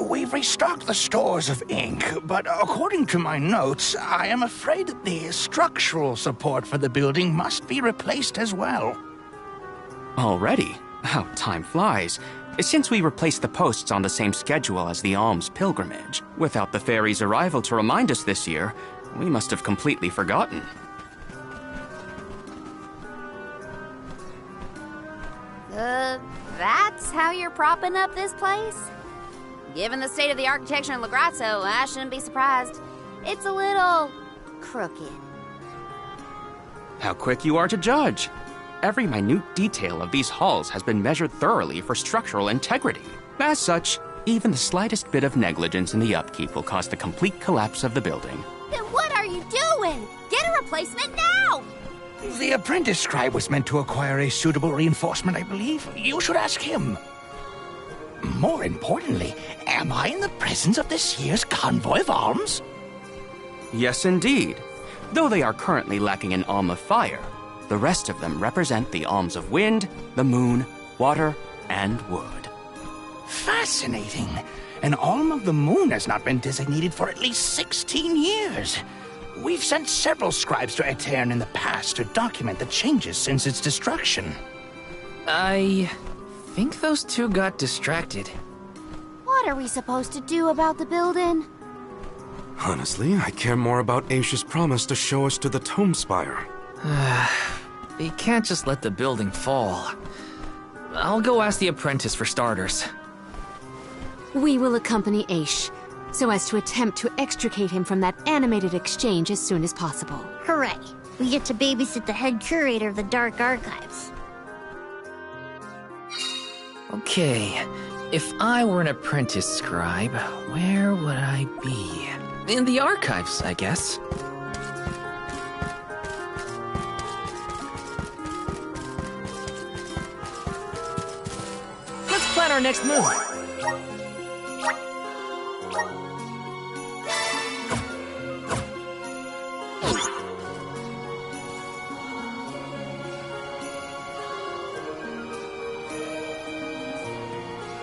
We've restocked the stores of ink, but according to my notes, I am afraid that the structural support for the building must be replaced as well. Already? How time flies. Since we replaced the posts on the same schedule as the Alms pilgrimage, without the fairy's arrival to remind us this year, we must have completely forgotten. That's how you're propping up this place? Given the state of the architecture in Lagrazzo, I shouldn't be surprised. It's a little crooked. How quick you are to judge! Every minute detail of these halls has been measured thoroughly for structural integrity. As such, even the slightest bit of negligence in the upkeep will cause the complete collapse of the building. Then what are you doing? Get a replacement now! The apprentice scribe was meant to acquire a suitable reinforcement, I believe. You should ask him. More importantly, am I in the presence of this year's Convoy of Alms? Yes, indeed. Though they are currently lacking an Alm of Fire, the rest of them represent the Alms of Wind, the Moon, Water, and Wood. Fascinating. An Alm of the Moon has not been designated for at least 16 years. We've sent several scribes to Aetern in the past to document the changes since its destruction. I think those two got distracted. What are we supposed to do about the building? Honestly, I care more about Aish's promise to show us to the Tome Spire. You can't just let the building fall. I'll go ask the apprentice for starters. We will accompany Aish, so as to attempt to extricate him from that animated exchange as soon as possible. Hooray! We get to babysit the head curator of the Dark Archives. Okay, if I were an apprentice scribe, where would I be? In the archives, I guess. plan our next move?